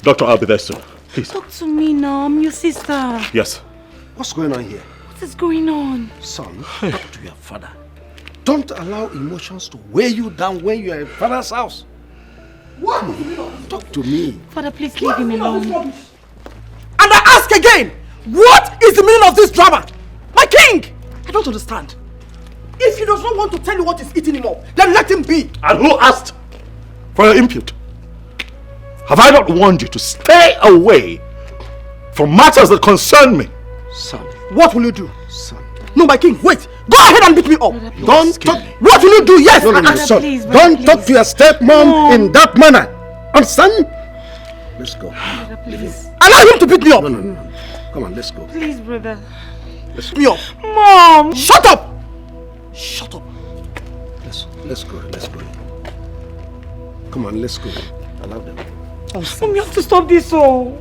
Doctor, I'll be there soon. Please. Talk to me now. I'm your sister. Yes. What's going on here? What is going on? Son, talk to your father. Don't allow emotions to weigh you down when you are in father's house. What? Talk to me. Father, please leave him alone. And I ask again, what is the meaning of this drama? My king! I don't understand. If he does not want to tell you what is eating him up, then let him be. And who asked for your input? Have I not warned you to stay away from matters that concern me? Son. What will you do? Son. No, my king, wait. Go ahead and beat me up. Don't talk. What will you do? Yes. No, son. Please, don't talk to your stepmom in that manner. Understand? Let's go. Please. Allow him to beat me up. No. Come on, let's go. Please, brother. Let's me up. Mom! Shut up! Shut up. Let's go. Come on, let's go. Allow them. Mom, you have to stop this, oh.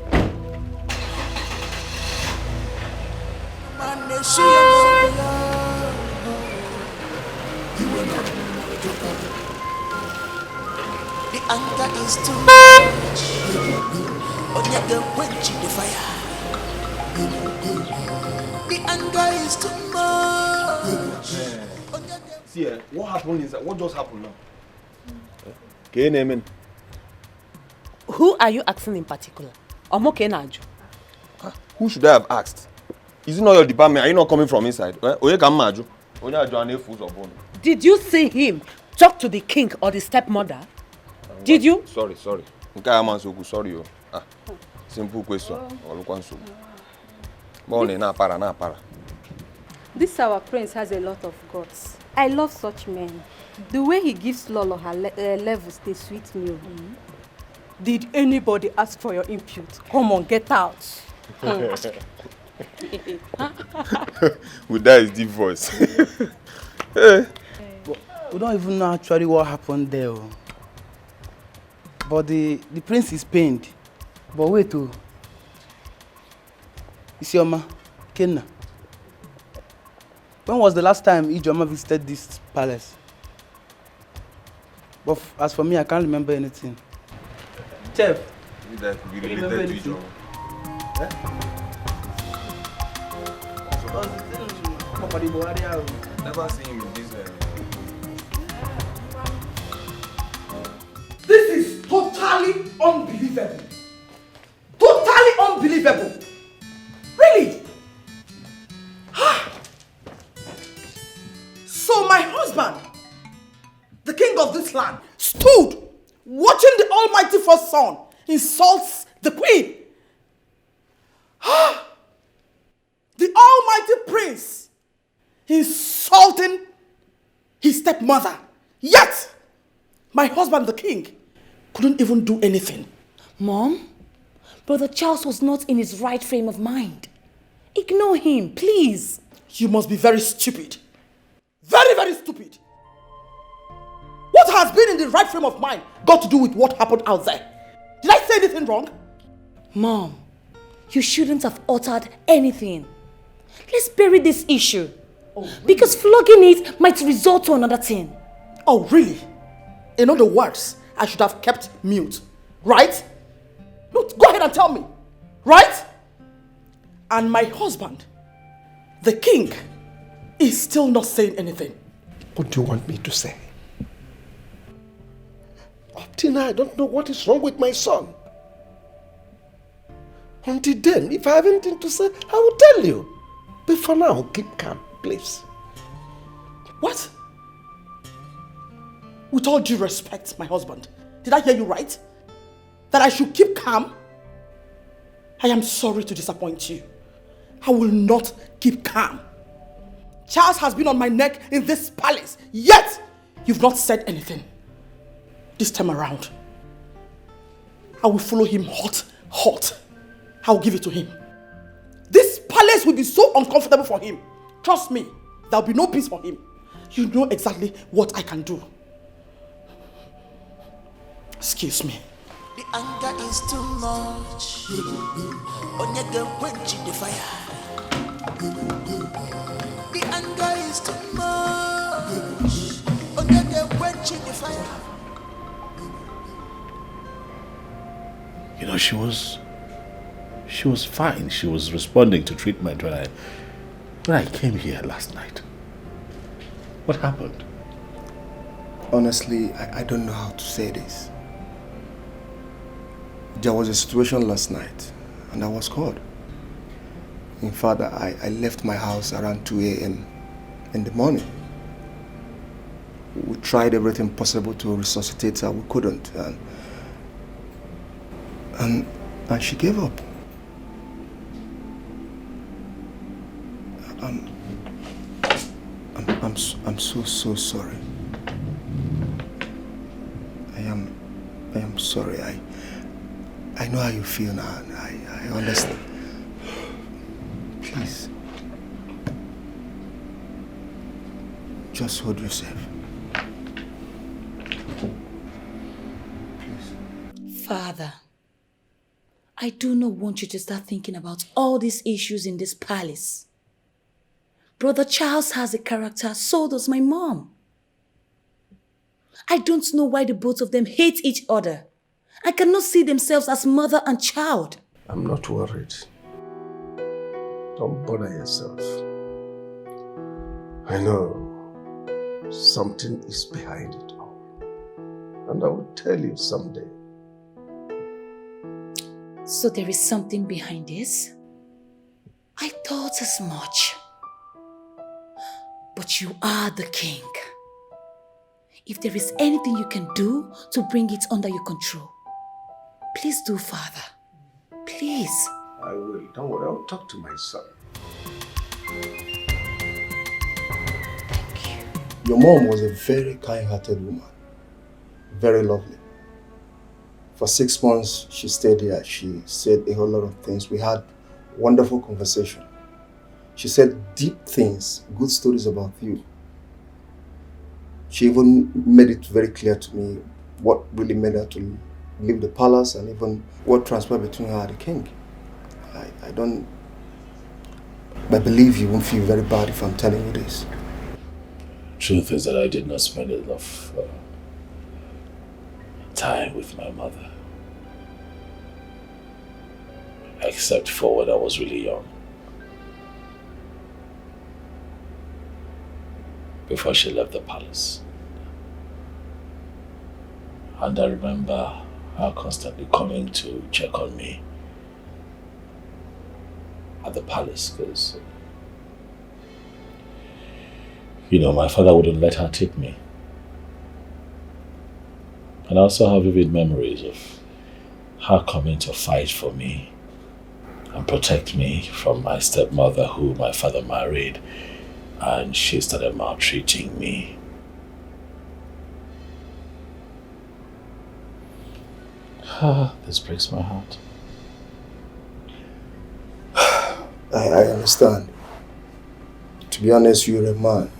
The anger is too much. Onyege quench the fire. The anger is too much. See, what happened is what just happened now? Okay, name. Who are you asking in particular? Who should I have asked? Is it not your department? Are you not coming from inside? Did you see him talk to the king or the stepmother? Did you? Sorry. Sorry. Simple question. This our prince has a lot of guts. I love such men. The way he gives Lolo her levels, they sweet me. Did anybody ask for your input? Come on, get out. With that is deep voice. We don't even know actually what happened there. But the prince is pained. But wait, Isioma, Kenna. When was the last time Ijoma visited this palace? But as for me, I can't remember anything. Chef, That could be related to each other. Never seen him in this. This is totally unbelievable. Totally unbelievable. Really? So my husband, the king of this land, stood watching the almighty first son insults the queen. The almighty prince insulting his stepmother. Yet, my husband, the king, couldn't even do anything. Mom, Brother Charles was not in his right frame of mind. Ignore him, please. You must be very stupid. Very, very stupid. What has been in the right frame of mind got to do with what happened out there? Did I say anything wrong? Mom, you shouldn't have uttered anything. Let's bury this issue. Oh, really? Because flogging it might result to another thing. Oh, really? In other words, I should have kept mute, right? No, go ahead and tell me, right? And my husband, the king, is still not saying anything. What do you want me to say? Up till now, I don't know what is wrong with my son. Until then, if I have anything to say, I will tell you. But for now, keep calm, please. What? With all due respect, my husband, did I hear you right? That I should keep calm? I am sorry to disappoint you. I will not keep calm. Charles has been on my neck in this palace, yet you've not said anything. This time around, I will follow him hot. I will give it to him. This palace will be so uncomfortable for him. Trust me, there will be no peace for him. You know exactly what I can do. Excuse me. The anger is too much. Onyege quench the fire. The anger is too much. Onyege quench the fire. You know, she was fine. She was responding to treatment when I came here last night. What happened? Honestly, I don't know how to say this. There was a situation last night and I was called. In fact, I left my house around 2 a.m. in the morning. We tried everything possible to resuscitate her. We couldn't. And she gave up. I'm so sorry. I am sorry. I know how you feel now. I understand. Please. Just hold yourself. Father, I do not want you to start thinking about all these issues in this palace. Brother Charles has a character, so does my mom. I don't know why the both of them hate each other and cannot see themselves as mother and child. I'm not worried. Don't bother yourself. I know something is behind it all. And I will tell you someday. So there is something behind this? I thought as much. But you are the king. If there is anything you can do to bring it under your control, please do, Father. Please. I will. Don't worry. I'll talk to my son. Thank you. Your mom was a very kind-hearted woman. Very lovely. For 6 months, she stayed here. She said a whole lot of things. We had wonderful conversation. She said deep things, good stories about you. She even made it very clear to me what really made her to leave the palace and even what transpired between her and the king. I believe you won't feel very bad if I'm telling you this. Truth is that I did not spend enough time with my mother. Except for when I was really young. Before she left the palace. And I remember her constantly coming to check on me at the palace because, my father wouldn't let her take me. And I also have vivid memories of her coming to fight for me and protect me from my stepmother who my father married, and she started maltreating me. This breaks my heart. I understand. To be honest, you're a man.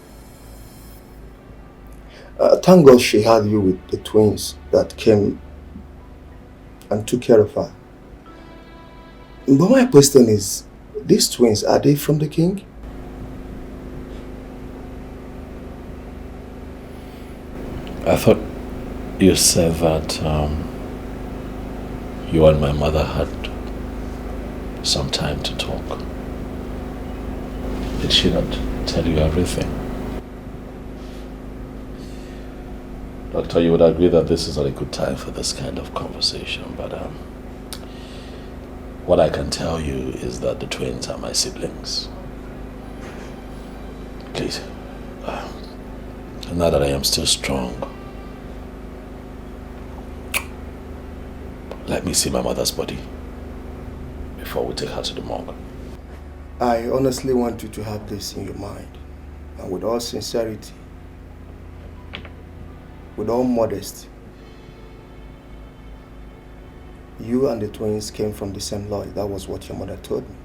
Thank God she had you with the twins that came and took care of her. But my question is, these twins, are they from the king? I thought you said that you and my mother had some time to talk. Did she not tell you everything? Doctor, you would agree that this is not a good time for this kind of conversation, but what I can tell you is that the twins are my siblings. Please, now that I am still strong, let me see my mother's body before we take her to the morgue. I honestly want you to have this in your mind, and with all sincerity, with all modesty. You and the twins came from the same lodge. That was what your mother told me.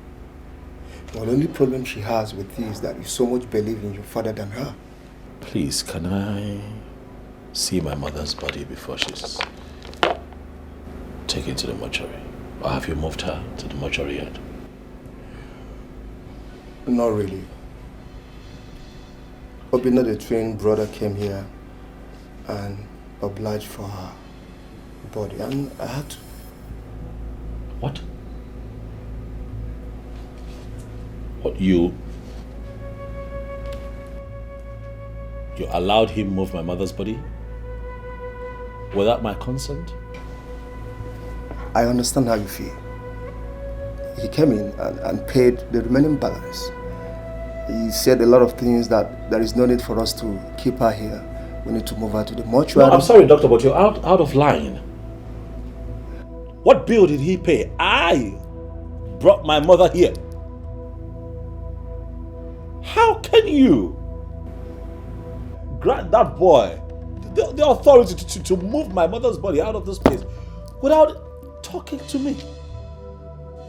The only problem she has with you is that you so much believe in your father than her. Please, can I see my mother's body before she's taken to the mortuary? Or have you moved her to the mortuary yet? Not really. Obina, the twin brother, came here and obliged for her body, and I had to. What? What, you allowed him move my mother's body? Without my consent? I understand how you feel. He came in and paid the remaining balance. He said a lot of things that there is no need for us to keep her here. We need to move her to the mortuary. No, I'm sorry, doctor, but you're out of line. What bill did he pay? I brought my mother here. How can you grant that boy the authority to move my mother's body out of this place without talking to me?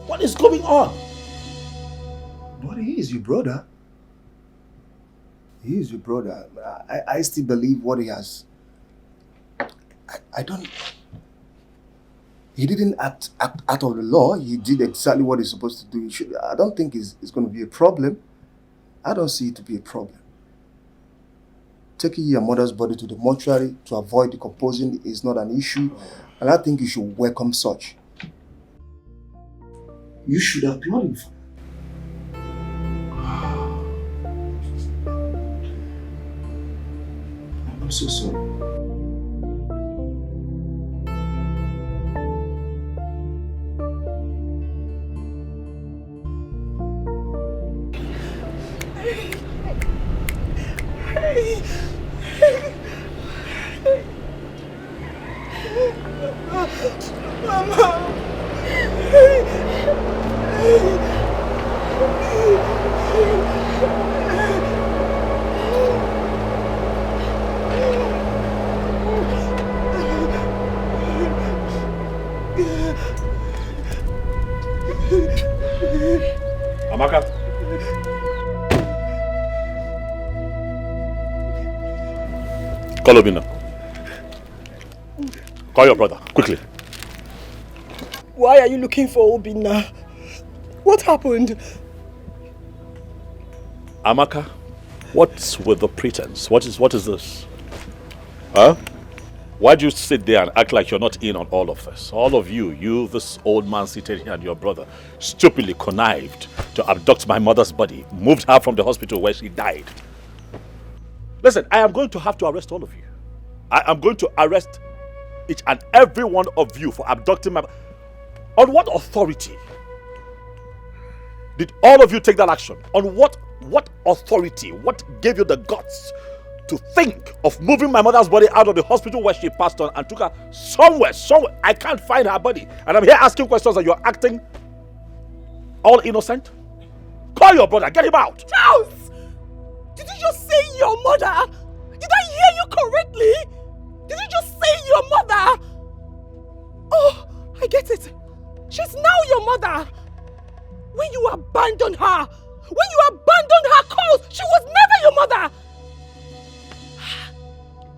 What is going on? But he is your brother. He is your brother. I still believe what he has. I don't... He didn't act out of the law. He did exactly what he's supposed to do. I don't think it's going to be a problem. I don't see it to be a problem. Taking your mother's body to the mortuary to avoid decomposing is not an issue. And I think you should welcome such. You should applaud him for that. I'm so sorry. Mama. Amaka. Call Obina. Call your brother, quickly. Why are you looking for Obina? What happened? Amaka, what's with the pretense? What is this? Huh? Why'd you sit there and act like you're not in on all of this? All of you, this old man seated here and your brother, stupidly connived to abduct my mother's body, moved her from the hospital where she died. Listen, I am going to have to arrest all of you. I am going to arrest each and every one of you for abducting my... On what authority did all of you take that action? On what authority? What gave you the guts to think of moving my mother's body out of the hospital where she passed on and took her somewhere? I can't find her body. And I'm here asking questions and you're acting all innocent? Call your brother, get him out! Charles! Did you just say your mother? Did I hear you correctly? Did you just say your mother? Oh, I get it. She's now your mother. When you abandoned her cause, she was never your mother.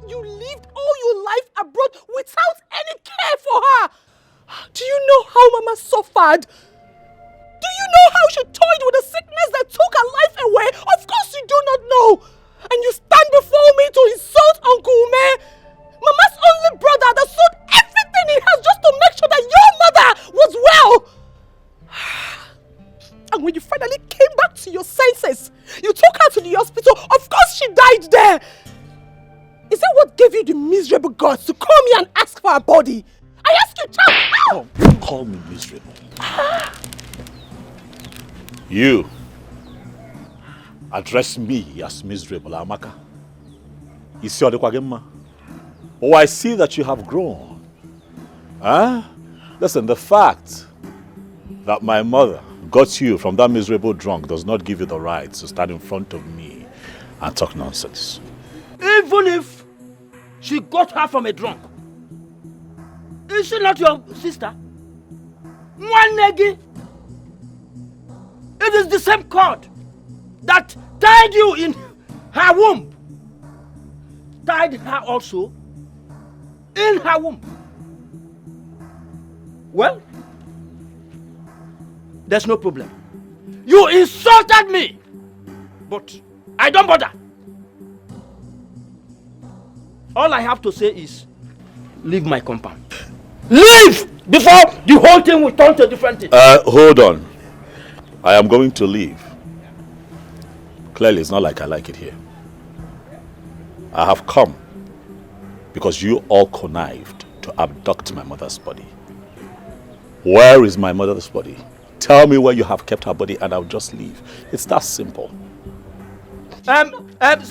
You lived all your life abroad without any care for her. Do you know how Mama suffered? Do you know how she toyed with a sickness that took her life away? Of course you do not know. And you stand before me to insult Uncle Ume, Mama's only brother that sold everything he has just to make sure that your mother was well. And when you finally came back to your senses, you took her to the hospital. Of course she died there. Is that what gave you the miserable guts to call me and ask for her body? I asked you, Charles. Don't call me miserable. You address me as miserable, Amaka. Oh, I see that you have grown. Huh? Listen, the fact that my mother got you from that miserable drunk does not give you the right to stand in front of me and talk nonsense. Even if she got her from a drunk, is she not your sister? One negi. It is the same cord that tied you in her womb, tied her also in her womb. Well, there's no problem. You insulted me, but I don't bother. All I have to say is, leave my compound. Leave before the whole thing will turn to a different thing. Hold on. I am going to leave. Clearly, it's not like I like it here. I have come because you all connived to abduct my mother's body. Where is my mother's body? Tell me where you have kept her body and I'll just leave. It's that simple.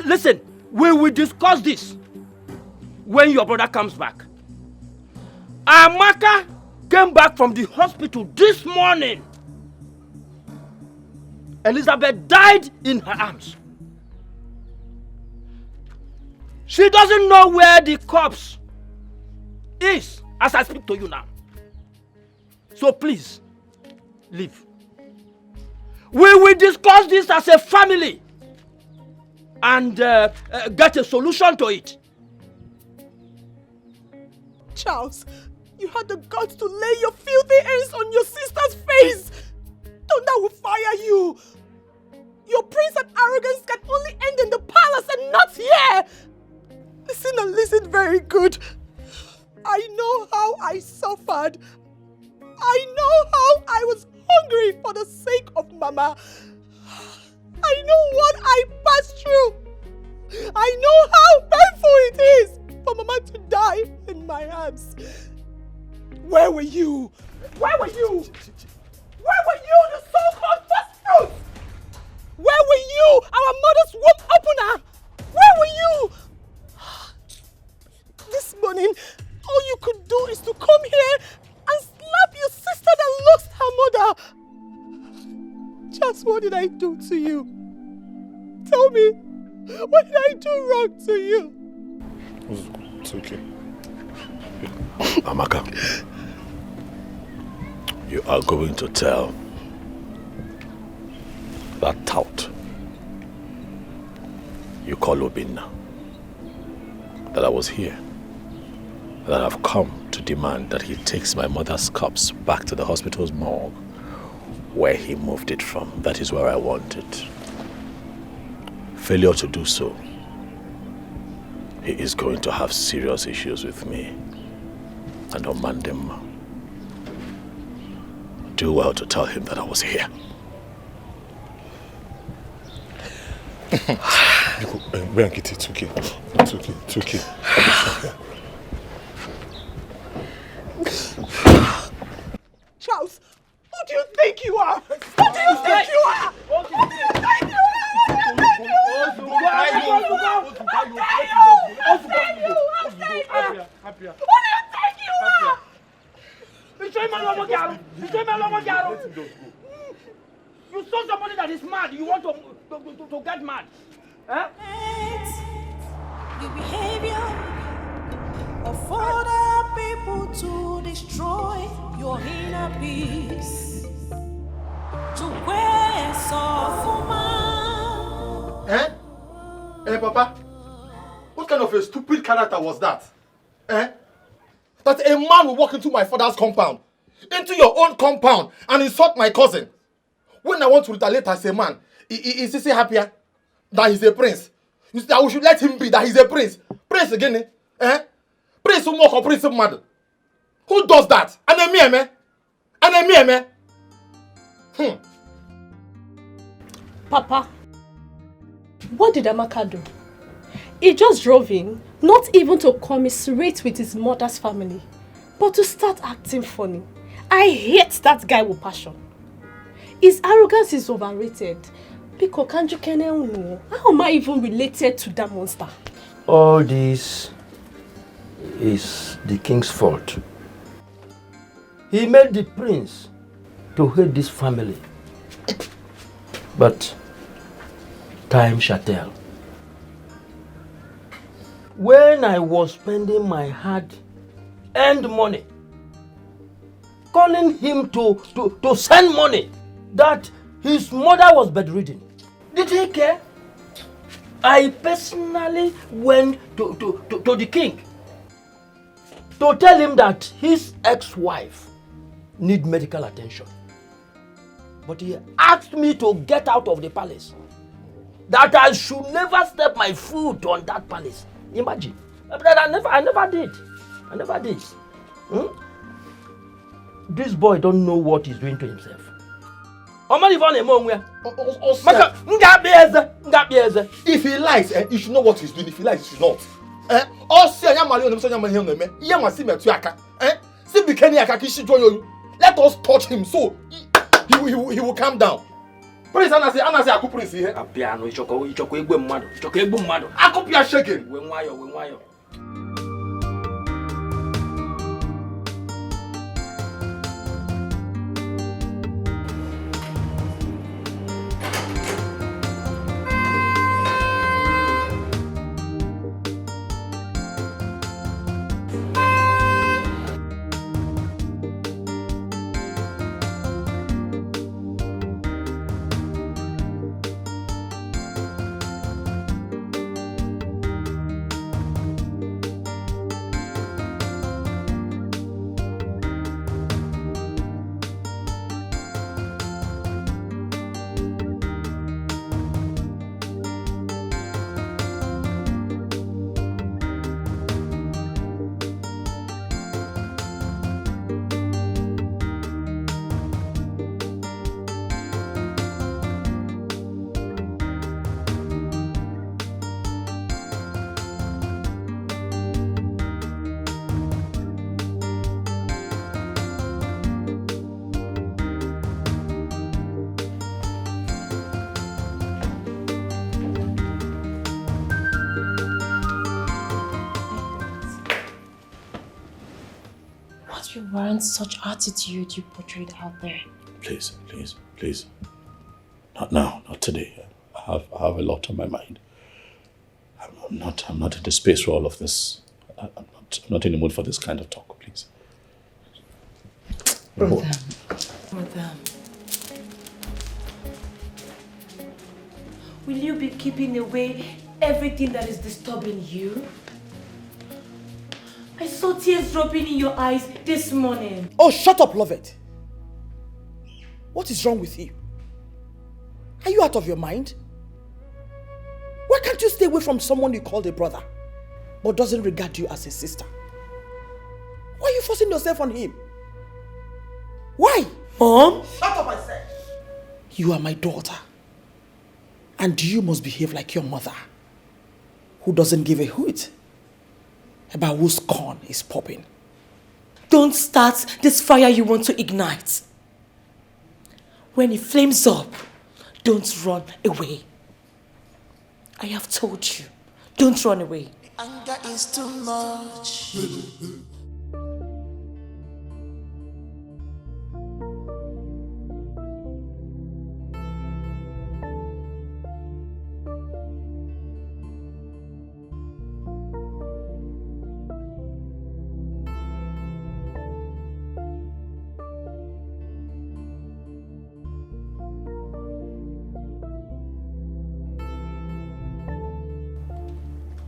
Listen, we will discuss this when your brother comes back. Amaka came back from the hospital this morning. Elizabeth died in her arms. She doesn't know where the corpse is as I speak to you now. So please, leave. We will discuss this as a family and get a solution to it. Charles, you had the guts to lay your filthy hands on your sister's face. Thunder will fire you. Your prince and arrogance can only end in the palace and not here. Listen and listen very good. I know how I suffered. I know how I was hungry for the sake of Mama. I know what I passed through. I know how painful it is for Mama to die in my arms. Where were you? Where were you? Where were you, the so-called first fruits? Where were you, our mother's womb opener? Where were you? This morning, all you could do is to come here and slap your sister that lost her mother. Just what did I do to you? Tell me, what did I do wrong to you? It's okay. Amaka, you are going to tell that tout you call Obinna that I was here, that I've come to demand that he takes my mother's corpse back to the hospital's morgue where he moved it from. That is where I want it. Failure to do so, he is going to have serious issues with me and Omandem. Do well to tell him that I was here. Bianchi, it's okay. It's okay. It's okay. Charles, who do you think you are? Who do you think you are? Who do you think you You saw somebody that is mad. You want to get mad. Huh? Your behavior of other people to destroy your inner peace. To where Eh? Eh, Papa? What kind of a stupid character was that? Eh? That a man will walk into my father's compound, into your own compound, and insult my cousin. When I want to retaliate as a man, is he happier that he's a prince? You say that we should let him be, that he's a prince. Prince again, eh? Eh? Prince who mock or prince who mad? Who does that? An me? Papa, what did Amaka do? He just drove in, not even to commiserate with his mother's family, but to start acting funny. I hate that guy with passion. His arrogance is overrated. Because how am I even related to that monster? All this is the king's fault. He made the prince to hate this family. But time shall tell. When I was spending my hard-earned money, calling him to send money that his mother was bedridden, did he care? I personally went to the king to tell him that his ex-wife need medical attention. But he asked me to get out of the palace, that I should never step my foot on that palace. Imagine. But I never did. this boy don't know what he's doing to himself. If he lies, he should know what he's doing. If he lies, he should not. Let us touch him so he will calm down. Prince Anase aku prince here. Apiano ichoko egbe mmadu. Ichoko egbe mmadu. Akopia shaking. We nwayo. You weren't such attitude you portrayed out there. Please. Not now, not today. I have a lot on my mind. I'm not in the space for all of this. I'm not in the mood for this kind of talk, please. Brother. Will you be keeping away everything that is disturbing you? I saw tears dropping in your eyes this morning. Oh, shut up, Lovett. What is wrong with you? Are you out of your mind? Why can't you stay away from someone you call a brother, but doesn't regard you as a sister? Why are you forcing yourself on him? Why? Mom? Shut up, I said. You are my daughter. And you must behave like your mother, who doesn't give a hoot about whose corn is popping. Don't start this fire you want to ignite. When it flames up, don't run away. I have told you, don't run away. Anger is too much.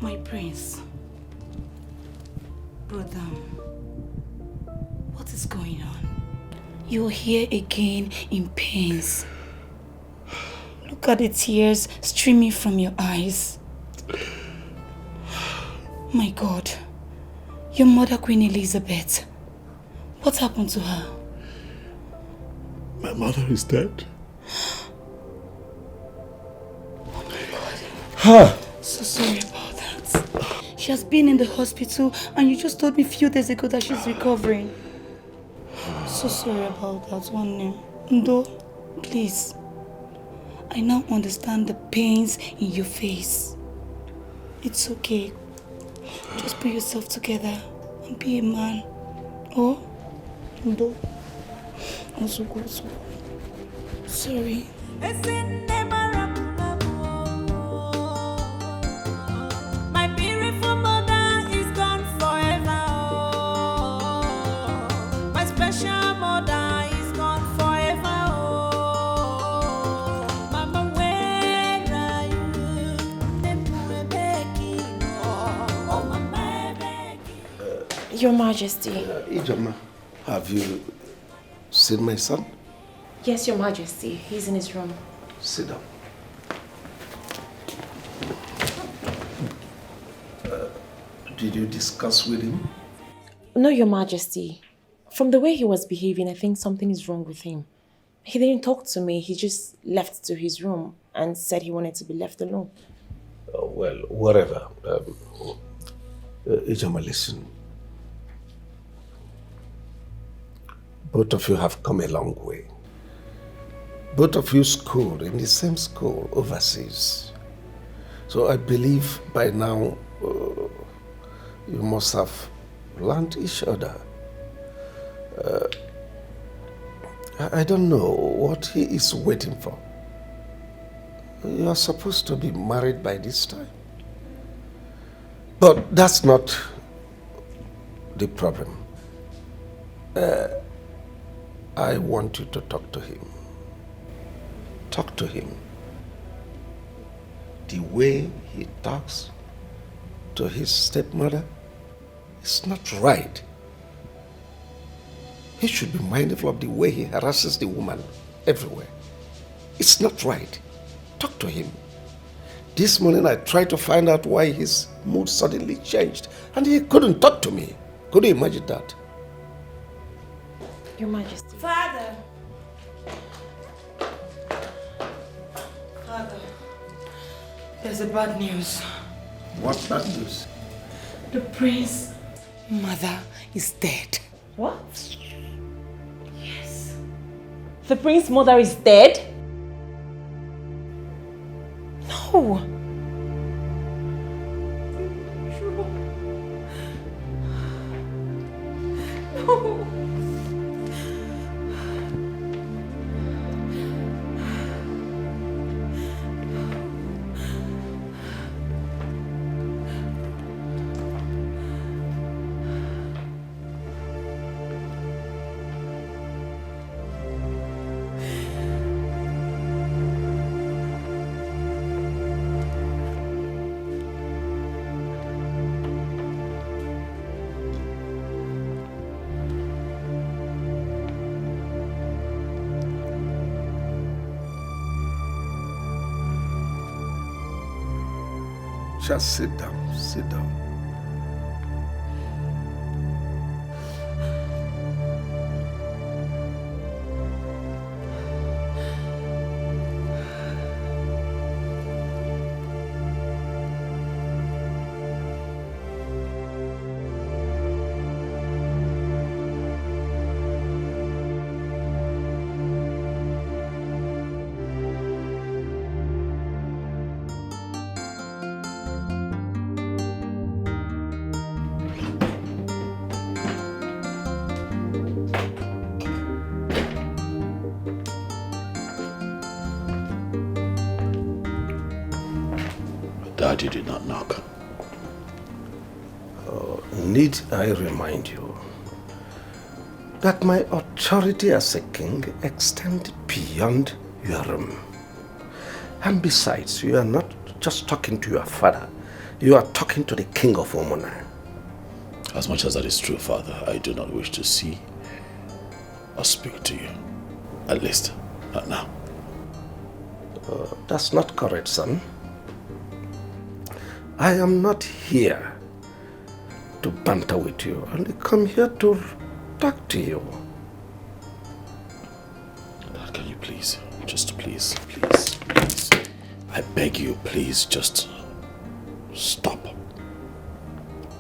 My prince, brother, what is going on? You're here again in pains. Look at the tears streaming from your eyes. My God, your mother, Queen Elizabeth, what happened to her? My mother is dead. Oh my God. So sorry about that. She has been in the hospital and you just told me a few days ago that she's recovering. So sorry about that one. Ndo, please. I now understand the pains in your face. It's okay. Just put yourself together and be a man. Oh? Ndo. Also go. Sorry. Your Majesty. Ijoma, have you seen my son? Yes, Your Majesty. He's in his room. Sit down. Did you discuss with him? No, Your Majesty. From the way he was behaving, I think something is wrong with him. He didn't talk to me. He just left to his room and said he wanted to be left alone. Well, whatever. Ijoma, listen. Both of you have come a long way. Both of you schooled in the same school overseas. So I believe by now you must have learned each other. I don't know what he is waiting for. You are supposed to be married by this time. But that's not the problem. I want you to talk to him. Talk to him. The way he talks to his stepmother is not right. He should be mindful of the way he harasses the woman everywhere. It's not right. Talk to him. This morning I tried to find out why his mood suddenly changed and he couldn't talk to me. Could you imagine that? Your Majesty. Father! Father, there's a bad news. What bad news? The prince's mother is dead. What? Yes. The prince's mother is dead? No. No. Just sit down, sit down. Daddy did not knock. Need I remind you that my authority as a king extends beyond your room. And besides, you are not just talking to your father, you are talking to the king of Omona. As much as that is true, Father, I do not wish to see or speak to you. At least, not now. That's not correct, son. I am not here to banter with you. I only come here to talk to you. Dad, can you please, just please, I beg you, please, just stop.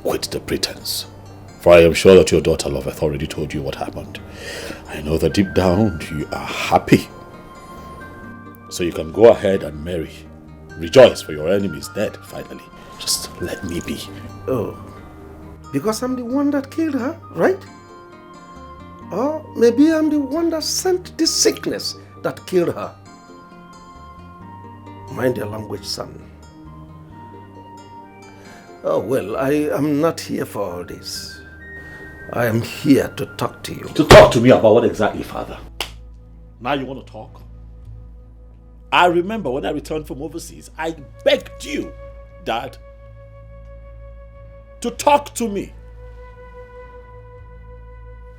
Quit the pretense. For I am sure that your daughter Loveth already told you what happened. I know that deep down you are happy. So you can go ahead and marry. Rejoice, for your enemy is dead, finally. Just let me be. Oh, because I'm the one that killed her, right? Or maybe I'm the one that sent this sickness that killed her. Mind your language, son. Oh, well, I am not here for all this. I am here to talk to you. To talk to me about what exactly, Father? Now you want to talk? I remember when I returned from overseas, I begged you, Dad, to talk to me.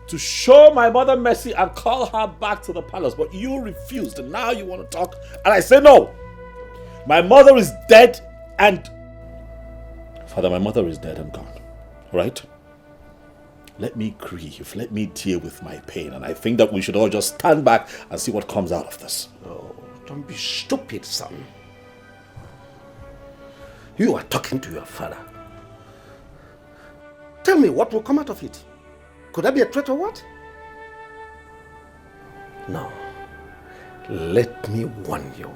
To show my mother mercy and call her back to the palace. But you refused, and now you want to talk. And I say no. My mother is dead and... Father, my mother is dead and gone. Right? Let me grieve. Let me deal with my pain. And I think that we should all just stand back and see what comes out of this. Oh, don't be stupid, son. You are talking to your father. Tell me what will come out of it. Could that be a threat or what? No. Let me warn you.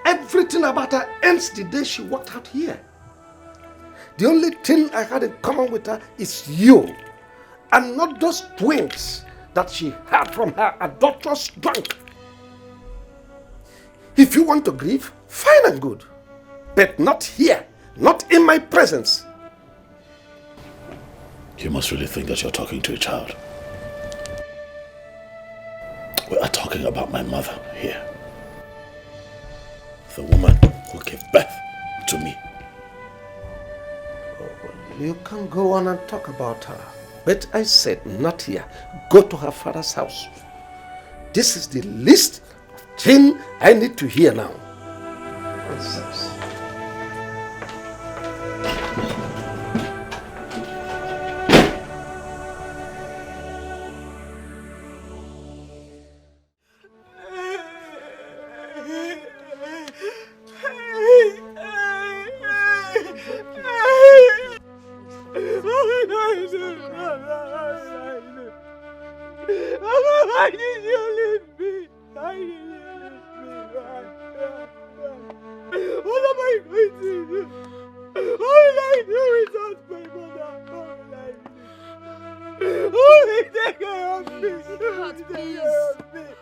Everything about her ends the day she walked out here. The only thing I had in common with her is you, and not those twins that she had from her adulterous drunk. If you want to grieve, fine and good, but not here, not in my presence. You must really think that you're talking to a child. We are talking about my mother here. The woman who gave birth to me. You can go on and talk about her. But I said, not here. Go to her father's house. This is the least thing I need to hear now. Nonsense. Why did you leave me? Why did you leave me? What am I going to do? What will I do without my mother? What will I do? Who will take care of me? Please.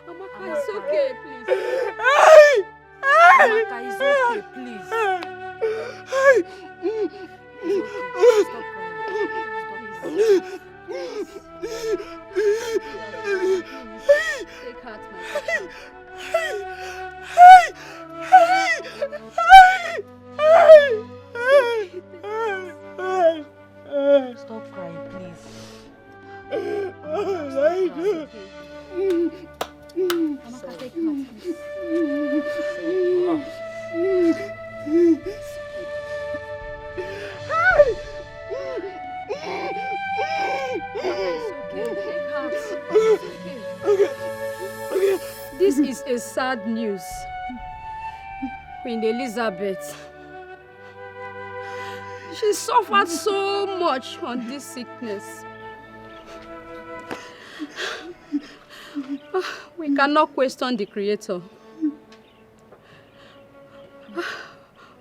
Amaka, it's okay, please. Hey! Amaka, it's okay, please. Stop crying. Take heart, my daughter. Stop crying, please. Amaka, take heart, This is a sad news. Queen Elizabeth. She suffered so much on this sickness. We cannot question the Creator.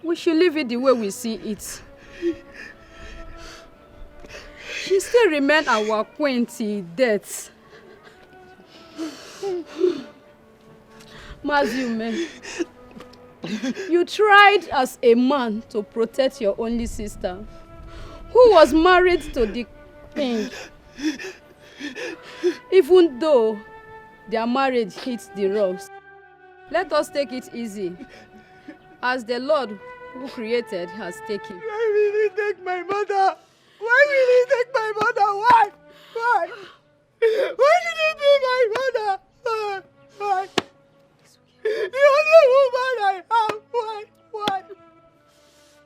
We should leave it the way we see it. She still remains our queen till death. Maziume, you tried as a man to protect your only sister, who was married to the king. Even though their marriage hits the rocks, let us take it easy, as the Lord who created has taken. Why will he take my mother? Why will he take my mother? Why? Why? Why should it be my mother? Why? The only woman I have. Why? Why?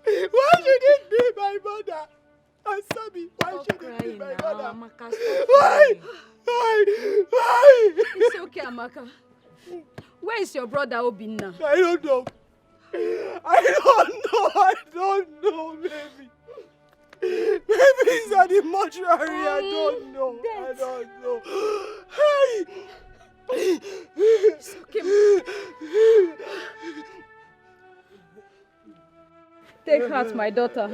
Why should it be my mother? Answer me. Why should it be my mother? Amaka, Why? Why? Why? It's okay, Amaka. Where is your brother Obinna? I don't know. I don't know, baby. Maybe he's at the mortuary. I don't know. Hey! It's okay. Take heart, my daughter.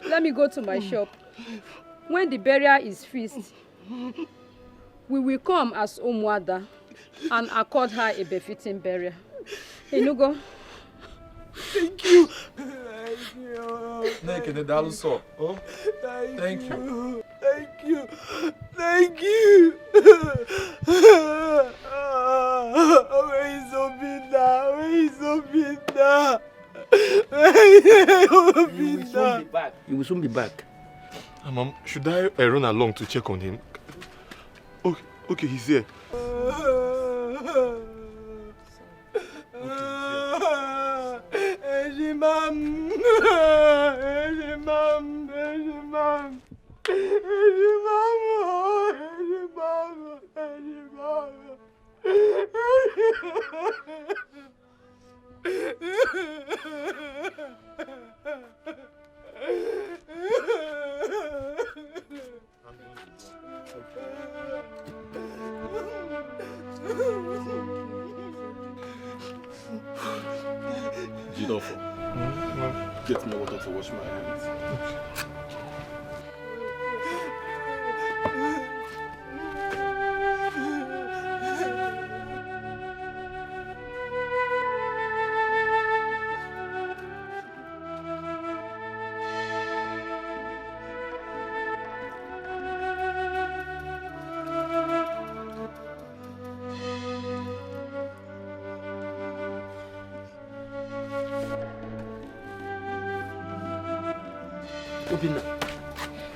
Let me go to my shop. When the burial is fixed, we will come as Omwada and accord her a befitting burial. Enugo. Thank you. Thank you. Thank you. Thank you. Thank you. Where is Obinna? Where is Obinna? You will soon be back. Mom, should I run along to check on him? Okay, he's here. Ejimam. Gidolfo, get me water to wash my hands.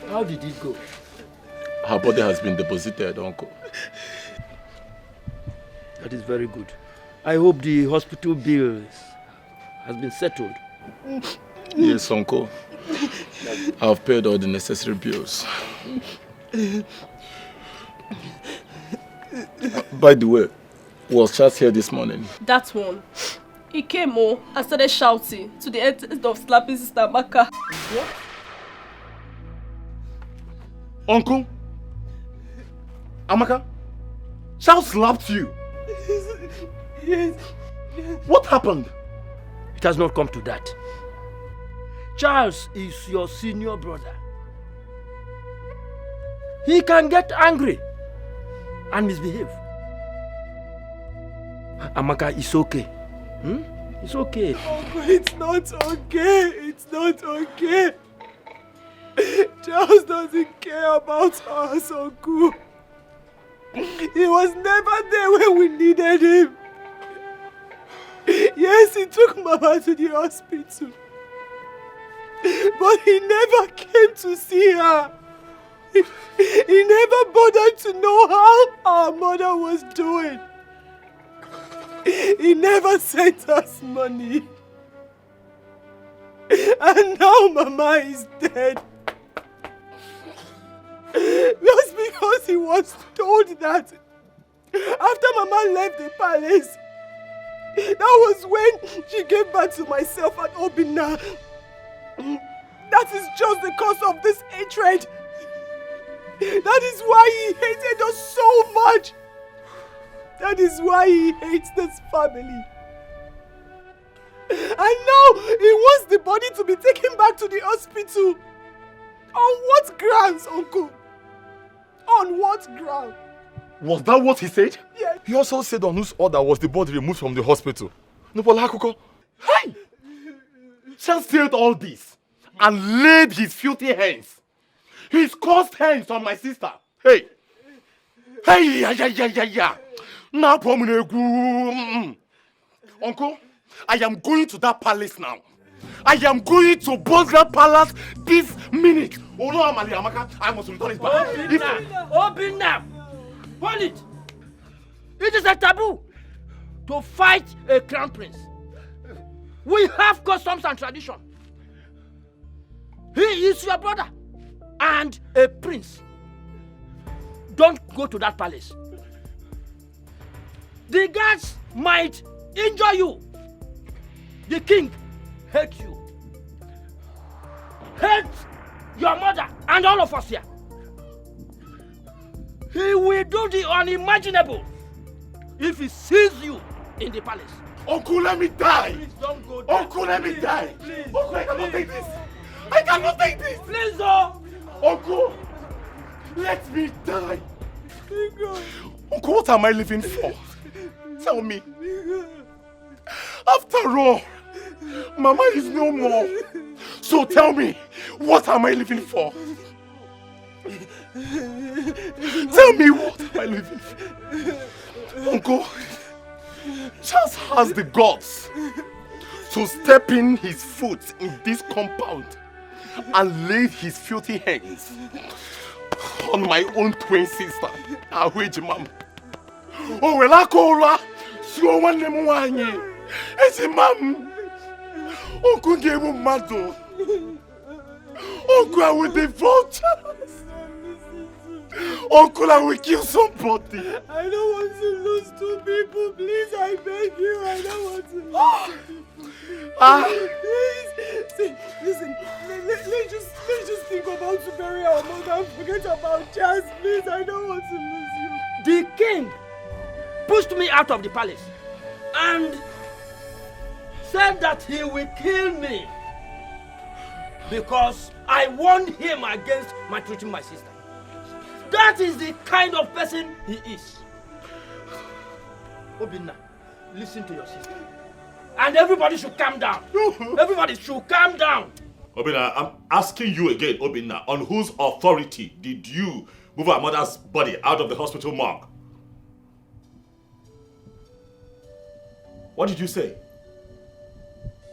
How did it go? Her body has been deposited, Uncle. That is very good. I hope the hospital bills has been settled. Yes, Uncle. I've paid all the necessary bills. By the way, was Charles here this morning? That one. He came and started shouting to the end of slapping Sister Amaka. What? Uncle? Amaka? Charles slapped you? Yes. What happened? It has not come to that. Charles is your senior brother. He can get angry and misbehave. Amaka, it's okay. It's okay. Uncle, it's not okay. It's not okay. Charles doesn't care about us, Uncle. He was never there when we needed him. Yes, he took Mama to the hospital. But he never came to see her. He never bothered to know how our mother was doing. He never sent us money. And now Mama is dead. Just because he was told that after Mama left the palace, that was when she gave birth to myself and Obinna. That is just the cause of this hatred. That is why he hated us so much. That is why he hates this family. And now he wants the body to be taken back to the hospital. On what grounds, Uncle? On what ground? Was that what he said? Yes. He also said on whose order was the body removed from the hospital. Hey! Charles said all this and laid his filthy hands, his cursed hands on my sister. Hey! Hey! Yeah. Now, Uncle, I am going to that palace now. I am going to burn that palace this minute. Oh no, Amaka, I must return it back. Obinna! Hold it! It is a taboo to fight a crown prince. We have customs and tradition. He is your brother and a prince. Don't go to that palace. The guards might injure you. The king hates you. Hates your mother and all of us here. He will do the unimaginable if he sees you in the palace. Uncle, let me die. Please don't go there. Uncle, let me die. Please. Uncle, I cannot take this. I cannot take this. Please, oh. Uncle, let me die. Uncle, what am I living for? Tell me. After all, Mama is no more. So tell me, what am I living for? Tell me, what am I living for? Uncle, Charles has the guts to step in his foot in this compound and lay his filthy hands on my own twin sister, Aweji Mama. Oh, well, I call her. So one name one year. It's a mom. Uncle gave him mad. Uncle, I will divorce Charles. Uncle, I will kill somebody. I don't want to lose 2 people. Please, I beg you. I don't want to lose 2 people. Please. See, listen. Let's just think about to bury our mother and forget about Jazz. Please, I don't want to lose you. The king pushed me out of the palace and said that he will kill me because I warned him against maltreating my sister. That is the kind of person he is. Obinna, listen to your sister. And everybody should calm down. Everybody should calm down. Obinna, I'm asking you again, Obinna, on whose authority did you move our mother's body out of the hospital morgue? What did you say?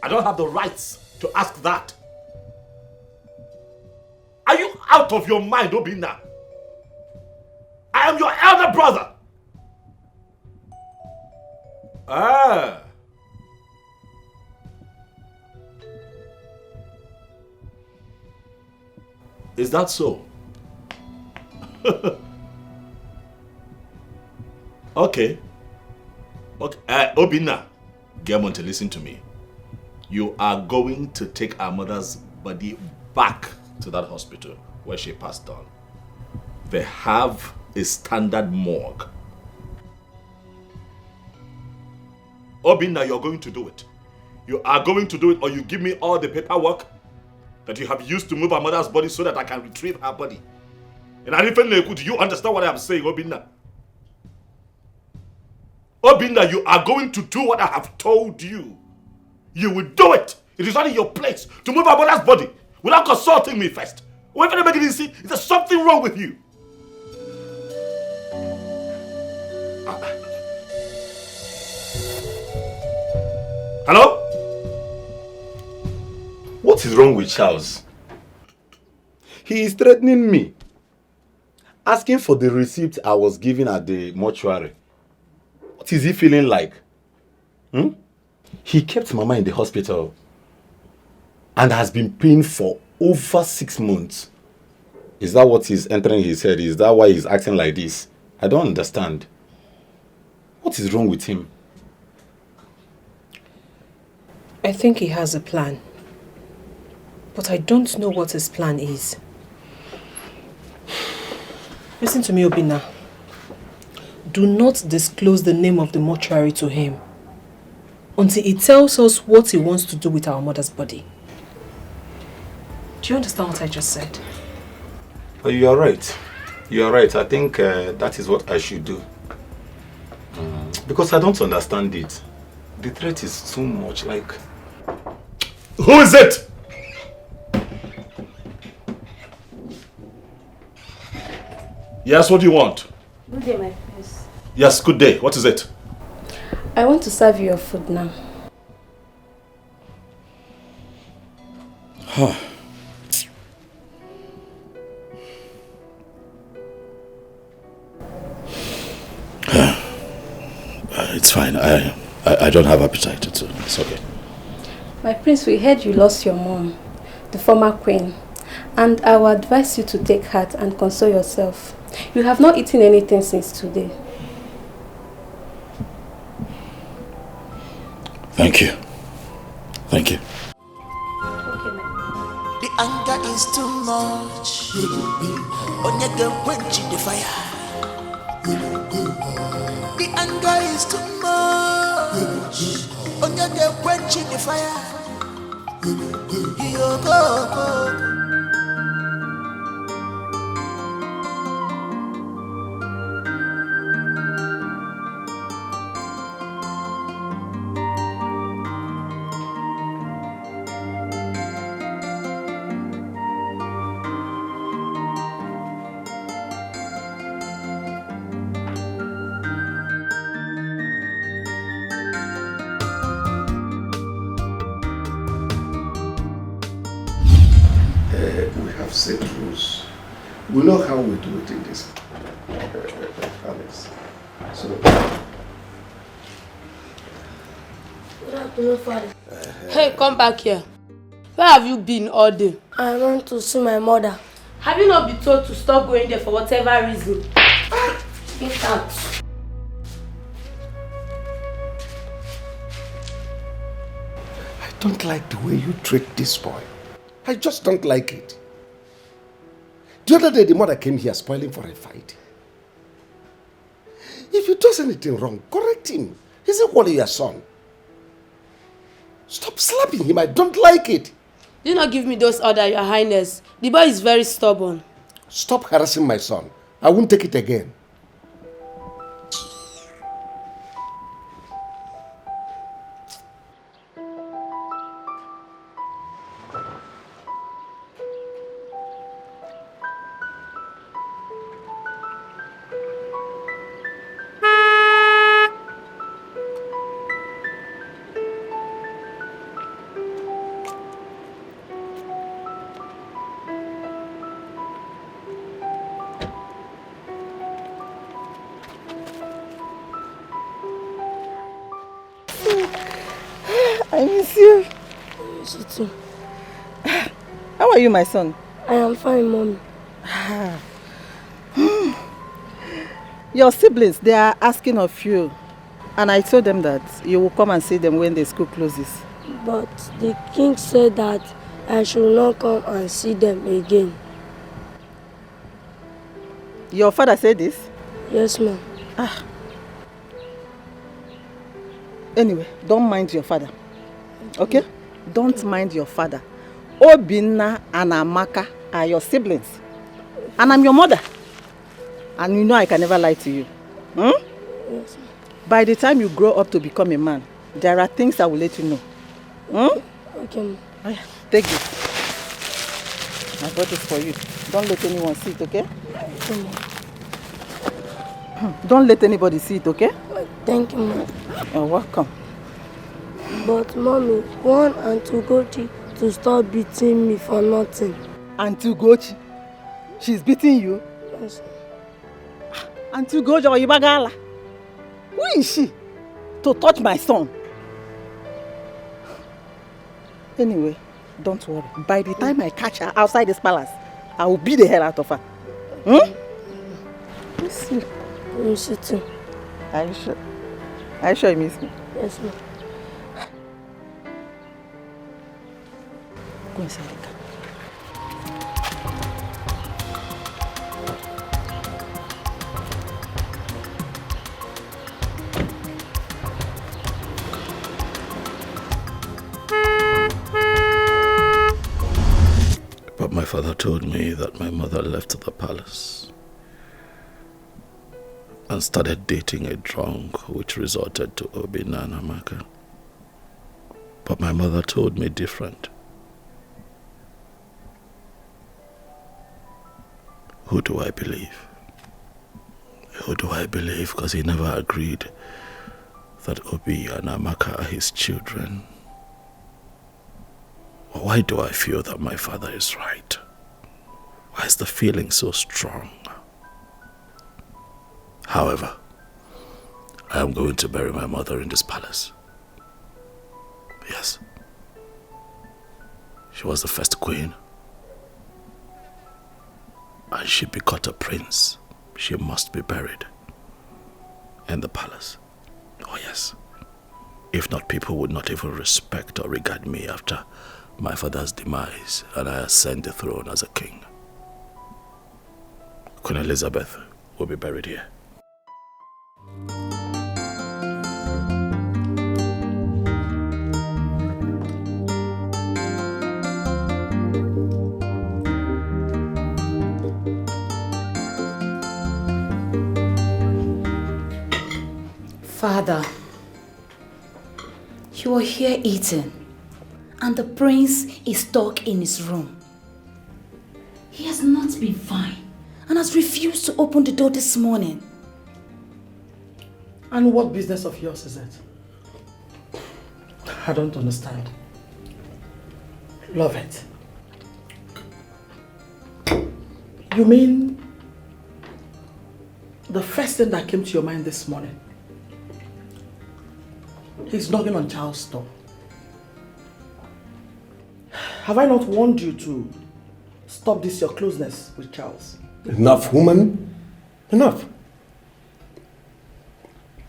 I don't have the rights to ask that. Are you out of your mind, Obinna? I am your elder brother. Ah. Is that so? Okay. Obinna, Germonte, listen to me. You are going to take our mother's body back to that hospital where she passed on. They have a standard morgue. Obinna, you're going to do it. You are going to do it, or you give me all the paperwork that you have used to move our mother's body so that I can retrieve her body. And I even know, do you understand what I am saying, Obinna? Obinna, you are going to do what I have told you. You will do it. It is not in your place to move our mother's body without consulting me first. Wait for the beginning, see, there's something wrong with you. Hello? What is wrong with Charles? He is threatening me. Asking for the receipt I was given at the mortuary. What is he feeling like? He kept Mama in the hospital and has been paying for over 6 months. Is that what is entering his head? Is that why he's acting like this? I don't understand. What is wrong with him? I think he has a plan. But I don't know what his plan is. Listen to me, Obinna. Do not disclose the name of the mortuary to him until he tells us what he wants to do with our mother's body. Do you understand what I just said? You are right. You are right. I think that is what I should do. Because I don't understand it. The threat is too much like... Who is it? Yes, what do you want? Good day, my prince. Yes, good day. What is it? I want to serve you your food now. It's fine. I don't have appetite. It's okay. My prince, we heard you lost your mom, the former queen, and I will advise you to take heart and console yourself. You have not eaten anything since today. Thank you. Thank you. The anger is too much. Onyege quench the fire. The anger is too much. Onyege quench the fire. You go. We have set rules. We know how we do it in this palace. So... Good afternoon, Father. Hey, come back here. Where have you been all day? I went to see my mother. Have you not been told to stop going there for whatever reason? Get out. I don't like the way you treat this boy. I just don't like it. The other day, the mother came here spoiling for a fight. If he does anything wrong, correct him. He's equally your son. Stop slapping him. I don't like it. Do not give me those orders, Your Highness. The boy is very stubborn. Stop harassing my son. I won't take it again. I miss you. I miss you too. How are you, my son? I am fine, Mommy. Your siblings, they are asking of you. And I told them that you will come and see them when the school closes. But the king said that I should not come and see them again. Your father said this? Yes, ma'am. Anyway, don't mind your father. Okay? Don't mind your father. Obinna and Amaka are your siblings. And I'm your mother. And you know I can never lie to you. Yes, ma'am. By the time you grow up to become a man, there are things I will let you know. Okay, ma'am. Take this. I bought this for you. Don't let anyone see it, okay? Okay, ma'am. Don't let anybody see it, okay? Thank you, ma'am. You're welcome. But, Mommy, want Auntie Ugochi to stop beating me for nothing. Auntie Ugochi? She's beating you? Yes. Auntie Ugochi or Ibagala? Who is she to touch my son? Anyway, don't worry. By the time I catch her outside this palace, I will beat the hell out of her. Miss you. I miss you too. Are you sure? Are you sure you miss me? Yes, ma'am. Go inside the car. But my father told me that my mother left the palace and started dating a drunk, which resorted to Obinna and Amaka. But my mother told me different. Who do I believe? Who do I believe? Because he never agreed that Obi and Amaka are his children. Why do I feel that my father is right? Why is the feeling so strong? However, I am going to bury my mother in this palace. Yes. She was the first queen. And she begot a prince. She must be buried in the palace. Oh yes. If not, people would not even respect or regard me after my father's demise and I ascend the throne as a king. Queen Elizabeth will be buried here. Father, you are here eating, and the prince is stuck in his room. He has not been fine and has refused to open the door this morning. And what business of yours is it? I don't understand. Love it. You mean the first thing that came to your mind this morning? He's knocking on Charles' door. Have I not warned you to stop this your closeness with Charles. Enough, woman. Enough.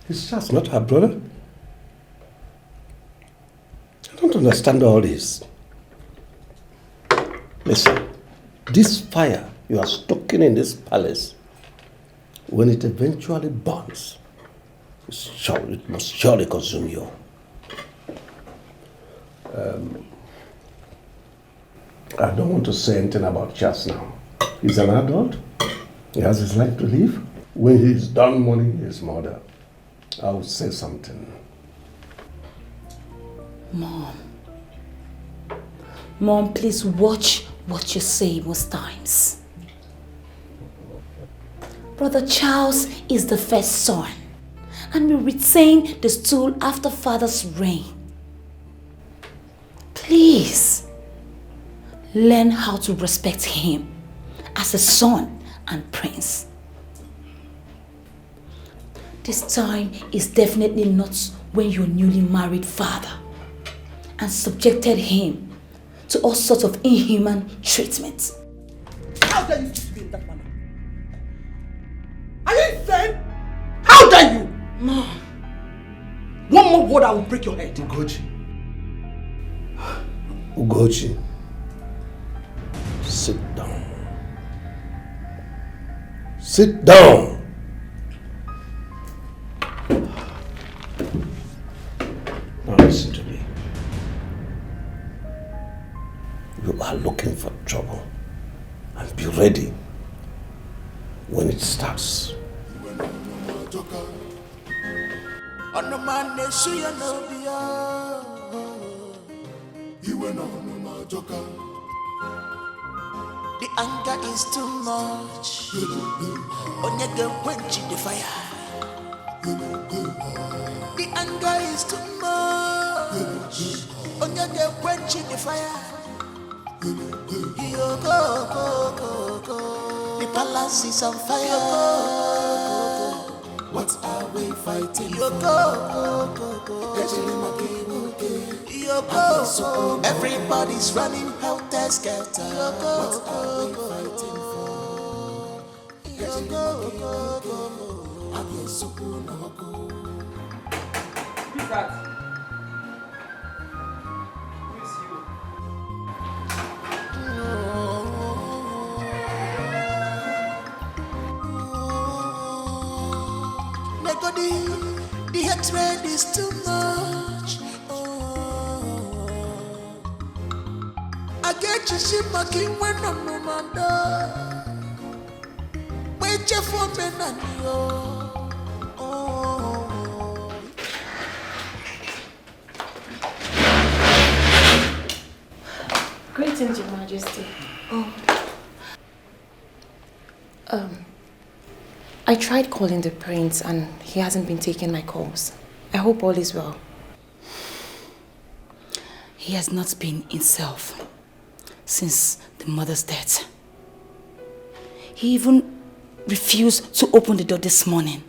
He's just not her brother. I don't understand all this. Listen, this fire you are stoking in this palace, when it eventually burns, it must surely consume you. I don't want to say anything about Charles now. He's an adult. He has his life to live. When he's done mourning his mother, I will say something. Mom, please watch what you say most times. Brother Charles is the first son, and will retain the stool after father's reign. Please, learn how to respect him as a son and prince. This time is definitely not when your newly married father and subjected him to all sorts of inhuman treatment. How dare you speak to me in that manner? Are you insane? How dare you? Mom. One more word, I will break your head. Ugochi, sit down. Sit down. Now listen to me. You are looking for trouble, and be ready when it starts. The anger is too much. Onyege quench the fire. The anger is too much. Onyege quench the fire. Yo go. The palace is on fire. What are we fighting? Yo go. Everybody's running helter skelter. What are we fighting for? Who's that? Who is you? The hatred is too much. I get you see my king when I'm no man. Wait for me and you. Greetings, Your Majesty. I tried calling the prince and he hasn't been taking my calls. I hope all is well. He has not been himself since the mother's death. He even refused to open the door this morning.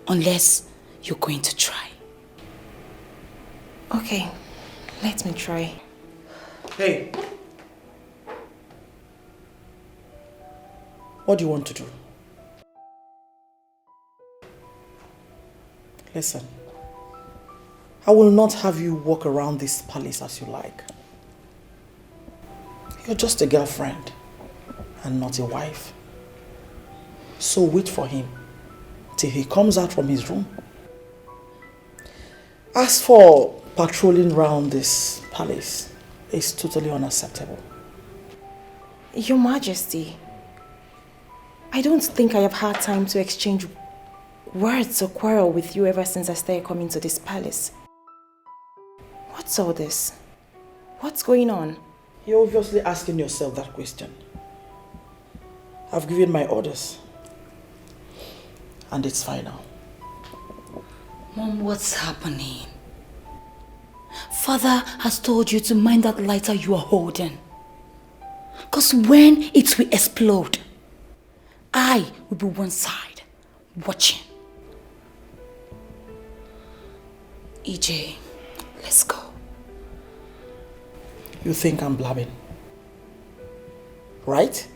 Unless you're going to try. Okay, let me try. Hey. What do you want to do? Listen. I will not have you walk around this palace as you like. You're just a girlfriend and not a wife. So wait for him till he comes out from his room. As for patrolling around this palace, it's totally unacceptable. Your Majesty, I don't think I have had time to exchange words or quarrel with you ever since I started coming to this palace. What's all this? What's going on? You're obviously asking yourself that question. I've given my orders. And it's final. Mom, what's happening? Father has told you to mind that lighter you are holding. Because when it will explode, I will be one side, watching. EJ, let's go. You think I'm blabbing? right?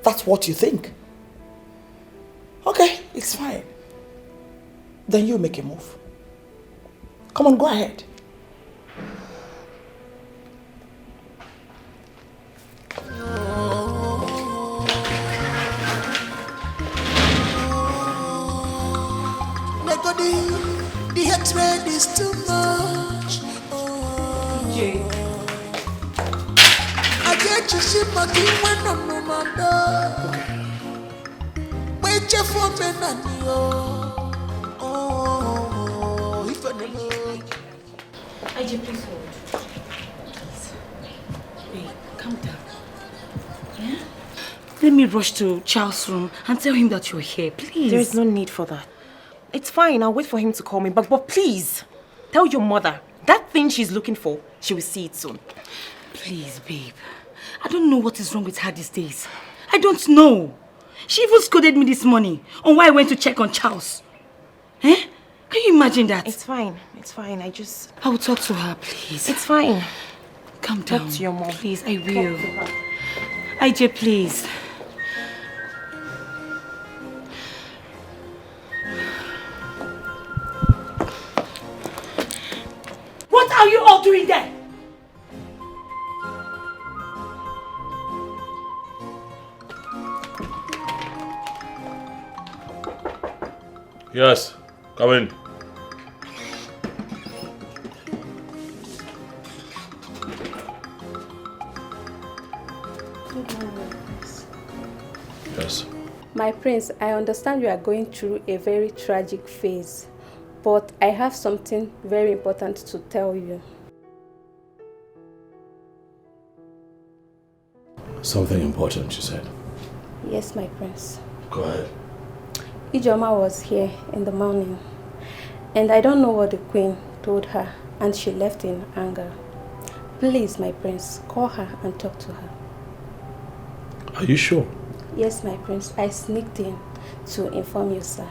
That's what you think. Okay, it's fine. Then you make a move. Come on, go ahead. The hatred is too much. Jay. I get you shit my king when I'm no mother. Wait your for me and if I know. IJ, please hold. Wait, calm down. Yeah? Let me rush to Charles' room and tell him that you're here, please. There is no need for that. It's fine, I'll wait for him to call me, but please, tell your mother, that thing she's looking for, she will see it soon. Please, babe. I don't know what is wrong with her these days. I don't know. She even scolded me this morning on why I went to check on Charles. Eh? Can you imagine that? It's fine, I will talk to her, please. It's fine. Calm down. Talk to your mom. Please, I will. IJ, please. What are you all doing there? Yes, come in. Yes. My prince, I understand you are going through a very tragic phase, but I have something very important to tell you. Something important, you said. Yes, my prince. Go ahead. Ijoma was here in the morning, and I don't know what the queen told her, and she left in anger. Please, my prince, call her and talk to her. Are you sure? Yes, my prince. I sneaked in to inform you, sir.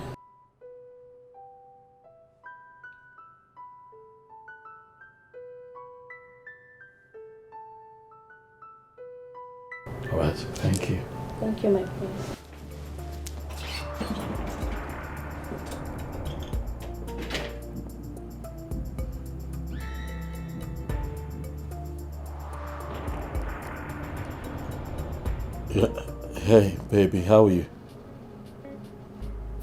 All right, thank you. Thank you, my prince. Yeah. Hey, baby, how are you?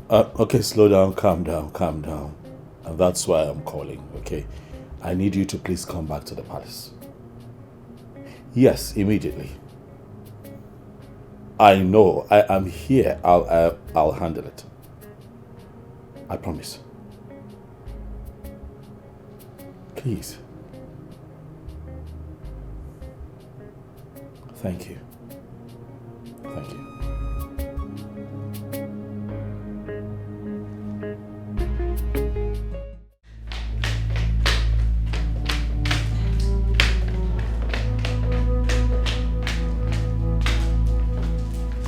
Okay, slow down, calm down. And that's why I'm calling, okay? I need you to please come back to the palace. Yes, immediately. I know, I am here. I'll handle it. I promise. Please. Thank you. Thank you.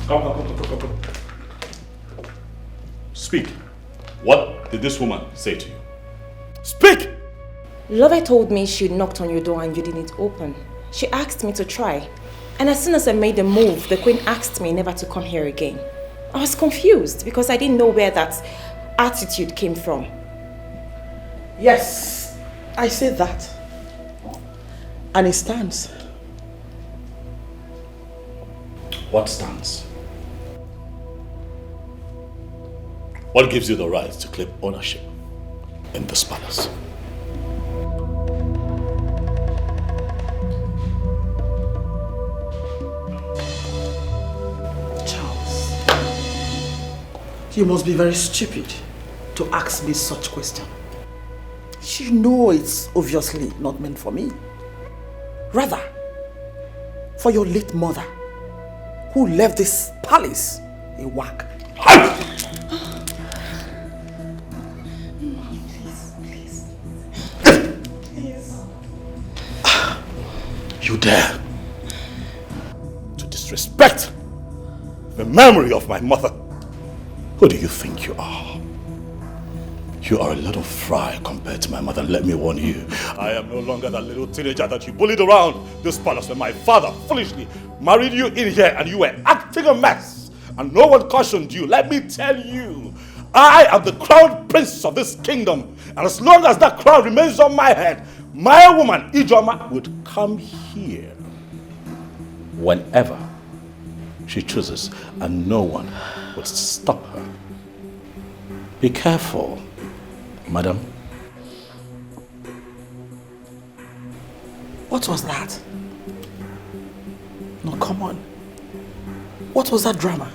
Come. Speak. What did this woman say to you? Speak! Lover told me she knocked on your door and you didn't open. She asked me to try. And as soon as I made the move, the queen asked me never to come here again. I was confused because I didn't know where that attitude came from. Yes, I said that. And it stands. What stands? What gives you the right to claim ownership in this palace? You must be very stupid to ask me such question. You know it's obviously not meant for me. Rather, for your late mother, who left this palace a whack. Please. You dare to disrespect the memory of my mother? Who do you think you are? You are a little fry compared to my mother. Let me warn you. I am no longer that little teenager that you bullied around this palace when my father foolishly married you in here and you were acting a mess. And no one cautioned you. Let me tell you, I am the crown prince of this kingdom. And as long as that crown remains on my head, my woman, Ijoma, would come here whenever she chooses, and no one would stop her. Be careful, madam. What was that? No, come on. What was that drama?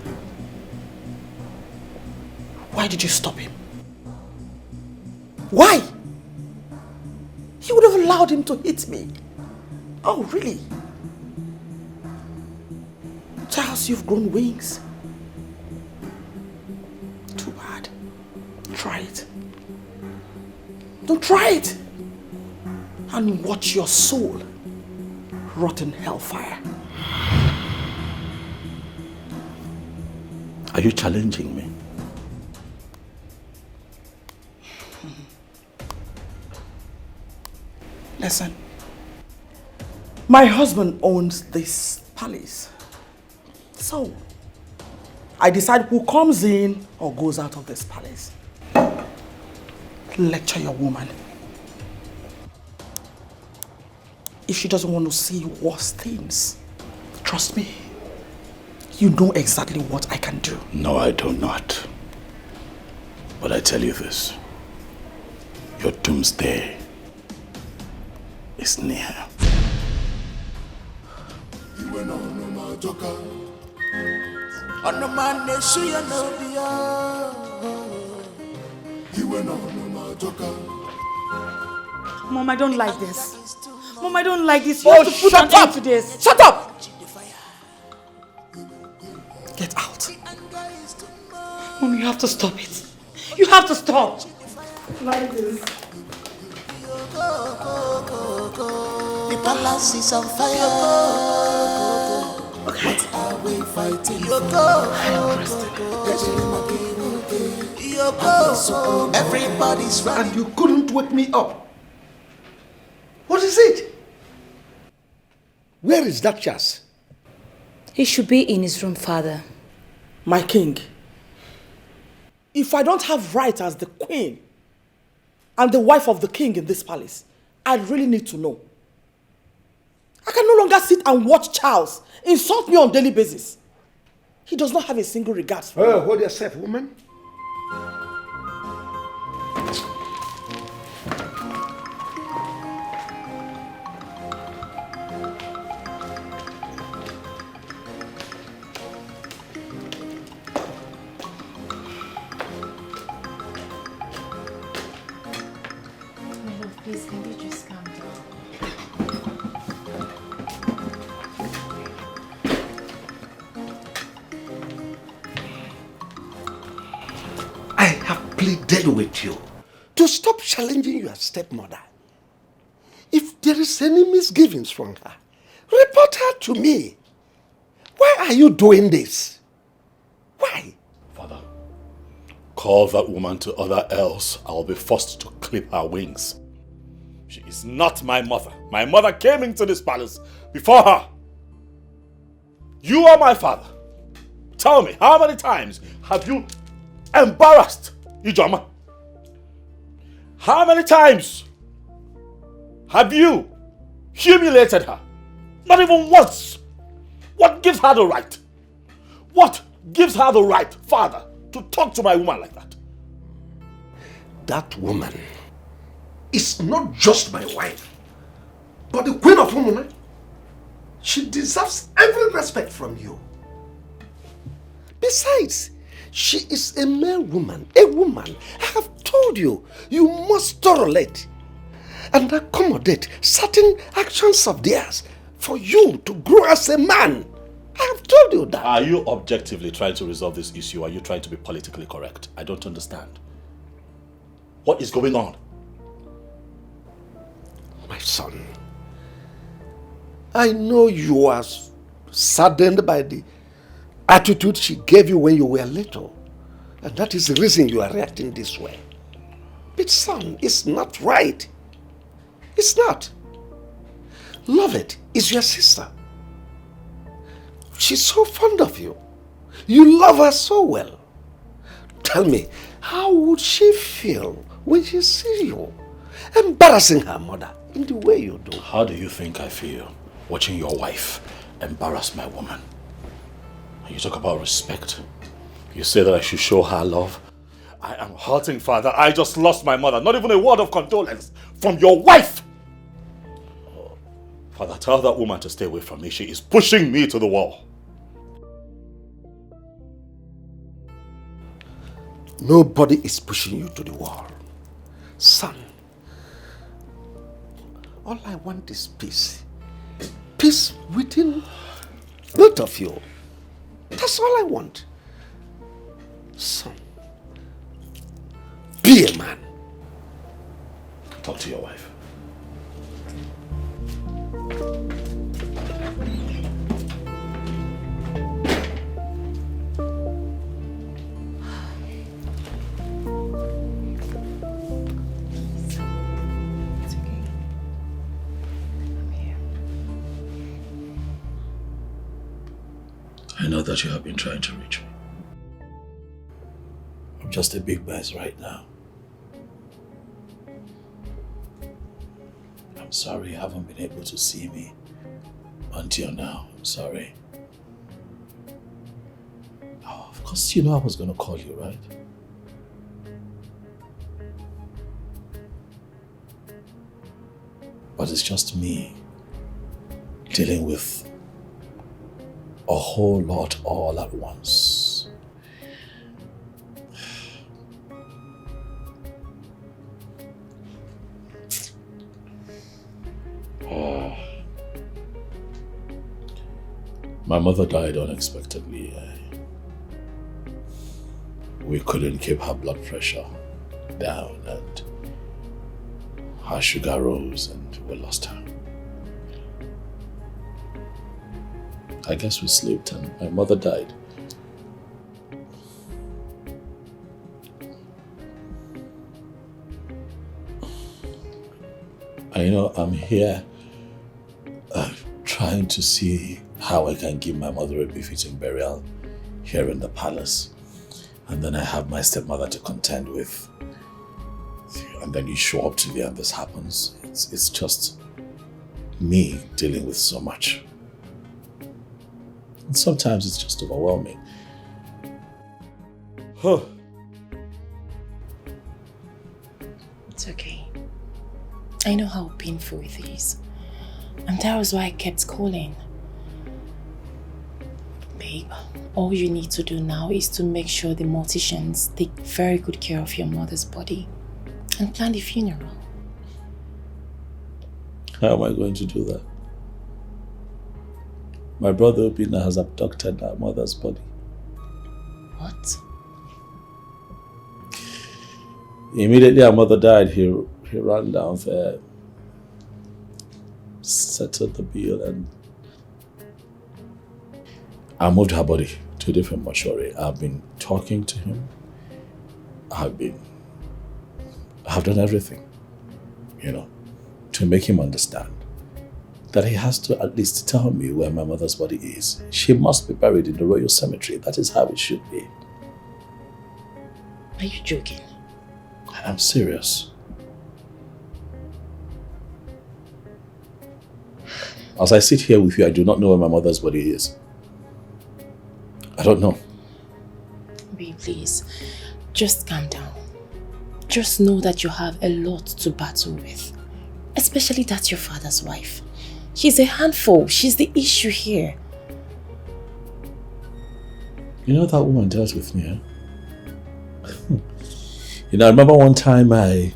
Why did you stop him? Why? You would have allowed him to hit me. Oh, really? Charles, you've grown wings. Too bad. Try it. Don't try it. And watch your soul rot in hellfire. Are you challenging me? Listen. My husband owns this palace. So, I decide who comes in or goes out of this palace. Lecture your woman. If she doesn't want to see worse things, trust me, you know exactly what I can do. No, I do not. But I tell you this, your doomsday is near. Mom, I don't like this. Mom, I don't like this. You have to put an end to this. Shut up! Get out. Mom, you have to stop it. You have to stop. Like this. The palace is on fire. Okay. What are we fighting for? Everybody's running. And you couldn't wake me up. What is it? Where is that chas? He should be in his room, Father. My king, if I don't have right as the queen and the wife of the king in this palace, I really need to know. I can no longer sit and watch Charles insult me on a daily basis. He does not have a single regard for me. Hold yourself, woman. Please, can you just calm down? I have pleaded with you to stop challenging your stepmother. If there is any misgivings from her, report her to me. Why are you doing this? Why? Father, call that woman to order, else I'll be forced to clip her wings. She is not my mother. My mother came into this palace before her. You are my father. Tell me, how many times have you embarrassed Ijoma? How many times have you humiliated her? Not even once. What gives her the right? What gives her the right, Father, to talk to my woman like that? That woman is not just my wife, but the queen of Umuna. She deserves every respect from you. Besides, she is a male woman, a woman. I have told you, you must tolerate and accommodate certain actions of theirs for you to grow as a man. I have told you that. Are you objectively trying to resolve this issue? Or are you trying to be politically correct? I don't understand. What is going on? My son, I know you are saddened by the attitude she gave you when you were little. And that is the reason you are reacting this way. it, son. It's not right. It's not. Lovett is your sister. She's so fond of you. You love her so well. Tell me, how would she feel when she sees you embarrassing her mother in the way you do? How do you think I feel watching your wife embarrass my woman? You talk about respect. You say that I should show her love. I am hurting, Father. I just lost my mother. Not even a word of condolence from your wife. Father, tell that woman to stay away from me. She is pushing me to the wall. Nobody is pushing you to the wall. Son, all I want is peace. Peace within both of you. That's all I want. Son, be a man. Talk to your wife. I know that you have been trying to reach me. I'm just a big mess right now. I'm sorry you haven't been able to see me until now. I'm sorry. Oh, of course you know I was going to call you, right? But it's just me dealing with a whole lot all at once. My mother died unexpectedly. We couldn't keep her blood pressure down and her sugar rose and we lost her. I guess we slept and my mother died. And I'm here trying to see how I can give my mother a befitting burial here in the palace. And then I have my stepmother to contend with. And then you show up to me and this happens. It's just me dealing with so much. And sometimes it's just overwhelming. It's okay. I know how painful it is. And that was why I kept calling. Babe, all you need to do now is to make sure the morticians take very good care of your mother's body and plan the funeral. How am I going to do that? My brother Obina has abducted our mother's body. What? Immediately our mother died, he ran down there, settled the bill, and I moved her body to a different mortuary. I've been talking to him. I've done everything, to make him understand that he has to at least tell me where my mother's body is. She must be buried in the royal cemetery. That is how it should be. Are you joking? I'm serious. As I sit here with you, I do not know where my mother's body is. I don't know. Babe, please, just calm down. Just know that you have a lot to battle with. Especially that your father's wife. She's a handful. She's the issue here. You know that woman dealt with me, huh? I remember one time I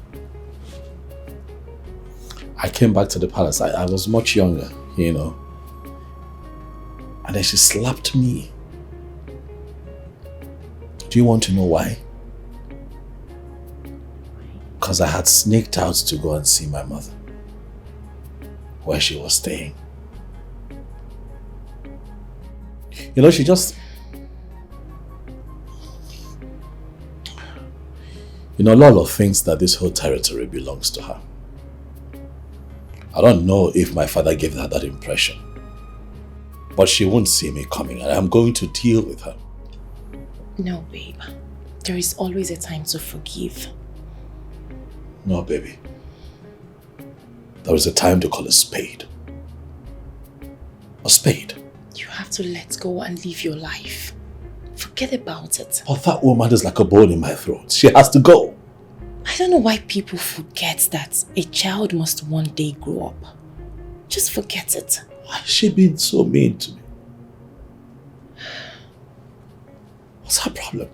came back to the palace. I was much younger, And then she slapped me. Do you want to know why? Because I had sneaked out to go and see my mother, where she was staying. You know, Lolo thinks that this whole territory belongs to her. I don't know if my father gave her that impression. But she won't see me coming, and I'm going to deal with her. No, babe. There is always a time to forgive. No, baby. There is a time to call a spade. A spade. You have to let go and live your life. Forget about it. But that woman is like a bone in my throat. She has to go. I don't know why people forget that a child must one day grow up. Just forget it. Why is she being so mean to me? What's her problem?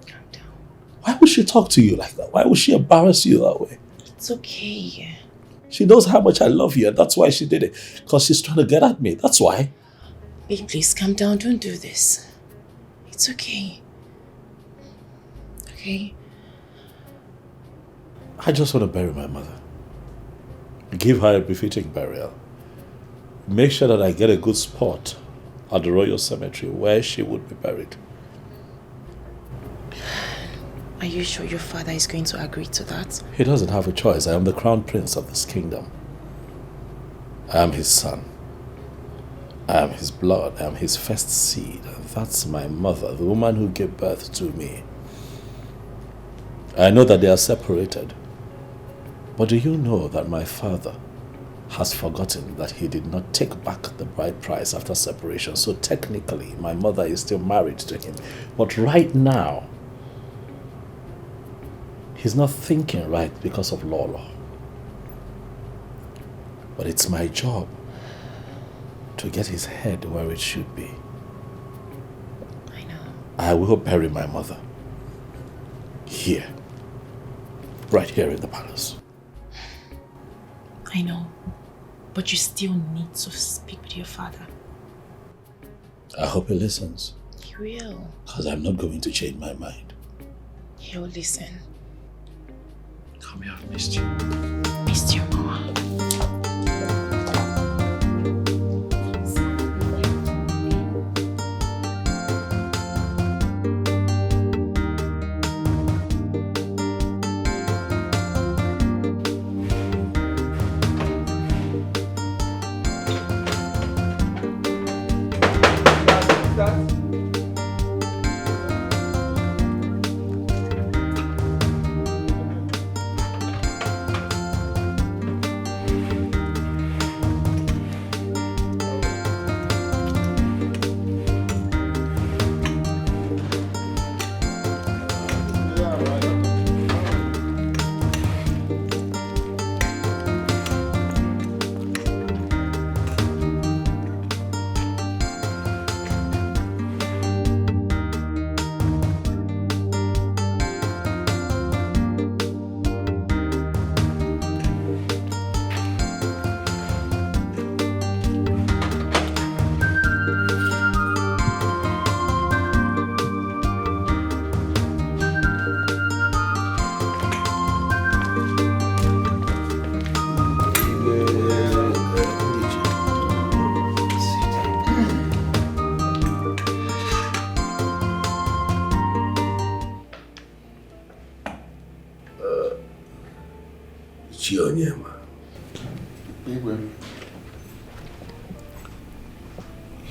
Calm down. Why would she talk to you like that? Why would she embarrass you that way? It's okay. She knows how much I love you, and that's why she did it. Because she's trying to get at me. That's why. Babe, please calm down. Don't do this. It's okay. Okay? I just want to bury my mother. Give her a befitting burial. Make sure that I get a good spot at the Royal Cemetery where she would be buried. Are you sure your father is going to agree to that? He doesn't have a choice. I am the crown prince of this kingdom. I am his son. I am his blood. I am his first seed. And that's my mother, the woman who gave birth to me. I know that they are separated. But do you know that my father has forgotten that he did not take back the bride price after separation? So technically, my mother is still married to him. But right now, he's not thinking right because of Lolo. But it's my job to get his head where it should be. I know. I will bury my mother. Here. Right here in the palace. I know. But you still need to speak with your father. I hope he listens. He will. Because I'm not going to change my mind. He'll listen. Come here, I've missed you. Missed you, Mama.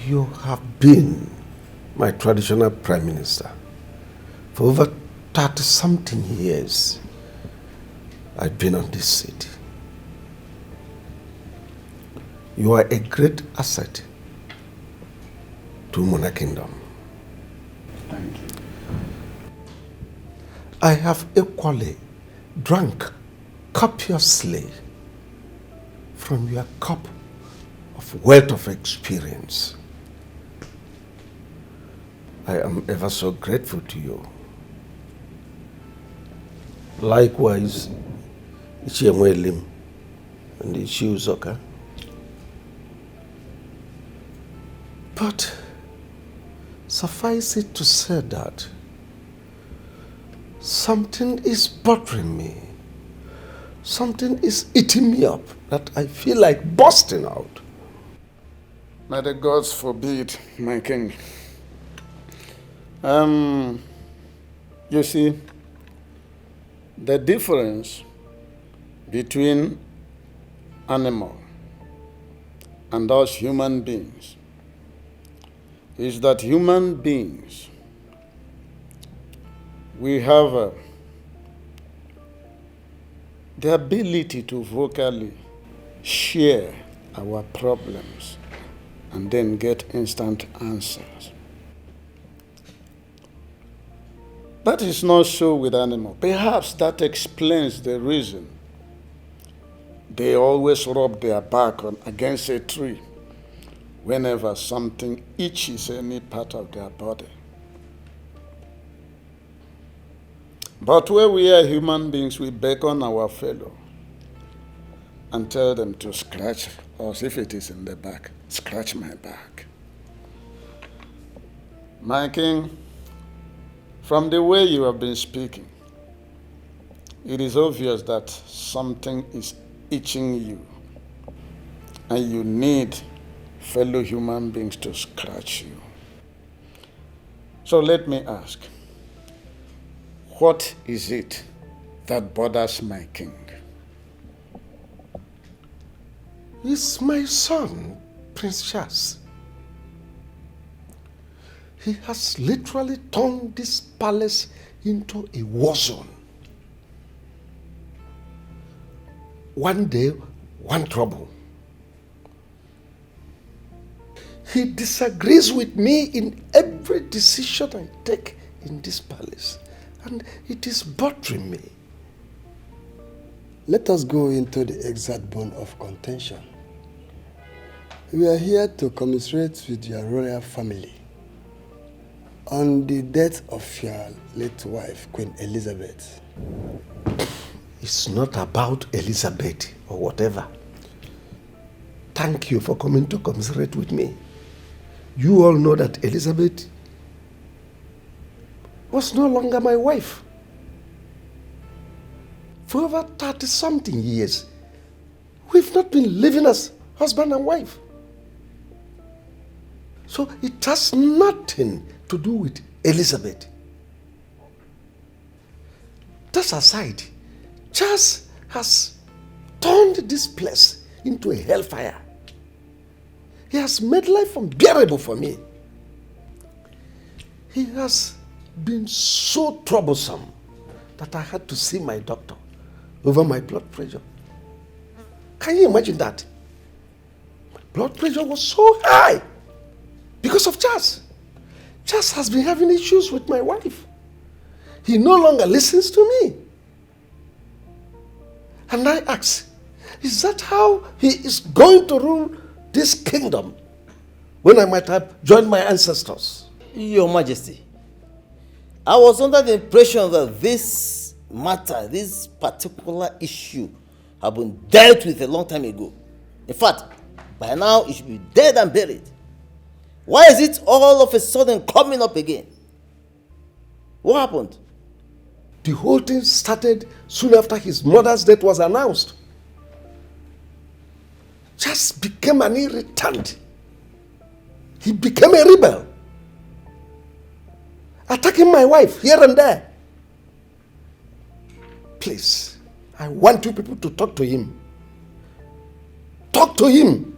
You have been my traditional prime minister for over 30-something years. I've been on this seat. You are a great asset to Mona Kingdom. Thank you. I have equally drunk copiously from your cup of wealth of experience. I am ever so grateful to you. Likewise, Ichiemwelim and Ichiuzoka. But suffice it to say that something is bothering me. Something is eating me up that I feel like bursting out. May the gods forbid, my king. You see, the difference between animal and us human beings is that human beings, we have the ability to vocally share our problems and then get instant answers. That is not so with animals. Perhaps that explains the reason they always rub their back against a tree whenever something itches any part of their body. But where we are human beings, we beckon our fellow and tell them to scratch us if it is in the back. Scratch my back. My king, from the way you have been speaking, it is obvious that something is itching you, and you need fellow human beings to scratch you. So let me ask, what is it that bothers my king? It's my son, Prince Charles. He has literally turned this palace into a war zone. One day, one trouble. He disagrees with me in every decision I take in this palace, and it is bothering me. Let us go into the exact bone of contention. We are here to commiserate with your royal family on the death of your late wife, Queen Elizabeth. It's not about Elizabeth or whatever. Thank you for coming to commiserate with me. You all know that Elizabeth was no longer my wife. For over 30-something years, we've not been living as husband and wife. So it has nothing to do with Elizabeth. That aside, Charles has turned this place into a hellfire. He has made life unbearable for me. He has been so troublesome that I had to see my doctor over my blood pressure. Can you imagine that? My blood pressure was so high because of Charles. Charles has been having issues with my wife. He no longer listens to me. And I ask, is that how he is going to rule this kingdom when I might have joined my ancestors? Your Majesty, I was under the impression that this matter, this particular issue, had been dealt with a long time ago. In fact, by now it should be dead and buried. Why is it all of a sudden coming up again? What happened? The whole thing started soon after his mother's death was announced. Just became an irritant. He became a rebel, attacking my wife here and there. Please, I want you people to talk to him. Talk to him.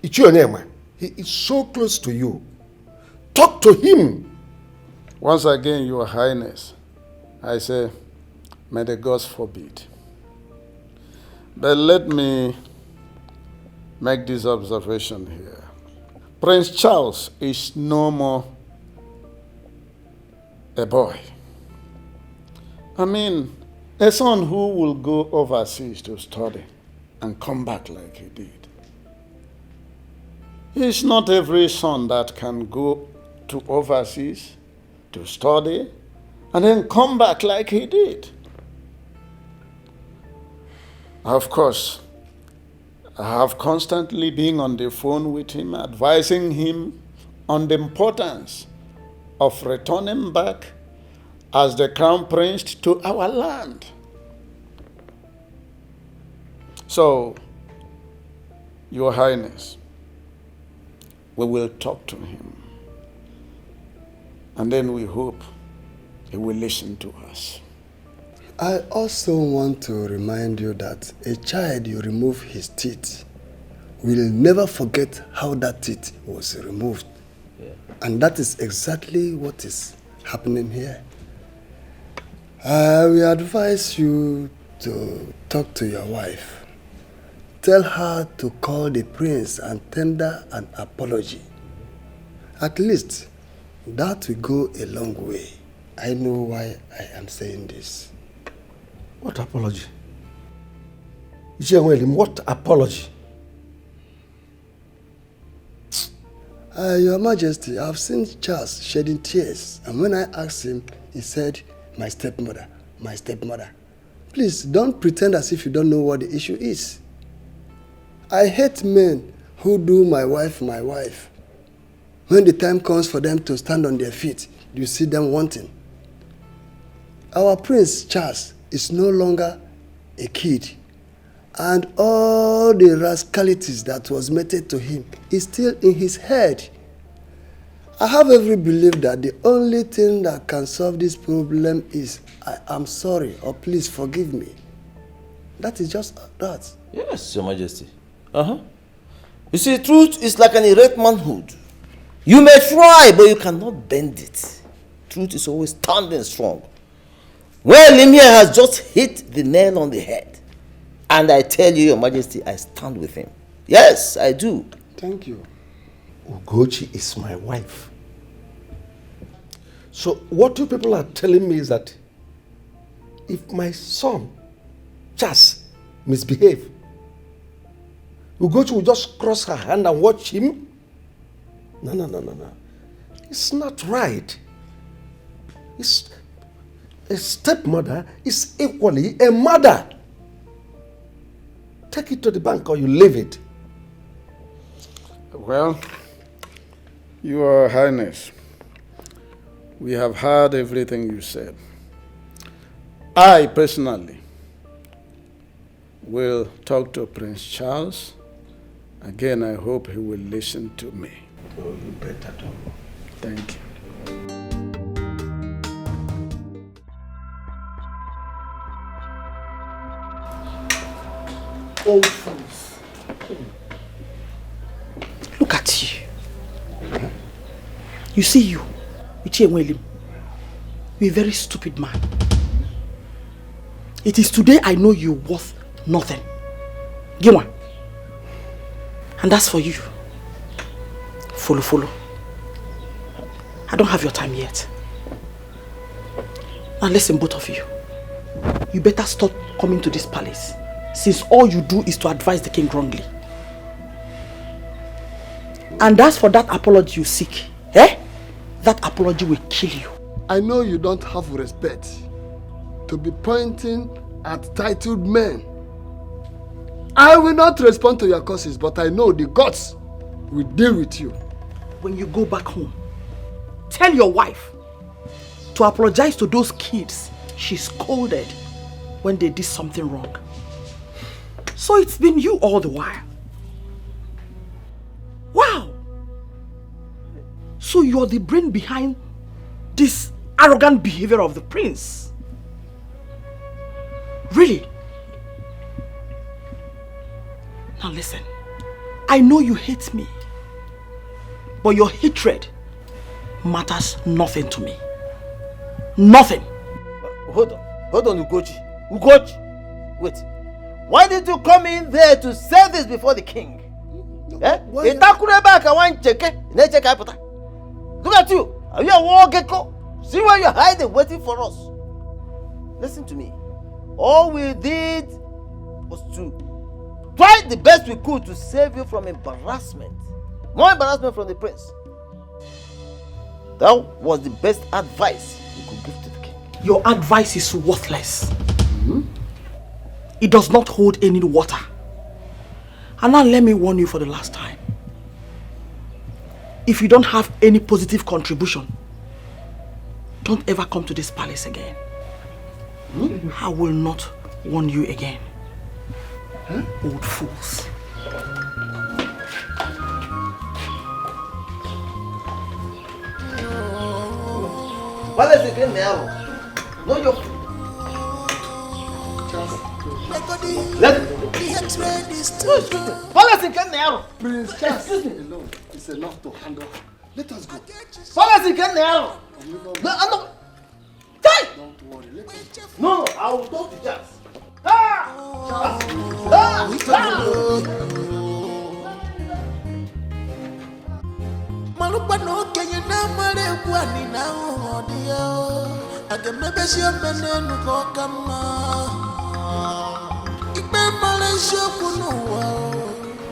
It's your name. He is so close to you. Talk to him. Once again, Your Highness, I say, may the gods forbid. But let me make this observation here. Prince Charles is no more a boy. I mean, a son who will go overseas to study and come back like he did. It's not every son that can go to overseas to study and then come back like he did. Of course, I have constantly been on the phone with him, advising him on the importance of returning back as the crown prince to our land. So, Your Highness, we will talk to him. And then we hope he will listen to us. I also want to remind you that a child you remove his teeth will never forget how that teeth was removed. Yeah. And that is exactly what is happening here. I will advise you to talk to your wife. Tell her to call the prince and tender an apology. At least, that will go a long way. I know why I am saying this. What apology? What apology? Your Majesty, I've seen Charles shedding tears, and when I asked him, he said, my stepmother, my stepmother. Please, don't pretend as if you don't know what the issue is. I hate men who do my wife. When the time comes for them to stand on their feet, you see them wanting. Our Prince Charles is no longer a kid, and all the rascalities that was meted to him is still in his head. I have every belief that the only thing that can solve this problem is I am sorry or please forgive me. That is just that. Yes, Your Majesty. You see, truth is like an erect manhood. You may try, but you cannot bend it. Truth is always standing strong. Well, Limia has just hit the nail on the head. And I tell you, Your Majesty, I stand with him. Yes, I do. Thank you. Ugochi is my wife. So what you people are telling me is that if my son, Chas, misbehave, Ugochi will just cross her hand and watch him? No. It's not right. A stepmother is equally a mother. Take it to the bank or you leave it. Well, Your Highness, we have heard everything you said. I personally will talk to Prince Charles. Again, I hope he will listen to me. Oh, you better do. Thank you. Old fools. Look at you. You see you, Uche, you're a very stupid man. It is today I know you're worth nothing. Give one. And that's for you. Follow. I don't have your time yet. Now listen, both of you. You better stop coming to this palace, since all you do is to advise the king wrongly. And as for that apology you seek, that apology will kill you. I know you don't have respect to be pointing at titled men. I will not respond to your curses, but I know the gods will deal with you. When you go back home, tell your wife to apologize to those kids she scolded when they did something wrong. So it's been you all the while. Wow! So you're the brain behind this arrogant behavior of the prince. Really? Now listen, I know you hate me, but your hatred matters nothing to me. Nothing. Hold on, Ugochi. Wait. Why did you come in there to say this before the king? Look at you. Are you a war gecko? See where you're hiding, waiting for us. Listen to me. All we did was to try the best we could to save you from embarrassment. More embarrassment from the prince. That was the best advice you could give to the king. Your advice is worthless. It does not hold any water. And now let me warn you for the last time. If you don't have any positive contribution, don't ever come to this palace again. I will not warn you again. Old fools. What is it in there? No, your Prince Charles alone is enough to handle her. Let us go. Don't worry, let us go. No, I will talk to Charles. Malupa no kenye na mare kwani na odio agemebe sio menenu kokama ibe male sio kunuwa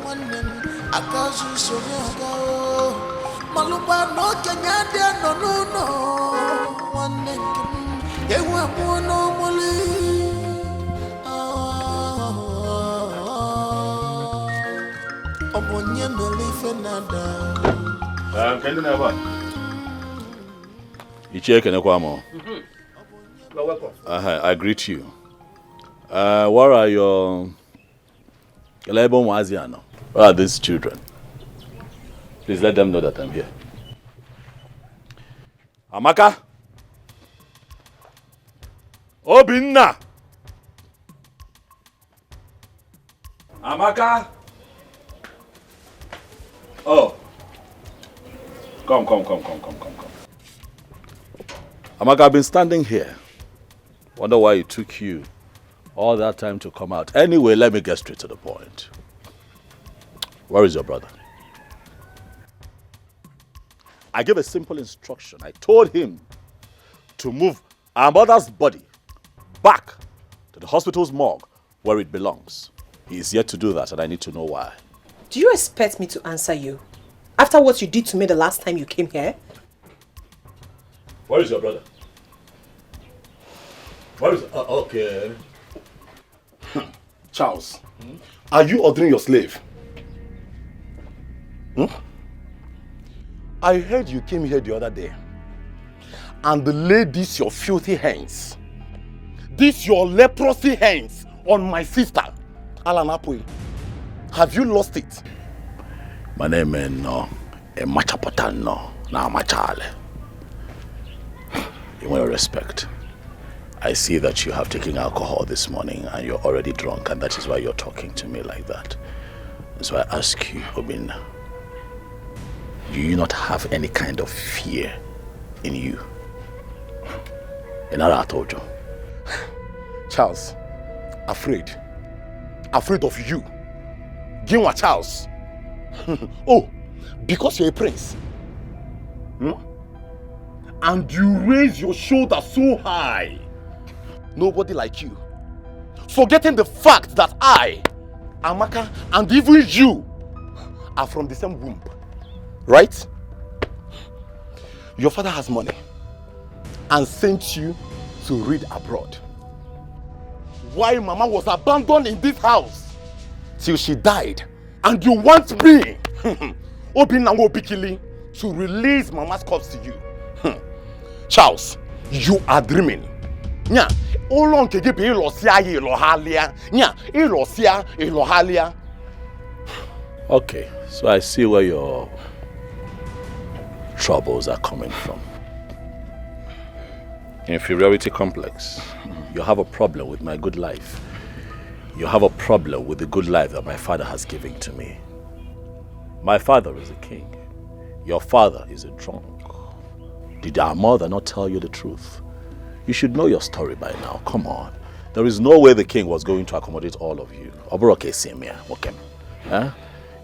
wanen akasu soga malupa no kenye de no wanen yewa mono moli obonye melife nada. Can you never? You check and You're welcome. I greet you. What are your Waziano? What are these children? Please let them know that I'm here. Amaka? Obinna! Amaka? Oh. Come. Amaka, I've been standing here. Wonder why it took you all that time to come out. Anyway, let me get straight to the point. Where is your brother? I gave a simple instruction. I told him to move our mother's body back to the hospital's morgue where it belongs. He is yet to do that, and I need to know why. Do you expect me to answer you? After what you did to me the last time you came here? Where is your brother? Where is... okay. Charles, are you ordering your slave? I heard you came here the other day and laid these your filthy hands, these your leprosy hands on my sister, Alanapui. Have you lost it? My name is no, a machapatano, na machale. You want to respect. I see that you have taken alcohol this morning and you're already drunk, and that is why you're talking to me like that. That's why I ask you, Obinna, do you not have any kind of fear in you? I told you. Charles, afraid of you. Ginwa Charles. Oh, because you're a prince. And you raise your shoulder so high. Nobody like you. Forgetting the fact that I, Amaka, and even you are from the same womb. Right? Your father has money and sent you to read abroad. While Mama was abandoned in this house till she died. And you want me, Obinna Bikili, to release Mama's corpse to you. Charles, you are dreaming. Nya, olong keje be ilosia ilohalia. Nya, ilosia ilohalia. Okay, so I see where your troubles are coming from. Inferiority complex. You have a problem with my good life. You have a problem with the good life that my father has given to me. My father is a king. Your father is a drunk. Did our mother not tell you the truth? You should know your story by now. Come on. There is no way the king was going to accommodate all of you.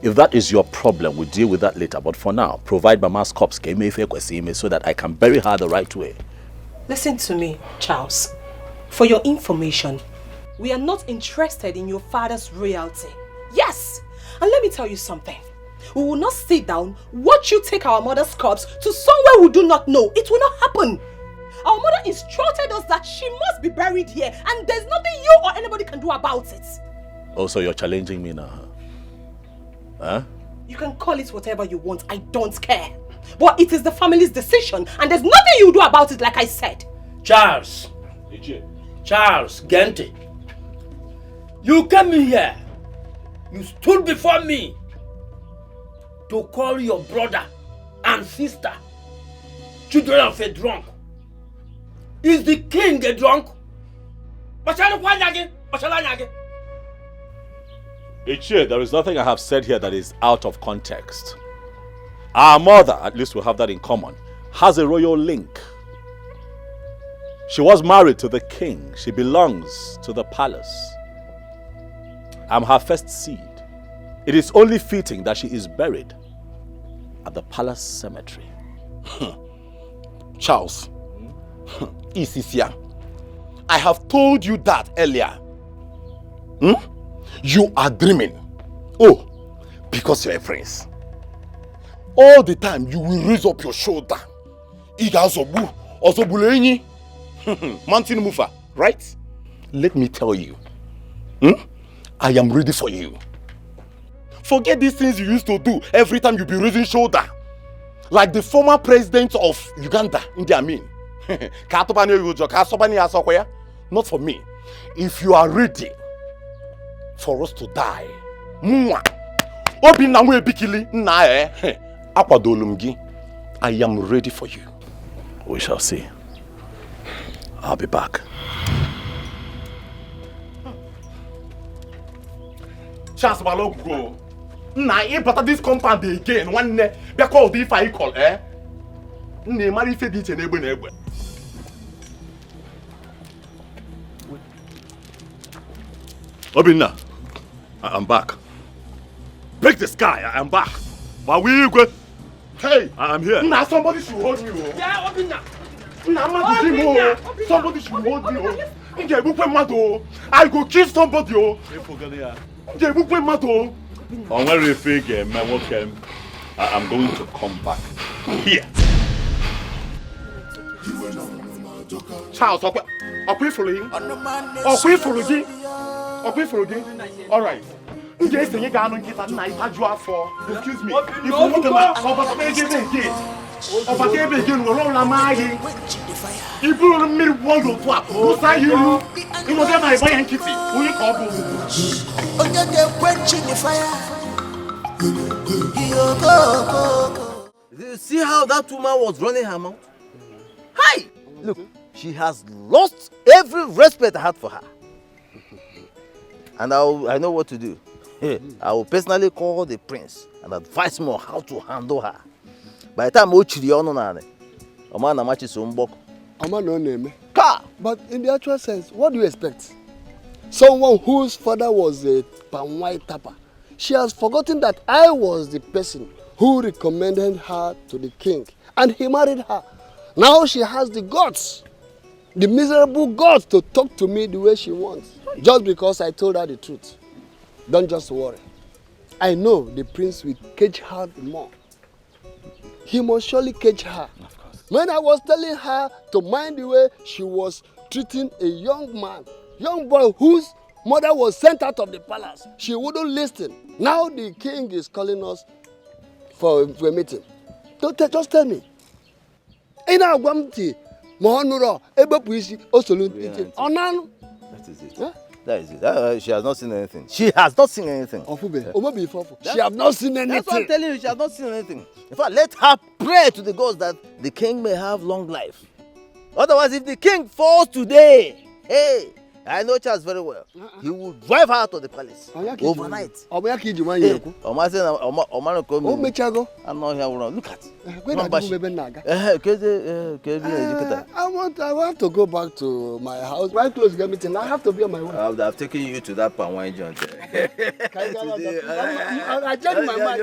If that is your problem, we'll deal with that later. But for now, provide Mama's corpse so that I can bury her the right way. Listen to me, Charles. For your information, we are not interested in your father's royalty. Yes! And let me tell you something. We will not sit down, watch you take our mother's corpse to somewhere we do not know. It will not happen. Our mother instructed us that she must be buried here, and there's nothing you or anybody can do about it. Oh, so you're challenging me now, huh? You can call it whatever you want. I don't care. But it is the family's decision, and there's nothing you do about it, like I said. Charles. Charles Gente. You came in here. You stood before me to call your brother and sister children of a drunk. Is the king a drunk? Ichie, there is nothing I have said here that is out of context. Our mother, at least we have that in common, has a royal link. She was married to the king. She belongs to the palace. I'm her first seed. It is only fitting that she is buried at the palace cemetery. Charles, Isisia, I have told you that earlier. You are dreaming. Oh, because you're a prince. All the time you will raise up your shoulder. Mountain mover, right? Let me tell you. I am ready for you. Forget these things you used to do every time you be raising shoulder. Like the former president of Uganda, Idi Amin. Not for me. If you are ready for us to die, I am ready for you. We shall see. I'll be back. Chance Balogo. But this compound again, one day, because if I call, marry Fedit and Ebony. Obinna, I'm back. Break the sky, I'm back. But we go. Hey, I'm here. Now somebody should hold me. Yeah, Obinna. Somebody should hold me. I go kill somebody. On where you figure, I'm going to come back here. Charles, I'll pray for you. I'll pray for you. I'll pray for you. All right. Excuse me. If you want to see how that woman was running her mouth? Hi! Look, she has lost every respect I had for her. And I know what to do. I will personally call the prince and advise him on how to handle her. By the time Ochiri Ononane, Oman Amachi Sombok. But in the actual sense, what do you expect? Someone whose father was a palm-white tapper. She has forgotten that I was the person who recommended her to the king. And he married her. Now she has the guts, the miserable guts to talk to me the way she wants. Just because I told her the truth. Don't just worry. I know the prince will cage her more. He must surely cage her. Of course. When I was telling her to mind the way she was treating a young boy whose mother was sent out of the palace, she wouldn't listen. Now the king is calling us for a meeting. Just tell me. That is it. Huh? That is it. She has not seen anything. She has not seen anything. She has not seen anything. That's what I'm telling you. She has not seen anything. In fact, let her pray to the gods that the king may have long life. Otherwise, if the king falls today, hey, I know Charles very well. He will drive her out of the palace overnight. I'm not here. Look at I have to go back to my house. Right close to the meeting. I have to be on my way. I've taken you to that palm wine joint. I changed my mind.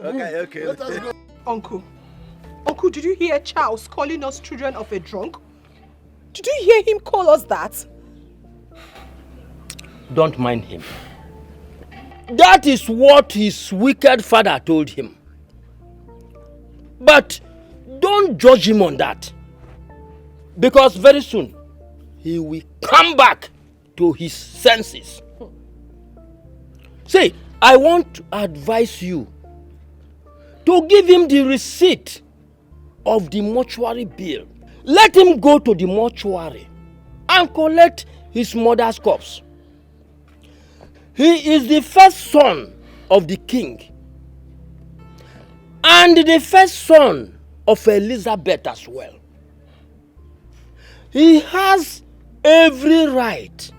Okay. Let us go. Uncle, did you hear Charles calling us children of a drunk? Did you hear him call us that? Don't mind him. That is what his wicked father told him. But don't judge him on that. Because very soon, he will come back to his senses. See, I want to advise you to give him the receipt of the mortuary bill. Let him go to the mortuary and collect his mother's corpse. He is the first son of the king and the first son of Elizabeth as well. he has every right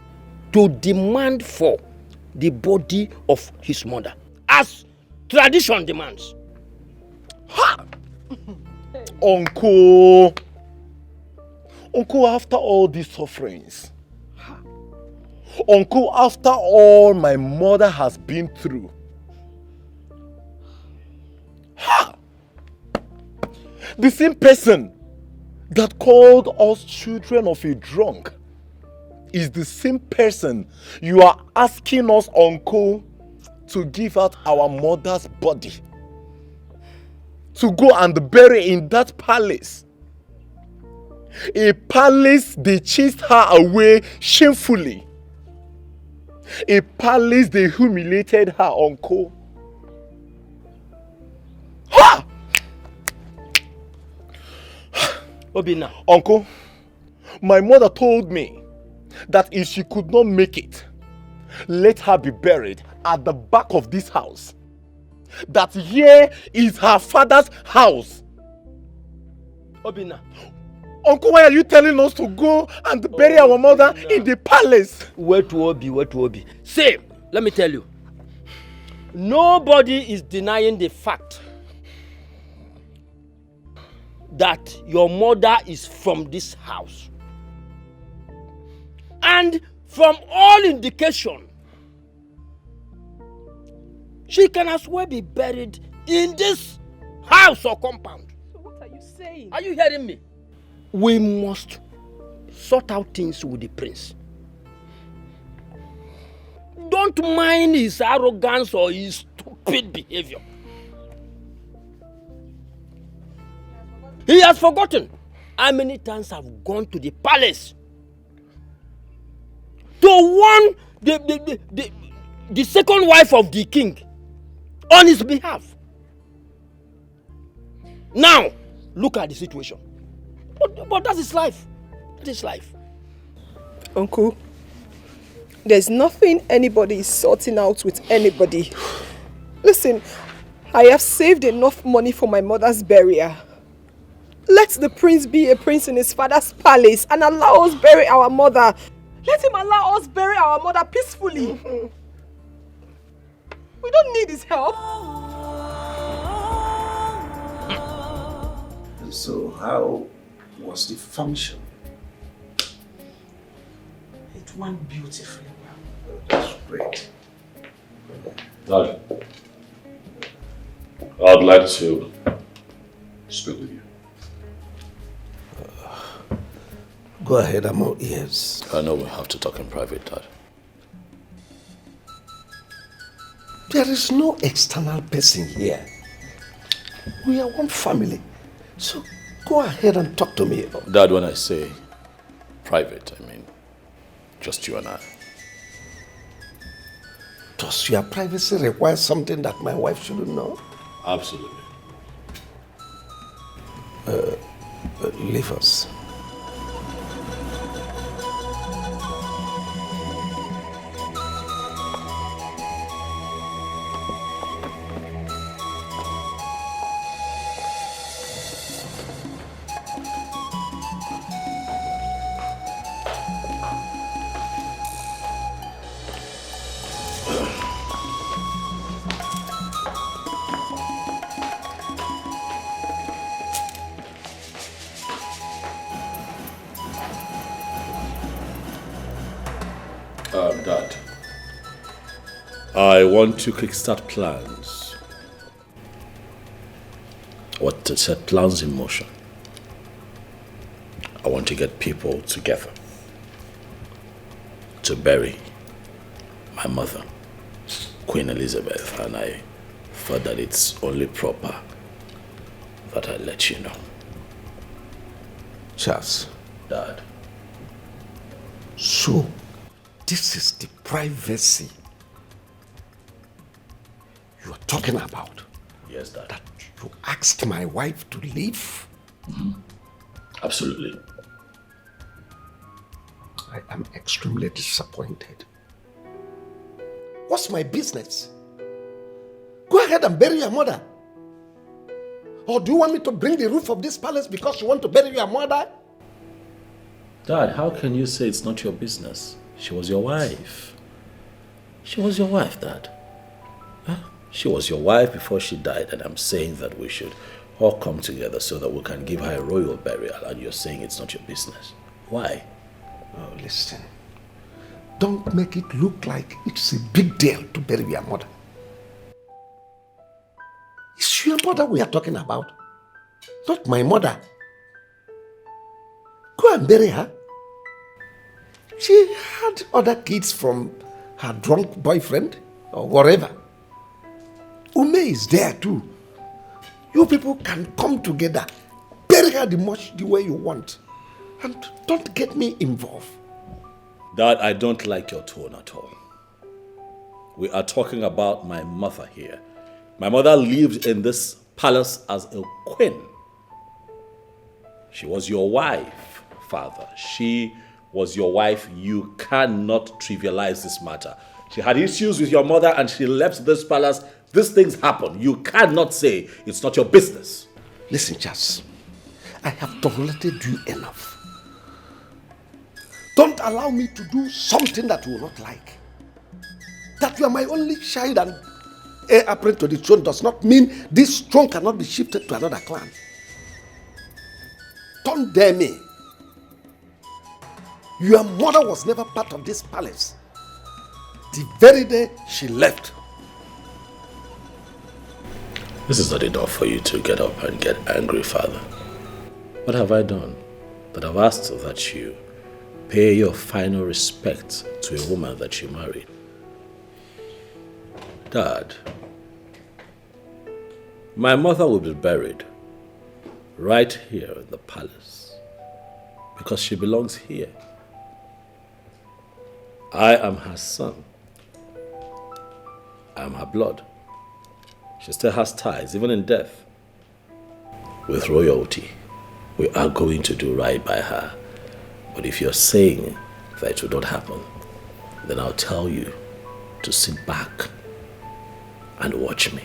to demand for the body of his mother, as tradition demands. Ha! Uncle, after all these sufferings, Uncle, after all my mother has been through, ha! The same person that called us children of a drunk is the same person you are asking us, Uncle, to give out our mother's body, to go and bury in that palace. A palace they chased her away shamefully. A palace they humiliated her, Uncle. Ha! Obina. Uncle, my mother told me that if she could not make it, let her be buried at the back of this house. That here is her father's house. Obina. Uncle, why are you telling us to go and bury our mother in the palace? Where to Obi? Say, let me tell you. Nobody is denying the fact that your mother is from this house. And from all indication, she can as well be buried in this house or compound. So what are you saying? Are you hearing me? We must sort out things with the prince. Don't mind his arrogance or his stupid behavior. He has forgotten how many times I've gone to the palace to warn the second wife of the king on his behalf. Now, look at the situation. But that is life. That is life. Uncle, there's nothing anybody is sorting out with anybody. Listen, I have saved enough money for my mother's burial. Let the prince be a prince in his father's palace and allow us bury our mother. Let him allow us bury our mother peacefully. We don't need his help. And so how was the function? It went beautifully well. That's great. Dad, I'd like to speak with you. Go ahead, I'm all ears. I know we have to talk in private, Dad. There is no external person here. We are one family. So go ahead and talk to me. Dad, when I say private, I mean just you and I. Does your privacy require something that my wife shouldn't know? Absolutely. Leave us. Dad, I want to kickstart plans. I want to set plans in motion. I want to get people together to bury my mother, Queen Elizabeth, and I thought that it's only proper that I let you know. Charles. Dad. So, this is the privacy you are talking about? Yes, Dad. That you asked my wife to leave? Mm-hmm. Absolutely. I am extremely disappointed. What's my business? Go ahead and bury your mother. Or do you want me to bring the roof of this palace because you want to bury your mother? Dad, how can you say it's not your business? She was your wife. She was your wife, Dad. Huh? She was your wife before she died, and I'm saying that we should all come together so that we can give her a royal burial, and you're saying it's not your business. Why? Oh, listen. Don't make it look like it's a big deal to bury your mother. It's your mother we are talking about, not my mother. Go and bury her. She had other kids from her drunk boyfriend or whatever. Ume is there too. You people can come together, bury her the way you want, and don't get me involved. Dad, I don't like your tone at all. We are talking about my mother here. My mother lived in this palace as a queen. She was your wife, Father. She was your wife. You cannot trivialize this matter. She had issues with your mother and she left this palace. These things happen. You cannot say it's not your business. Listen, Charles. I have tolerated you enough. Don't allow me to do something that you will not like. That you are my only child and heir apparent to the throne does not mean this throne cannot be shifted to another clan. Don't dare me. Your mother was never part of this palace. The very day she left. This is not enough for you to get up and get angry, Father. What have I done? That I've asked that you pay your final respect to a woman that you married. Dad, my mother will be buried right here in the palace because she belongs here. I am her son. I am her blood. She still has ties, even in death, with royalty. We are going to do right by her. But if you're saying that it will not happen, then I'll tell you to sit back and watch me.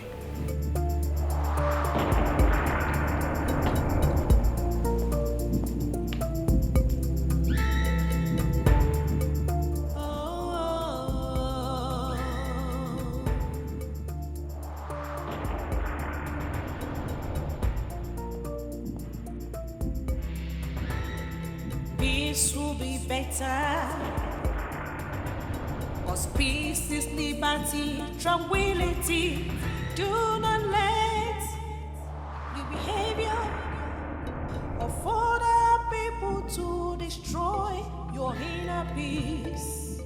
Peace will be better. Cause peace is liberty, tranquility. Do not let the behavior of other people to destroy your inner peace.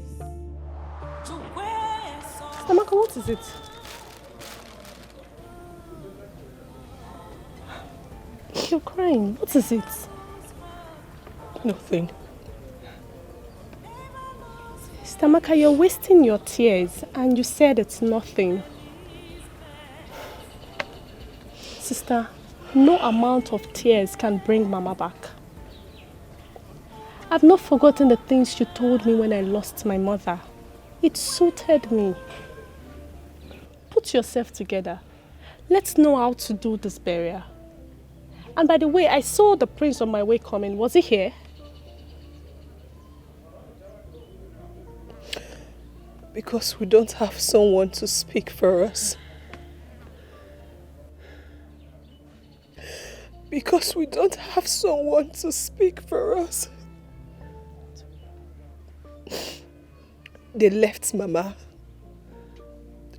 To where Stamaka, what is it? You're crying. What is it? Nothing. Stamaka, you're wasting your tears and you said it's nothing. Sister, no amount of tears can bring Mama back. I've not forgotten the things you told me when I lost my mother. It suited me. Put yourself together. Let's know how to do this burial. And by the way, I saw the prince on my way coming. Was he here? Because we don't have someone to speak for us. Because we don't have someone to speak for us. They left Mama.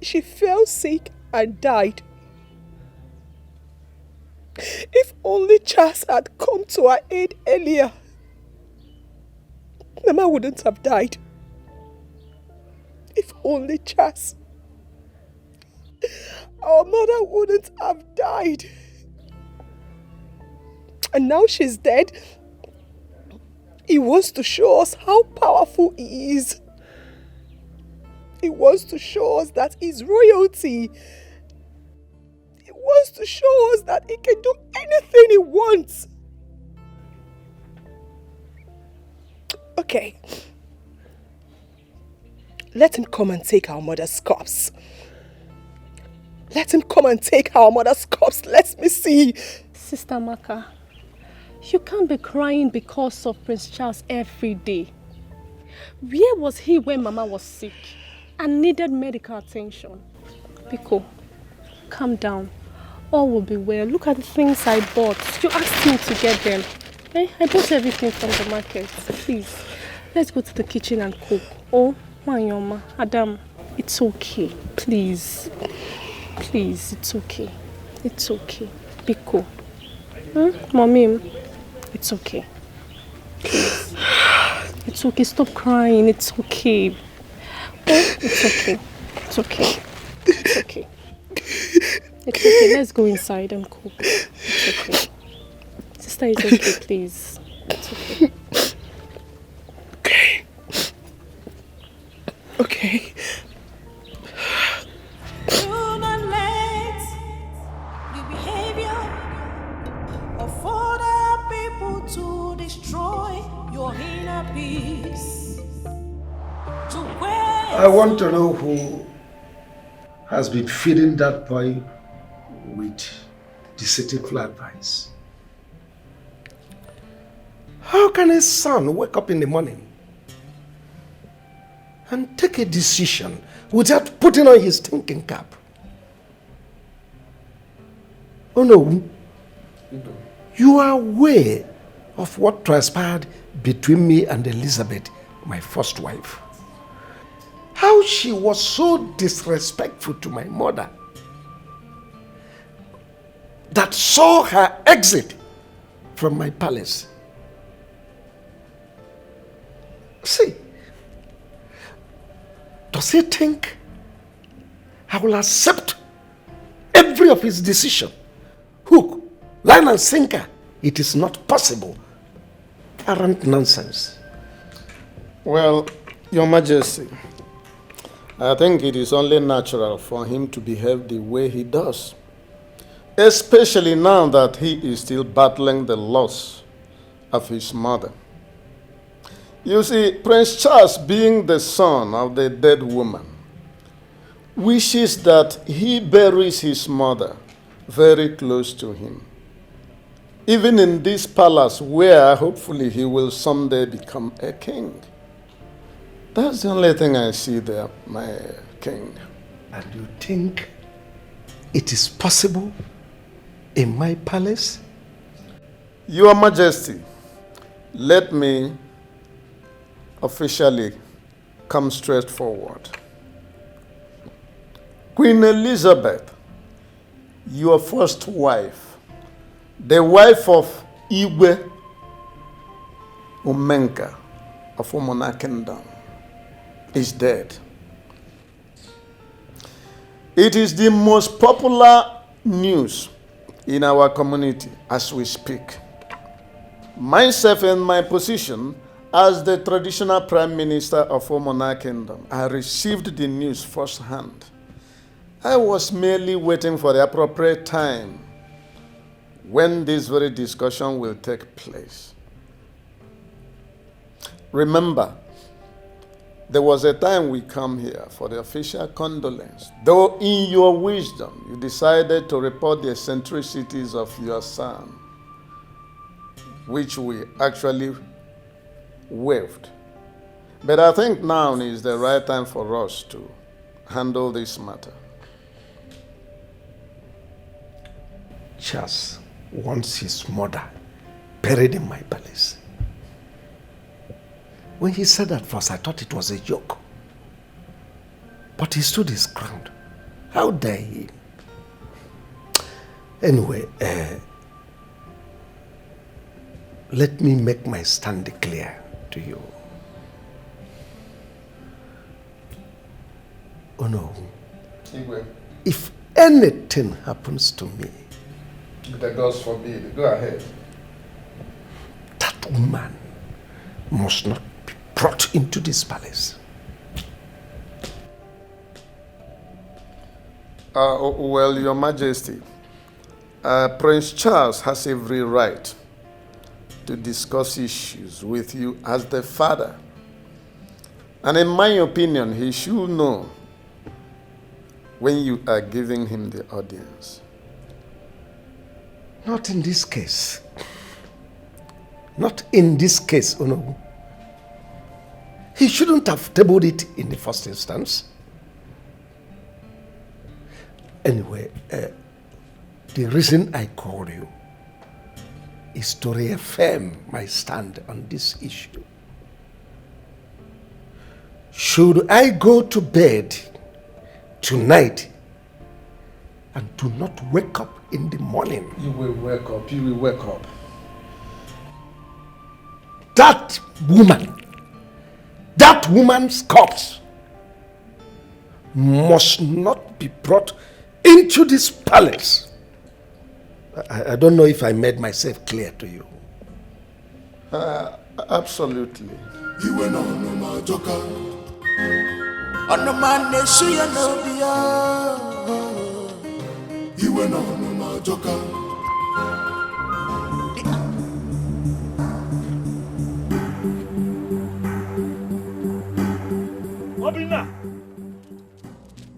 She fell sick and died. If only Charles had come to our aid earlier, Mama wouldn't have died. If only Charles. Our mother wouldn't have died. And now she's dead. He wants to show us how powerful he is. He wants to show us that he's royalty. He wants to show us that he can do anything he wants. Okay. Let him come and take our mother's corpse. Let him come and take our mother's corpse. Let me see. Sister Maka, You can't be crying because of Prince Charles every day. Where was he when Mama was sick and needed medical attention? Biko, calm down. All will be well. Look at the things I bought. You asked me to get them. I bought everything from the market. Please, let's go to the kitchen and cook. Oh, Manyoma, Adam, it's okay. Please. Please, it's okay. It's okay. Biko. Mommy, it's okay. Please. It's okay. Stop crying. It's okay. Oh, it's okay. It's okay. It's okay. It's okay. Let's go inside and cook. It's okay. Sister, it's okay, please. It's okay. Okay. Do not let your behavior of other people to destroy your inner peace. I want to know who has been feeding that boy with deceitful advice. How can a son wake up in the morning and take a decision without putting on his thinking cap? Oh no, you are aware of what transpired between me and Elizabeth, my first wife. How she was so disrespectful to my mother that saw her exit from my palace. See, does he think I will accept every of his decision? Hook, line and sinker. It is not possible. Arrant nonsense. Well, Your Majesty, I think it is only natural for him to behave the way he does, especially now that he is still battling the loss of his mother. You see, Prince Charles, being the son of the dead woman, wishes that he buries his mother very close to him, even in this palace where hopefully he will someday become a king. That's the only thing I see there, my king. And you think it is possible in my palace? Your Majesty, let me officially come straight forward. Queen Elizabeth, your first wife, the wife of Igwe Umenka of Umona Kingdom, is dead. It is the most popular news in our community as we speak. Myself in my position as the traditional Prime Minister of Umona Kingdom, I received the news firsthand. I was merely waiting for the appropriate time when this very discussion will take place. Remember, there was a time we come here for the official condolence, though in your wisdom you decided to report the eccentricities of your son, which we actually waived. But I think now is the right time for us to handle this matter. Charles wants his mother buried in my palace. When he said that first, I thought it was a joke. But he stood his ground. How dare he? Anyway, let me make my stand clear to you. Oh no. If anything happens to me, the gods forbid, go ahead. That woman must not be brought into this palace. Well, Your Majesty, Prince Charles has every right to discuss issues with you as the father. And in my opinion, he should know when you are giving him the audience. Not in this case. Not in this case, Ono. He shouldn't have tabled it in the first instance. Anyway, the reason I called you is to reaffirm my stand on this issue. Should I go to bed tonight and do not wake up in the morning? You will wake up. You will wake up. That woman's corpse must not be brought into this palace. I don't know if I made myself clear to you. Absolutely. You were no my joker. On the man they see you no be. You were no my joker.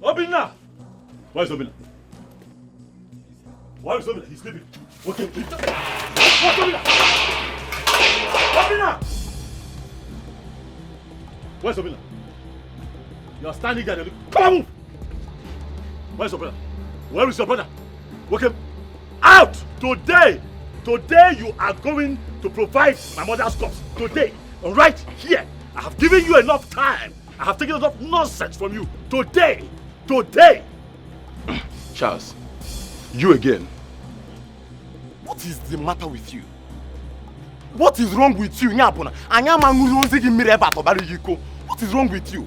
Obinna! Where's Obinna? Why is Obinna? He's sleeping. Okay. What's Obinna? Obinna! Where's Obinna? You're standing there. Come on, move! Where's your brother? Where is your brother? Okay. Out! Today you are going to provide my mother's corpse. Today. Right here. I have given you enough time. I have taken enough nonsense from you. Today. Charles, you again. What is the matter with you? What is wrong with you? What is wrong with you?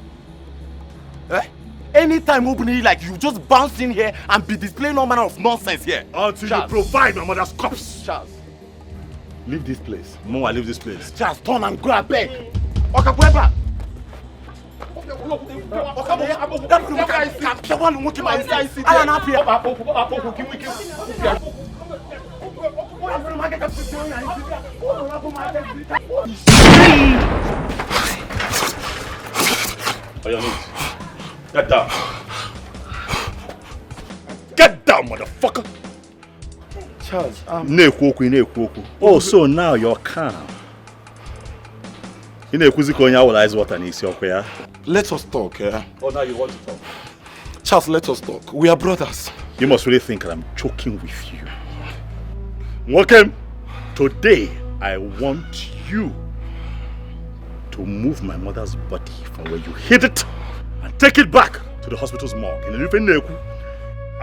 Anytime opening like you just bounce in here and be displaying all manner of nonsense here. Until Charles, you provide my mother's corpse. Charles, leave this place. Moa, leave this place. Charles, turn and go back. Get down. Get down, motherfucker. Charles, oh, so now you're calm. Let us talk, yeah? Oh, now you want to talk? Charles, let us talk. We are brothers. You must really think that I'm joking with you. Welcome. Today, I want you to move my mother's body from where you hid it and take it back to the hospital's morgue. Am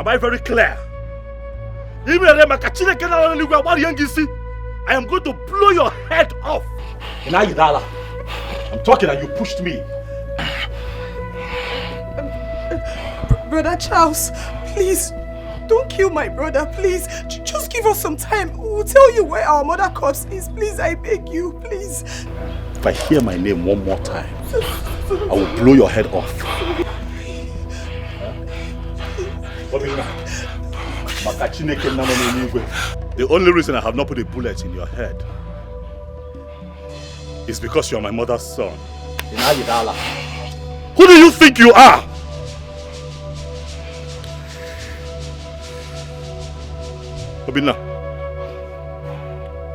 I very clear? I am going to blow your head off. I'm talking and you pushed me. Brother Charles, please, don't kill my brother, please. Just give us some time. We'll tell you where our mother corpse is. Please, I beg you, please. If I hear my name one more time, I will blow your head off. The only reason I have not put a bullet in your head is because you are my mother's son. Who do you think you are? Obinna,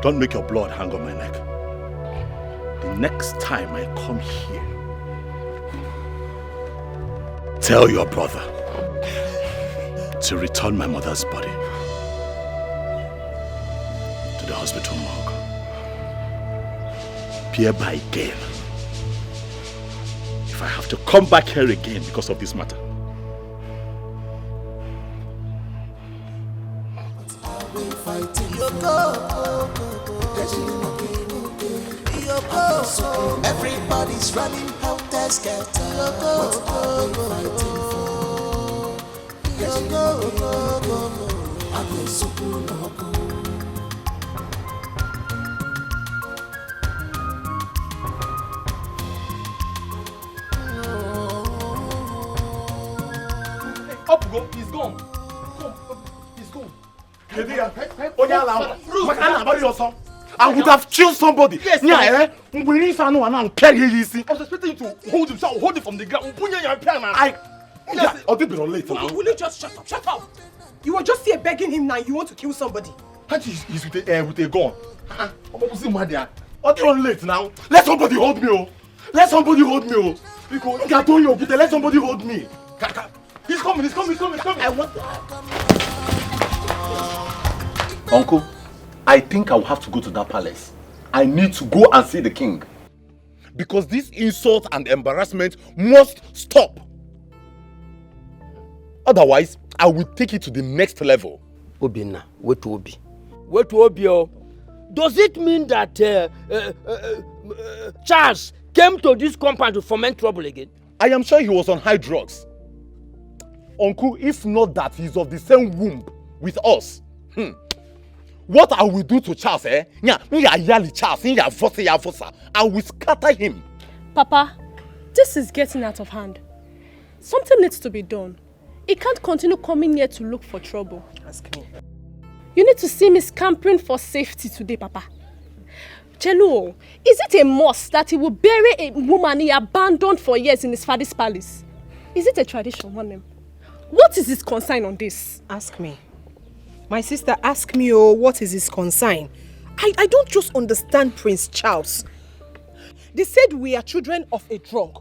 don't make your blood hang on my neck. The next time I come here, tell your brother to return my mother's body to the hospital morgue. Hereby again, if I have to come back here again because of this matter. Everybody's running out there scared. What are we fighting for? Up go, he's gone. He's gone. I would have killed somebody. Yes, yeah, I was expecting you to hold himself, hold it from the ground. Will you just shut up? Shut up! You were just here begging him now. You want to kill somebody. He's with a gun. What's the matter? What are you late now? Let somebody hold me, oh. Let somebody hold me, oh. Because let somebody hold me. He's coming. I want Uncle, I think I'll have to go to that palace. I need to go and see the king. Because this insult and embarrassment must stop. Otherwise, I will take it to the next level. Obinna, wait to Obi. Wait to Obi, oh. Does it mean that Charles came to this compound to foment trouble again? I am sure he was on high drugs. Uncle, if not that he's of the same womb with us. What I will do to Charles, I will scatter him. Papa, this is getting out of hand. Something needs to be done. He can't continue coming here to look for trouble. Ask me. You need to see me scampering for safety today, Papa. Chelo, is it a must that he will bury a woman he abandoned for years in his father's palace? Is it a tradition, one name? What is his concern on this? Ask me. My sister, ask me, what is his concern? I don't just understand Prince Charles. They said we are children of a drunk.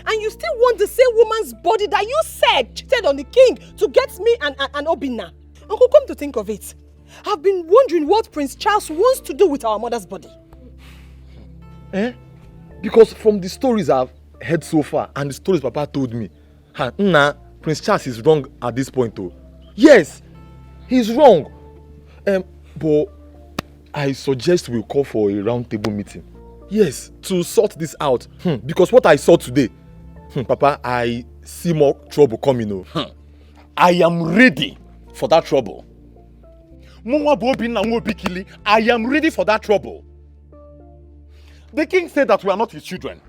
And you still want the same woman's body that you said cheated on the king to get me and Obinna. Uncle, come to think of it, I've been wondering what Prince Charles wants to do with our mother's body. Because from the stories I've heard so far and the stories Papa told me, Prince Charles is wrong at this point though. Yes, he's wrong. But I suggest we call for a round table meeting. Yes, to sort this out. Because what I saw today, Papa, I see more trouble coming. I am ready for that trouble. I am ready for that trouble. The king said that we are not his children.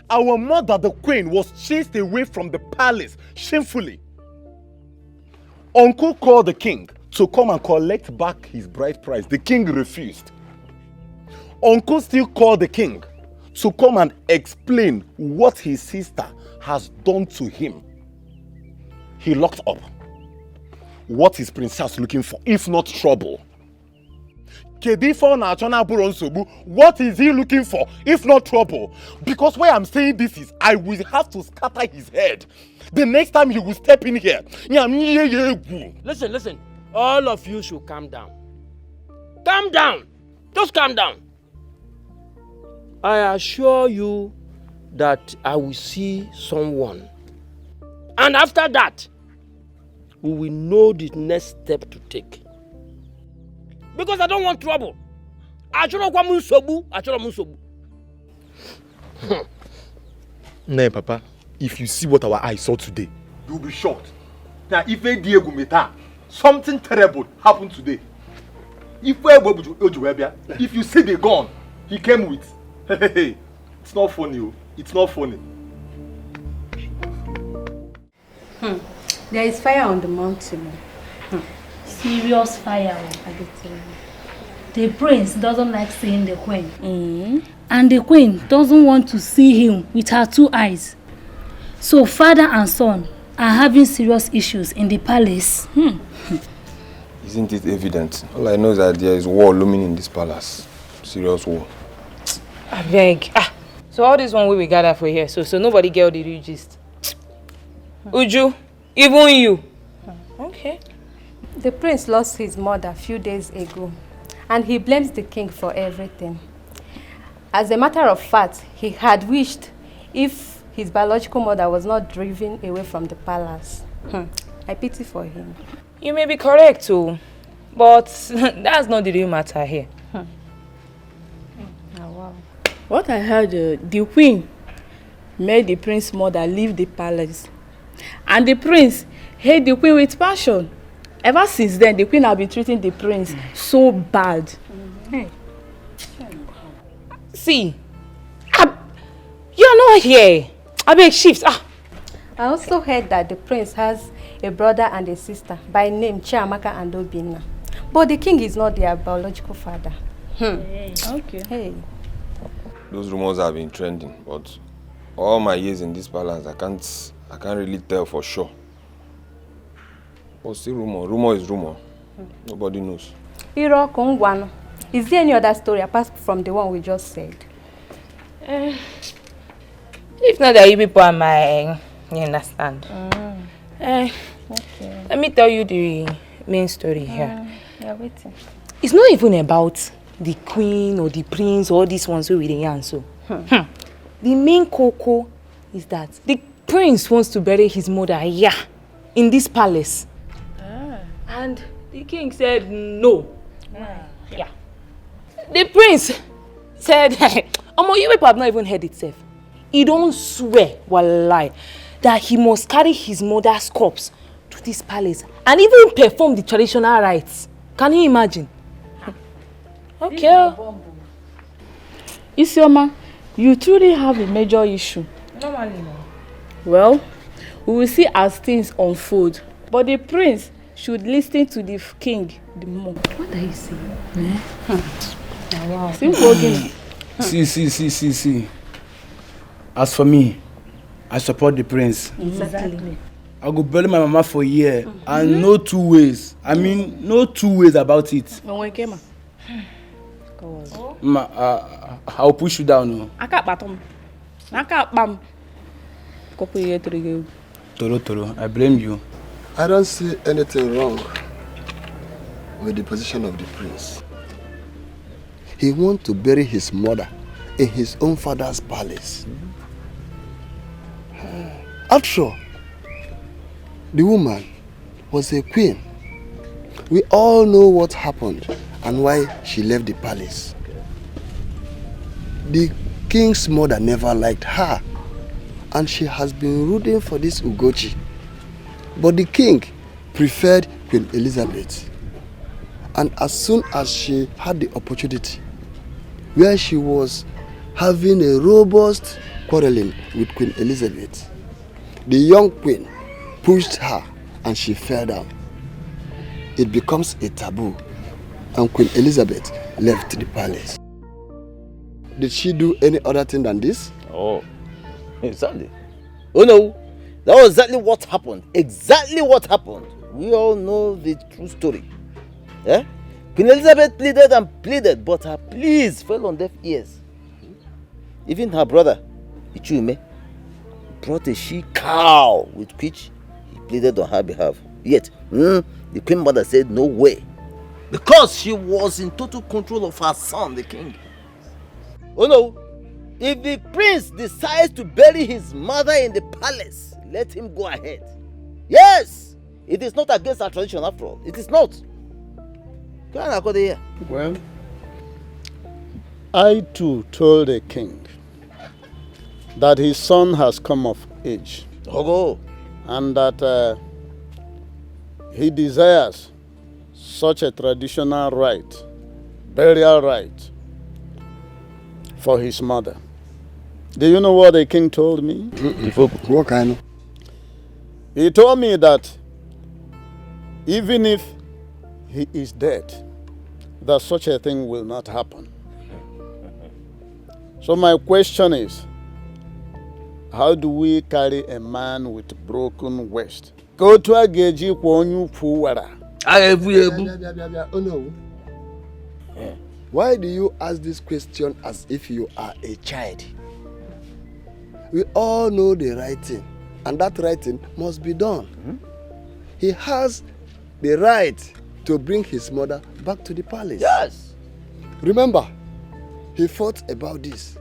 Our mother, the queen, was chased away from the palace shamefully. Uncle called the king to come and collect back his bride price. The king refused. Uncle still called the king to come and explain what his sister has done to him. He locked up. What is Prince Charles looking for, if not trouble? What is he looking for, if not trouble? Because why I'm saying this is, I will have to scatter his head the next time he will step in here. Listen. All of you should calm down. Calm down. Just calm down. I assure you that I will see someone. And after that, we will know the next step to take. Because I don't want trouble. Nah, Papa, if you see what our eyes saw today, you'll be shocked. Now, if Diego Meta, something terrible happened today. If you see the gun he came with, it's not funny. It's not funny. There is fire on the mountain. Serious fire, I can tell you. The prince doesn't like seeing the queen. And the queen doesn't want to see him with her two eyes. So father and son are having serious issues in the palace. Isn't it evident? All I know is that there is war looming in this palace. Serious war. I beg. So all this one we gather for here, so nobody get the real gist. Uju, even you. Okay. The prince lost his mother a few days ago, and he blames the king for everything. As a matter of fact, he had wished if his biological mother was not driven away from the palace. I pity for him. You may be correct too, but that's not the real matter here. Oh, wow. What I heard, the queen made the prince's mother leave the palace. And the prince hate the queen with passion. Ever since then, the queen has been treating the prince so bad. See, you're not here. I beg shift. I also heard that the prince has a brother and a sister by name Chiamaka and Obinna. But the king is not their biological father. Okay. Hey. Those rumors have been trending, but all my years in this palace, I can't really tell for sure. But still rumor. Rumor is rumor. Nobody knows. Iro Kongwano. Is there any other story apart from the one we just said? If not that you people are my, you understand. Okay. Let me tell you the main story here. Yeah, waiting. It's not even about the queen or the prince or these ones with the yarn. So, the main cocoa is that the prince wants to bury his mother here in this palace. And the king said no. Yeah. The prince said, you people have not even heard itself. He don't swear, wallahi, that he must carry his mother's corpse to this palace and even perform the traditional rites. Can you imagine? Okay. Isioma, you truly have a major issue. Normally, no. Well, we will see as things unfold. But the prince should listen to the king the more. What are you saying? Wow. Simple again. See. As for me, I support the prince. Exactly. I go bury my mama for a year and no two ways. I mean, no two ways about it. I'll push you down. Toro, I blame you. I don't see anything wrong with the position of the prince. He wants to bury his mother in his own father's palace. After all, the woman was a queen. We all know what happened and why she left the palace. The king's mother never liked her, and she has been rooting for this Ugochi. But the king preferred Queen Elizabeth. And as soon as she had the opportunity, where she was having a robust quarreling with Queen Elizabeth, the young queen pushed her and she fell down. It becomes a taboo, and Queen Elizabeth left the palace. Did she do any other thing than this? Oh, exactly. Oh no, that was exactly what happened. Exactly what happened. We all know the true story. Yeah? Queen Elizabeth pleaded and pleaded, but her pleas fell on deaf ears. Even her brother, Ichume, brought a she-cow with which he pleaded on her behalf. Yet, the queen mother said no way, because she was in total control of her son, the king. Oh no, if the prince decides to bury his mother in the palace, let him go ahead. Yes, it is not against our tradition after all. It is not. Well, I too told the king that his son has come of age. And that he desires such a traditional rite, burial rite, for his mother. Do you know what the king told me? What kind of? He told me that even if he is dead, that such a thing will not happen. So my question is, how do we carry a man with broken waist? Go to a geji kwonyu puwara. Oh no. Why do you ask this question as if you are a child? We all know the right thing, and that right thing must be done. He has the right to bring his mother back to the palace. Yes. Remember, he fought about this,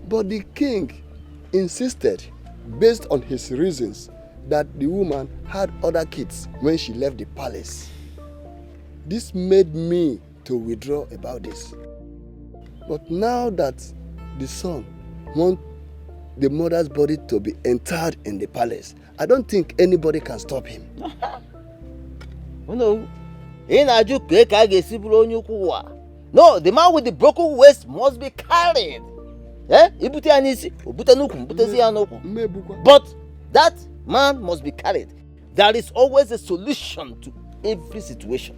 but the king insisted, based on his reasons, that the woman had other kids when she left the palace. This made me to withdraw about this. But now that the son wants the mother's body to be interred in the palace, I don't think anybody can stop him. Oh no. No, the man with the broken waist must be carried. But that man must be carried. There is always a solution to every situation.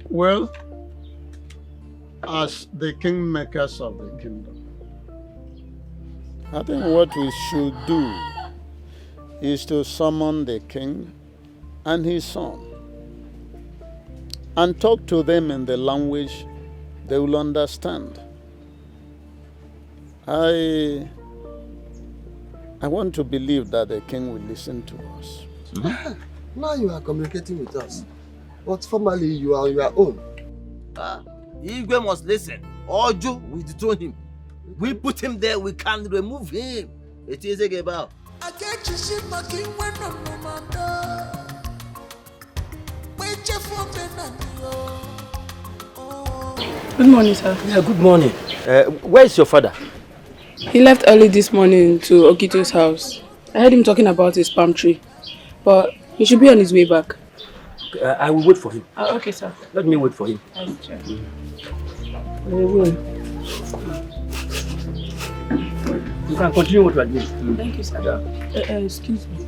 Well, as the kingmakers of the kingdom, I think what we should do is to summon the king and his son and talk to them in the language they will understand. I want to believe that the king will listen to us. Now you are communicating with us, but formally you are on your own. Igwe must listen. Ojo, we dethrone him. We put him there, we can remove him. It is a about. Good morning, sir. Yeah, good morning. Where is your father? He left early this morning to Okito's house. I heard him talking about his palm tree, but he should be on his way back. I will wait for him. Okay, sir. Let me wait for him. You can continue what you are doing. Thank you, sir. Excuse me.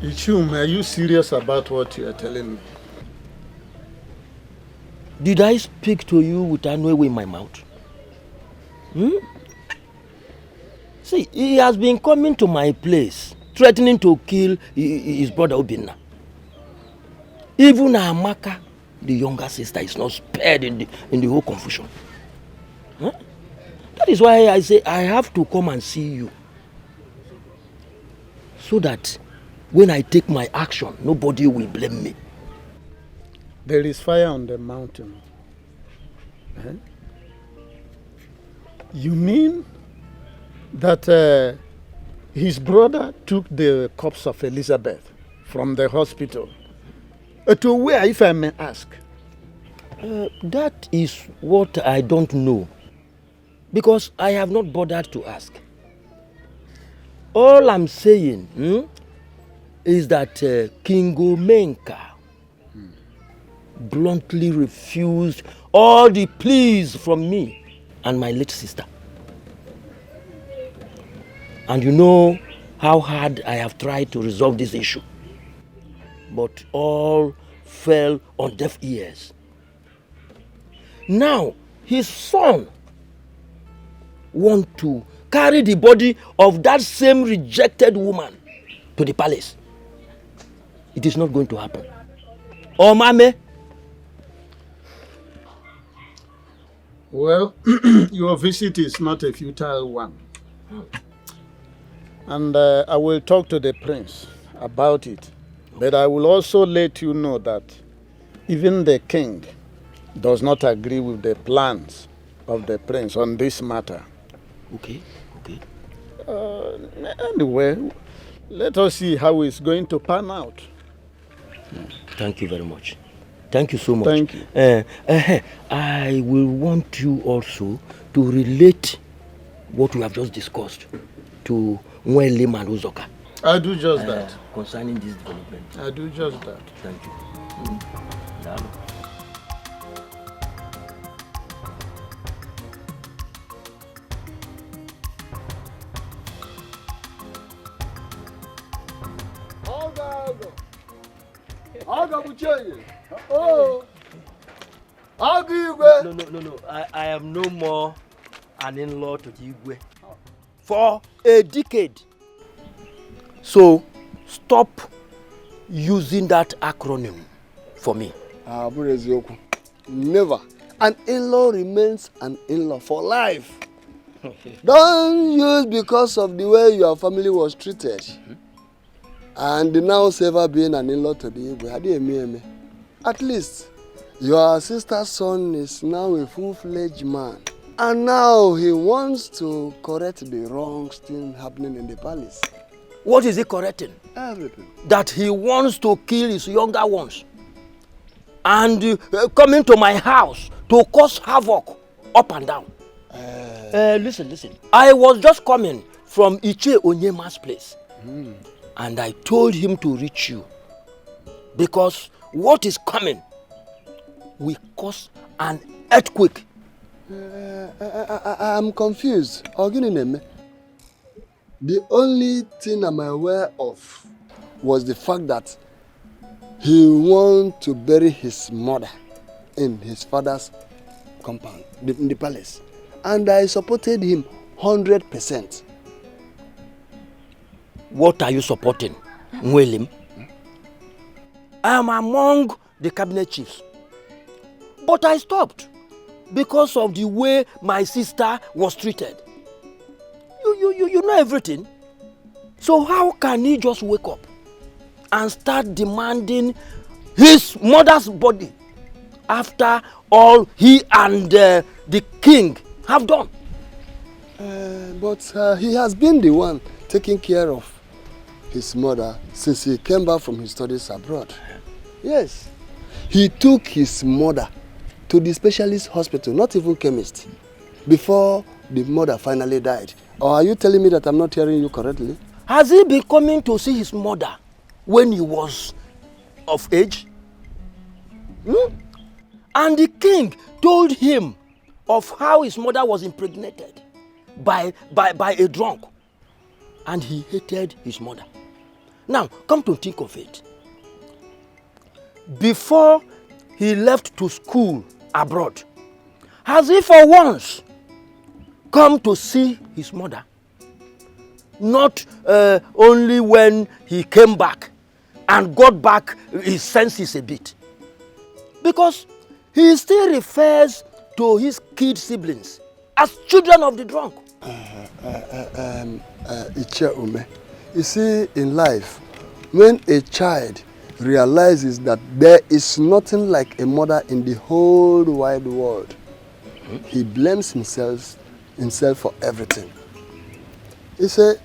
Ichum, are you serious about what you are telling me? Did I speak to you with Anwewe in my mouth? See, he has been coming to my place, threatening to kill his brother Obinna. Even Amaka, the younger sister, is not spared in the whole confusion. That is why I say I have to come and see you. So that when I take my action, nobody will blame me. There is fire on the mountain. You mean that his brother took the corpse of Elizabeth from the hospital? To where, if I may ask? That is what I don't know. Because I have not bothered to ask. All I'm saying is that King Omenka bluntly refused all the pleas from me and my late sister. And you know how hard I have tried to resolve this issue. But all fell on deaf ears. Now, his son wants to carry the body of that same rejected woman to the palace. It is not going to happen. Oh, Mame. Well, your visit is not a futile one. And I will talk to the prince about it. But I will also let you know that even the king does not agree with the plans of the prince on this matter. Okay. Anyway, let us see how it's going to pan out. Thank you very much. Thank you so much. Thank you. I will want you also to relate what we have just discussed to Nwele and Uzoka. I'll do just that. Concerning this development. I'll do just that. Thank you. No. I am no more an in-law to the Igwe for a decade. So stop using that acronym for me. Never. An in-law remains an in-law for life. Don't use because of the way your family was treated. And now ever being an in-law to the Igwe. At least your sister's son is now a full-fledged man. And now he wants to correct the wrongs still happening in the palace. What is he correcting? Everything. That he wants to kill his younger ones. And coming to my house to cause havoc up and down. Listen. I was just coming from Iche Onyema's place. And I told him to reach you. Because what is coming will cause an earthquake. I'm confused. The only thing I'm aware of was the fact that he wanted to bury his mother in his father's compound, in the palace. and I supported him 100%. What are you supporting, William? I am among the cabinet chiefs. But I stopped because of the way my sister was treated. You know everything. So how can he just wake up and start demanding his mother's body after all he and the king have done? But he has been the one taking care of his mother since he came back from his studies abroad. Yes. He took his mother to the specialist hospital, not even chemist, before the mother finally died. Or are you telling me that I'm not hearing you correctly? Has he been coming to see his mother when he was of age? And the king told him of how his mother was impregnated by a drunk. And he hated his mother. Now, come to think of it. Before he left to school abroad, has he for once come to see his mother? Not only when he came back and got back his senses a bit. Because he still refers to his kid siblings as children of the drunk. You see, in life, when a child realizes that there is nothing like a mother in the whole wide world, he blames himself for everything. He said,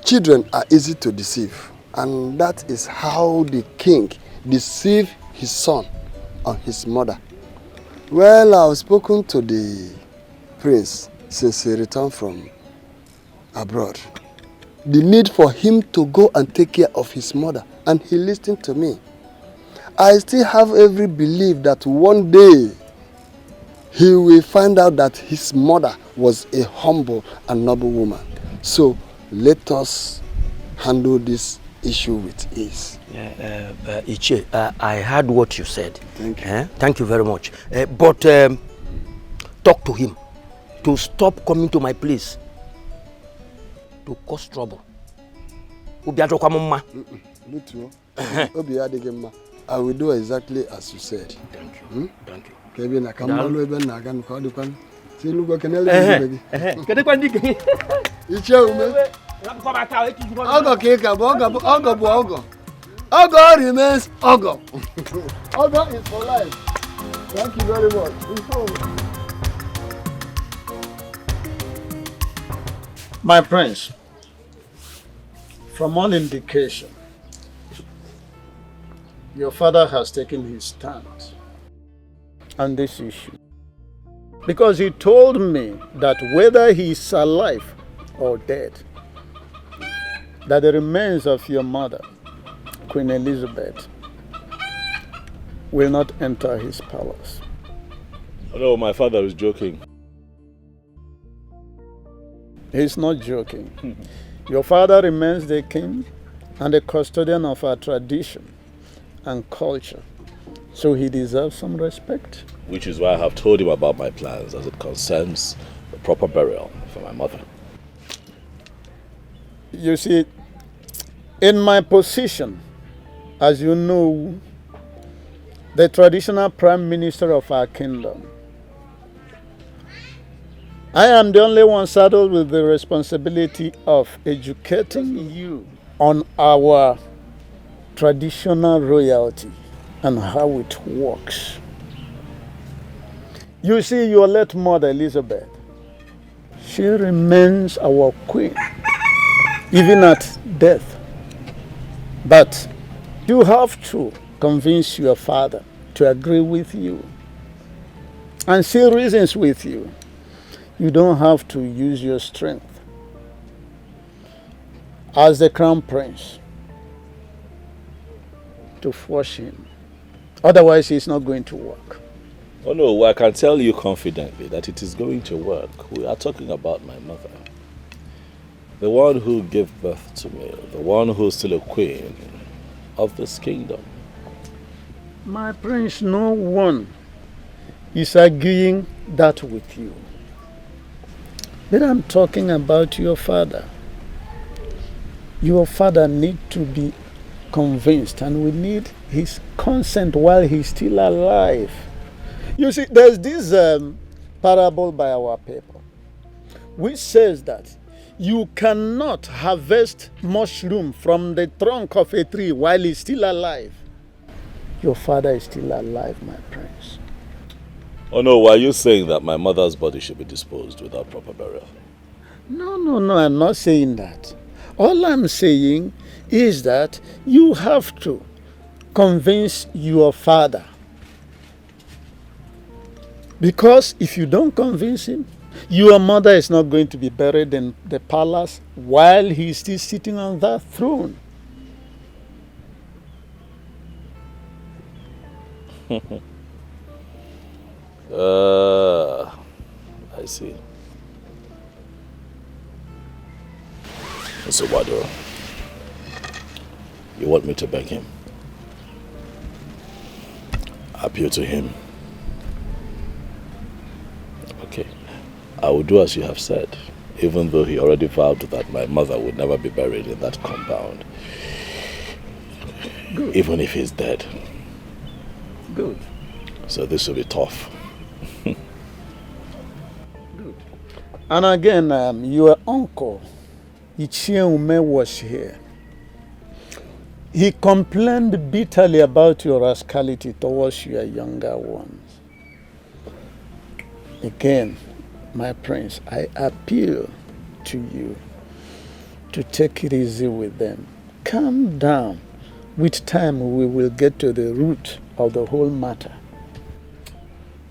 children are easy to deceive, and that is how the king deceived his son on his mother. Well, I've spoken to the prince since he returned from abroad. The need for him to go and take care of his mother, and he listened to me. I still have every belief that one day he will find out that his mother was a humble and noble woman. So let us handle this issue with ease. Iche, I heard what you said. Thank you. Thank you very much. But talk to him to stop coming to my place to cause trouble. I will do exactly as you said. Thank you. Thank you. Ogo remains Ogo. Ogo is for life. Thank you very much. My prince, from all indication, your father has taken his stand on this issue. Because he told me that whether he is alive or dead, that the remains of your mother, Queen Elizabeth, will not enter his palace. No, my father is joking. He's not joking. Your father remains the king and the custodian of our tradition and culture. So he deserves some respect. Which is why I have told him about my plans as it concerns the proper burial for my mother. You see, in my position, as you know, the traditional prime minister of our kingdom, I am the only one saddled with the responsibility of educating you on our traditional royalty and how it works. You see, your late mother, Elizabeth, she remains our queen, even at death. But you have to convince your father to agree with you and see reasons with you. You don't have to use your strength as the crown prince to force him. Otherwise, it's not going to work. Oh no, I can tell you confidently that it is going to work. We are talking about my mother. The one who gave birth to me, the one who's still a queen of this kingdom. My prince, no one is arguing that with you. But I'm talking about your father. Your father needs to be convinced, and we need his consent while he's still alive. You see, there's this parable by our people, which says that you cannot harvest mushroom from the trunk of a tree while he's still alive. Your father is still alive, my prince. Oh no, why are you saying that my mother's body should be disposed without proper burial? No, I'm not saying that. All I'm saying is that you have to convince your father. Because if you don't convince him, your mother is not going to be buried in the palace while he's still sitting on that throne. I see. So Wado, you want me to beg him? Appeal to him? Okay. I will do as you have said, even though he already vowed that my mother would never be buried in that compound. Good. Even if he's dead. Good. So this will be tough. Good. And again, your uncle, Ichieume, was here. He complained bitterly about your rascality towards your younger ones. Again, my prince, I appeal to you to take it easy with them. Calm down. With time, we will get to the root of the whole matter.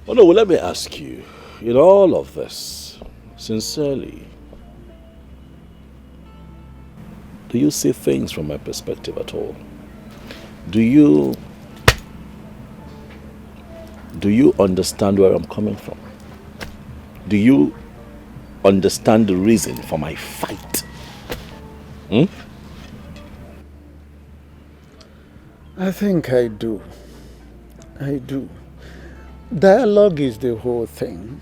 Oh no, well, let me ask you, in all of this, sincerely, do you see things from my perspective at all? Do you understand where I'm coming from? Do you understand the reason for my fight? I think I do. I do. Dialogue is the whole thing.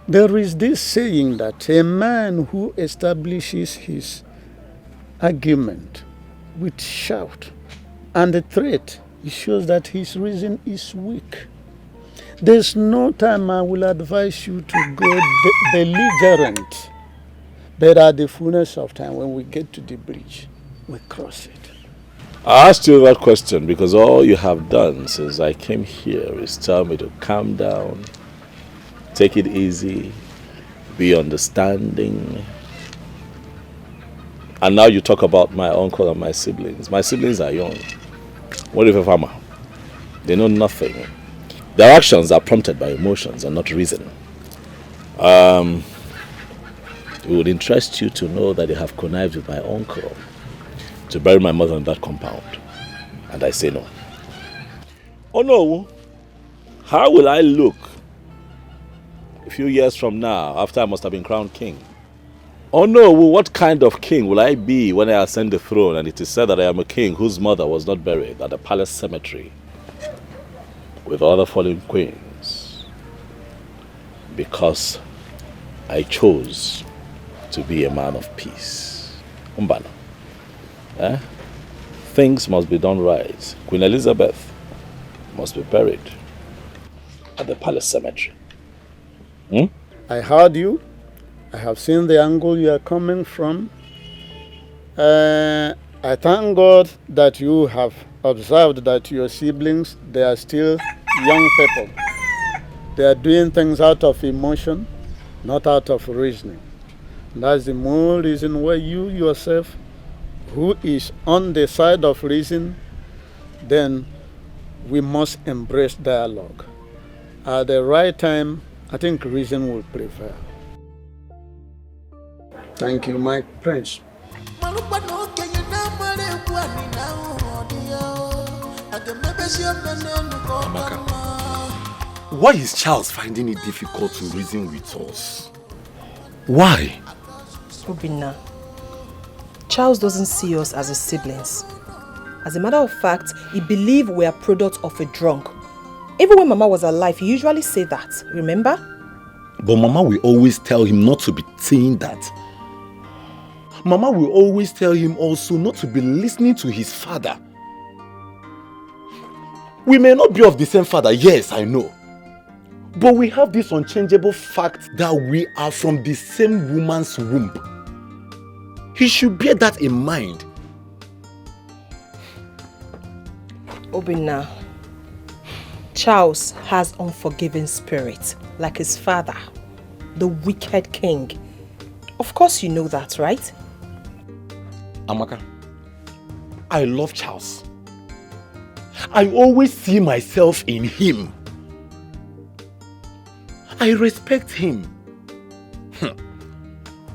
There is this saying that a man who establishes his argument with shout and a threat, it shows that his reason is weak. There's no time I will advise you to go belligerent. But at the fullness of time, when we get to the bridge, we cross it. I asked you that question because all you have done since I came here is tell me to calm down, take it easy, be understanding. And now you talk about my uncle and my siblings. My siblings are young. What if a farmer? They know nothing. Their actions are prompted by emotions and not reason. It would interest you to know that they have connived with my uncle to bury my mother in that compound. And I say no. Oh no. How will I look a few years from now after I must have been crowned king? Oh no, what kind of king will I be when I ascend the throne and it is said that I am a king whose mother was not buried at the palace cemetery with other fallen queens because I chose to be a man of peace? Umbana. Things must be done right. Queen Elizabeth must be buried at the palace cemetery. I heard you. I have seen the angle you are coming from. I thank God that you have observed that your siblings, they are still young people. They are doing things out of emotion, not out of reasoning. That's the more reason why you yourself, who is on the side of reason, then we must embrace dialogue. At the right time, I think reason will prevail. Thank you, my prince. Amaka, why is Charles finding it difficult to reason with us? Why? Obinna, Charles doesn't see us as his siblings. As a matter of fact, he believes we are product of a drunk. Even when Mama was alive, he usually said that, remember? But Mama will always tell him not to be saying that. Mama will always tell him also not to be listening to his father. We may not be of the same father, yes, I know. But we have this unchangeable fact that we are from the same woman's womb. He should bear that in mind. Obinna, Charles has unforgiving spirit, like his father, the wicked king. Of course you know that, right? Amaka, I love Charles. I always see myself in him. I respect him.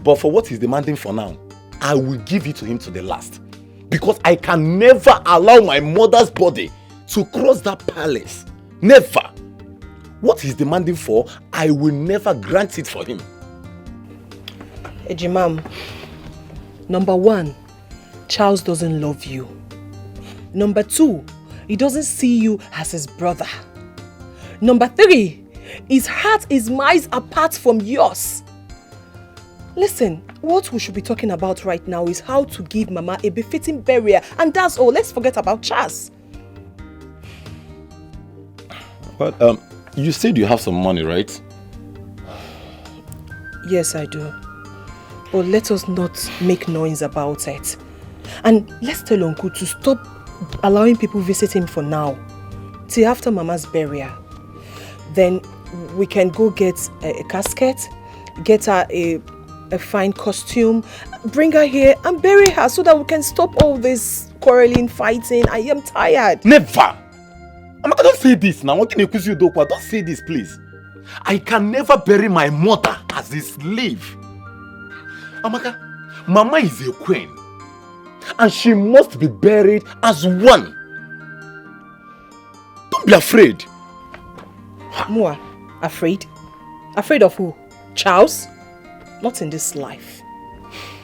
But for what he's demanding for now, I will give it to him to the last. Because I can never allow my mother's body to cross that palace. Never. What he's demanding for, I will never grant it for him. Ejimam, number 1, Charles doesn't love you. Number 2, he doesn't see you as his brother. Number 3, his heart is miles apart from yours. Listen, what we should be talking about right now is how to give Mama a befitting burial, and that's all. Let's forget about Charles. Well, you said you have some money, right? Yes, I do. But let us not make noise about it. And let's tell Uncle to stop allowing people visit him for now, till after Mama's burial. Then we can go get a casket, get her a fine costume, bring her here and bury her so that we can stop all this quarreling, fighting. I am tired. Never! Amaka, don't say this now. Don't say this, please. I can never bury my mother as a slave. Amaka, Mama is a queen. And she must be buried as one. Don't be afraid. Mua, afraid? Afraid of who? Charles? Not in this life.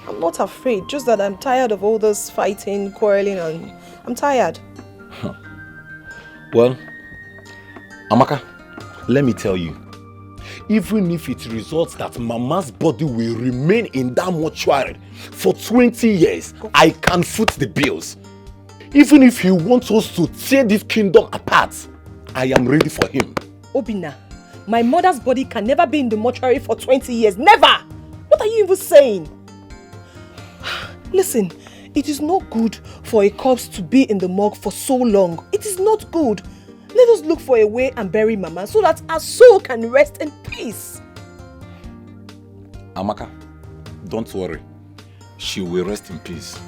I'm not afraid, just that I'm tired of all this fighting, quarreling, and I'm tired. Well, Amaka, let me tell you. Even if it results that Mama's body will remain in that mortuary for 20 years, I can foot the bills. Even if he wants us to tear this kingdom apart, I am ready for him. Obinna, my mother's body can never be in the mortuary for 20 years. Never! What are you even saying? Listen, it is not good for a corpse to be in the morgue for so long. It is not good. Let us look for a way and bury Mama so that our soul can rest in peace. Amaka, don't worry. She will rest in peace.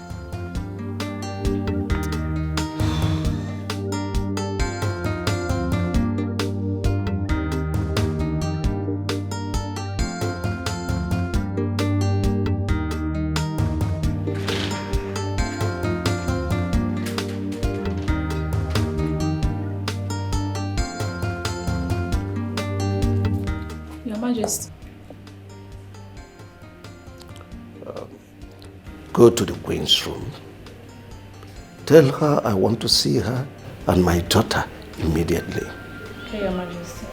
Go to the queen's room. Tell her I want to see her and my daughter immediately. Okay, Your Majesty.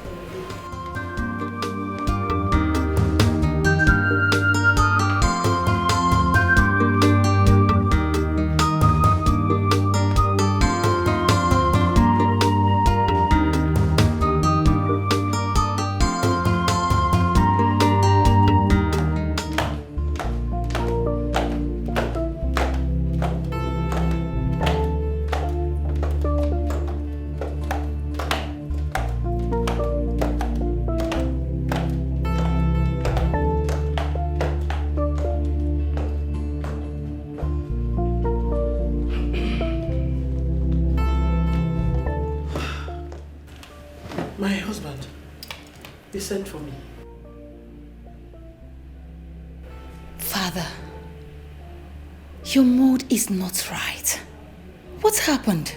Sent for me. Father, your mood is not right. What happened?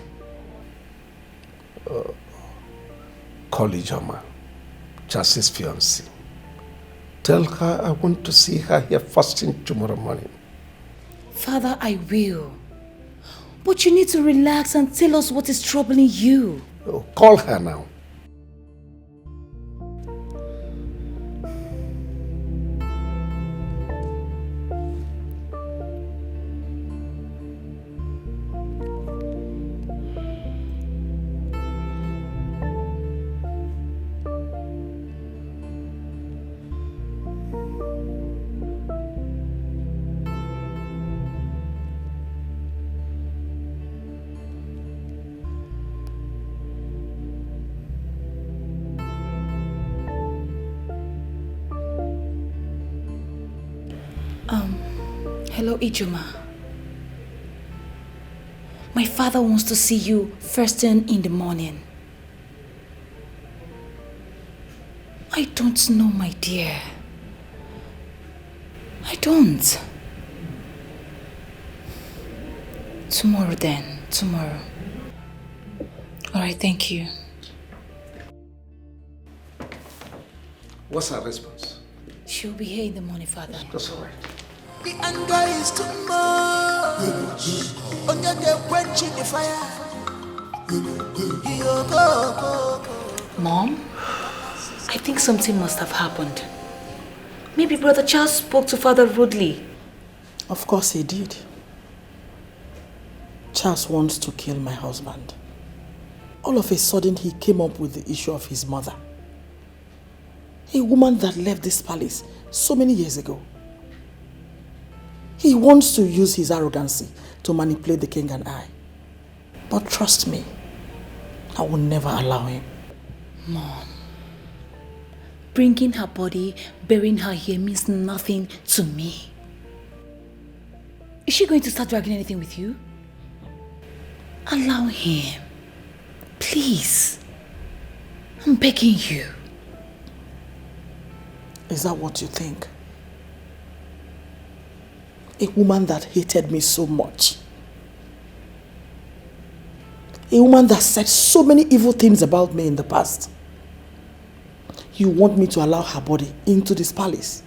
Call Ijoma, Justice's fiancée. Tell her I want to see her here first thing tomorrow morning. Father, I will. But you need to relax and tell us what is troubling you. Call her now. Hello, Ijoma. My father wants to see you first thing in the morning. I don't know, my dear. I don't. Tomorrow then, tomorrow. Alright, thank you. What's her response? She'll be here in the morning, Father. That's all right. The anger is too much. On your quenching the fire. Mom, I think something must have happened. Maybe Brother Charles spoke to Father rudely. Of course he did. Charles wants to kill my husband. All of a sudden he came up with the issue of his mother. A woman that left this palace so many years ago. He wants to use his arrogancy to manipulate the king and I. But trust me, I will never allow him. Mom, bringing her body, burying her here means nothing to me. Is she going to start dragging anything with you? Allow him. Please. I'm begging you. Is that what you think? A woman that hated me so much. A woman that said so many evil things about me in the past. You want me to allow her body into this palace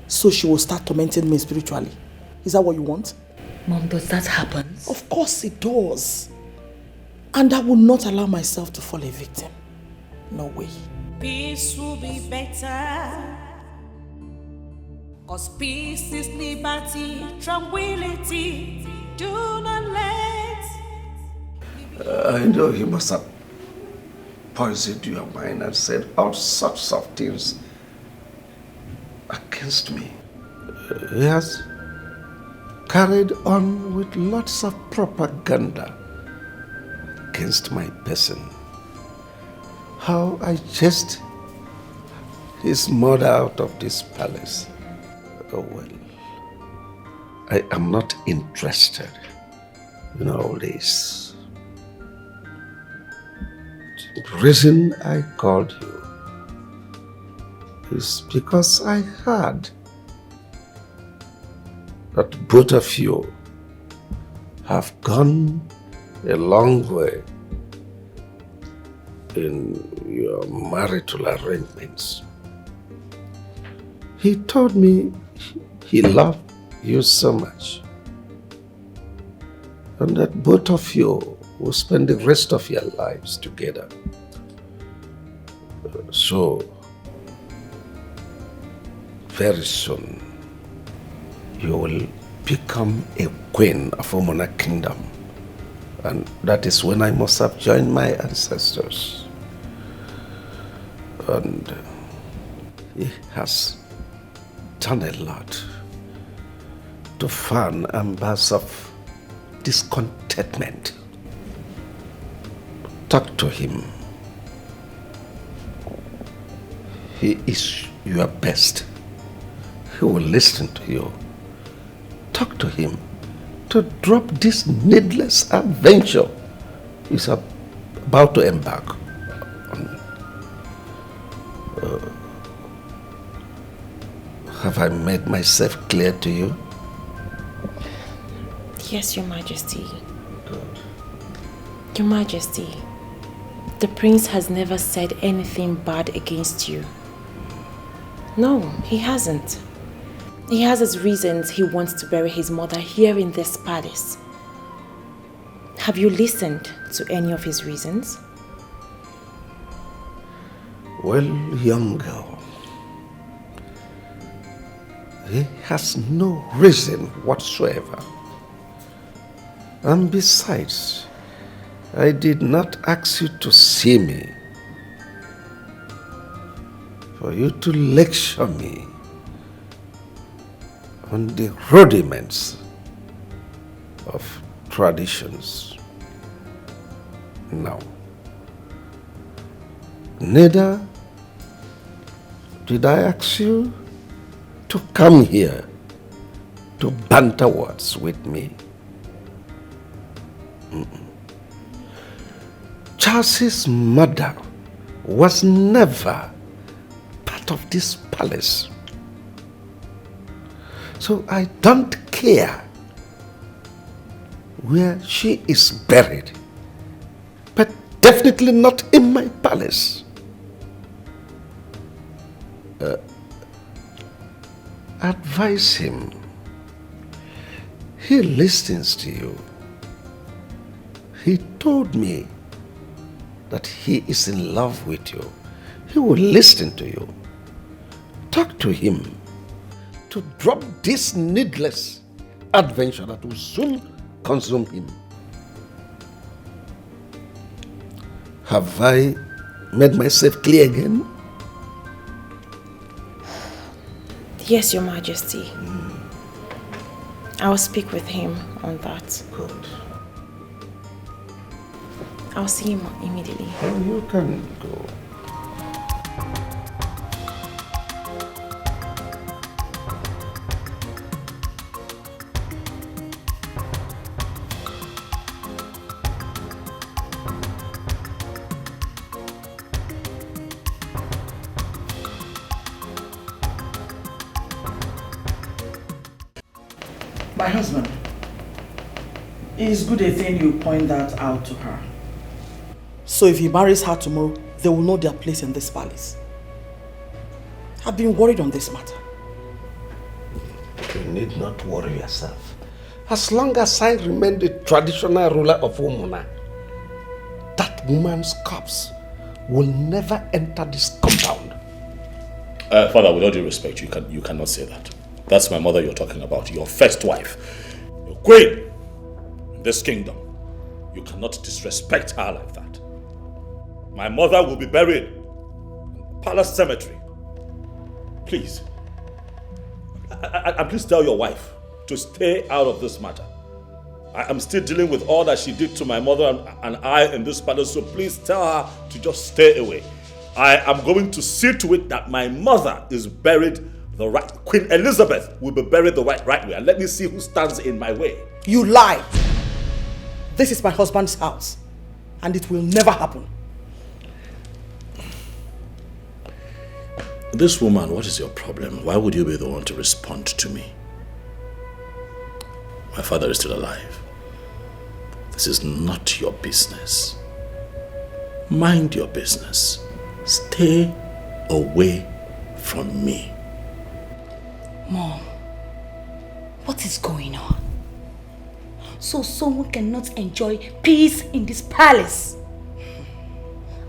so she will start tormenting me spiritually. Is that what you want? Mom, does that happen? Of course it does. And I will not allow myself to fall a victim. No way. Peace will be better. 'Cause peace is liberty, tranquility. Do not let. I know he must have poisoned your mind and said all sorts of things against me. He has carried on with lots of propaganda against my person. How I chased his mother out of this palace. Oh well, I am not interested in all this. The reason I called you is because I heard that both of you have gone a long way in your marital arrangements. He told me he loved you so much, and that both of you will spend the rest of your lives together. So, very soon, you will become a queen of a monarch kingdom. And that is when I must have joined my ancestors. And he has done a lot to fan embers of discontentment. Talk to him. He is your best. He will listen to you. Talk to him to drop this needless adventure he's about to embark on. Have I made myself clear to you? Yes, Your Majesty. Your Majesty, the prince has never said anything bad against you. No, he hasn't. He has his reasons he wants to bury his mother here in this palace. Have you listened to any of his reasons? Well, young girl, he has no reason whatsoever. And besides, I did not ask you to see me for you to lecture me on the rudiments of traditions. No. Neither did I ask you to come here to banter words with me. Charles's mother was never part of this palace. So I don't care where she is buried, but definitely not in my palace. Advise him. He listens to you. He told me that he is in love with you. He will listen to you. Talk to him to drop this needless adventure that will soon consume him. Have I made myself clear again? Yes, Your Majesty. I'll speak with him on that. Good. I'll see him immediately. Oh, you can go. My husband, it is good a thing you point that out to her. So if he marries her tomorrow, they will know their place in this palace. I've been worried on this matter. You need not worry yourself. As long as I remain the traditional ruler of Umuna, that woman's corpse will never enter this compound. Father, with all due respect, you cannot say that. That's my mother you're talking about, your first wife, your queen in this kingdom. You cannot disrespect her like that. My mother will be buried in the palace cemetery. Please. And please tell your wife to stay out of this matter. I am still dealing with all that she did to my mother and I in this palace, so please tell her to just stay away. I am going to see to it that my mother is buried the right. Queen Elizabeth will be buried the right way, and let me see who stands in my way. You lie! This is my husband's house, and it will never happen. This woman, what is your problem? Why would you be the one to respond to me? My father is still alive. This is not your business. Mind your business. Stay away from me. Mom, what is going on? So someone cannot enjoy peace in this palace.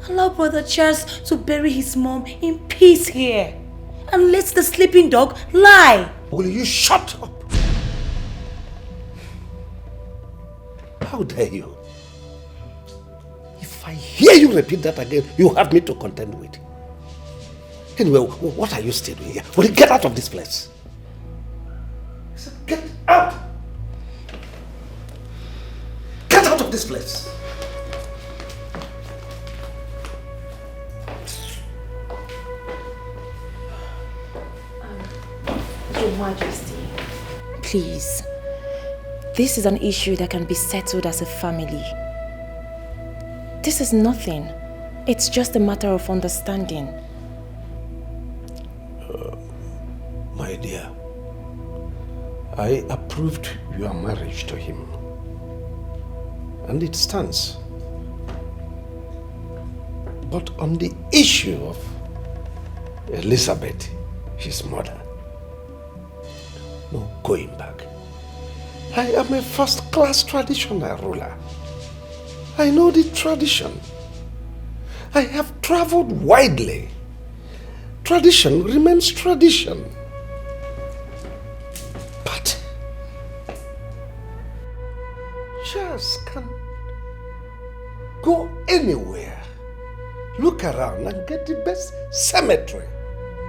Allow Brother Charles to bury his mom in peace here. And let the sleeping dog lie. Will you shut up? How dare you? If I hear you repeat that again, you have me to contend with. Anyway, what are you still doing here? Will you get out of this place? I said, get out! Get out of this place! Your Majesty, please. This is an issue that can be settled as a family. This is nothing. It's just a matter of understanding. My dear, I approved your marriage to him. And it stands. But on the issue of Elizabeth, his mother, no going back. I am a first-class traditional ruler. I know the tradition. I have traveled widely. Tradition remains tradition. But Charles can go anywhere, look around and get the best cemetery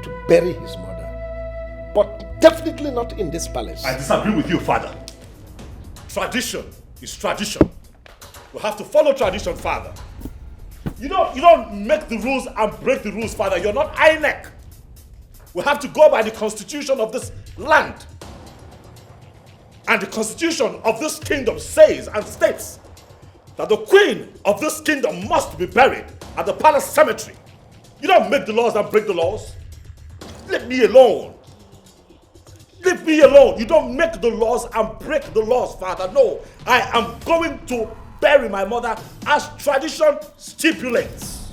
to bury his mother. But definitely not in this palace. I disagree with you, Father. Tradition is tradition. We have to follow tradition, Father. You don't make the rules and break the rules, Father. You're not INEC. We have to go by the constitution of this land. And the constitution of this kingdom says and states that the queen of this kingdom must be buried at the palace cemetery. You don't make the laws and break the laws. Leave me alone. Leave me alone. You don't make the laws and break the laws, Father. No, I am going to bury my mother as tradition stipulates.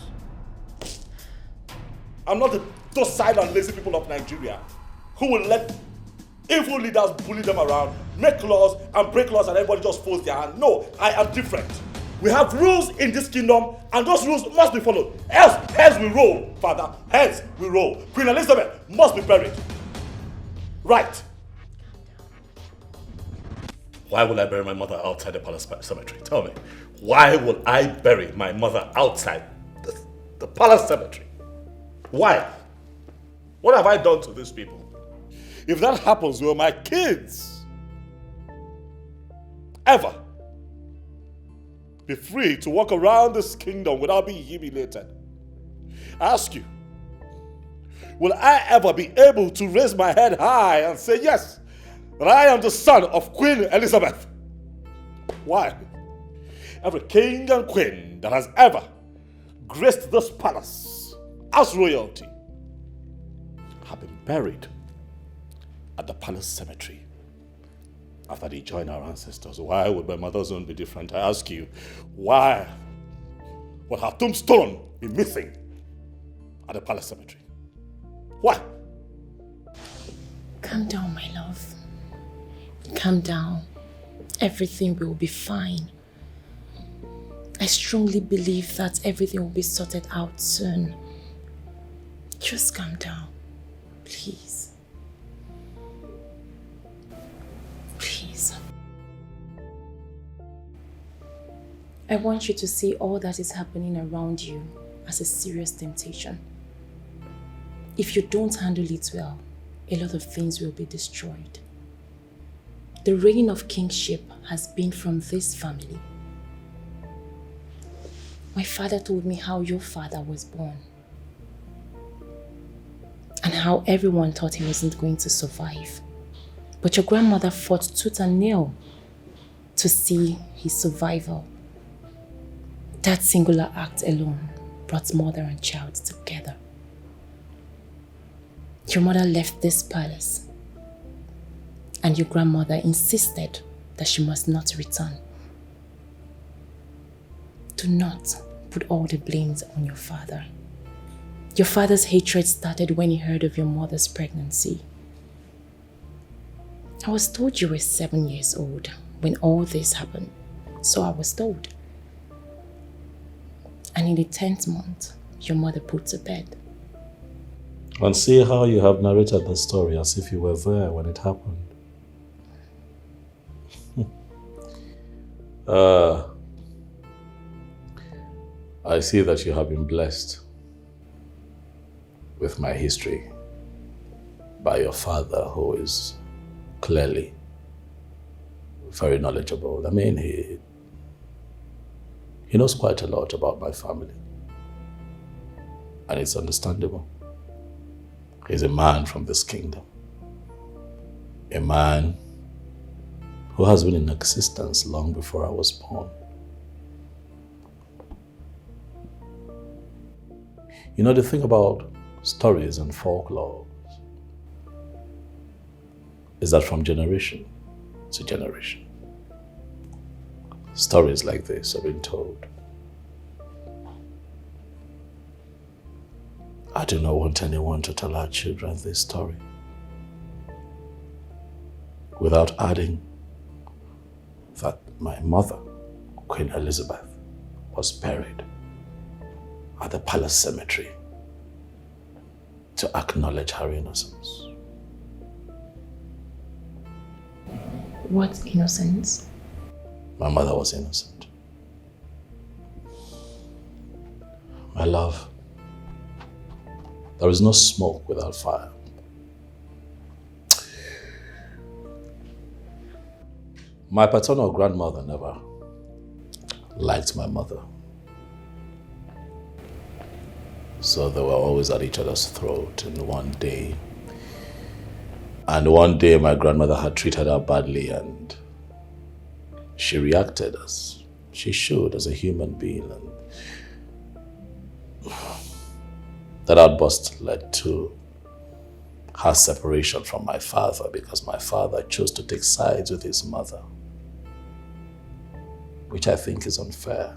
I'm not the docile and lazy people of Nigeria who will let evil leaders bully them around, make laws and break laws and everybody just folds their hand. No, I am different. We have rules in this kingdom and those rules must be followed. Hence we roll, Father. Hence we roll. Queen Elizabeth must be buried. Right. Why will I bury my mother outside the palace cemetery? Tell me. Why will I bury my mother outside the palace cemetery? Why? What have I done to these people? If that happens, will my kids ever be free to walk around this kingdom without being humiliated? I ask you, will I ever be able to raise my head high and say, yes, that I am the son of Queen Elizabeth? Why? Every king and queen that has ever graced this palace as royalty have been buried at the palace cemetery after they joined our ancestors. Why would my mother's own be different? I ask you, why would her tombstone be missing at the palace cemetery? Why? Calm down, my love. Calm down. Everything will be fine. I strongly believe that everything will be sorted out soon. Just calm down, please. Please. I want you to see all that is happening around you as a serious temptation. If you don't handle it well, a lot of things will be destroyed. The reign of kingship has been from this family. My father told me how your father was born and how everyone thought he wasn't going to survive. But your grandmother fought tooth and nail to see his survival. That singular act alone brought mother and child together. Your mother left this palace and your grandmother insisted that she must not return. Do not put all the blames on your father. Your father's hatred started when he heard of your mother's pregnancy. I was told you were 7 years old when all this happened, so I was told. And in the 10th month, your mother put to bed. And see how you have narrated the story as if you were there when it happened. I see that you have been blessed with my history by your father, who is clearly very knowledgeable. I mean, he knows quite a lot about my family. And it's understandable. He's a man from this kingdom. A man who has been in existence long before I was born. You know, the thing about stories and folklore is that from generation to generation, stories like this have been told. I do not want anyone to tell our children this story without adding that my mother, Queen Elizabeth, was buried at the palace cemetery to acknowledge her innocence. What innocence? My mother was innocent. My love, there is no smoke without fire. My paternal grandmother never liked my mother. So they were always at each other's throat, and one day And one day my grandmother had treated her badly and she reacted as she should as a human being. And that outburst led to her separation from my father because my father chose to take sides with his mother, which I think is unfair.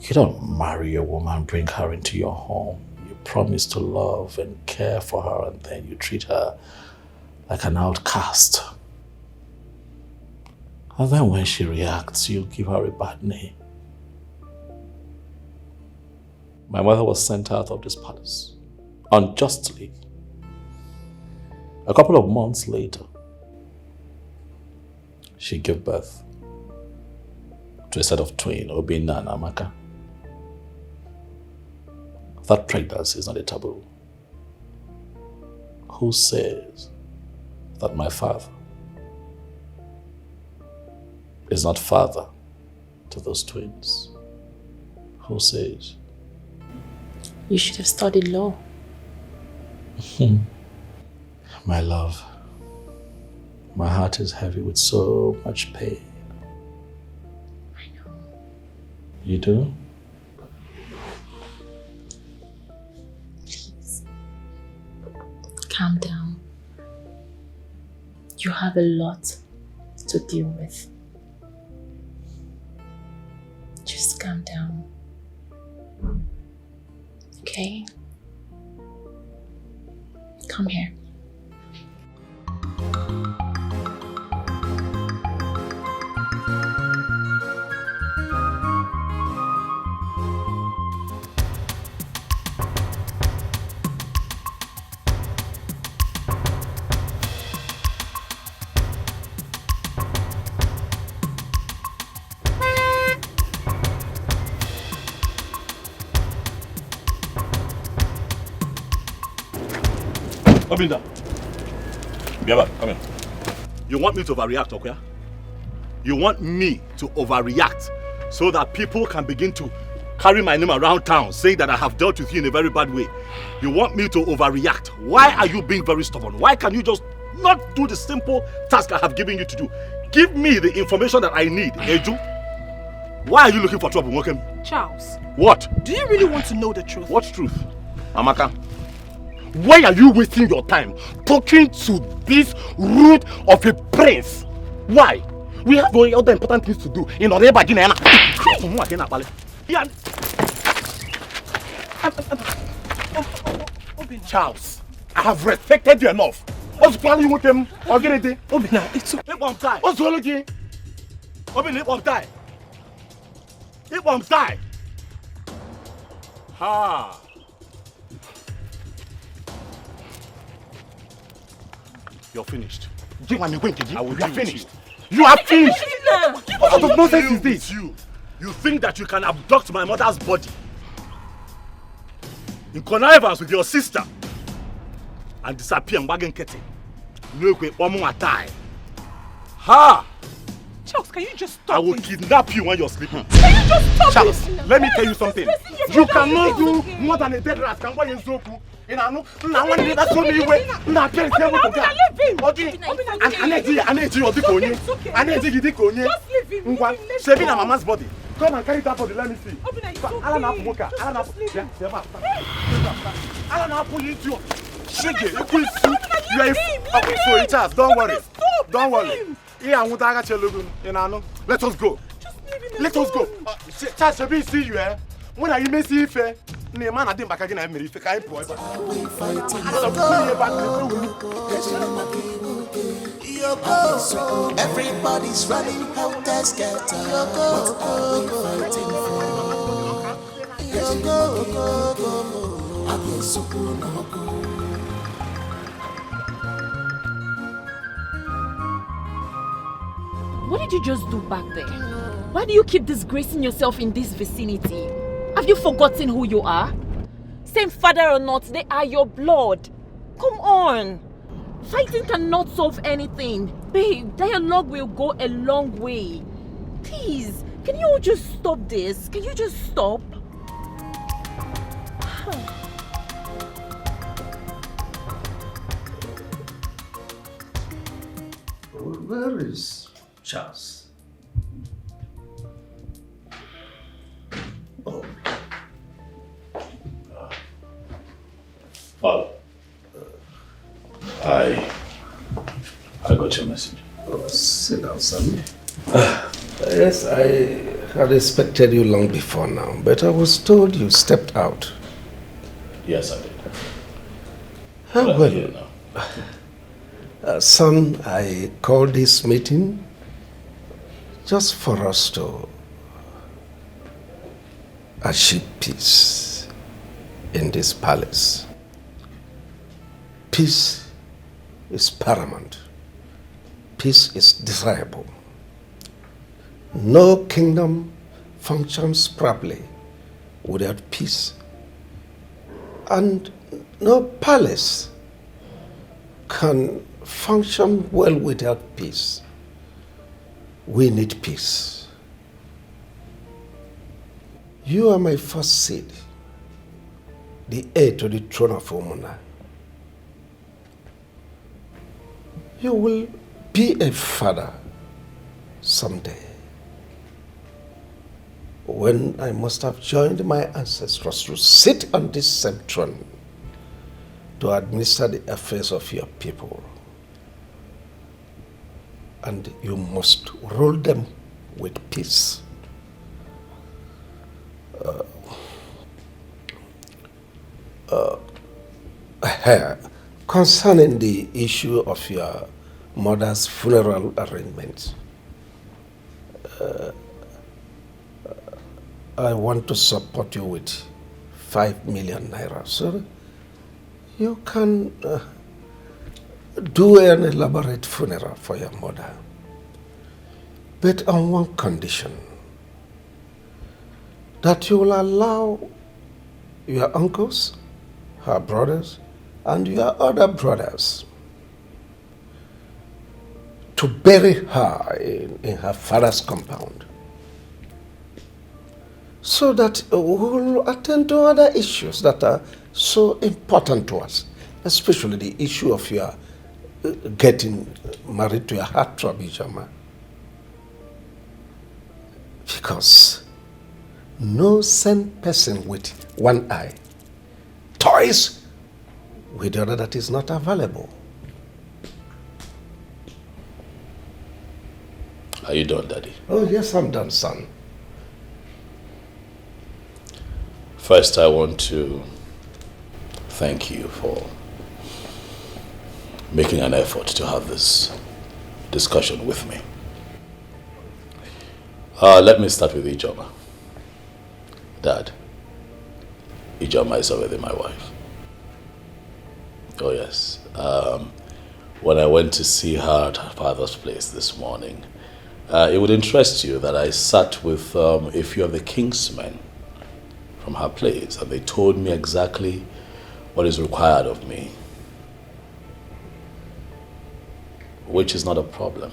You don't marry a woman, bring her into your home. You promise to love and care for her, and then you treat her like an outcast. And then when she reacts, you give her a bad name. My mother was sent out of this palace, unjustly. A couple of months later, she gave birth to a set of twins, Obinna and Amaka. That pregnancy is not a taboo. Who says that my father is not father to those twins? Who says? You should have studied law. My love, my heart is heavy with so much pain. I know. You do? Please, calm down. You have a lot to deal with. Just calm down. Okay? Come here. Obinna. Biaba, come here. You want me to overreact, Okwia? You want me to overreact so that people can begin to carry my name around town saying that I have dealt with you in a very bad way? You want me to overreact? Why are you being very stubborn? Why can you just not do the simple task I have given you to do? Give me the information that I need, Eju. Why are you looking for trouble, Mokem? Charles. What? Do you really want to know the truth? What truth? Amaka, why are you wasting your time talking to this root of a prince? Why? We have other important things to do in order to get Charles, I have respected you enough. What's planning with him? Obinna, it's okay. What's wrong with you? Obinna, it won't die. It won't die. Ha. You're finished. I will be finished. You are finished. What of nonsense is this? You think that you can abduct my mother's body in connivance with your sister and disappear in Wagen Kete? No, one more time. Ha! Charles, can you just stop? I will kidnap you when you're sleeping. Can you just stop? Charles, let me tell you something. You cannot do more than a dead rat can buy in Zoku. I want to show me where. I can't tell what to get. Okay, I need you. Saving a mama's body. Come and carry that body. Let me see. Alan Apuka. Charles, don't worry. Don't worry. Let us go. Let us go. Charles, see you, eh? When are you messy fair? Man, I didn't back again. I'm if I boy. Everybody's running out there scatter. What are we fighting for? What did you just do back there? Why do you keep disgracing yourself in this vicinity? Have you forgotten who you are? Same father or not, they are your blood. Come on. Fighting cannot solve anything. Babe, dialogue will go a long way. Please, can you all just stop this? Can you just stop? Where is Charles? Oh. Father, I got your message. Oh, sit down, son. Yes, I had expected you long before now, but I was told you stepped out. Yes, I did. How But I'm well? here now. Son, I called this meeting just for us to achieve peace in this palace. Peace is paramount. Peace is desirable. No kingdom functions properly without peace. And no palace can function well without peace. We need peace. You are my first seed, the heir to the throne of Umuna. You will be a father someday, when I must have joined my ancestors to sit on this same throne to administer the affairs of your people. And you must rule them with peace. Concerning the issue of your mother's funeral arrangements, I want to support you with 5 million naira, so you can do an elaborate funeral for your mother, but on one condition: that you will allow your uncles, her brothers, and your other brothers to bury her in her father's compound, so that we will attend to other issues that are so important to us, especially the issue of your getting married to your heartthrob, Ijoma. Because no sane person with one eye toys with the other that is not available. Are you done, Daddy? Oh, yes, I'm done, son. First, I want to thank you for making an effort to have this discussion with me. Let me start with Ijoma. Dad, Ijoma is already my wife. Oh, yes. When I went to see her at her father's place this morning, it would interest you that I sat with a few of the kingsmen from her place, and they told me exactly what is required of me, which is not a problem.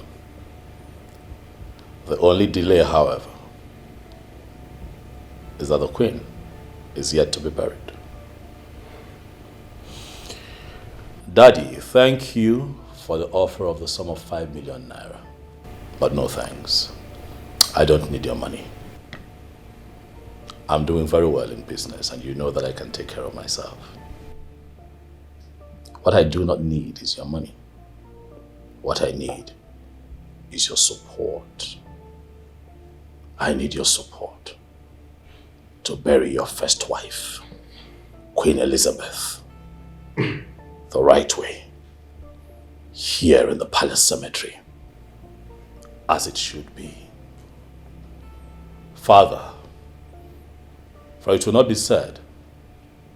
The only delay, however, is that the queen is yet to be buried. Daddy, thank you for the offer of the sum of 5 million naira. But no thanks. I don't need your money. I'm doing very well in business, and you know that I can take care of myself. What I do not need is your money. What I need is your support. I need your support to bury your first wife, Queen Elizabeth, the right way, here in the palace cemetery, as it should be. Father, for it will not be said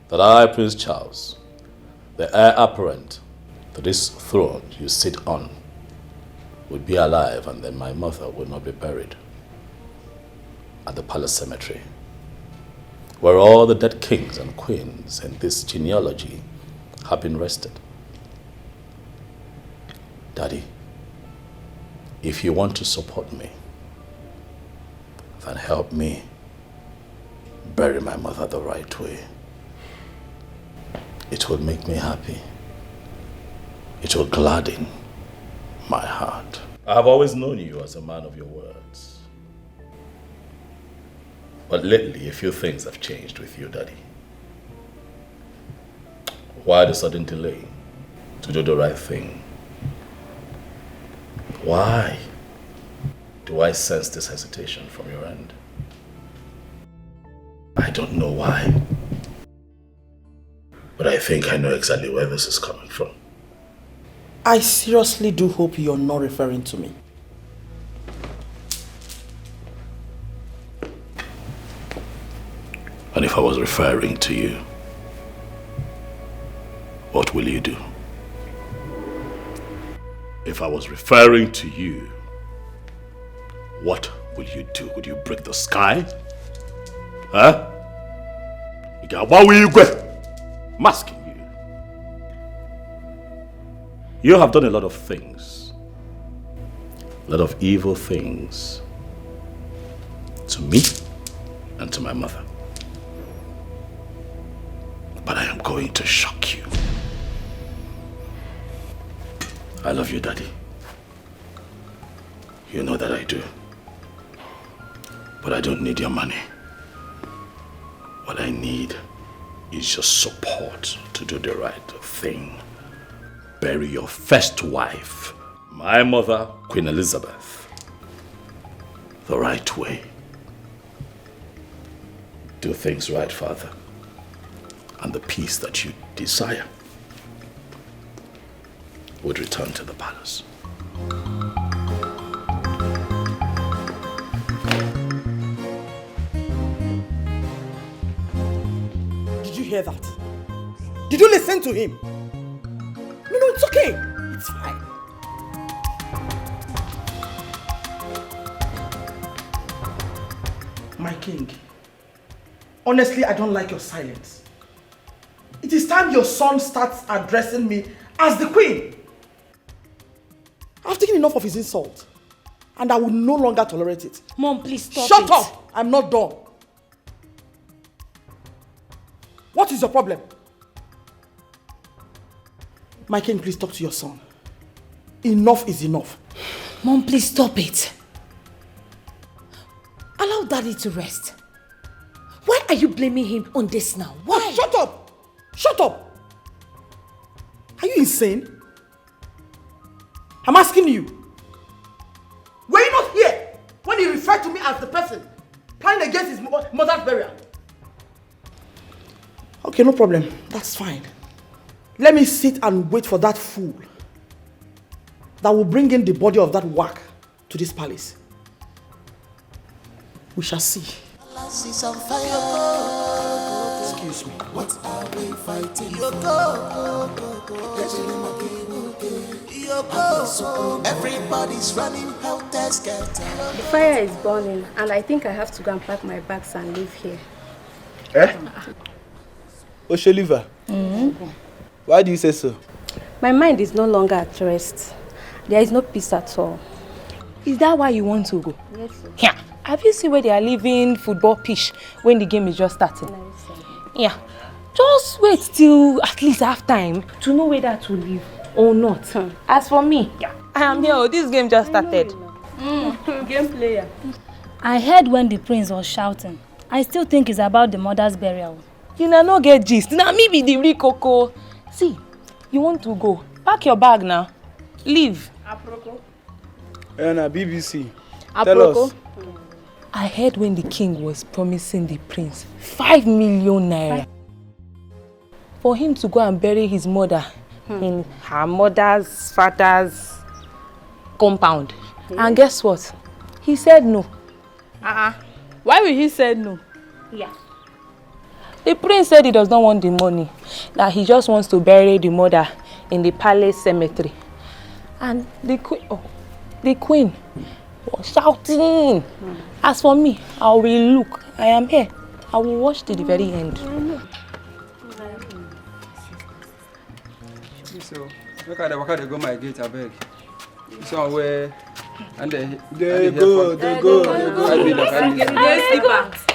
that I, Prince Charles, the heir apparent to this throne you sit on, would be alive, and then my mother would not be buried at the palace cemetery, where all the dead kings and queens in this genealogy have been rested. Daddy, if you want to support me, then help me bury my mother the right way. It will make me happy. It will gladden my heart. I have always known you as a man of your words. But lately, a few things have changed with you, Daddy. Why the sudden delay to do the right thing? Why do I sense this hesitation from your end? I don't know why. But I think I know exactly where this is coming from. I seriously do hope you're not referring to me. And if I was referring to you, what will you do? If I was referring to you, what will you do? Would you break the sky? Huh? What will you go? I'm asking you. You have done a lot of things. A lot of evil things. To me and to my mother. But I am going to shock you. I love you, Daddy. You know that I do. But I don't need your money. What I need is your support to do the right thing. Bury your first wife, my mother, Queen Elizabeth, the right way. Do things right, Father, and the peace that you desire would return to the palace. Did you hear that? Did you listen to him? No, it's okay. It's fine. My king, honestly, I don't like your silence. It is time your son starts addressing me as the queen. I've taken enough of his insult, and I will no longer tolerate it. Mom, please stop Shut up! I'm not done. What is your problem? My king, please talk to your son. Enough is enough. Mom, please stop it. Allow Daddy to rest. Why are you blaming him on this now? Why? Oh, shut up! Shut up! Are you insane? I'm asking you. Were you not here when he referred to me as the person planning against his mother's burial? Okay, no problem. That's fine. Let me sit and wait for that fool that will bring in the body of that whack to this palace. We shall see. Is on fire. Excuse me. What are we fighting? Everybody's running helter skelter. The fire is burning, and I think I have to go and pack my bags and leave here. Eh? Osholiva. Why do you say so? My mind is no longer at rest. There is no peace at all. Is that why you want to go? Yes, sir. Yeah. Have you seen where they are leaving football pitch when the game is just starting? No, sir. Yeah. Just wait till at least half time to know whether to leave or not. As for me, I am here. This game just started. Game player. I heard when the prince was shouting. I still think it's about the mother's burial. You know, no get gist. Now me be the real coco. See, you want to go. Pack your bag now. Leave. Aproko. Anna, BBC. Aproko. Tell us. I heard when the king was promising the prince 5 million naira for him to go and bury his mother in her mother's father's compound. And guess what? He said no. Why will he say no? Yeah. The prince said he does not want the money, that he just wants to bury the mother in the palace cemetery. And the queen was shouting. As for me, I will look. I am here. I will watch to the very end. So, look at the worker they go my gate, I beg. Somewhere and they go.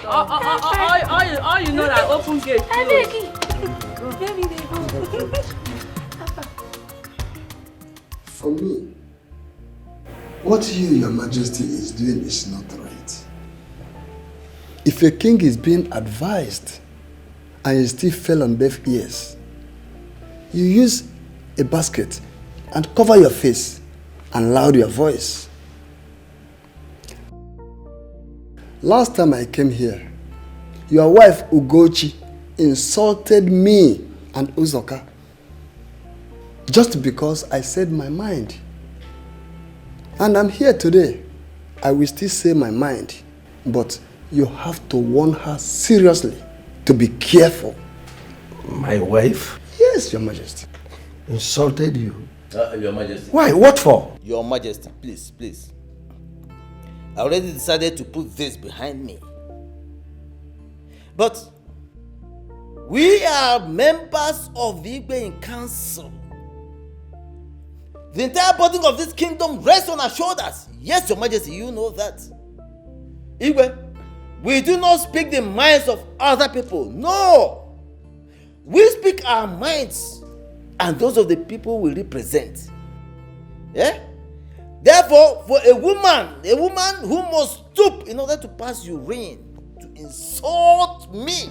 All you know that open gate. For me, What your majesty is doing is not right. If a king is being advised and he still fell on deaf ears, you use a basket and cover your face and loud your voice. Last time I came here, your wife Ugochi insulted me and Uzoka just because I said my mind. And I'm here today. I will still say my mind, but you have to warn her seriously to be careful. My wife? Yes, Your Majesty. Insulted you? Your Majesty. Why? What for? Your Majesty, please, please. I already decided to put this behind me. But we are members of the Igbe Council. The entire burden of this kingdom rests on our shoulders. Yes, Your Majesty, you know that. Igwe, we do not speak the minds of other people. No! We speak our minds and those of the people we represent. Yeah? Therefore, for a woman who must stoop in order to pass urine, to insult me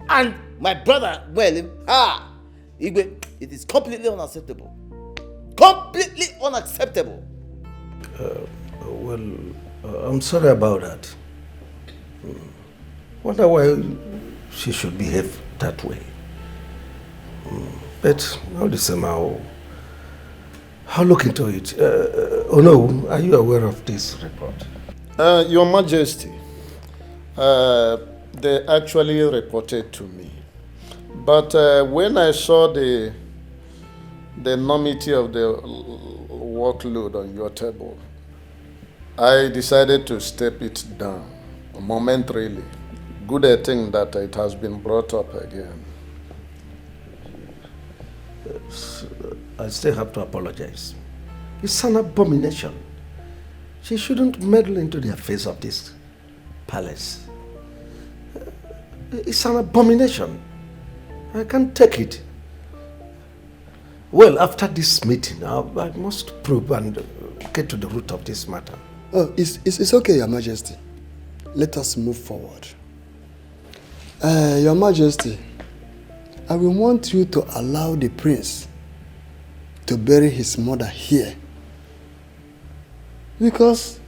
and my brother, Igwe, it is completely unacceptable. Completely unacceptable. I'm sorry about that. Wonder why she should behave that way. But all the same, I'll look into it. Oh no, are you aware of this report? Your Majesty, they actually reported to me. But when I saw the enormity of the workload on your table, I decided to step it down momentarily. Good a thing that it has been brought up again. I still have to apologize. It's an abomination. She shouldn't meddle into the affairs of this palace. It's an abomination. I can't take it. Well, after this meeting, I must probe and get to the root of this matter. Oh, it's okay, Your Majesty. Let us move forward. Your Majesty, I will want you to allow the prince to bury his mother here. Because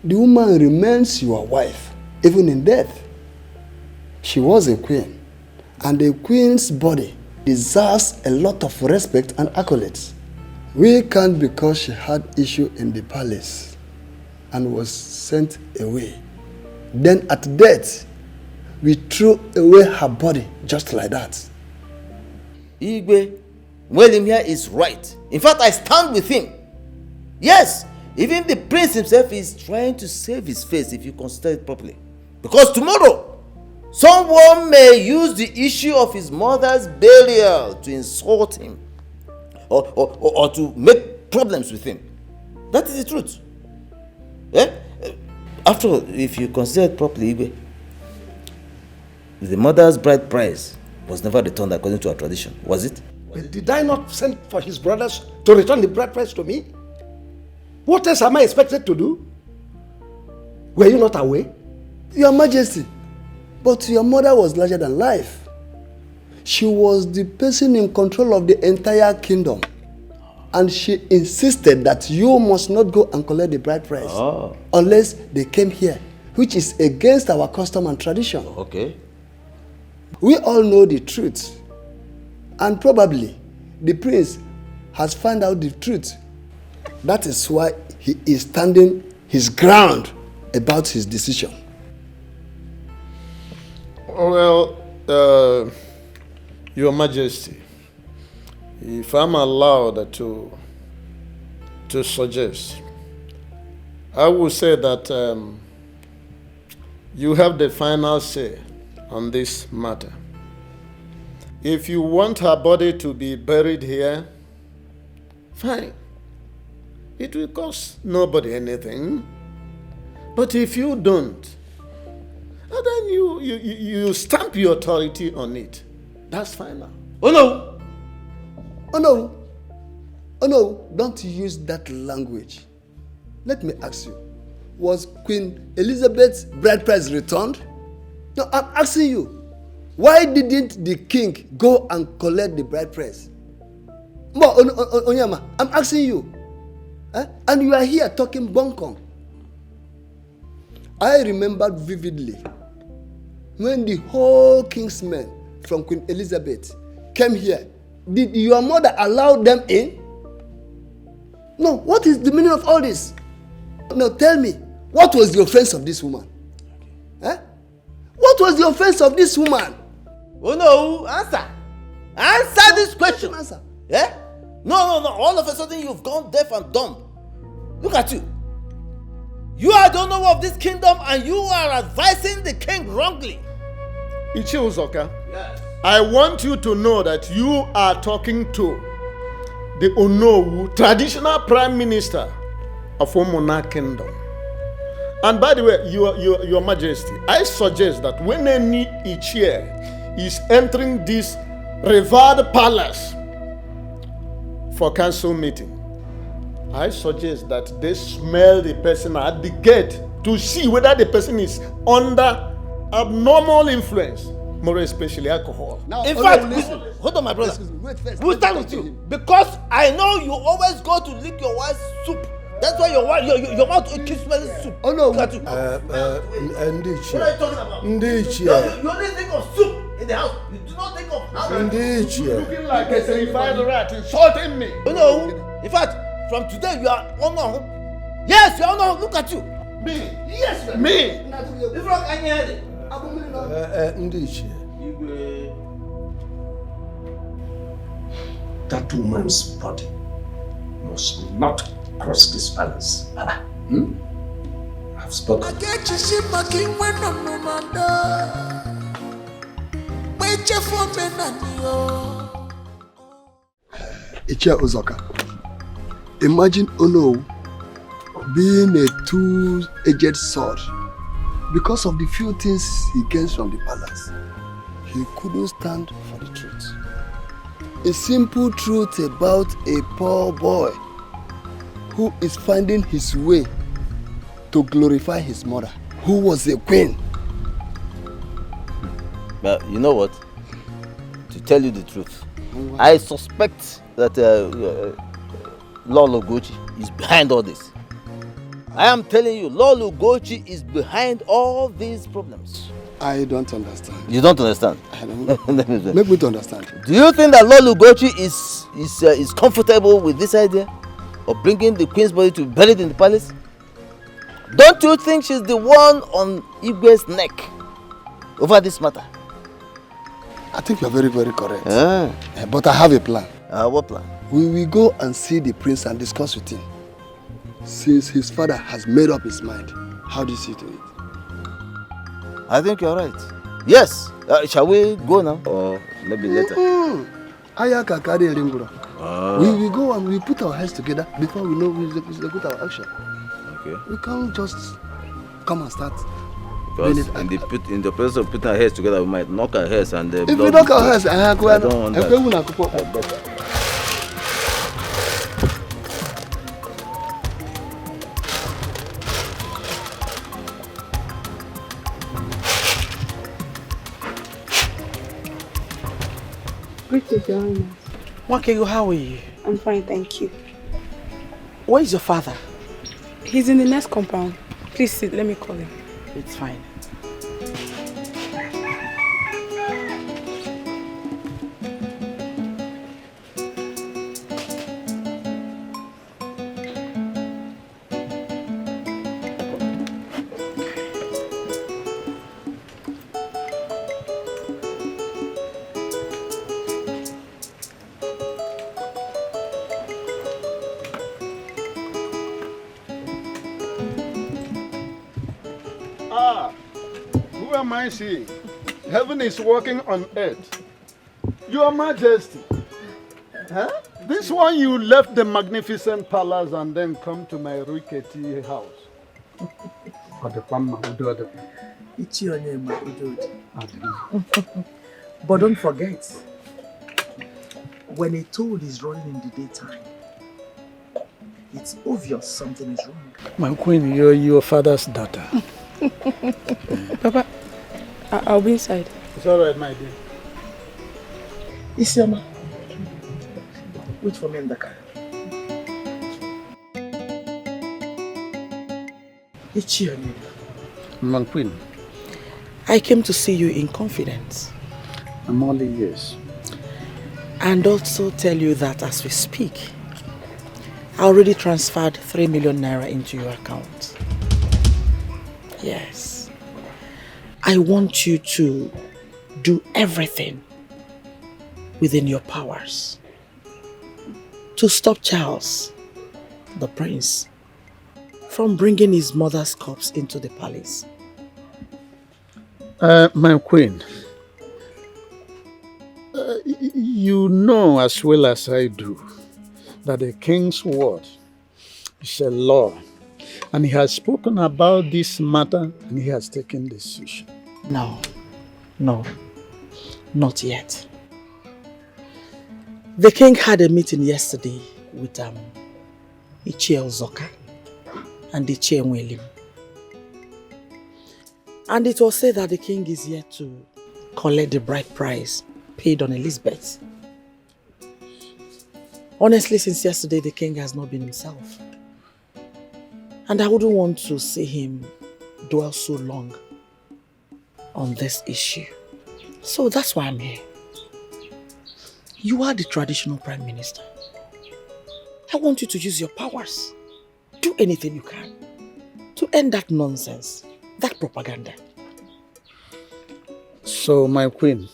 the woman remains your wife, even in death. She was a queen, and a queen's body deserves a lot of respect and accolades. We can't, because she had issue in the palace and was sent away. Then at death, we threw away her body just like that. Igwe, William here is right. In fact, I stand with him. Yes, even the prince himself is trying to save his face if you consider it properly. Because tomorrow, someone may use the issue of his mother's burial to insult him or to make problems with him. That is the truth. Eh? After all, if you consider it properly, Igwe, the mother's bride price was never returned according to our tradition, was it? But did I not send for his brothers to return the bride price to me? What else am I expected to do? Were you not aware? Your Majesty, but your mother was larger than life. She was the person in control of the entire kingdom. And she insisted that you must not go and collect the bride price unless they came here, which is against our custom and tradition. Okay. We all know the truth. And probably the prince has found out the truth. That is why he is standing his ground about his decision. Well, Your Majesty, if I'm allowed to suggest, I would say that you have the final say on this matter. If you want her body to be buried here, fine. It will cost nobody anything. But if you don't, then you stamp your authority on it. That's final. Oh no! Oh no! Oh no! Don't use that language. let me ask you, was Queen Elizabeth's bride price returned? No, I'm asking you, why didn't the king go and collect the bride price? Onyama, I'm asking you. And you are here talking buncombe. I remember vividly when the whole king's men from Queen Elizabeth came here. Did your mother allow them in? No, what is the meaning of all this? Now tell me, what was the offense of this woman? What was the offense of this woman? Oh no, answer. Answer this question. Answer. Yeah? No. All of a sudden you've gone deaf and dumb. Look at you. You are the owner of this kingdom and you are advising the king wrongly. Ichi Uzoka, yes. I want you to know that you are talking to the Onowu, traditional prime minister of Omona Kingdom. And by the way, your majesty, I suggest that when any Ichie is entering this revered palace for council meeting, I suggest that they smell the person at the gate to see whether the person is under abnormal influence, more especially alcohol. Now, in fact, hold on, my brother. We'll start with you because I know you always go to lick your wife's soup. That's why your mouth keeps smelling soup. Oh no. What are you talking about? You only think of soup in the house. You do not think of how. You're looking like a certified rat insulting me. Oh no. In fact, from today you are honored. Yes, you are honored. Look at you. Me. Yes, man. Me. If you are anything. That woman's body must not cross this palace. I've spoken. Ichia Uzoka, imagine Ono being a two-edged sword. Because of the few things he gains from the palace, he couldn't stand for the truth. A simple truth about a poor boy who is finding his way to glorify his mother, who was a queen. But you know what? To tell you the truth, I suspect that Lolo Gochi is behind all this. I am telling you, Lolo Gochi is behind all these problems. I don't understand. You don't understand? Make me to understand. Do you think that Lolo Gochi is comfortable with this idea of bringing the queen's body to be buried in the palace? Don't you think she's the one on Igwe's neck over this matter? I think you're very, very correct. But I have a plan. What plan? We will go and see the prince and discuss with him. Since his father has made up his mind, how do you see to it? I think you're right. Yes. Shall we go now? Or maybe later? We will go and we put our heads together before we know we execute our action. Okay. We can't just come and start. Because in the process of putting our heads together, we might knock our heads and if we knock our heads, I don't want that. Greetings, Your Highness. Wakego, how are you? I'm fine, thank you. Where is your father? He's in the next compound. Please sit, let me call him. It's fine. See, heaven is working on earth. Your Majesty, this one you left the magnificent palace and then come to my rickety house. But don't forget, when a toad is running in the daytime, It's obvious something is wrong. My queen, you're your father's daughter. Papa, I'll be inside. It's all right, my dear. Isioma, wait for me in the car. My queen. I came to see you in confidence. I'm only yes. And also tell you that as we speak, I already transferred 3 million naira into your account. Yes. I want you to do everything within your powers to stop Charles, the prince, from bringing his mother's corpse into the palace. My queen, you know as well as I do that the king's word is a law, and he has spoken about this matter and he has taken decision. No, not yet. The king had a meeting yesterday with Ichie Zoka and Ichie William. And it was said that the king is yet to collect the bride price paid on Elizabeth. Honestly, since yesterday, the king has not been himself. And I wouldn't want to see him dwell so long on this issue. So that's why I'm here. You are the traditional prime minister. I want you to use your powers. Do anything you can to end that nonsense, that propaganda. So, my queen,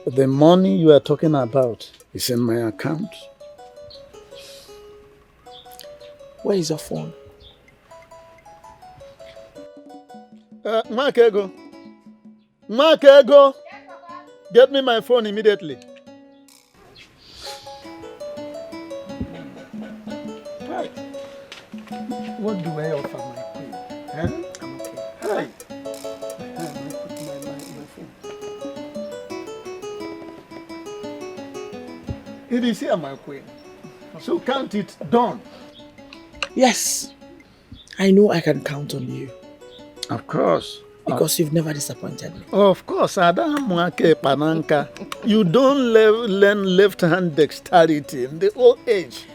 the money you are talking about is in my account. Where is your phone? Mark Ego. Mark Ego. Get me my phone immediately. Hi. What do I offer my queen? Huh? I'm okay. Hi. It is here, my queen. So count it done. Yes. I know I can count on you. Of course. Because you've never disappointed me. Of course, Adam Mwake Pananka. You don't learn left-hand dexterity in the old age.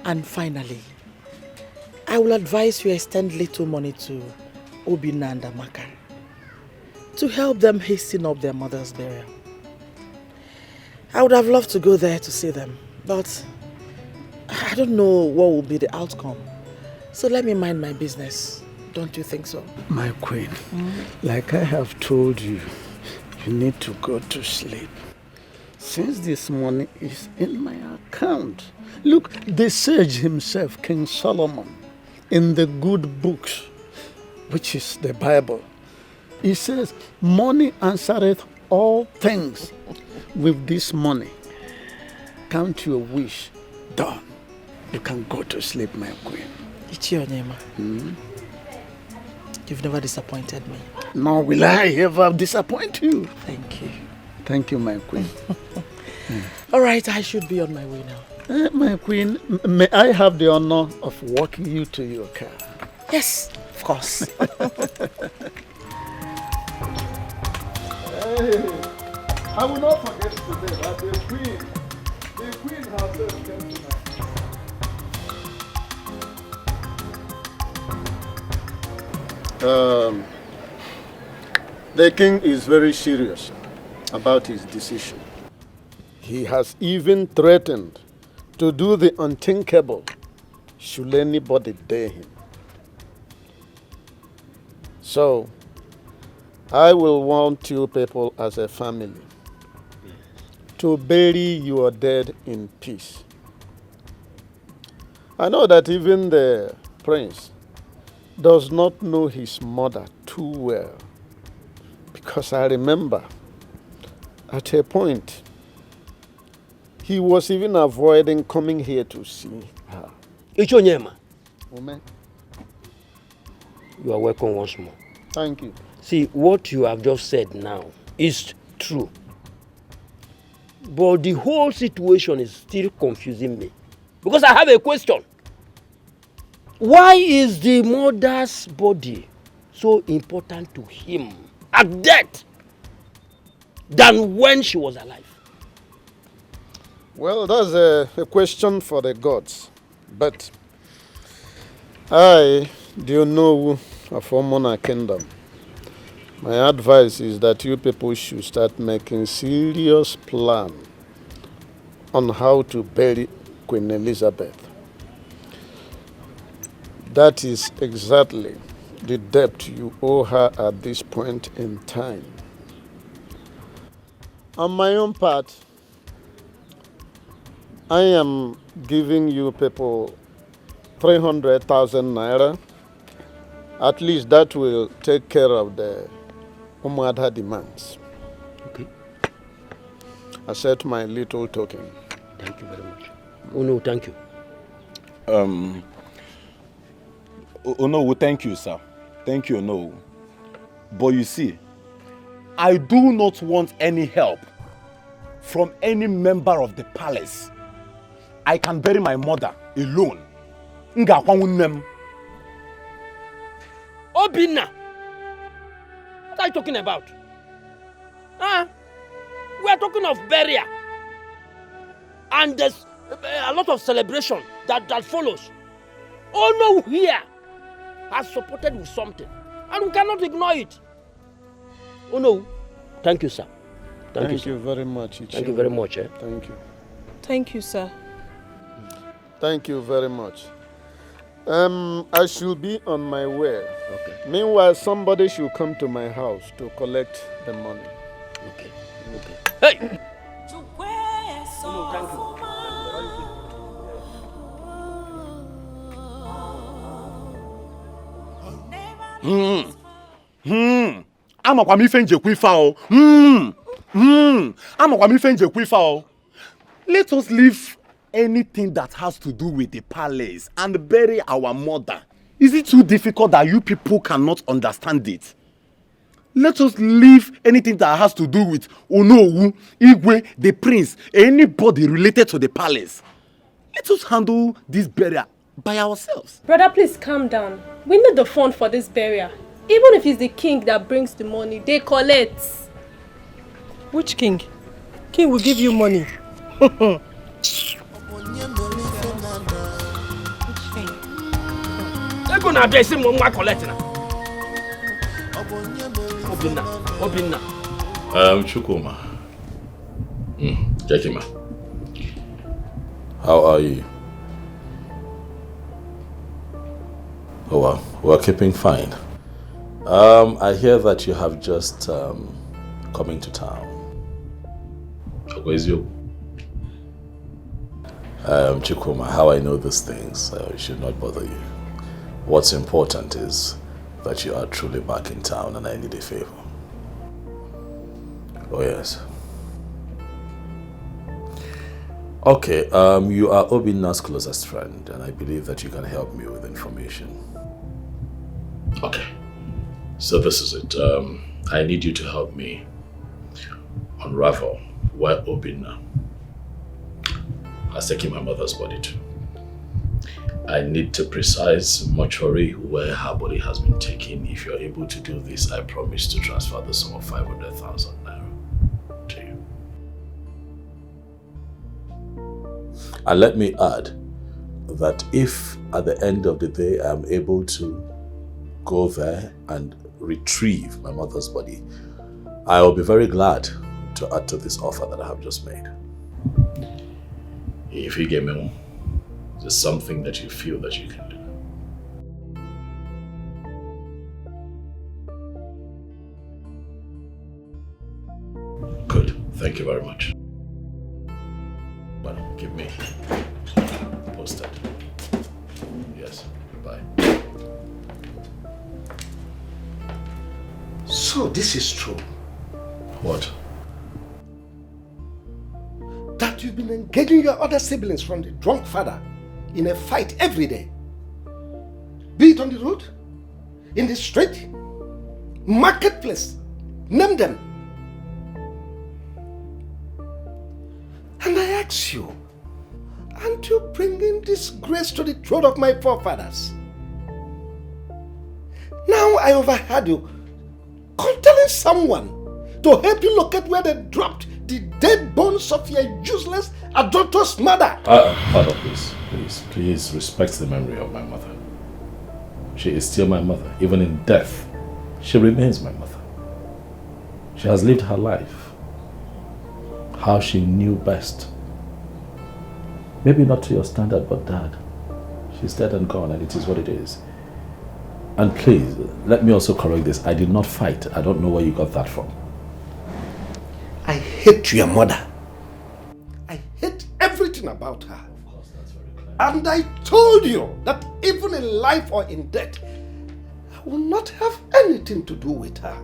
And finally, I will advise you extend little money to Obina and Amaka to help them hasten up their mother's burial. I would have loved to go there to see them, but I don't know what will be the outcome. So let me mind my business. Don't you think so? My queen, like I have told you, you need to go to sleep. Since this money is in my account. Look, the sage himself, King Solomon, in the good books, which is the Bible, he says, money answereth all things. With this money, count your wish. Done. You can go to sleep, my queen. Ichionyema. You've never disappointed me. Nor will I ever disappoint you. Thank you. Thank you, my queen. All right, I should be on my way now. My queen, may I have the honor of walking you to your car? Yes, of course. Hey, I will not forget today that the queen herself came tonight. The king is very serious about his decision. He has even threatened to do the unthinkable should anybody dare him. So, I will want you people as a family to bury your dead in peace. I know that even the prince does not know his mother too well, because I remember at a point he was even avoiding coming here to see her. Ichonyema. Amen. You are welcome once more. Thank you. See, what you have just said now is true. But the whole situation is still confusing me. Because I have a question. Why is the mother's body so important to him at death than when she was alive? Well, that's a question for the gods. But do you know of Omona Kingdom? My advice is that you people should start making serious plan on how to bury Queen Elizabeth. That is exactly the debt you owe her at this point in time. On my own part, I am giving you people 300,000 naira. At least that will take care of the Umadha demands. Okay. Accept my little token. Thank you very much. Oh no, thank you. Oh no, thank you, sir. Thank you, no. But you see, I do not want any help from any member of the palace. I can bury my mother alone. Obinna! What are you talking about? Huh? We are talking of burial. And there's a lot of celebration that follows. Oh no, here has supported with something. And we cannot ignore it. Oh no. Thank you, sir. Thank you very much. Thank you very much. Thank you. Thank you, sir. Thank you very much. I should be on my way. Okay. Meanwhile, somebody should come to my house to collect the money. Okay. Hey! No, thank you. Amakwa mi fe njekwu ife o. Amakwa mi fe njekwu ife o. Let us leave anything that has to do with the palace and bury our mother. Is it too difficult that you people cannot understand it? Let us leave anything that has to do with Onowu, Igwe, the prince, anybody related to the palace. Let us handle this burial by ourselves. Brother, please calm down. We need the fund for this burial. Even if it's the king that brings the money, they collect. Which king? King will give you money. Chukuma. Jakima. How are you? Oh well, we're keeping fine. I hear that you have just come into town. Where's you? Chukuma, how I know these things should not bother you. What's important is that you are truly back in town and I need a favor. Oh yes. Okay, you are Obinna's closest friend and I believe that you can help me with information. Okay, so this is it. I need you to help me unravel where Obinna has taken my mother's body to. I need the precise mortuary where her body has been taken. If you're able to do this, I promise to transfer the sum of 500,000 naira to you. And let me add that if at the end of the day I am able to go there and retrieve my mother's body, I will be very glad to add to this offer that I have just made. If you get me, there's something that you feel that you can do. Good. Thank you very much. But give me posted. Yes. Bye. So this is true. What? That you've been engaging your other siblings from the drunk father in a fight every day. Be it on the road, in the street, marketplace, name them. ask you, aren't you bringing disgrace to the throne of my forefathers? Now I overheard you telling someone to help you locate where they dropped the dead bones of your useless, adulterous mother. Father, please respect the memory of my mother. She is still my mother. Even in death, she remains my mother. She has lived her life how she knew best. Maybe not to your standard, but Dad, she's dead and gone, and it is what it is. And please, let me also correct this. I did not fight. I don't know where you got that from. I hate your mother. I hate everything about her. Of course, that's very clear. And I told you that even in life or in death, I will not have anything to do with her.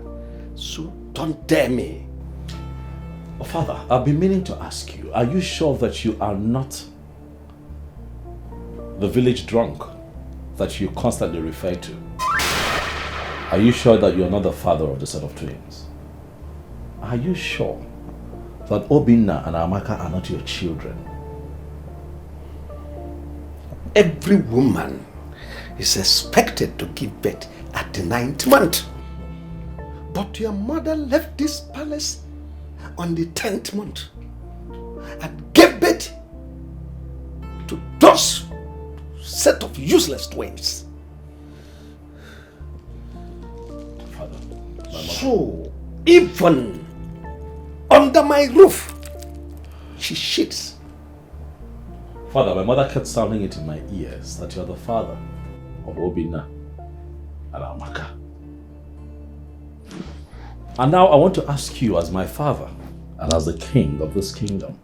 So don't dare me. Oh, Father, I've been meaning to ask you, are you sure that you are not the village drunk that you constantly refer to? Are you sure that you're not the father of the set of twins? Are you sure that Obinna and Amaka are not your children? Every woman is expected to give birth at the 9th month. But your mother left this palace on the 10th month and gave birth to those set of useless twins. Father, so even under my roof, she shits. Father, my mother kept sounding it in my ears that you're the father of Obinna and Amaka. And now I want to ask you, as my father and as the king of this kingdom,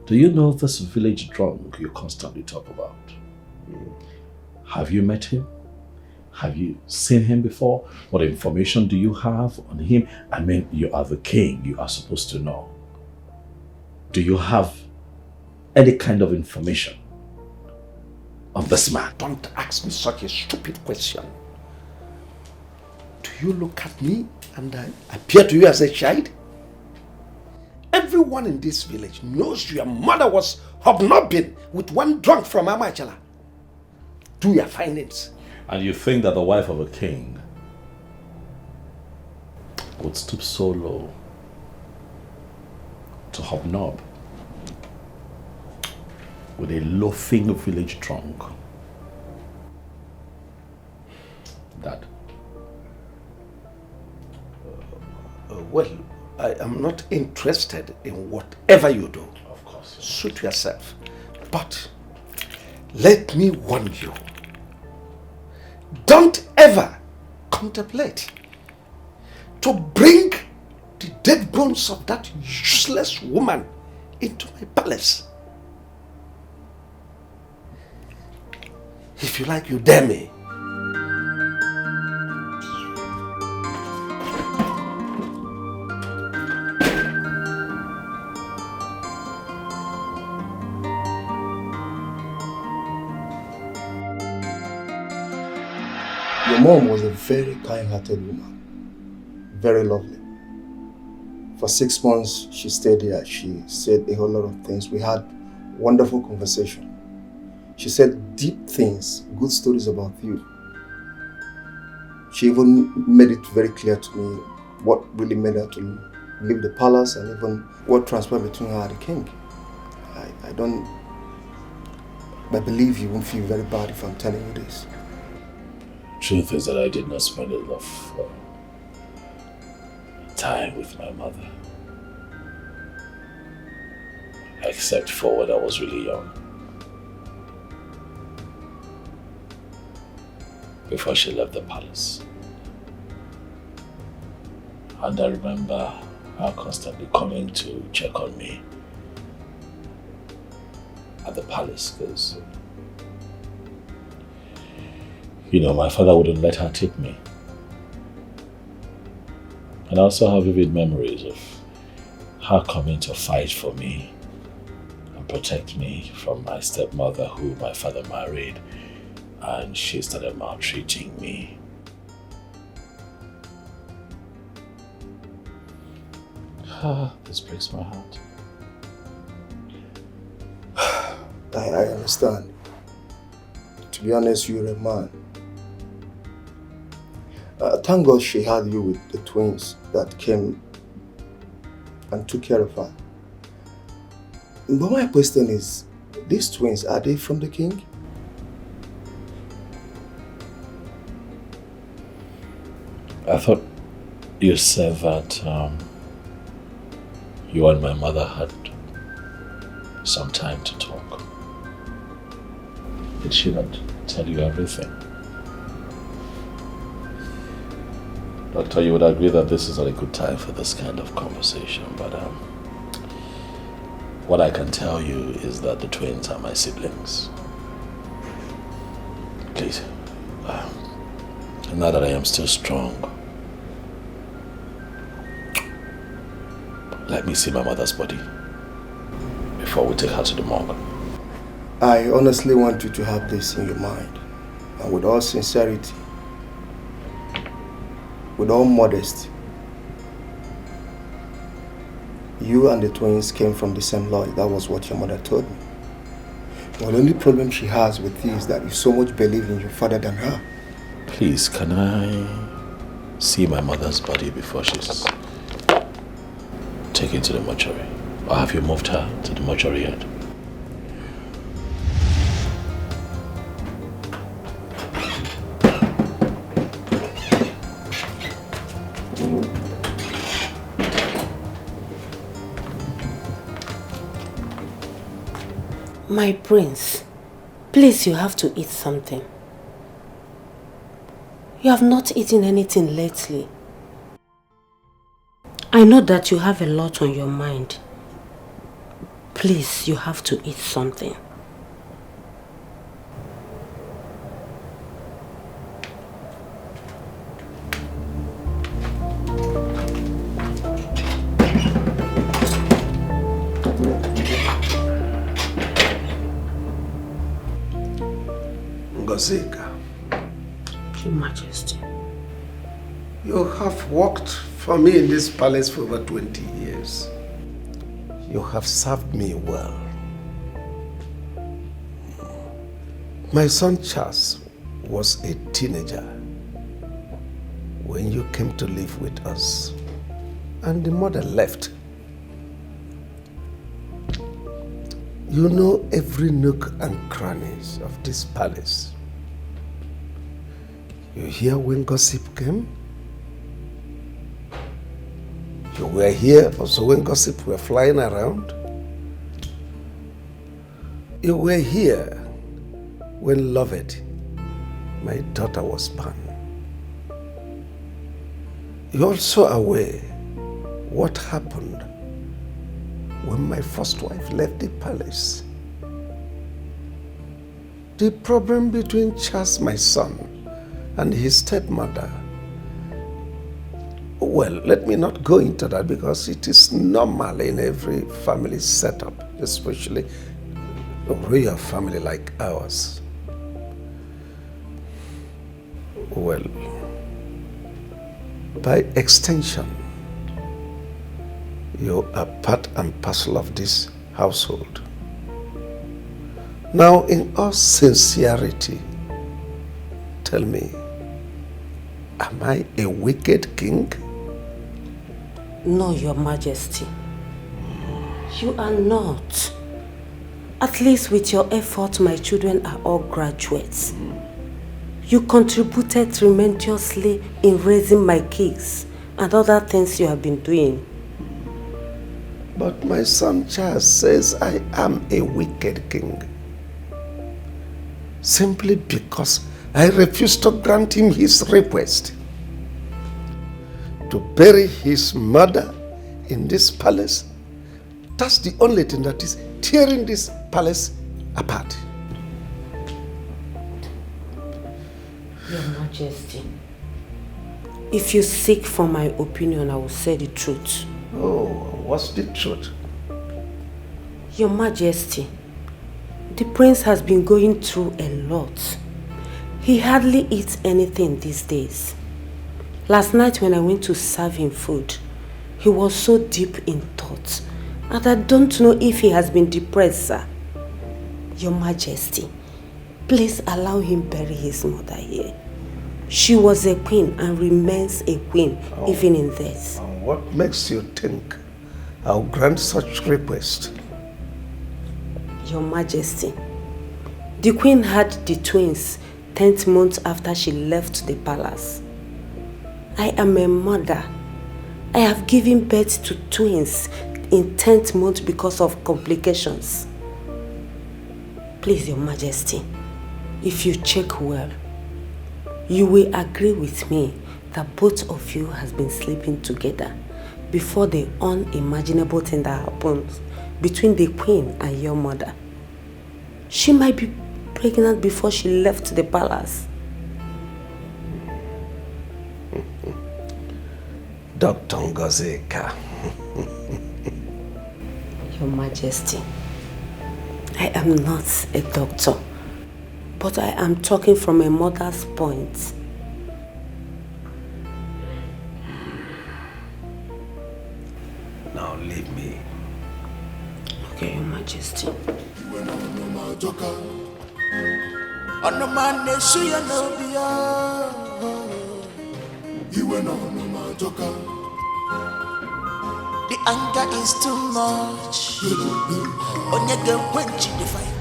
do you know this village drunk you constantly talk about? Have you met him? Have you seen him before? What information do you have on him? I mean, you are the king, you are supposed to know. Do you have any kind of information on this man? Don't ask me such a stupid question. Do you look at me and I appear to you as a child? Everyone in this village knows your mother was hobnobbing with one drunk from Amachala. Do your findings. And you think that the wife of a king would stoop so low to hobnob with a loafing village drunk? Dad. Well, I am not interested in whatever you do. Of course. Suit yourself. But let me warn you. Don't ever contemplate to bring the dead bones of that useless woman into my palace. If you like, you dare me. Your mom was a very kind-hearted woman, very lovely. For 6 months, she stayed here. She said a whole lot of things. We had wonderful conversation. She said deep things, good stories about you. She even made it very clear to me what really made her to leave the palace and even what transpired between her and the king. I believe you won't feel very bad if I'm telling you this. Truth is that I did not spend enough time with my mother. Except for when I was really young. Before she left the palace. And I remember her constantly coming to check on me at the palace because my father wouldn't let her take me. And I also have vivid memories of her coming to fight for me and protect me from my stepmother who my father married, and she started maltreating me. This breaks my heart. I understand. To be honest, you're a man. Thank God she had you with the twins that came and took care of her. But my question is, these twins, are they from the king? I thought you said that you and my mother had some time to talk. Did she not tell you everything? Doctor, you would agree that this is not a good time for this kind of conversation, but what I can tell you is that the twins are my siblings. Please, now that I am still strong, let me see my mother's body before we take her to the morgue. I honestly want you to have this in your mind, and with all sincerity, with all modesty. You and the twins came from the same lawyer. That was what your mother told me. Well, the only problem she has with you is that you so much believe in your father than her. Please, can I see my mother's body before she's taken to the mortuary? Or have you moved her to the mortuary yet? My prince, please, you have to eat something. You have not eaten anything lately. I know that you have a lot on your mind. Please, you have to eat something. Wazico, Your Majesty, you have worked for me in this palace for over 20 years. You have served me well. My son Charles was a teenager when you came to live with us, and the mother left. You know every nook and crannies of this palace. You hear when gossip came? You were here also when gossip were flying around? You were here when Lovett, my daughter, was born. You're also aware what happened when my first wife left the palace. The problem between Charles, my son, and his stepmother. Well, let me not go into that because it is normal in every family setup, especially a royal family like ours. Well, by extension, you are part and parcel of this household. Now, in all sincerity, tell me, am I a wicked king? No, Your Majesty. You are not. At least with your effort, my children are all graduates. You contributed tremendously in raising my kids and other things you have been doing. But my son Charles says I am a wicked king. Simply because I refused to grant him his request to bury his mother in this palace. That's the only thing that is tearing this palace apart. Your Majesty, if you seek for my opinion, I will say the truth. Oh, what's the truth? Your Majesty, the prince has been going through a lot. He hardly eats anything these days. Last night when I went to serve him food, he was so deep in thought, and I don't know if he has been depressed, sir. Your Majesty, please allow him bury his mother here. She was a queen and remains a queen even in death. What makes you think I'll grant such request? Your Majesty, the queen had the twins 10th month after she left the palace. I am a mother. I have given birth to twins in 10th month because of complications. Please, Your Majesty, if you check well, you will agree with me that both of you has been sleeping together before the unimaginable thing that happens between the queen and your mother. She might be pregnant before she left the palace. Dr. Ngozika. Your Majesty, I am not a doctor, but I am talking from a mother's point. Now leave me. Okay, Your Majesty. The anger is too much. Onyege quench the fire.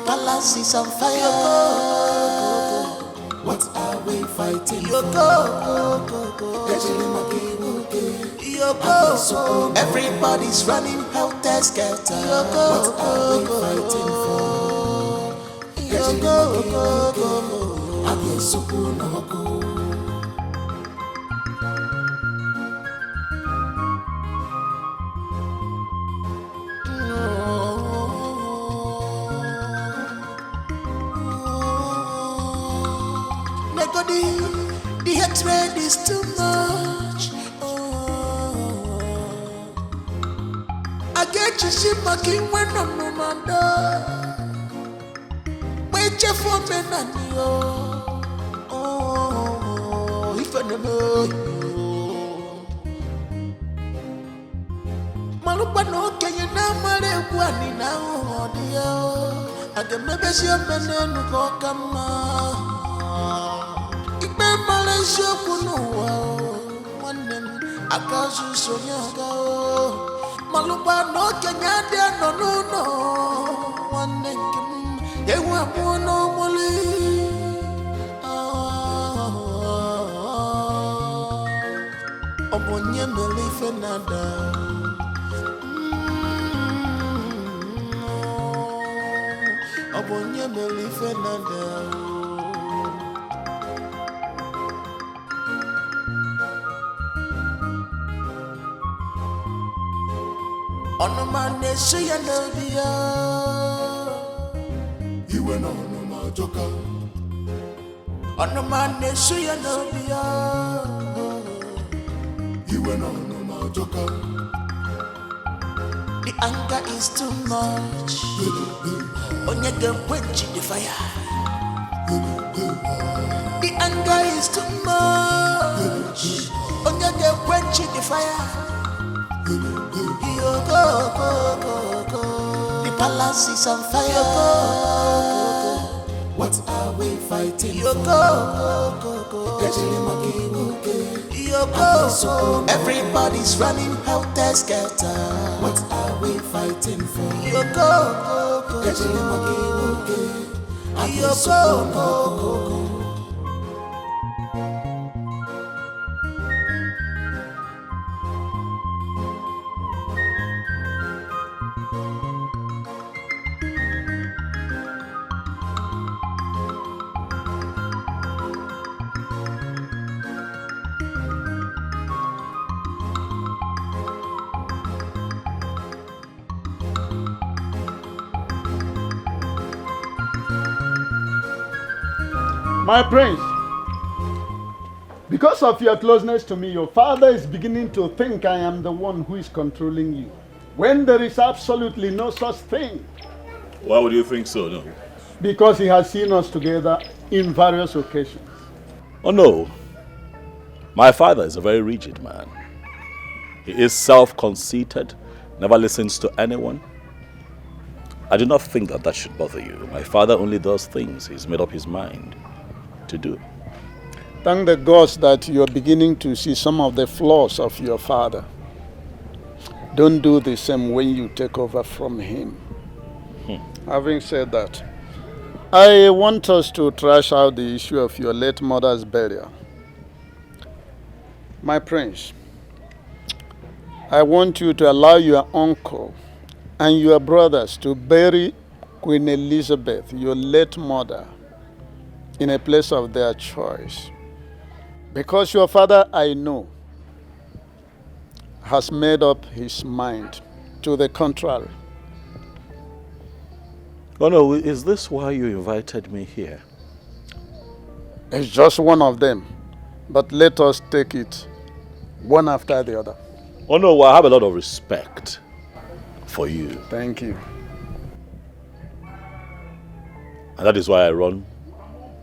Palace is on fire. What are we fighting for? Everybody's running helter skelter. What are we fighting for? The hatred is too much. I get you see my king when I'm no man. Wait for me, Nanio. If I never Malupa no can you now marry one now, dear. I can maybe see a man who come. Malaysia kunuwa wanem akazu sonyaga malupa no Kenya dia no wanem ewa mono moli obonye melife nada obonye melife nada. On my nation, you know, you went on my joker. On my nation, you know, you went on my joker. The anger is too much. On your girl, quench the fire. The anger is too much. On your girl, quench the fire. The palace is on fire. What are we fighting for? Everybody's running helter skelter. What are we fighting for? My prince, because of your closeness to me, your father is beginning to think I am the one who is controlling you, when there is absolutely no such thing. Why would you think so, no? Because he has seen us together in various occasions. Oh no. My father is a very rigid man. He is self-conceited, never listens to anyone. I do not think that should bother you. My father only does things he's made up his mind to do. Thank the gods that you're beginning to see some of the flaws of your father. Don't do the same when you take over from him. Having said that, I want us to trash out the issue of your late mother's burial. My prince, I want you to allow your uncle and your brothers to bury Queen Elizabeth, your late mother, in a place of their choice. Because your father, I know, has made up his mind to the contrary. Oh no, is this why you invited me here? It's just one of them, but let us take it one after the other. Oh no, I have a lot of respect for you. Thank you. And that is why I run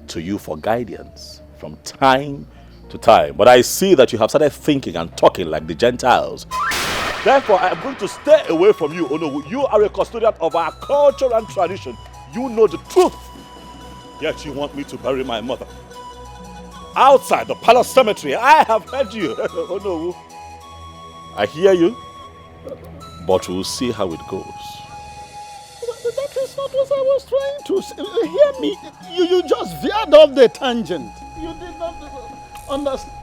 to you for guidance from time to time. But I see that you have started thinking and talking like the Gentiles. Therefore, I am going to stay away from you. Oh no, you are a custodian of our culture and tradition. You know the truth. Yet you want me to bury my mother outside the palace cemetery. I have heard you. Oh no. I hear you. But we'll see how it goes. That is not what I was trying to say. Hear me. You just veered off the tangent. You did not understand.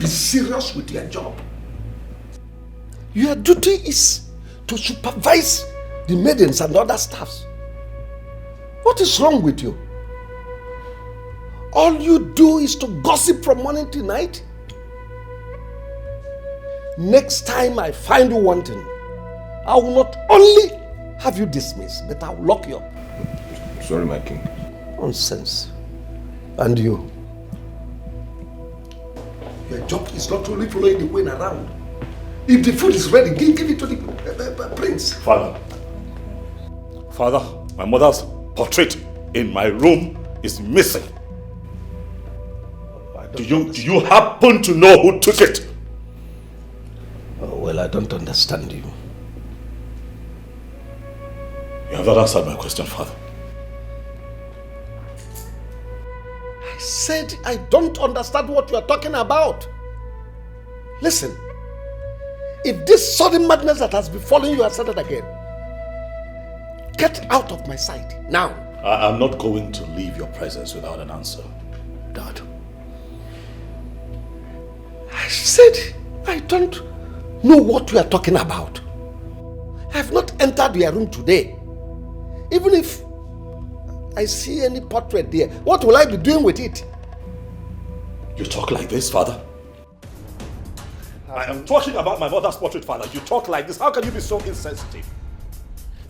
Serious with your job. Your duty is to supervise the maidens and other staffs. What is wrong with you? All you do is to gossip from morning to night. Next time I find you wanting, I will not only have you dismissed, but I will lock you up. Sorry, my king. Nonsense. And you? Your job is not only following the queen around. If the food is ready, give it to the prince. Father, my mother's portrait in my room is missing. Do you happen to know who took it? Oh, well, I don't understand you. You have not answered my question, Father. I said I don't understand what you are talking about. Listen, if this sudden madness that has befallen you has started again, get out of my sight now. I'm not going to leave your presence without an answer, Dad. I said I don't know what you are talking about. I have not entered your room today. Even if I see any portrait there, what will I be doing with it? You talk like this, Father? I am talking about my mother's portrait, Father. You talk like this. How can you be so insensitive?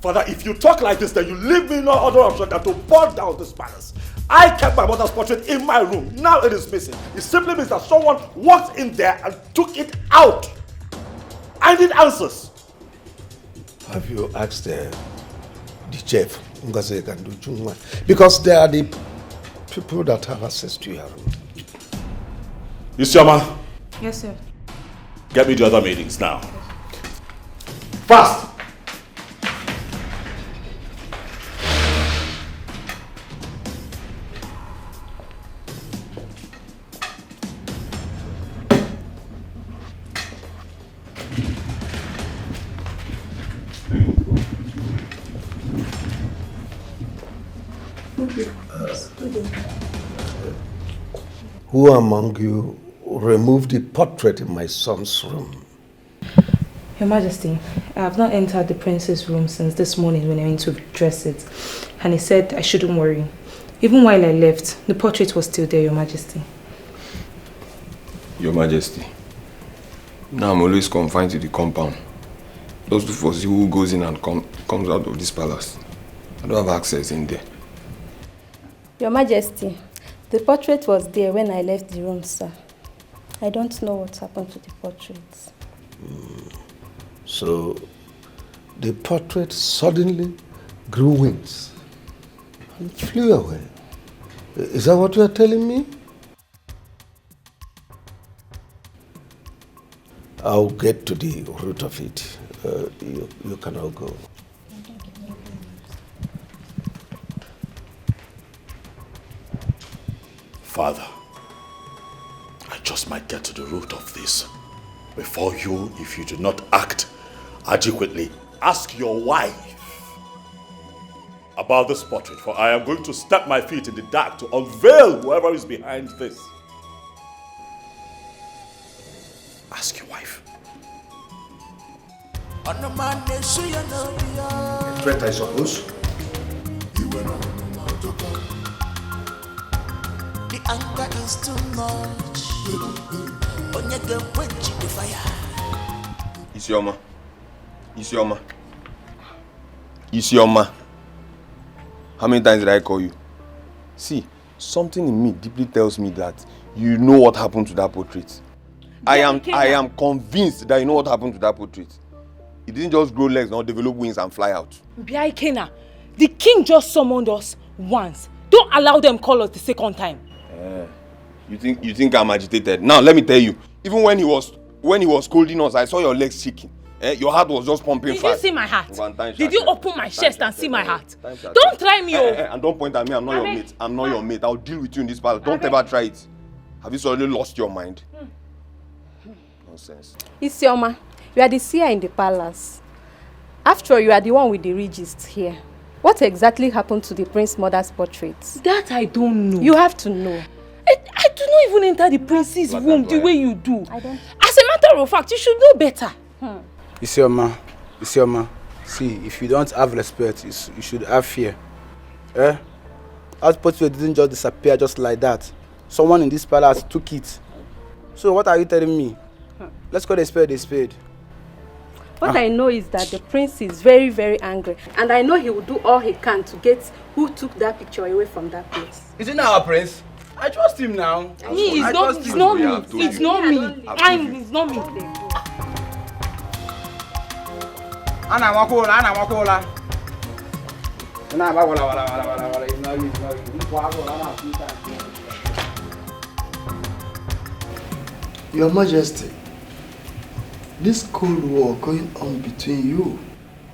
Father, if you talk like this, then you leave me no other option than to burn down this palace. I kept my mother's portrait in my room. Now it is missing. It simply means that someone walked in there and took it out. I need answers. Have you asked the chef, because they are the people that have access to your room? Isioma. Yes, sir. Get me the other meetings now. Fast! Who among you removed the portrait in my son's room? Your Majesty, I have not entered the prince's room since this morning when I went to dress it. And he said I shouldn't worry. Even while I left, the portrait was still there, Your Majesty. Your Majesty, now I'm always confined to the compound. Those to foresee who goes in and comes out of this palace. I don't have access in there. Your Majesty, the portrait was there when I left the room, sir. I don't know what happened to the portrait. So, the portrait suddenly grew wings and flew away. Is that what you are telling me? I'll get to the root of it. You can all go. Father, I just might get to the root of this. Before you, if you do not act adequately, ask your wife about this portrait, for I am going to step my feet in the dark to unveil whoever is behind this. Ask your wife. Threat, I suppose. The anger is too much. Onye ga quench the fire. Isioma. Isioma. Isioma. How many times did I call you? See, something in me deeply tells me that you know what happened to that portrait. I am convinced that you know what happened to that portrait. It didn't just grow legs, not develop wings and fly out. Biaikena, the king just summoned us once. Don't allow them call us the second time. You think I'm agitated? Now let me tell you, even when he was scolding us, I saw your legs shaking. Your heart was just pumping fast. Did you see my heart? Did you open my chest and see my heart? Don't try me, and don't point at me. I'm not your mate. I'm not your mate. I'll deal with you in this palace. Don't ever try it. Have you suddenly lost your mind? Nonsense. Isioma, you are the seer in the palace. After all, you are the one with the regist here. What exactly happened to the prince's mother's portrait? That I don't know. You have to know. I do not even enter the prince's room the way you do. As a matter of fact, you should know better. Isioma, see, if you don't have respect, you should have fear. That portrait didn't just disappear just like that. Someone in this palace took it. So what are you telling me? Let's call a spade a spade. What I know is that the prince is very, very angry. And I know he will do all he can to get who took that picture away from that place. Is it not our prince? I trust him now. Me, it's not me. It's not me. It's not me. Ana wakola. Your Majesty, this cold war going on between you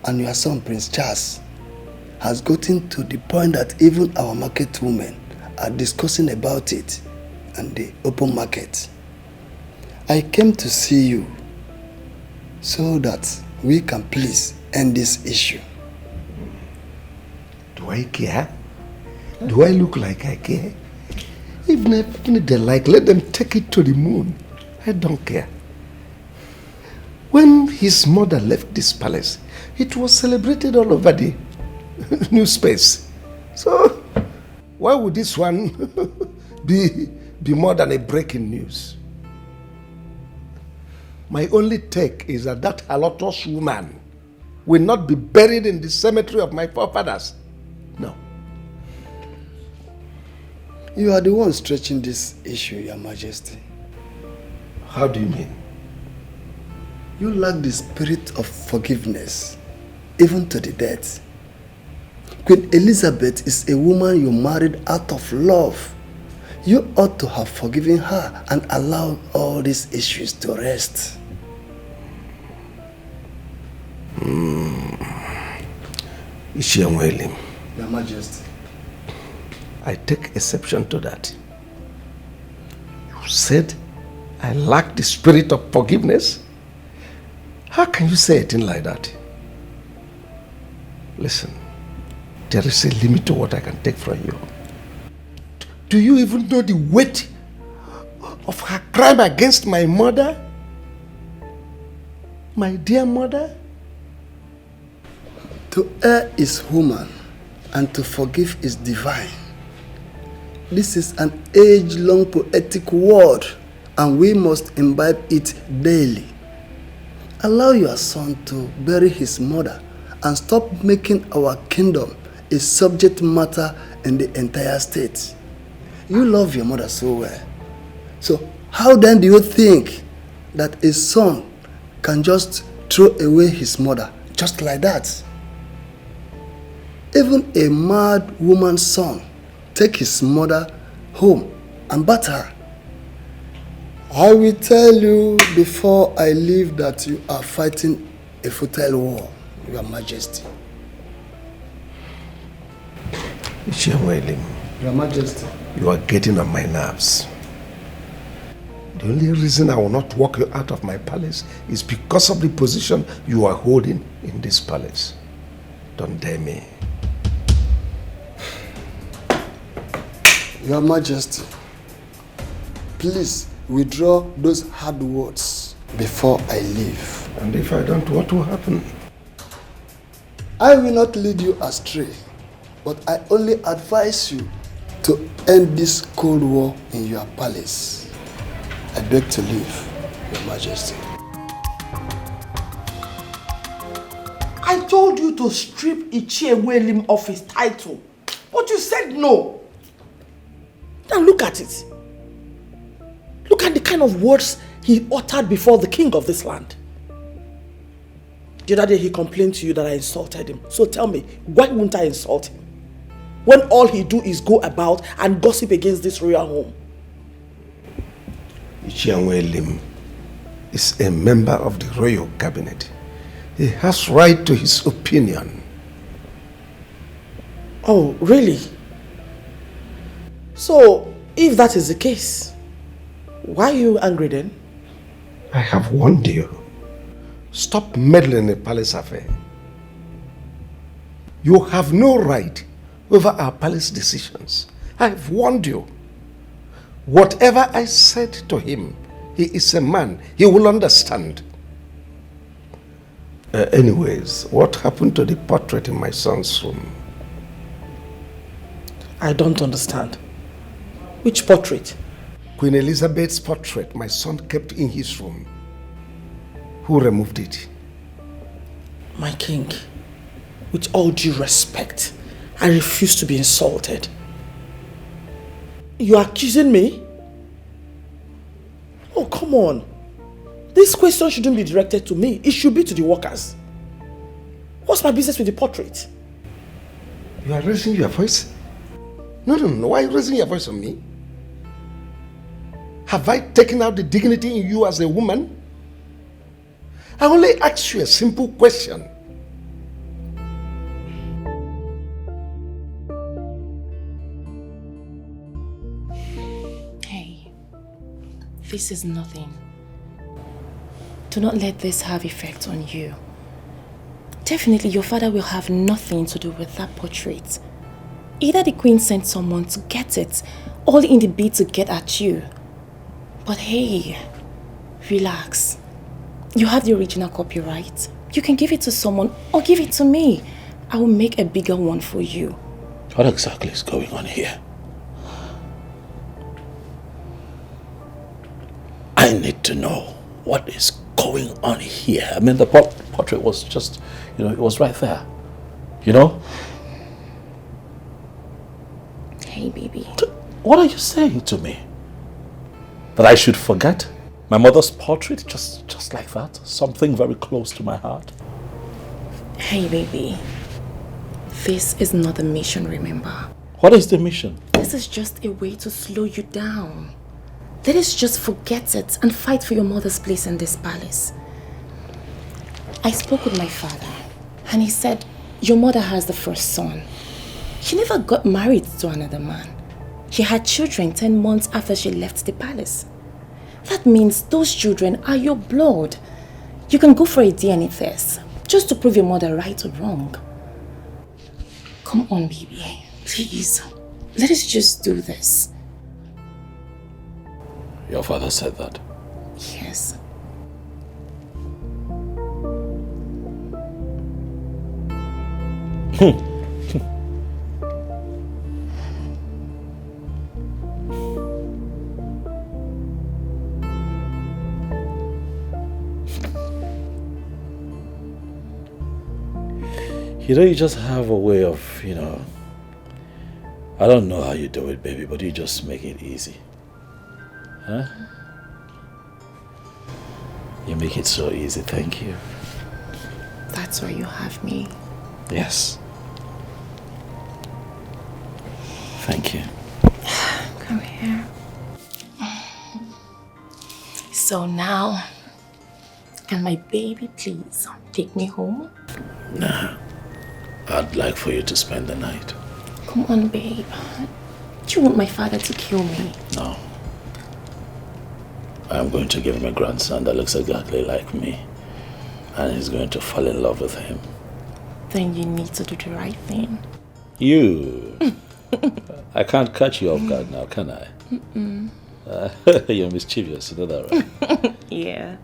and your son Prince Charles has gotten to the point that even our market women are discussing about it and the open market. I came to see you so that we can please end this issue. Do I care? Do I look like I care? Even if they like, let them take it to the moon. I don't care. When his mother left this palace, it was celebrated all over the new space. So, why would this one be more than a breaking news? My only take is that halotous woman will not be buried in the cemetery of my forefathers. No. You are the one stretching this issue, Your Majesty. How do you mean? You lack the spirit of forgiveness, even to the death. Queen Elizabeth is a woman you married out of love. You ought to have forgiven her and allowed all these issues to rest. Ishiamwelim. Your Majesty. I take exception to that. You said I lack the spirit of forgiveness? How can you say a thing like that? Listen, there is a limit to what I can take from you. Do you even know the weight of her crime against my mother? My dear mother? To err is human, and to forgive is divine. This is an age-long poetic word, and we must imbibe it daily. Allow your son to bury his mother and stop making our kingdom a subject matter in the entire state. You love your mother so well. So how then do you think that a son can just throw away his mother just like that? Even a mad woman's son take his mother home and batter her. I will tell you before I leave that you are fighting a futile war, Your Majesty. Your Majesty. You are getting on my nerves. The only reason I will not walk you out of my palace is because of the position you are holding in this palace. Don't dare me. Your Majesty, please withdraw those hard words before I leave. And if I don't, what will happen? I will not lead you astray, but I only advise you to end this cold war in your palace. I beg to leave, Your Majesty. I told you to strip Ichienwelim of his title, but you said no. Now look at it. Look at the kind of words he uttered before the king of this land. The other day he complained to you that I insulted him. So tell me, why wouldn't I insult him? When all he do is go about and gossip against this royal home. Ichienwelim is a member of the royal cabinet. He has right to his opinion. Oh, really? So, if that is the case, why are you angry then? I have warned you. Stop meddling in a palace affair. You have no right over our palace decisions. I have warned you. Whatever I said to him, he is a man. He will understand. Anyways, what happened to the portrait in my son's room? I don't understand. Which portrait? Queen Elizabeth's portrait my son kept in his room. Who removed it? My king, with all due respect, I refuse to be insulted. You are accusing me? Oh, come on. This question shouldn't be directed to me. It should be to the workers. What's my business with the portrait? You are raising your voice? No. Why are you raising your voice on me? Have I taken out the dignity in you as a woman? I only asked you a simple question. Hey, this is nothing. Do not let this have effect on you. Definitely your father will have nothing to do with that portrait. Either the queen sent someone to get it, all in the bid to get at you. But hey, relax. You have the original copyright. You can give it to someone or give it to me. I will make a bigger one for you. What exactly is going on here? I need to know what is going on here. I mean, the portrait was just, it was right there. You know? Hey, baby. What are you saying to me? That I should forget my mother's portrait just like that? Something very close to my heart? Hey, baby. This is not a mission, remember? What is the mission? This is just a way to slow you down. Let us just forget it and fight for your mother's place in this palace. I spoke with my father, and he said your mother has the first son. She never got married to another man. She had children 10 months after she left the palace. That means those children are your blood. You can go for a DNA test, just to prove your mother right or wrong. Come on, baby. Please. Let us just do this. Your father said that? Yes. You just have a way of, I don't know how you do it, baby, but you just make it easy. Huh? You make it so easy, thank you. That's why you have me. Yes. Thank you. Come here. So now, can my baby please take me home? Nah. I'd like for you to spend the night. Come on, babe. Do you want my father to kill me? No. I'm going to give him a grandson that looks exactly like me. And he's going to fall in love with him. Then you need to do the right thing. You. I can't catch you off guard now, can I? You're mischievous, you know that, right? Yeah.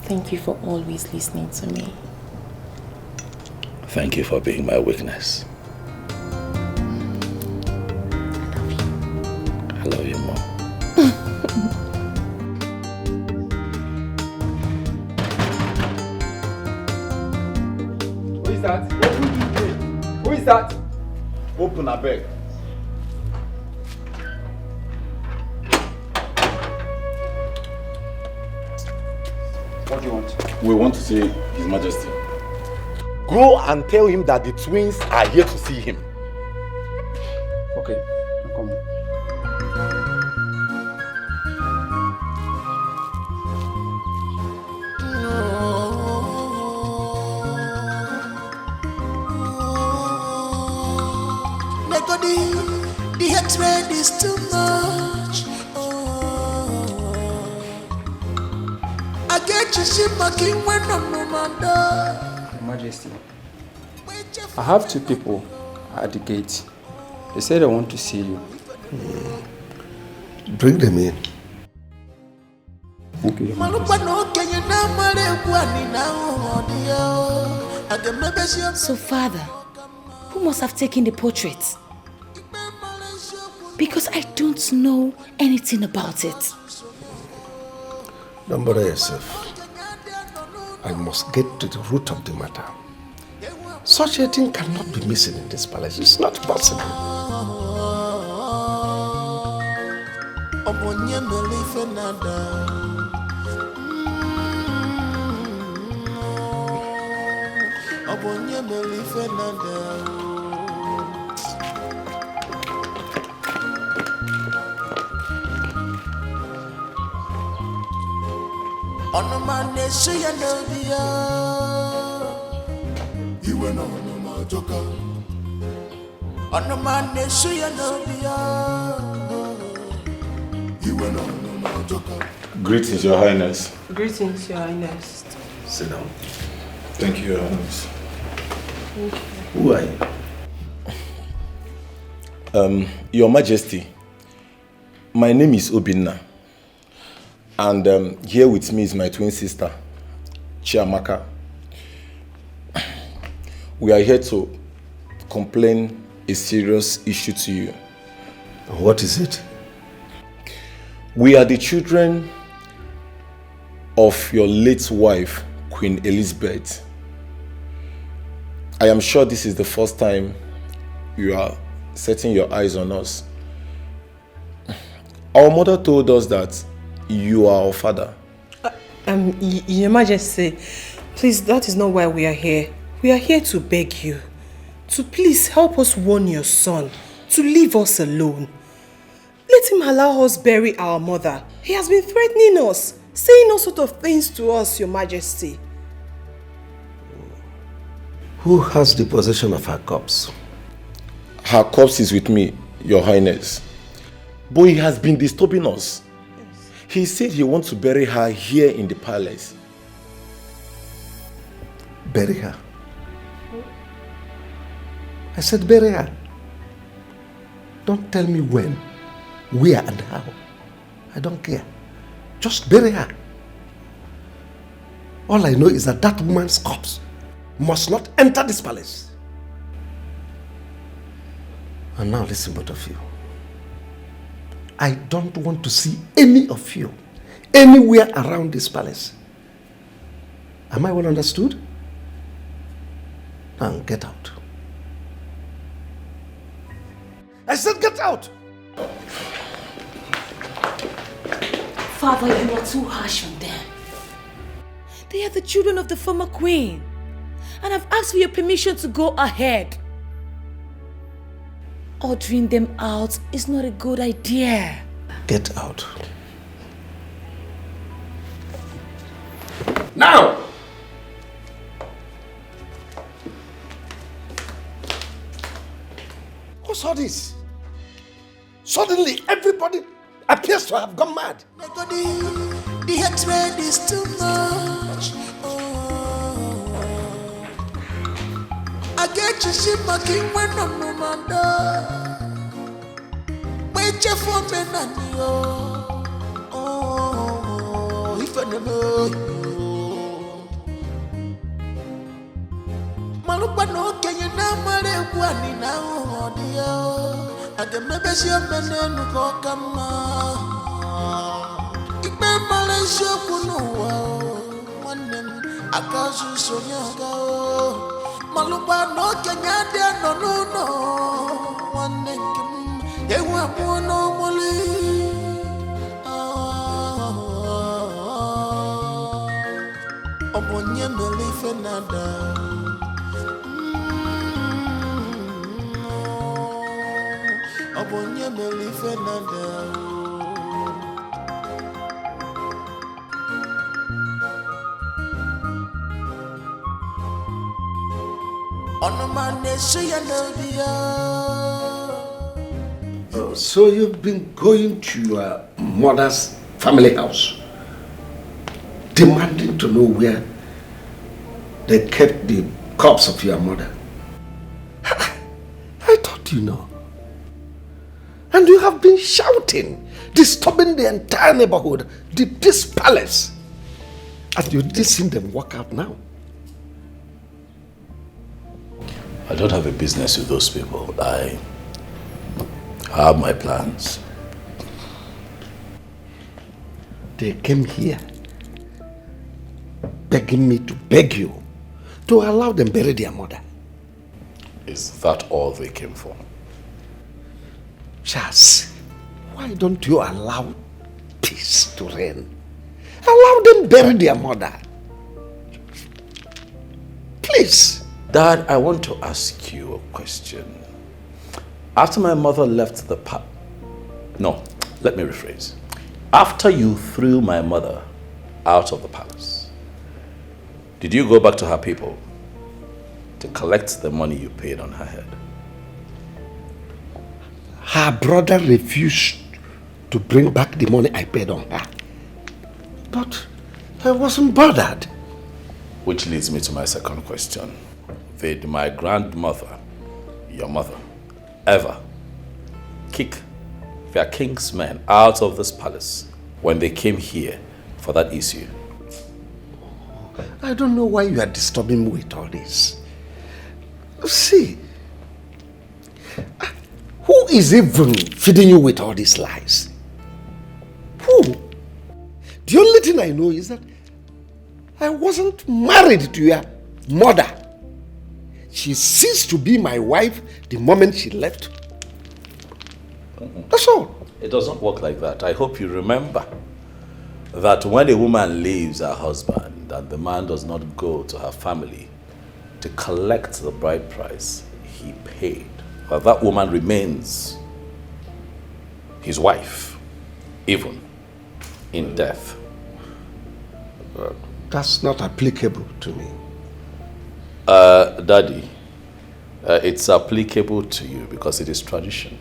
Thank you for always listening to me. Thank you for being my weakness. I love you more. Who is that? Who is that? Open a bag. What do you want? We want to see His Majesty. Go and tell him that the twins are here to see him. Okay, I'm coming. The hatred is too much. I get you see my king when I'm no man. Your Majesty, I have two people at the gate. They say they want to see you. Bring them in. Okay, Your Majesty. So, Father, who must have taken the portrait? Because I don't know anything about it. Don't bother yourself. I must get to the root of the matter. Such a thing cannot be missing in this palace. It's not possible. Greetings, Your Highness. Greetings, Your Highness. Sit down. Thank you, Your Highness. Thank you. Who are you? Your Majesty, my name is Obinna. And here with me is my twin sister, Chiamaka. We are here to complain a serious issue to you. What is it? We are the children of your late wife, Queen Elizabeth. I am sure this is the first time you are setting your eyes on us. Our mother told us that you are our father. Your Majesty, please, that is not why we are here. We are here to beg you to please help us warn your son to leave us alone. Let him allow us bury our mother. He has been threatening us, saying all sorts of things to us, Your Majesty. Who has the possession of her corpse? Her corpse is with me, Your Highness. But he has been disturbing us. He said he wants to bury her here in the palace. Bury her? I said bury her. Don't tell me when, where and how. I don't care. Just bury her. All I know is that that woman's corpse must not enter this palace. And now listen, both of you. I don't want to see any of you anywhere around this palace. Am I well understood? Now get out. I said get out! Father, you are too harsh on them. They are the children of the former queen. And I've asked for your permission to go ahead. Ordering them out is not a good idea. Get out. Now! What's all this? Suddenly everybody appears to have gone mad. The hatred is too much. I get you see my king when I'm no man. Wait for me, Nanio. Oh, if I know you. Malupa no can you now, Mare, now, dear. I can maybe see a man who come. If my Malaysia could know one name, I can't so young. Malupa no Kenya no one name they were no moli Obonye Meli Fenada Obonye Meli Fenada So you've been going to your mother's family house, demanding to know where they kept the corpse of your mother. I thought you know. And you have been shouting, disturbing the entire neighborhood, this palace. And you did see them walk out now. I don't have a business with those people. I have my plans. They came here begging me to beg you to allow them bury their mother. Is that all they came for? Charles, why don't you allow peace to reign? Allow them bury their mother. Please. Dad, I want to ask you a question. After my mother left the no, let me rephrase. After you threw my mother out of the palace, did you go back to her people to collect the money you paid on her head? Her brother refused to bring back the money I paid on her. But I wasn't bothered. Which leads me to my second question. did my grandmother, your mother, ever kick their king's men out of this palace when they came here for that issue? I don't know why you are disturbing me with all this. See, who is even feeding you with all these lies? Who? The only thing I know is that I wasn't married to your mother. She ceased to be my wife the moment she left. That's all. It doesn't work like that. I hope you remember that when a woman leaves her husband and the man does not go to her family to collect the bride price he paid, that woman remains his wife, even in death. That's not applicable to me. Daddy, it's applicable to you because it is tradition.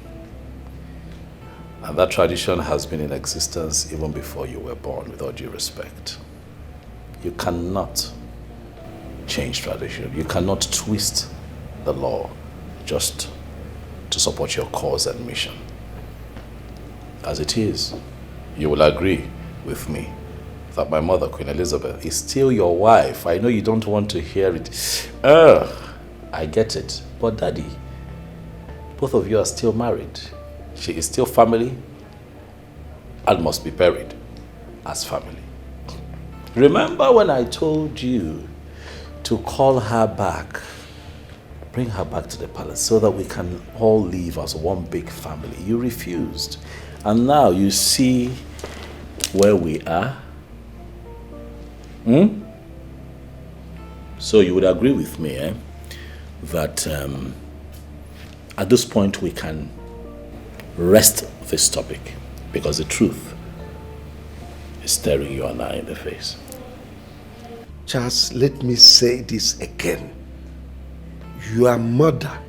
And that tradition has been in existence even before you were born, with all due respect. You cannot change tradition. You cannot twist the law just to support your cause and mission. As it is, you will agree with me that my mother, Queen Elizabeth, is still your wife. I know you don't want to hear it. I get it. But Daddy, both of you are still married. She is still family and must be buried as family. Remember when I told you to call her back, bring her back to the palace so that we can all live as one big family? You refused. And now you see where we are. So you would agree with me, that at this point we can rest this topic, because the truth is staring you and I in the face. Charles, let me say this again. Your mother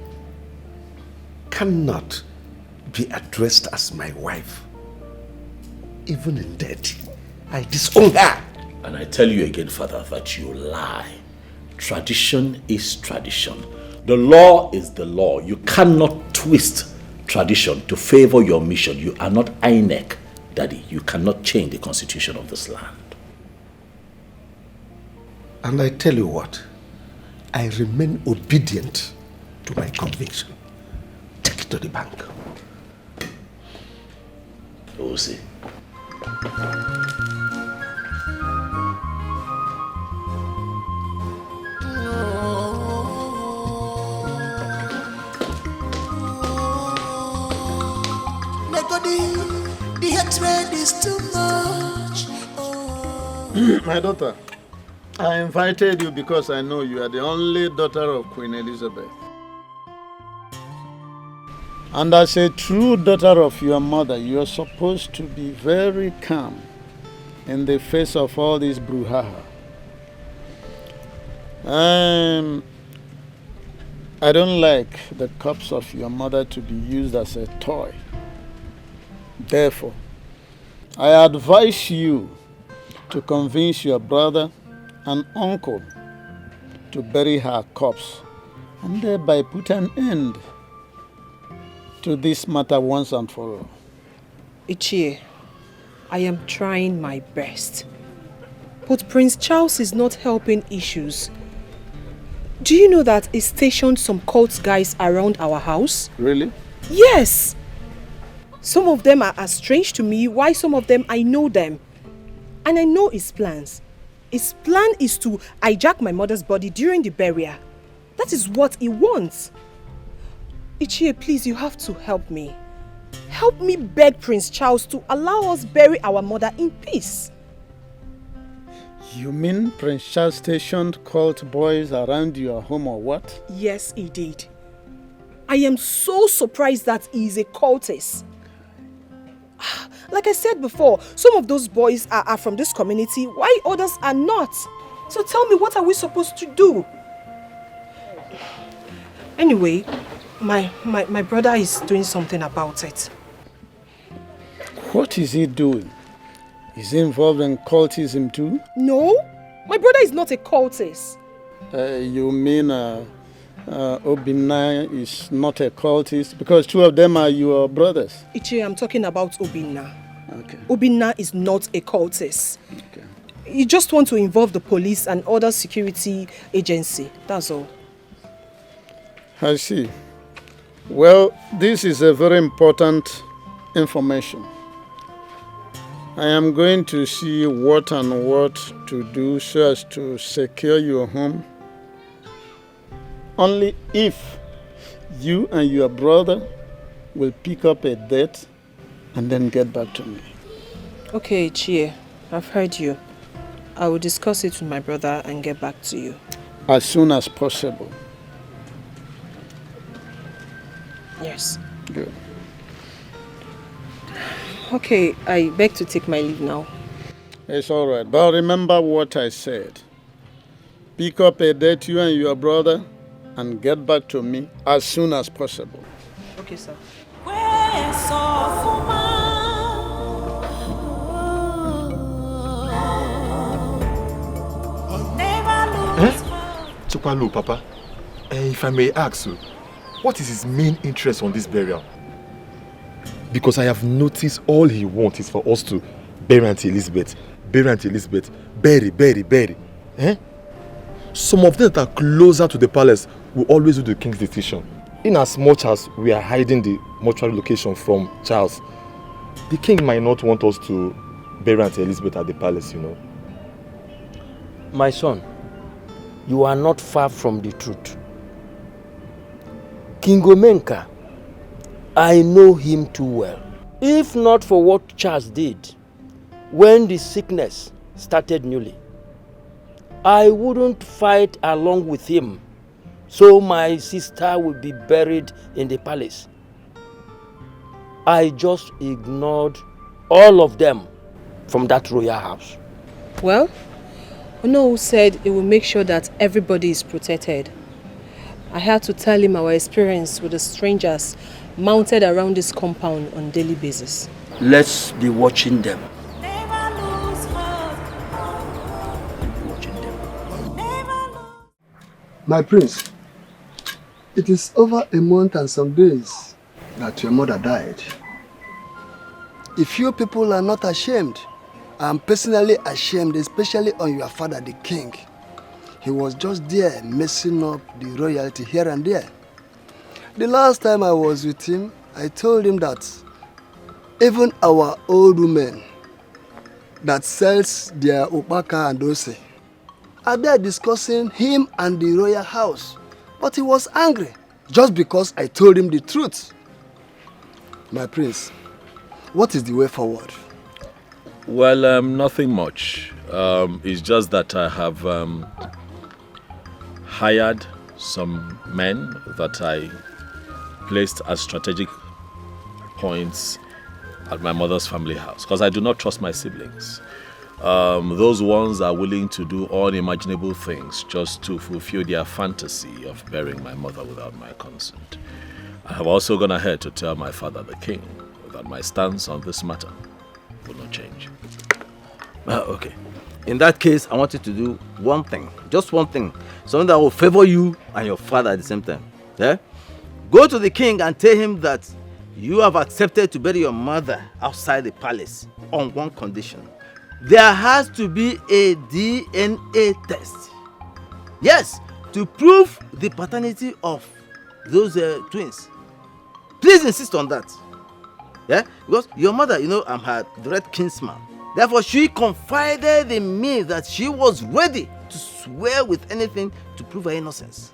cannot be addressed as my wife. Even in death, I disown her. And I tell you again, Father, that you lie. Tradition is tradition. The law is the law. You cannot twist tradition to favor your mission. You are not INEC, Daddy. You cannot change the constitution of this land. And I tell you what, I remain obedient to my conviction. Take it to the bank. We'll see. The hatred is too much. My daughter, I invited you because I know you are the only daughter of Queen Elizabeth. And as a true daughter of your mother, you are supposed to be very calm in the face of all this brouhaha. I don't like the corpse of your mother to be used as a toy. Therefore, I advise you to convince your brother and uncle to bury her corpse and thereby put an end to this matter once and for all. Ichie, I am trying my best. But Prince Charles is not helping issues. Do you know that he stationed some cult guys around our house? Really? Yes! Some of them are as strange to me, while some of them I know them. And I know his plans. His plan is to hijack my mother's body during the burial. That is what he wants. Ichie, please, you have to help me. Help me beg Prince Charles to allow us bury our mother in peace. You mean Prince Charles stationed cult boys around your home or what? Yes, he did. I am so surprised that he is a cultist. Like I said before, some of those boys are from this community, while others are not. So tell me, what are we supposed to do? Anyway, my brother is doing something about it. What is he doing? Is he involved in cultism too? No, my brother is not a cultist. You mean Obinna is not a cultist? Because two of them are your brothers. Ichie, I'm talking about Obinna. Okay. Obinna is not a cultist. Okay. You just want to involve the police and other security agency. That's all. I see. Well, this is a very important information. I am going to see what and what to do so as to secure your home. Only if you and your brother will pick up a date and then get back to me. Okay, Chie, I've heard you. I will discuss it with my brother and get back to you. As soon as possible. Yes. Good. Okay, I beg to take my leave now. It's all right, but remember what I said. Pick up a date, you and your brother, and get back to me as soon as possible. Okay, sir. Chupalu, Papa, if I may ask you, what is his main interest on this burial? Because I have noticed all he wants is for us to bury Auntie Elizabeth, bury. Some of them that are closer to the palace will always do the king's decision. In as much as we are hiding the mortuary location from Charles, the king might not want us to bury Auntie Elizabeth at the palace, you know. My son, you are not far from the truth. King Omenka, I know him too well. If not for what Charles did when the sickness started newly, I wouldn't fight along with him so my sister would be buried in the palace. I just ignored all of them from that royal house. Well, Ono said it will make sure that everybody is protected. I had to tell him our experience with the strangers mounted around this compound on a daily basis. Let's be watching them. My prince, it is over a month and some days that your mother died. If you people are not ashamed, I am personally ashamed, especially on your father, the king. He was just there messing up the royalty here and there. The last time I was with him, I told him that even our old women that sells their upaka and ose are there discussing him and the royal house. But he was angry just because I told him the truth. My prince, what is the way forward? Well, nothing much. It's just that I have hired some men that I placed at strategic points at my mother's family house because I do not trust my siblings. Those ones are willing to do unimaginable things just to fulfill their fantasy of burying my mother without my consent. I have also gone ahead to tell my father, the king, that my stance on this matter will not change. Okay. In that case, I want you to do one thing. Just one thing. Something that will favor you and your father at the same time. Yeah? Go to the king and tell him that you have accepted to bury your mother outside the palace on one condition. There has to be a DNA test. Yes, to prove the paternity of those twins. Please insist on that. Yeah? Because your mother, you know, I'm her direct kinsman. Therefore, she confided in me that she was ready to swear with anything to prove her innocence.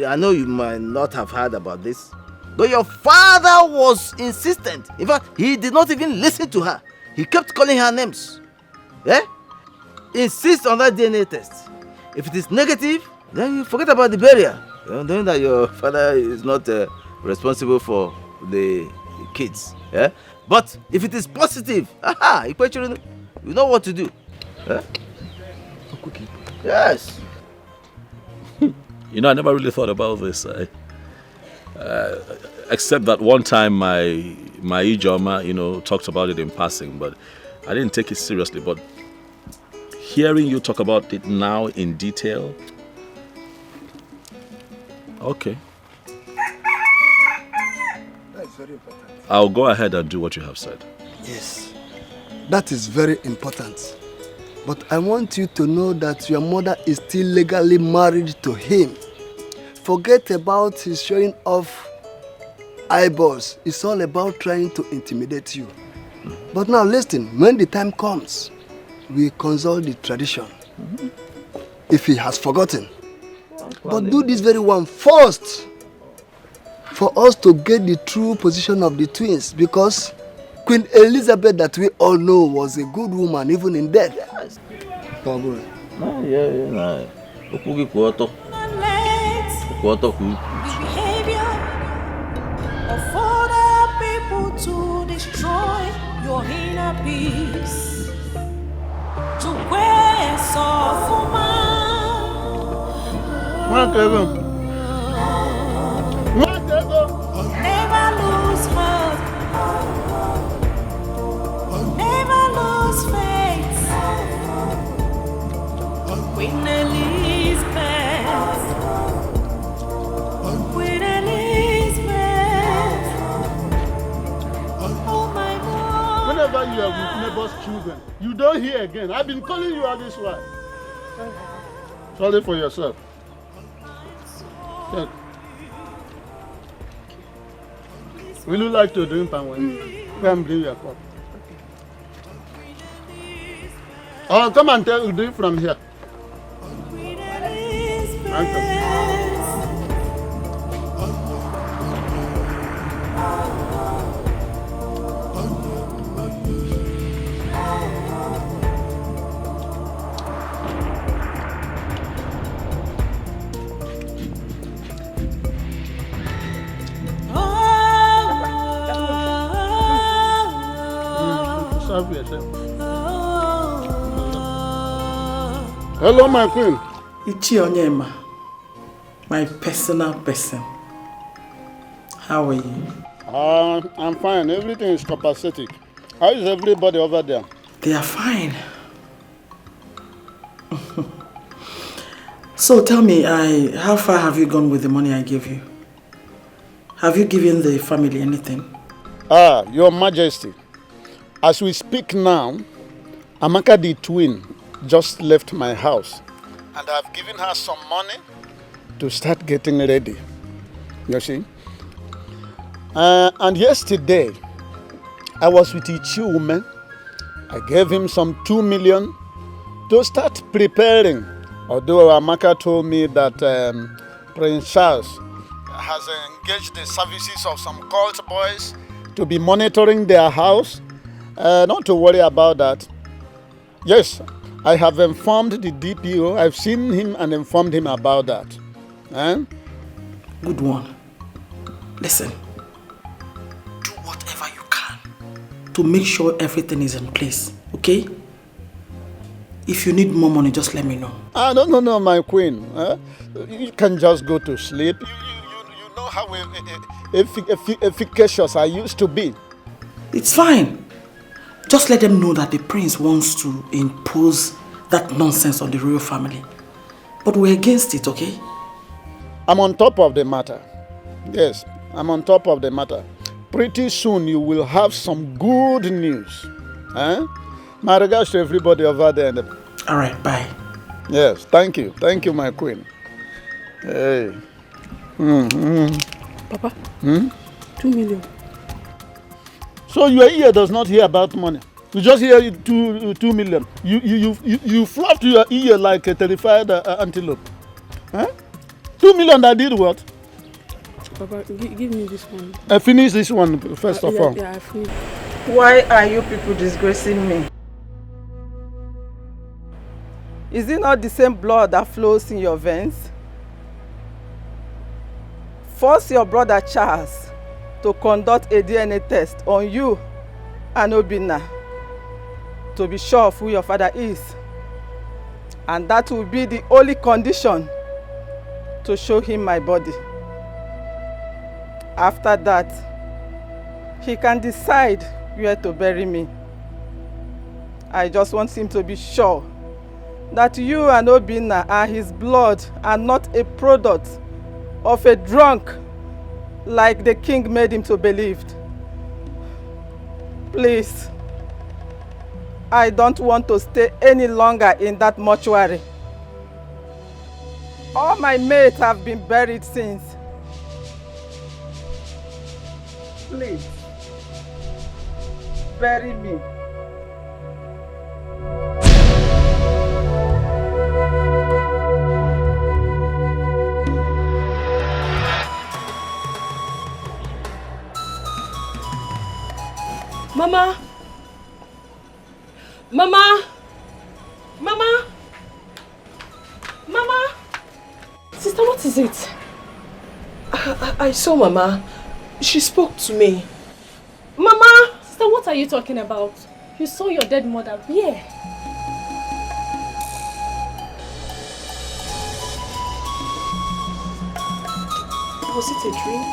I know you might not have heard about this, but your father was insistent. In fact, he did not even listen to her. He kept calling her names. Yeah? Insist on that DNA test. If it is negative, then you forget about the burial. Knowing that your father is not responsible for the kids. Yeah? But if it is positive, you know what to do. Yeah? Yes. You know, I never really thought about this. Except that one time my Ijoma, you know, talked about it in passing, but I didn't take it seriously. But hearing you talk about it now in detail, Okay. That's very important. I'll go ahead and do what you have said. Yes, that is very important. But I want you to know that your mother is still legally married to him. Forget about his showing off eyeballs. It's all about trying to intimidate you. But now listen, when the time comes, we consult the tradition. If he has forgotten. But do this very one first. For us to get the true position of the twins. Because Queen Elizabeth that we all know was a good woman even in death. Yes. Behavior of other people to destroy your inner peace. To where soft never lose hope. Never lose faith. Queen Elizabeth. Queen Elizabeth. Oh my God. Whenever you are with neighbor's children, you don't hear again. I've been calling you all this while. Sorry for yourself. Yeah. Will you like to drink palm wine? Come bring your cup. Oh, come and drink from here. Thank you. Serve yourself. Hello, my queen. Ichi Onyema, my personal person. How are you? I'm fine. Everything is copacetic. How is everybody over there? They are fine. So tell me, how far have you gone with the money I gave you? Have you given the family anything? Your Majesty. As we speak now, Amaka the twin just left my house. And I've given her some money to start getting ready. You see? And yesterday, I was with Ichi woman. I gave him some 2 million to start preparing. Although Amaka told me that Prince Charles has engaged the services of some cult boys to be monitoring their house. Not to worry about that. Yes, I have informed the DPO. I've seen him and informed him about that. Good one. Listen. Do whatever you can to make sure everything is in place, okay? If you need more money, just let me know. No, my queen. You can just go to sleep. You know how efficacious I used to be. It's fine. Just let them know that the prince wants to impose that nonsense on the royal family. But we're against it, okay? I'm on top of the matter. Yes, I'm on top of the matter. Pretty soon you will have some good news. My regards to everybody over there. All right, bye. Yes, thank you. Thank you, my queen. Hey. Papa, 2 million. So your ear does not hear about money. You just hear 2 million. You flapped your ear like a terrified antelope. 2 million that did what? Papa, give me this one. I finish this one first of all. Yeah, I finished. Why are you people disgracing me? Is it not the same blood that flows in your veins? Force your brother Charles to conduct a DNA test on you and Obinna to be sure of who your father is. And that will be the only condition to show him my body. After that, he can decide where to bury me. I just want him to be sure that you and Obinna are his blood and not a product of a drunk like the king made him to believe. Please, I don't want to stay any longer in that mortuary. All my mates have been buried since. Please, bury me. Mama! Mama! Mama! Mama! Sister, what is it? I saw Mama. She spoke to me. Mama! Sister, what are you talking about? You saw your dead mother. Where? Was it a dream?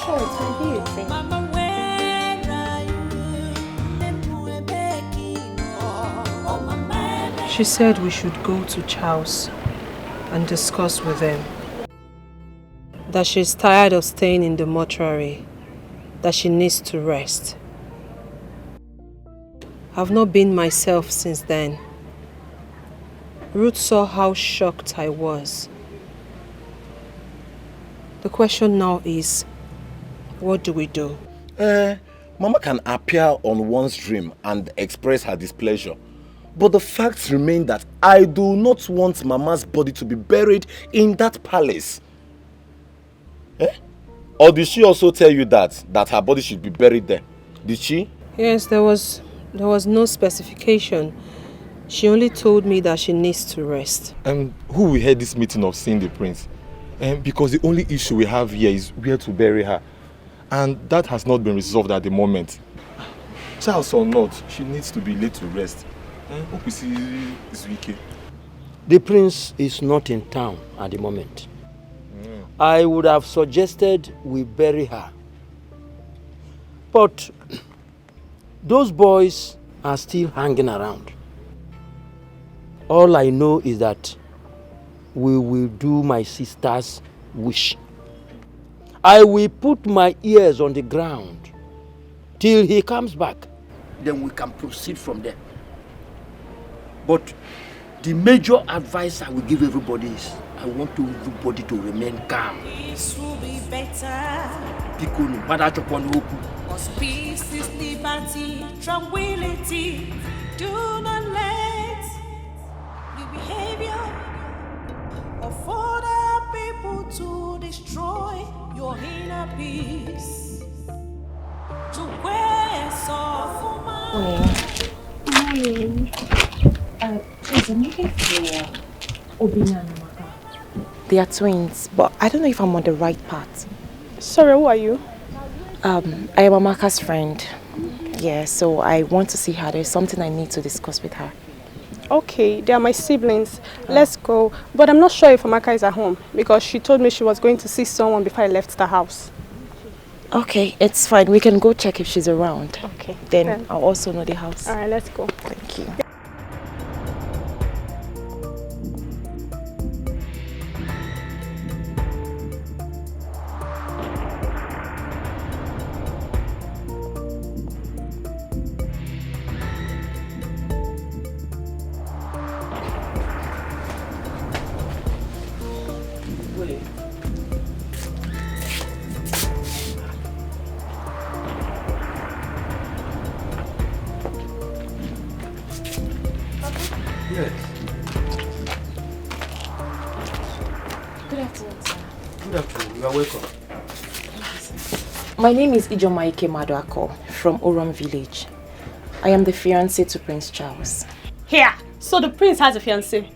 Sure, it can be a dream. Mama, she said we should go to Charles and discuss with them. That she's tired of staying in the mortuary. That she needs to rest. I've not been myself since then. Ruth saw how shocked I was. The question now is, what do we do? Mama can appear on one's dream and express her displeasure. But the facts remain that I do not want Mama's body to be buried in that palace. Or did she also tell you that her body should be buried there? Did she? Yes, there was no specification. She only told me that she needs to rest. And who will head this meeting of seeing the prince? Because the only issue we have here is where to bury her. And that has not been resolved at the moment. Charles or not, she needs to be laid to rest. Hope we see this weekend. The prince is not in town at the moment. I would have suggested we bury her. But those boys are still hanging around. All I know is that we will do my sister's wish. I will put my ears on the ground till he comes back. Then we can proceed from there. But the major advice I will give everybody is I want everybody to remain calm. This will be better. Because peace is liberty, tranquility. Do not let the behavior of other people to destroy your inner peace. To where so Morning. Please, I'm looking for Obina and Amaka. They are twins, but I don't know if I'm on the right path. Sorry, who are you? I am Amaka's friend. Yeah, so I want to see her. There's something I need to discuss with her. Okay, they are my siblings. Let's go. But I'm not sure if Amaka is at home because she told me she was going to see someone before I left the house. Okay, it's fine. We can go check if she's around. Okay. Then I'll also know the house. All right, let's go. Thank you. My name is Ijomaike Maduako from Oron Village. I am the fiancé to Prince Charles. Here! So the prince has a fiancé.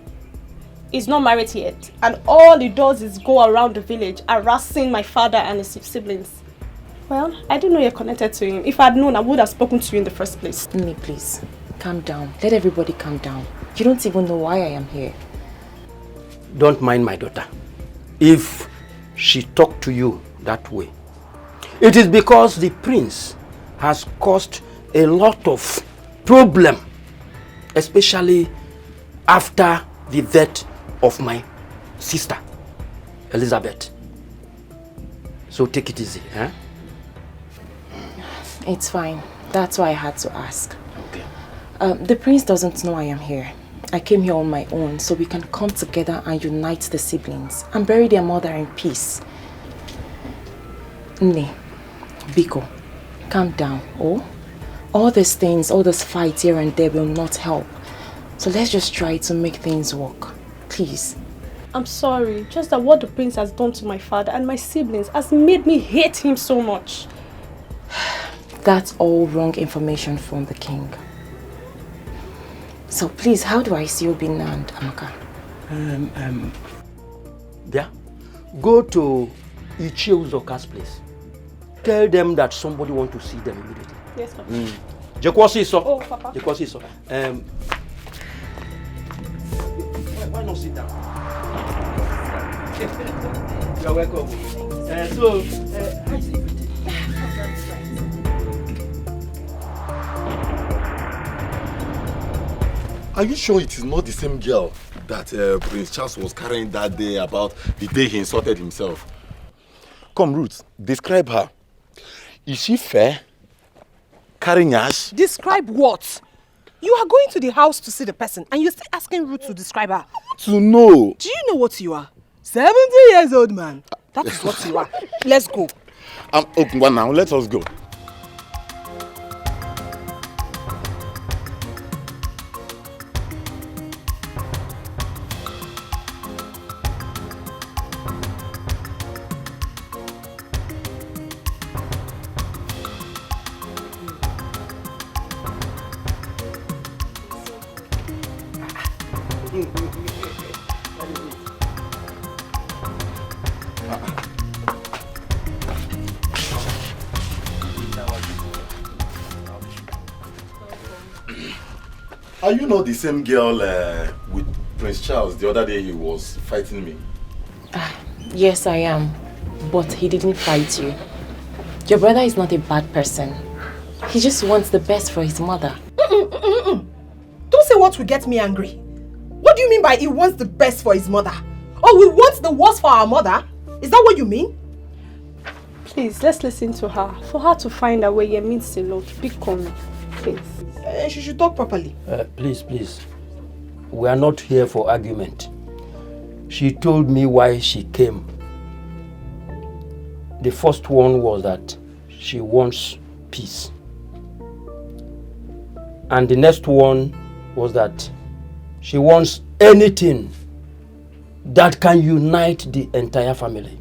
He's not married yet. And all he does is go around the village harassing my father and his siblings. Well, I didn't know you're connected to him. If I'd known, I would have spoken to you in the first place. Me, please. Calm down. Let everybody calm down. You don't even know why I am here. Don't mind my daughter. If she talked to you that way, it is because the prince has caused a lot of problem, especially after the death of my sister, Elizabeth. So take it easy, eh? It's fine. That's why I had to ask. Okay. The prince doesn't know I am here. I came here on my own so we can come together and unite the siblings and bury their mother in peace. Nne, Biko, calm down, oh? All these things, all this fight here and there will not help. So let's just try to make things work. Please. I'm sorry, just that what the prince has done to my father and my siblings has made me hate him so much. That's all wrong information from the king. So please, how do I see Obinna and Amaka? Yeah. Go to Ichie Uzoka's place. Tell them that somebody wants to see them immediately. Yes, Papa. Oh, Papa. Why not sit down? You're welcome. How is everything? Are you sure it is not the same girl that Prince Charles was carrying that day about the day he insulted himself? Come, Ruth, describe her. Is she fair? Carrying ash? Describe what? You are going to the house to see the person and you're still asking Ruth to describe her. To know. Do you know what you are? 70 years old man. That is what you are. Let's go. Okay, well now, let us go. Are you not the same girl with Prince Charles the other day he was fighting me? Yes, I am. But he didn't fight you. Your brother is not a bad person. He just wants the best for his mother. Don't say what will get me angry. What do you mean by he wants the best for his mother? Oh, we want the worst for our mother? Is that what you mean? Please, let's listen to her. For her to find a way, it means a lot. Be calm, please. She should talk properly. Please. We are not here for argument. She told me why she came. The first one was that she wants peace. And the next one was that she wants anything that can unite the entire family.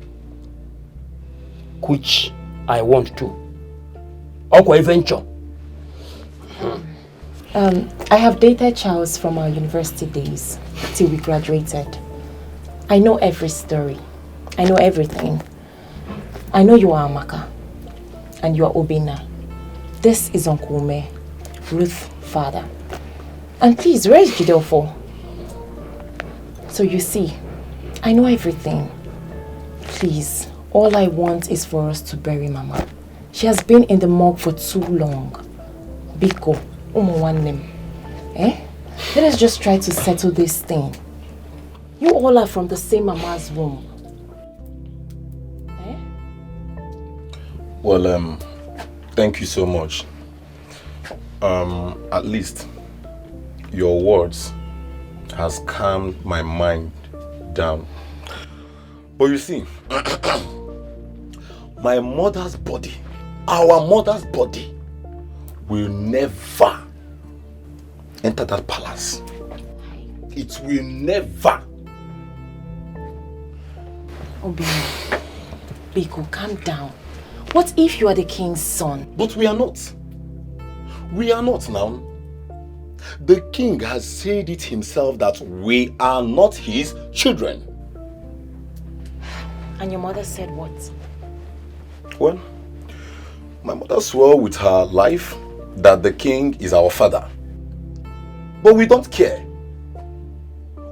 Which I want to. Okay, venture. I have dated Charles from our university days till we graduated. I know every story. I know everything. I know you are Amaka and you are Obinna. This is Uncle Ume, Ruth's father. And please, where is Jidel for? So you see, I know everything. Please, all I want is for us to bury Mama. She has been in the morgue for too long. Biko. Let us just try to settle this thing. You all are from the same mama's womb. Well, thank you so much. At least your words has calmed my mind down. But you see, my mother's body, our mother's body, will never enter that palace. It will never. Obinna, Biko, calm down. What if you are the king's son? But we are not. We are not now. The king has said it himself that we are not his children. And your mother said what? Well, my mother swore with her life that the king is our father. But we don't care.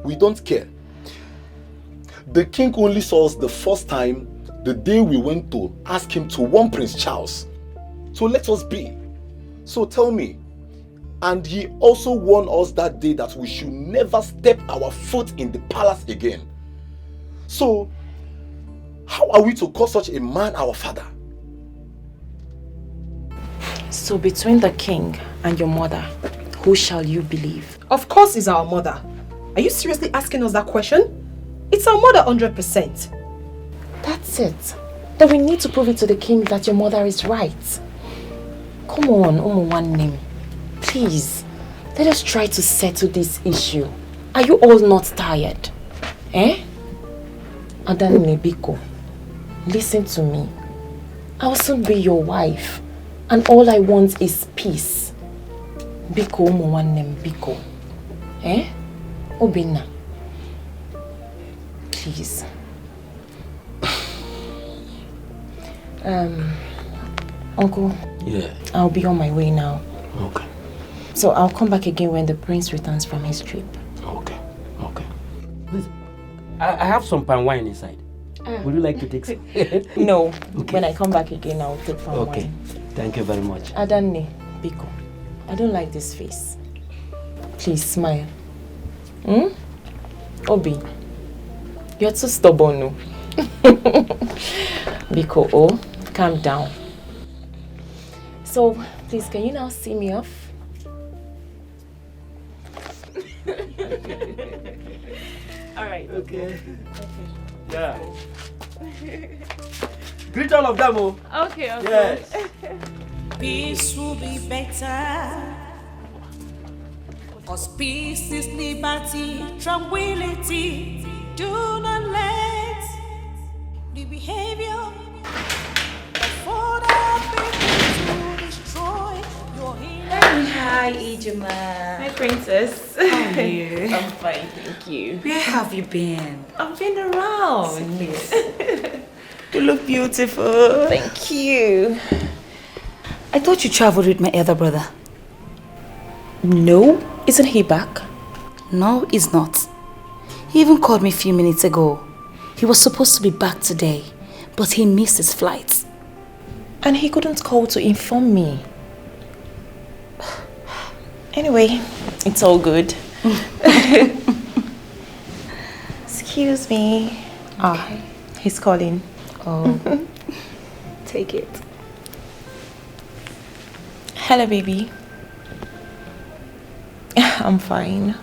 We don't care. The king only saw us the first time the day we went to ask him to warn Prince Charles. So let us be. So tell me. And he also warned us that day that we should never step our foot in the palace again. So, How are we to call such a man our father? So between the king and your mother, who shall you believe? Of course it's our mother. Are you seriously asking us that question? It's our mother 100%. That's it. Then we need to prove it to the king that your mother is right. Come on, one name. Please, let us try to settle this issue. Are you all not tired? Eh? Adan Biko, listen to me. I'll soon be your wife. And all I want is peace. Biko, one name, Biko. Eh? Obina. Please. Uncle. Yeah. I'll be on my way now. Okay. So I'll come back again when the prince returns from his trip. Okay. Please, I have some palm wine inside. Would you like to take some? No. Okay. When I come back again, I'll take palm wine. Okay. Thank you very much. Adanne, Biko, I don't like this face. Please smile. Obi, you're too stubborn, no? Biko, calm down. So, please, can you now see me off? All right. Okay. Yeah. Greet all of them, oh. Okay. Yes. Peace will be better. Cause peace is liberty, tranquility. Do not let the behavior of other people to destroy your inner. Hi, Ijima. Hi, princess. How are you? I'm fine, thank you. Where have you been? I've been around. You look beautiful. Thank you. I thought you traveled with my elder brother. No, isn't he back? No, he's not. He even called me a few minutes ago. He was supposed to be back today, but he missed his flight. And he couldn't call to inform me. Anyway, it's all good. Excuse me. Ah, he's calling. Oh. Take it. Hello, baby. I'm fine.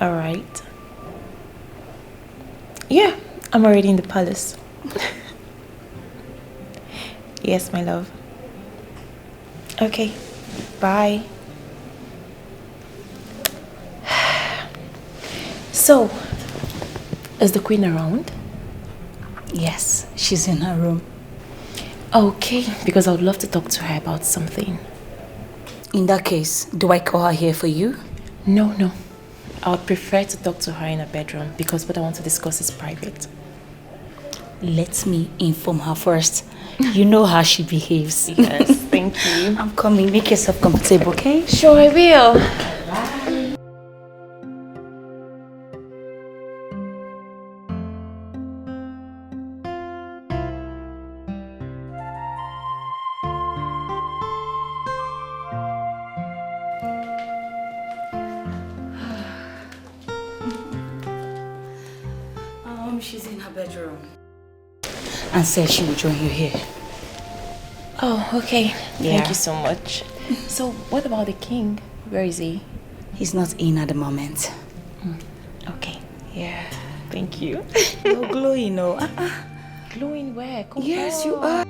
All right. Yeah, I'm already in the palace. Yes, my love. Okay, bye. So, is the queen around? Yes, she's in her room. Okay, because I would love to talk to her about something. In that case, do I call her here for you? No. I would prefer to talk to her in her bedroom because what I want to discuss is private. Let me inform her first. You know how she behaves. Yes, thank you. I'm coming. Make yourself comfortable, okay? Sure, I will. Bye. She's in her bedroom. And said she will join you here. Oh, okay. Yeah. Thank you so much. So, what about the king? Where is he? He's not in at the moment. Okay. Yeah. Thank you. You're glowing, no? Glowing where? Come Yes, on. you are.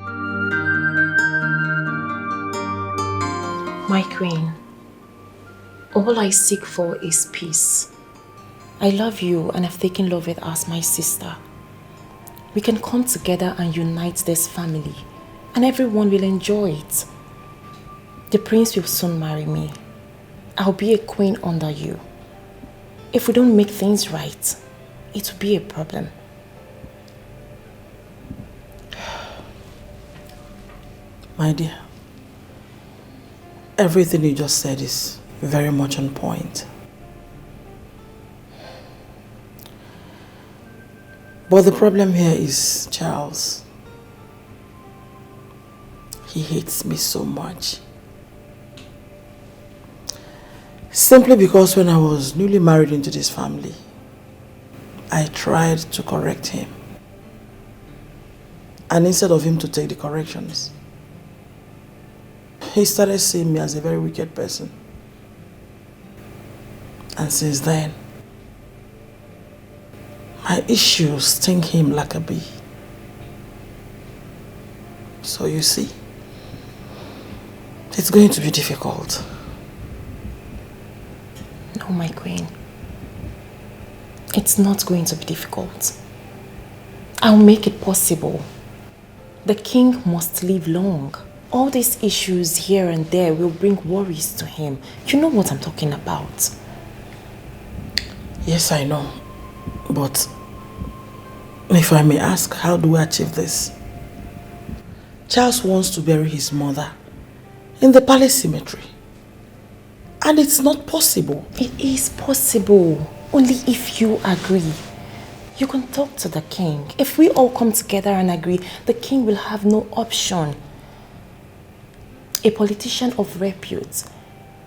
My queen, all I seek for is peace. I love you and I've taken love with as my sister. We can come together and unite this family and everyone will enjoy it. The prince will soon marry me. I'll be a queen under you. If we don't make things right, it will be a problem. My dear, everything you just said is very much on point. But the problem here is Charles. He hates me so much. Simply because when I was newly married into this family, I tried to correct him. And instead of him to take the corrections, he started seeing me as a very wicked person. And since then, my issues sting him like a bee. So you see, it's going to be difficult. No, my queen. It's not going to be difficult. I'll make it possible. The king must live long. All these issues here and there will bring worries to him. You know what I'm talking about. Yes, I know. But if I may ask, how do I achieve this? Charles wants to bury his mother in the palace cemetery. And it's not possible. It is possible. Only if you agree. You can talk to the king. If we all come together and agree, the king will have no option. A politician of repute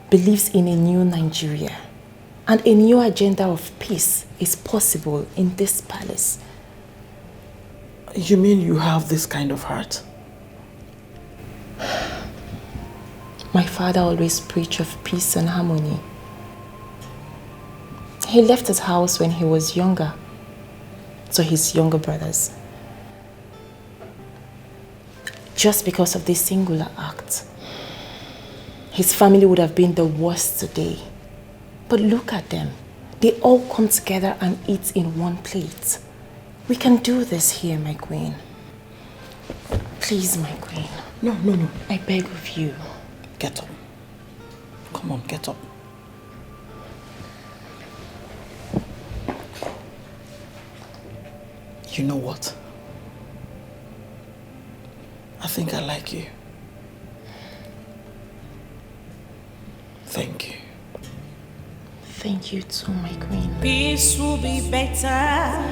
believes in a new Nigeria. And a new agenda of peace is possible in this palace. You mean you have this kind of heart? My father always preached of peace and harmony. He left his house when he was younger to his younger brothers. Just because of this singular act, his family would have been the worst today. But look at them. They all come together and eat in one plate. We can do this here, my queen. Please, my queen. No. I beg of you. Get up. Come on, get up. You know what? I think I like you. Thank you. Thank you too, my queen. Peace will be better.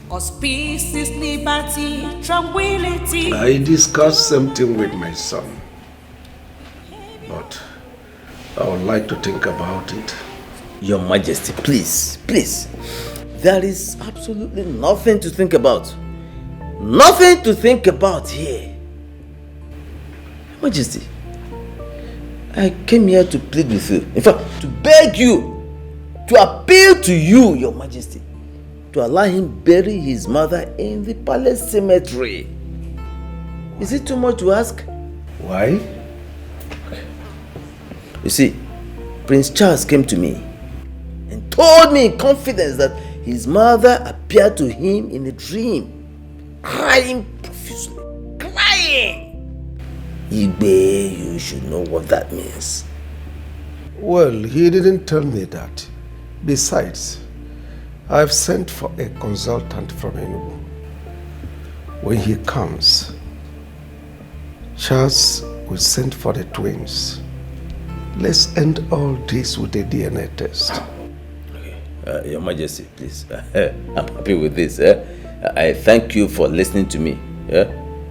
'Cause peace is liberty, tranquility. I discussed something with my son, but I would like to think about it. Your Majesty, please. There is absolutely nothing to think about. Nothing to think about here. Majesty, I came here to plead with you. In fact, to beg you, to appeal to you, Your Majesty, to allow him bury his mother in the palace cemetery. Is it too much to ask? Why? You see, Prince Charles came to me and told me in confidence that his mother appeared to him in a dream, crying profusely. Crying! Igbe, you should know what that means. Well, he didn't tell me that. Besides, I've sent for a consultant from Enugu. When he comes, Charles will send for the twins. Let's end all this with a DNA test. Okay, Your Majesty, please. I'm happy with this. I thank you for listening to me.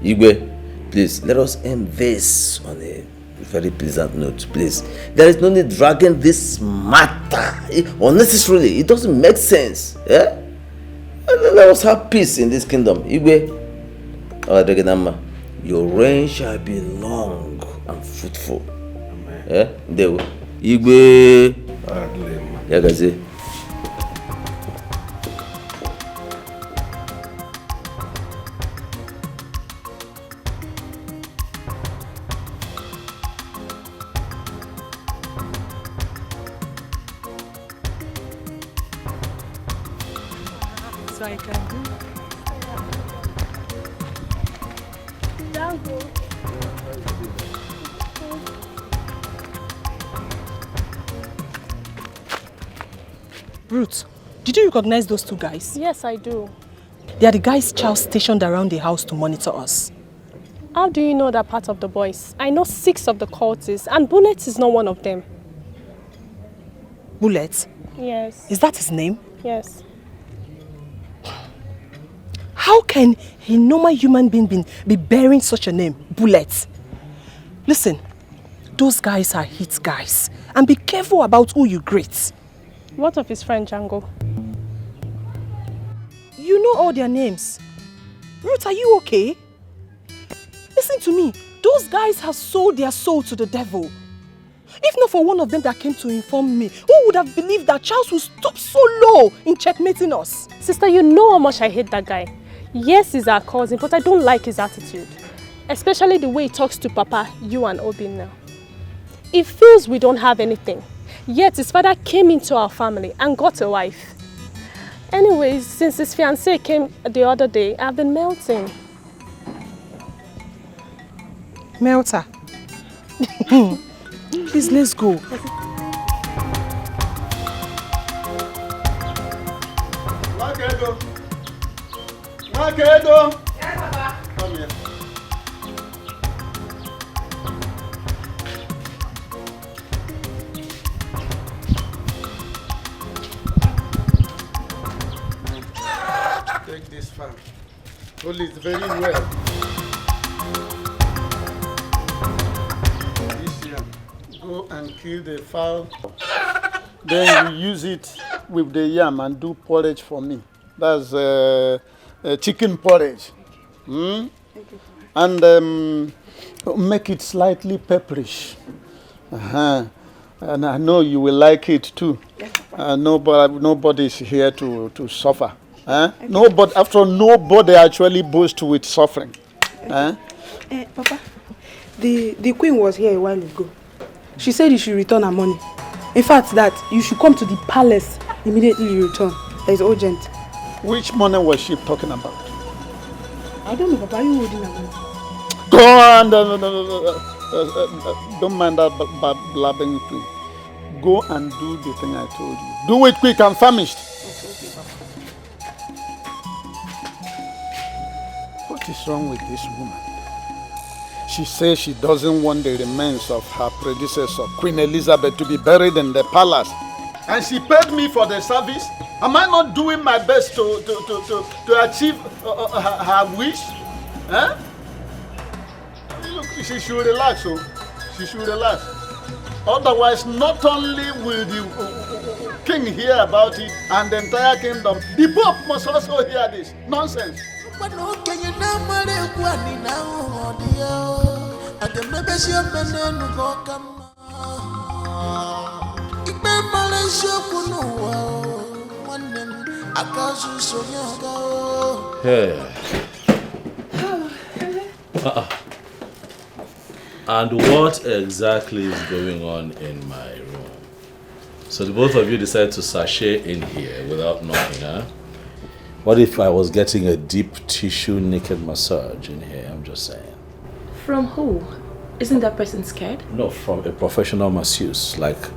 Igwe, please, let us end this on a very pleasant note, please. There is no need dragging this matter unnecessarily. It doesn't make sense. Let us have peace in this kingdom. Igwe, your reign shall be long and fruitful. Igwe. Yagaze. So I can do. Dango. Ruth, did you recognize those two guys? Yes, I do. They are the guys Charles stationed around the house to monitor us. How do you know that part of the boys? I know 6 of the cultists, and Bullet is not one of them. Bullet? Yes. Is that his name? Yes. How can a normal human being be bearing such a name, Bullet? Listen, those guys are hit guys. And be careful about who you greet. What of his friend Django? You know all their names. Ruth, are you okay? Listen to me. Those guys have sold their soul to the devil. If not for one of them that came to inform me, who would have believed that Charles would stoop so low in checkmating us? Sister, you know how much I hate that guy. Yes, he's our cousin, but I don't like his attitude. Especially the way he talks to Papa, you and Obin now. He feels we don't have anything. Yet his father came into our family and got a wife. Anyways, since his fiancée came the other day, I've been melting. Melter. Please, let's go. Makedo. Makedo. Yes, Papa. Come here. Take this fan. Hold it very well. This here. Go and kill the fowl. Then you use it with the yam and do porridge for me. That's chicken porridge. Mm? And make it slightly pepperish. And I know you will like it too. Nobody's here to suffer. Nobody, after all, nobody actually boasts with suffering. Papa, the queen was here a while ago. She said you should return her money. In fact, that you should come to the palace immediately you return. It's urgent. Which money was she talking about? I don't know, Papa. Are you holding her money? Go on. Don't mind that blabbing thing. Go and do the thing I told you. Do it quick. I'm famished. What is wrong with this woman? She says she doesn't want the remains of her predecessor, Queen Elizabeth, to be buried in the palace. And she paid me for the service. Am I not doing my best to achieve her wish? Look, she should relax. She should relax. Otherwise, not only will the king hear about it and the entire kingdom, the Pope must also hear this. Nonsense. Hey. And what exactly is going on in my room? So the both of you decided to sashay in here without knocking, huh? What if I was getting a deep tissue naked massage in here? I'm just saying. From who? Isn't that person scared? No, from a professional masseuse, like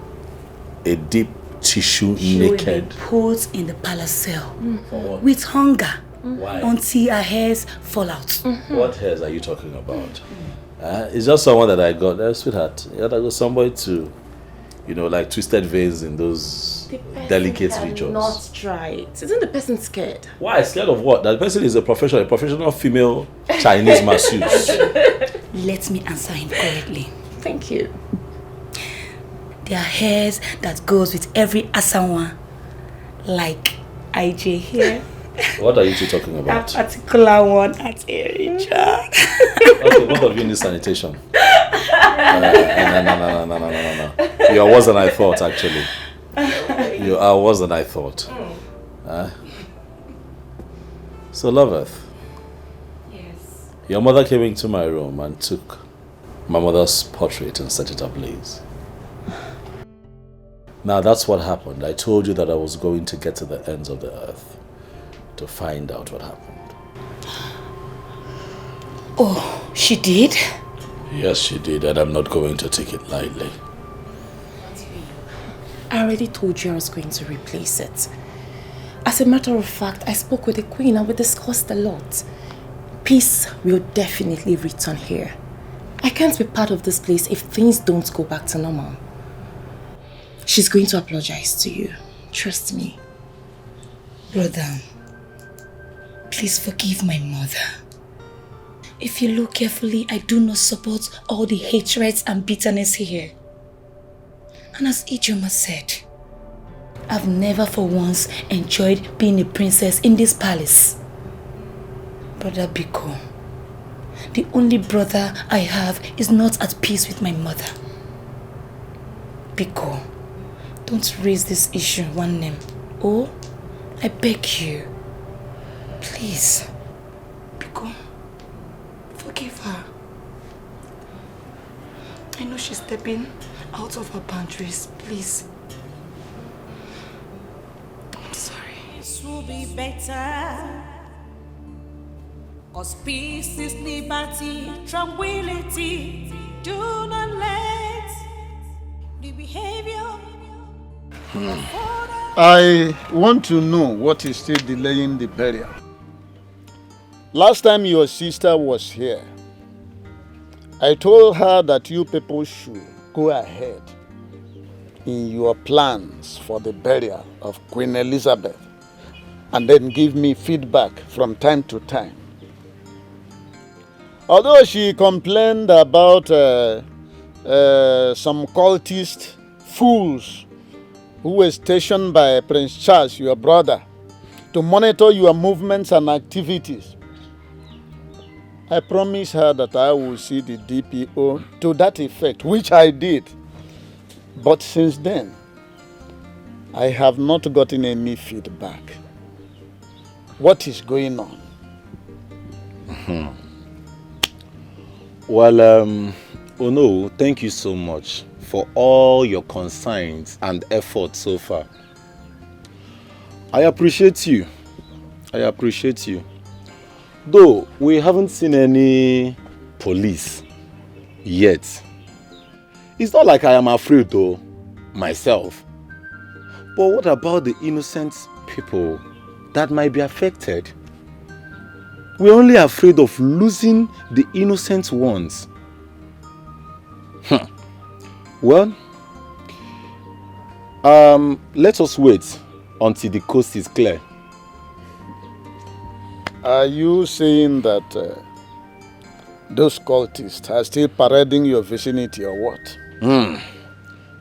a deep tissue She will naked. be put in the palace cell For what? with hunger Why? until her hairs fall out. What hairs are you talking about? It's just someone that I got, sweetheart. Yeah, I got somebody to, like twisted veins in those delicate regions. Not try it. Isn't the person scared? Why? Scared of what? That person is a professional female Chinese masseuse. Let me answer him correctly. Thank you. There are hairs that goes with every asawa, like IJ here. What are you two talking about? That particular one at Erija. Okay, both of you need sanitation. No. You are worse than I thought, actually. You are worse than I thought. So, Loveth. Yes. Your mother came into my room and took my mother's portrait and set it ablaze. Now, that's what happened. I told you that I was going to get to the ends of the earth to find out what happened. Oh, she did? Yes, she did, and I'm not going to take it lightly. I already told you I was going to replace it. As a matter of fact, I spoke with the queen and we discussed a lot. Peace will definitely return here. I can't be part of this place if things don't go back to normal. She's going to apologize to you. Trust me. Brother, please forgive my mother. If you look carefully, I do not support all the hatreds and bitterness here. And as Ijoma said, I've never for once enjoyed being a princess in this palace. Brother Biko, the only brother I have is not at peace with my mother. Biko, don't raise this issue, one name. Oh, I beg you. Please. Biko, forgive her. I know she's stepping out of her boundaries. Please. I'm sorry. This will be better. Cause peace is liberty, tranquility. Do not let the behavior. I want to know what is still delaying the burial. Last time your sister was here, I told her that you people should go ahead in your plans for the burial of Queen Elizabeth and then give me feedback from time to time. Although she complained about some cultist fools who were stationed by Prince Charles, your brother, to monitor your movements and activities, I promised her that I will see the DPO to that effect, which I did. But since then, I have not gotten any feedback. What is going on? Well, Ono, thank you so much for all your concerns and efforts so far. I appreciate you. I appreciate you. Though we haven't seen any police yet. It's not like I am afraid though, myself. But what about the innocent people that might be affected? We're only afraid of losing the innocent ones. Well, let us wait until the coast is clear. Are you saying that those cultists are still parading your vicinity or what?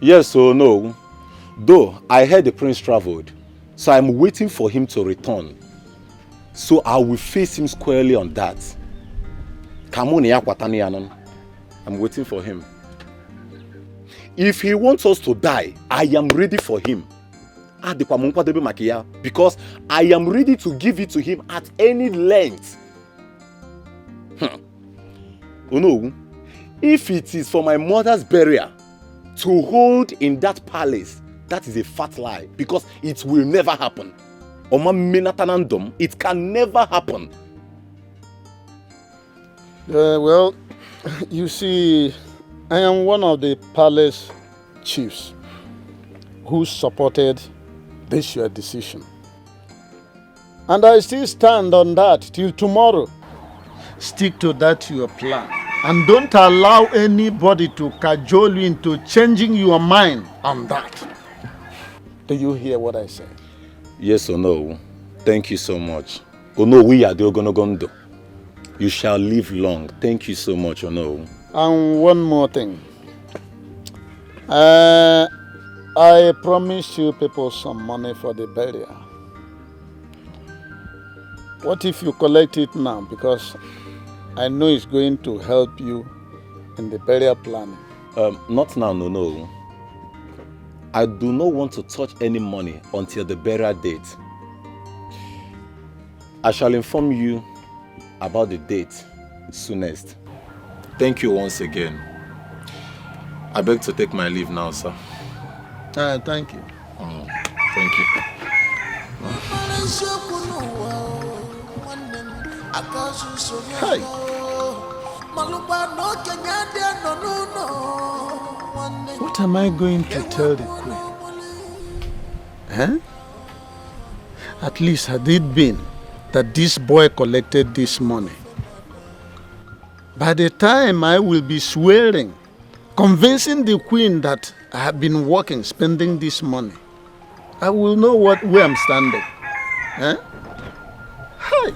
Yes or no? Though I heard the prince traveled, so I'm waiting for him to return. So I will face him squarely on that. I'm waiting for him. If he wants us to die, I am ready for him. Because I am ready to give it to him at any length. Oh no, if it is for my mother's burial to hold in that palace, that is a fat lie, because it will never happen. It can never happen. Well, you see, I am one of the palace chiefs who supported this your decision. And I still stand on that till tomorrow. Stick to that your plan. And don't allow anybody to cajole you into changing your mind on that. Do you hear what I say? Yes or no? Thank you so much. Ono, we are the Ogonogondo. You shall live long. Thank you so much, Ono. And one more thing. I promised you people some money for the burial. What if you collect it now? Because I know it's going to help you in the burial planning. Not now, no. I do not want to touch any money until the burial date. I shall inform you about the date soonest. Thank you once again. I beg to take my leave now, sir. Thank you. Thank you. Hi. What am I going to tell the queen? Huh? At least had it been that this boy collected this money, by the time I will be swearing, convincing the queen that I have been working, spending this money, I will know where I'm standing. Huh? Hi.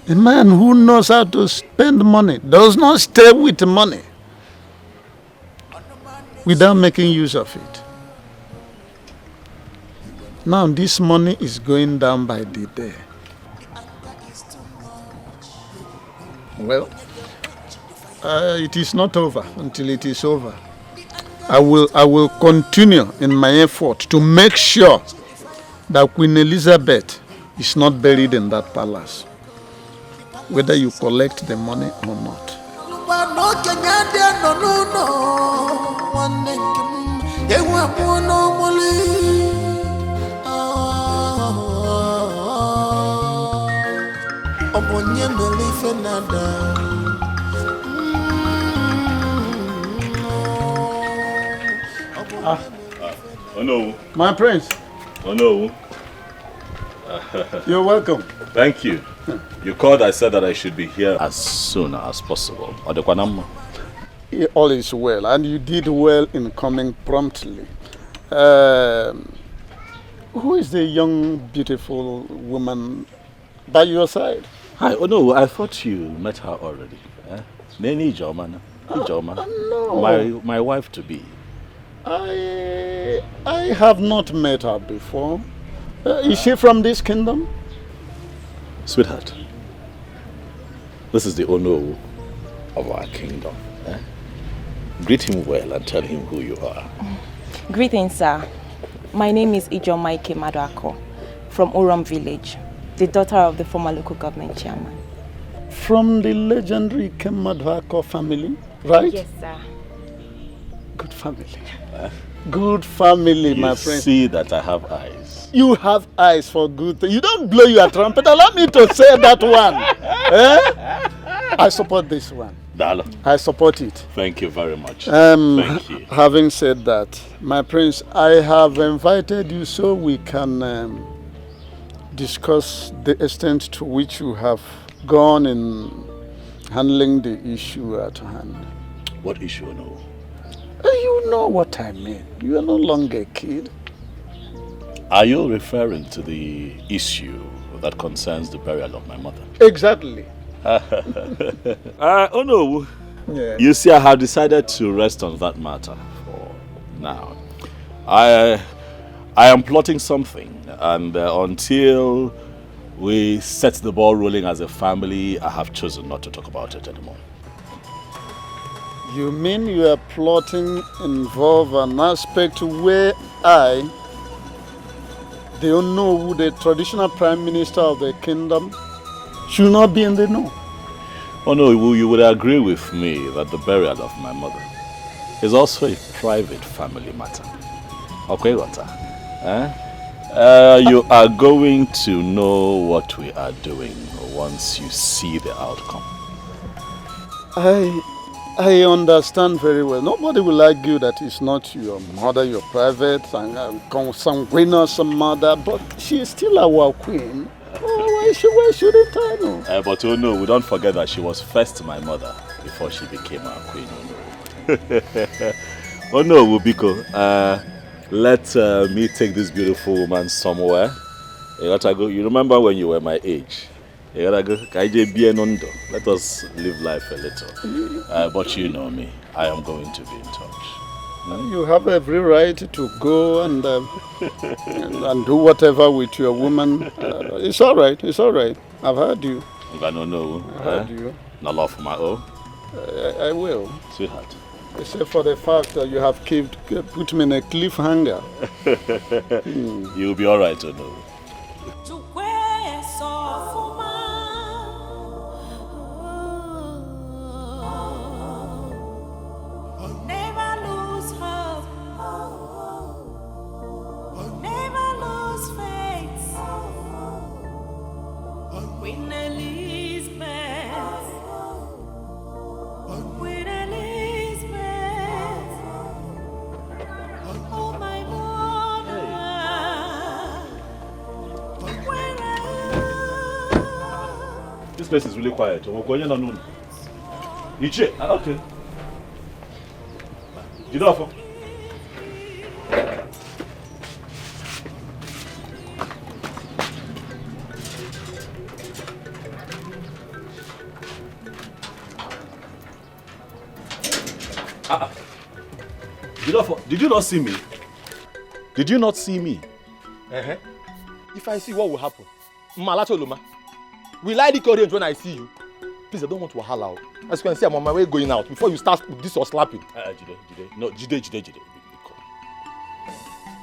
A man who knows how to spend money does not stay with money without making use of it. Now this money is going down by the day. Well, it is not over until it is over. I will continue in my effort to make sure that Queen Elizabeth is not buried in that palace, whether you collect the money or not. Oh no. My prince. Oh no. You're welcome. Thank you. You called, I said that I should be here as soon as possible. All is well, and you did well in coming promptly. Who is the young, beautiful woman by your side? Hi. Oh no, I thought you met her already. Neni Joma. No. My wife to be. I have not met her before. Is she from this kingdom? Sweetheart, this is the owner of our kingdom. Greet him well and tell him who you are. Greetings, sir. My name is Ijomaike Maduako from Uram village, the daughter of the former local government chairman. From the legendary Kemadwako family, right? Yes, sir. Good family. Good family, my friend. You see that I have eyes. You have eyes for good things. You don't blow your trumpet. Allow me to say that one. I support this one. Dalo. I support it. Thank you very much. Thank you. Having said that, my prince, I have invited you so we can discuss the extent to which you have gone in handling the issue at hand. What issue, no? You know what I mean. You are no longer a kid. Are you referring to the issue that concerns the burial of my mother? Exactly. Oh no. Yeah. You see, I have decided to rest on that matter for now. I am plotting something, and until we set the ball rolling as a family, I have chosen not to talk about it anymore. You mean you are plotting involve an aspect where I, the Onowu, the traditional prime minister of the kingdom, should not be in the know? Oh no, you would agree with me that the burial of my mother is also a private family matter. Okay, Wata? You are going to know what we are doing once you see the outcome. I understand very well. Nobody will argue that it's not your mother, your private, and some winner, some mother, but she is still our queen. Why shouldn't I know? But oh no, we don't forget that she was first my mother before she became our queen. Oh no. Oh no, Wubiko. Let me take this beautiful woman somewhere. You gotta go. You remember when you were my age? You gotta go. Let us live life a little. But you know me. I am going to be in touch. You have every right to go and do whatever with your woman. It's all right. It's all right. I've heard you. I don't know. I've heard you. No love for my own. I will. Sweetheart. Except for the fact that you have put me in a cliffhanger. You'll be all right, know. This place is really quiet. We're going on noon. Ichi, okay. Get off. Did you not see me? Did you not see me? If I see, what will happen? Malatoluma. Will I encourage when I see you? Please, I don't want to wahala. As you can see, I'm on my way going out. Before you start with this or slapping. Jide. No, Jide.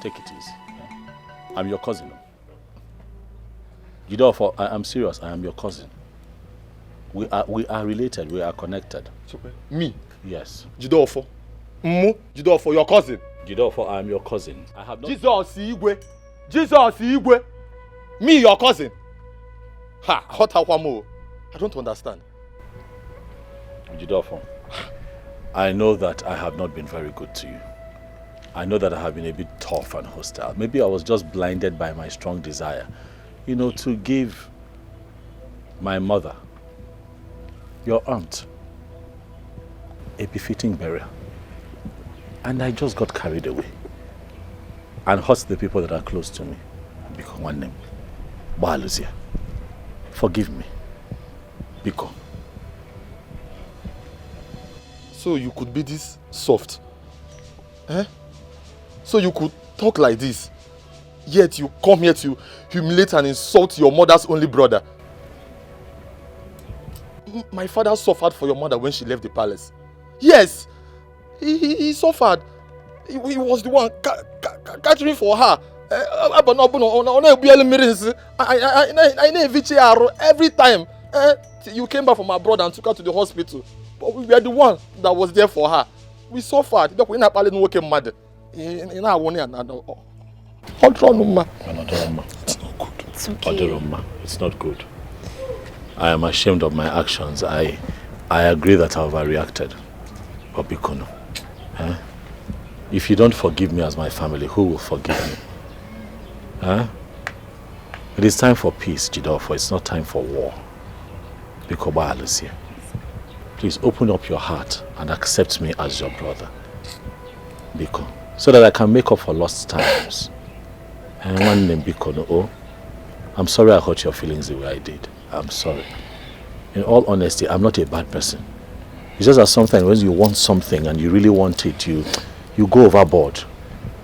Take it easy. I'm your cousin. Jide, I'm serious. I am your cousin. We are related. We are connected. Me? Yes. Jide, Jide, your cousin. Jide, I am your cousin. I have not. Jesus Igwe. Me, your cousin. Ha! I don't understand. Jide, I know that I have not been very good to you. I know that I have been a bit tough and hostile. Maybe I was just blinded by my strong desire, to give my mother, your aunt, a befitting burial. And I just got carried away and hurt the people that are close to me. Because one name, Lizzy. Forgive me. Biko. So you could be this soft? So you could talk like this, yet you come here to humiliate and insult your mother's only brother. My father suffered for your mother when she left the palace. Yes, he suffered. He was the one catering for her. Every time you came back from abroad and took her to the hospital, but we were the one that was there for her. We suffered. It's not good. It's okay. It's not good. I am ashamed of my actions. I agree that I overreacted. But Bikono, if you don't forgive me as my family, who will forgive me? It is time for peace, Jidofo. It's not time for war. Bikoba Alicia. Please open up your heart and accept me as your brother. Biko. So that I can make up for lost times. And one name Bikono. I'm sorry I hurt your feelings the way I did. I'm sorry. In all honesty, I'm not a bad person. It's just that sometimes when you want something and you really want it, you go overboard.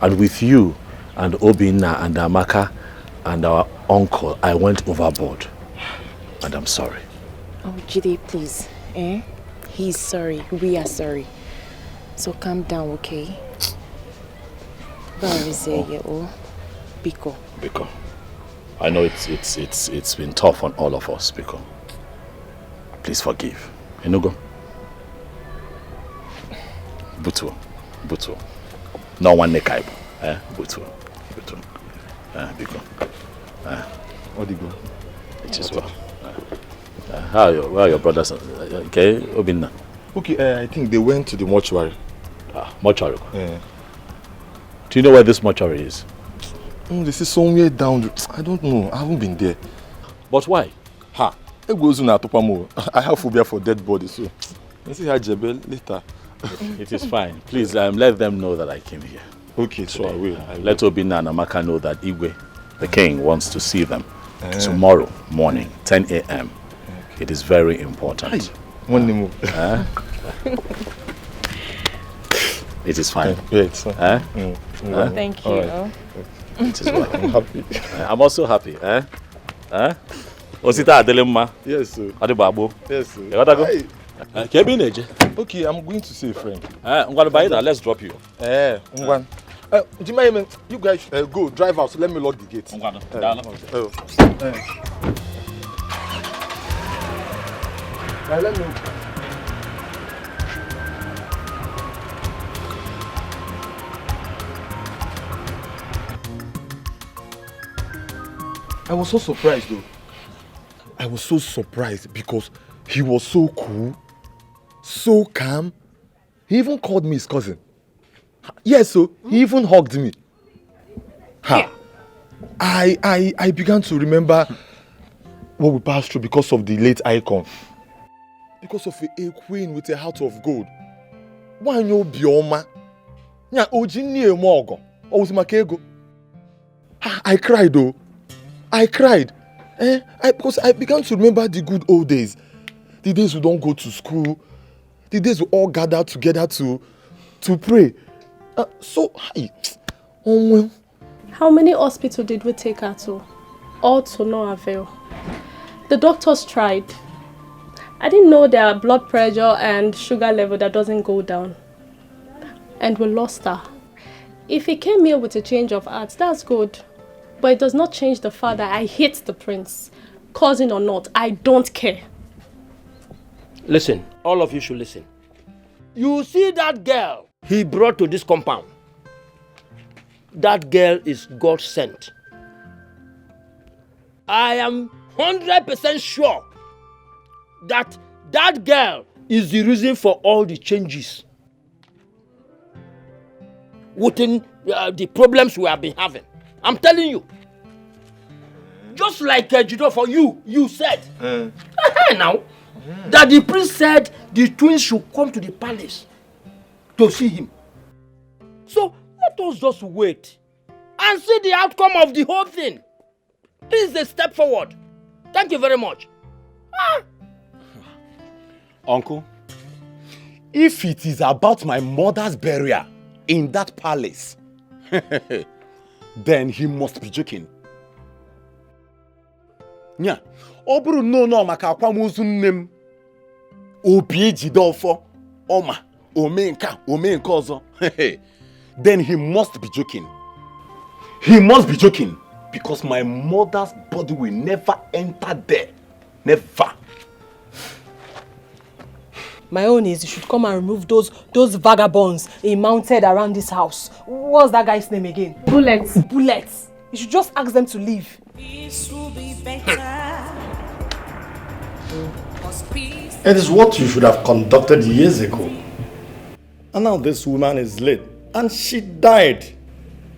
And with you and Obinna and Amaka and our uncle, I went overboard. And I'm sorry. Oh, Jide, please. He's sorry. We are sorry. So calm down, okay? Biko. I know it's been tough on all of us, Biko. Please forgive. Enugo. Butu. No one nekaibo. Butu. Biko. Odigo. It is well. Where are your brothers? Okay, Obinna. Okay, I think they went to the mortuary. Mortuary? Yeah. Do you know where this mortuary is? This is somewhere down. I don't know. I haven't been there. But why? I have phobia for dead bodies, so let's see how Jebel later. It is fine. Please let them know that I came here. Okay, so I will. Let Obinna and Amaka know that Igwe, the king, wants to see them tomorrow morning, 10 a.m. Okay. It is very important. One more. It is fine. Yeah, it's fine. Thank you. Right. It is well. I'm happy. I'm also happy. Osita Adelemma. Yes, sir. Adibabo. Yes, sir. You gotta go. Okay, I'm going to see a friend. I'm gonna buy that. Let's drop you. You guys go drive out. So let me lock the gate. Let me. I was so surprised though. I was so surprised because he was so cool, so calm. He even called me his cousin. Yes, so he even hugged me. I began to remember what we passed through because of the late icon. Because of a queen with a heart of gold. Wanyo bioma. Nya ojini emogo. Ozimakego. I cried though. I cried. Because I began to remember the good old days. The days we don't go to school. The days we all gather together to pray. How many hospitals did we take her to? All to no avail. The doctors tried. I didn't know their blood pressure and sugar level that doesn't go down. And we lost her. If he came here with a change of heart, that's good. But it does not change the fact that I hate the prince. Cousin or not, I don't care. Listen, all of you should listen. You see that girl he brought to this compound? That girl is God sent. I am 100% sure that that girl is the reason for all the changes within the problems we have been having. I'm telling you. Just like Judo for you said. Now, that the prince said the twins should come to the palace to see him. So let us just wait and see the outcome of the whole thing. This is a step forward. Thank you very much. Uncle, if it is about my mother's burial in that palace, then he must be joking. Yeah. Oburu no maka akwamozu nnem. Obi ejide ofo oma omenka ozo. Then he must be joking. He must be joking because my mother's body will never enter there. Never. My own is you should come and remove those vagabonds he mounted around this house. What's that guy's name again? Bullets. Bullets. You should just ask them to leave. This will be better. It is what you should have conducted years ago. And now this woman is late, and she died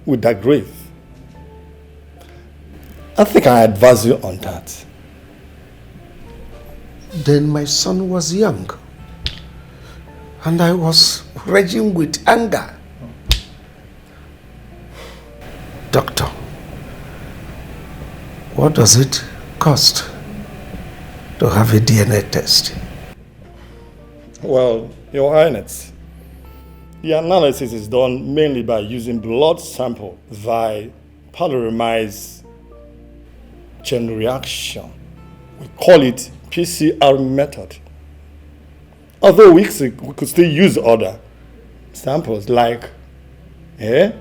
with that grave. I think I advise you on that. Then my son was young, and I was raging with anger. Doctor, what does it cost to have a DNA test? Well, Your Highness, the analysis is done mainly by using blood sample via polymerase chain reaction. We call it PCR method. Although we could still use other samples like hair,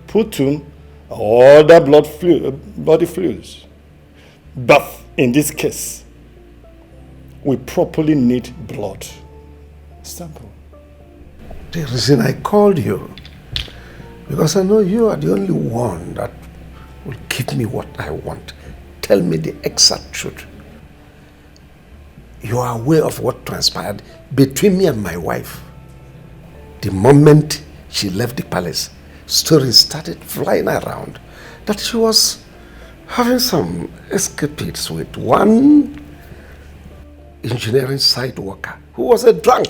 putum, or other body fluids. But in this case, we properly need blood sample. The reason I called you, because I know you are the only one that will give me what I want. Tell me the exact truth. You are aware of what transpired between me and my wife. The moment she left the palace, stories started flying around that she was having some escapades with one engineering site worker who was a drunk.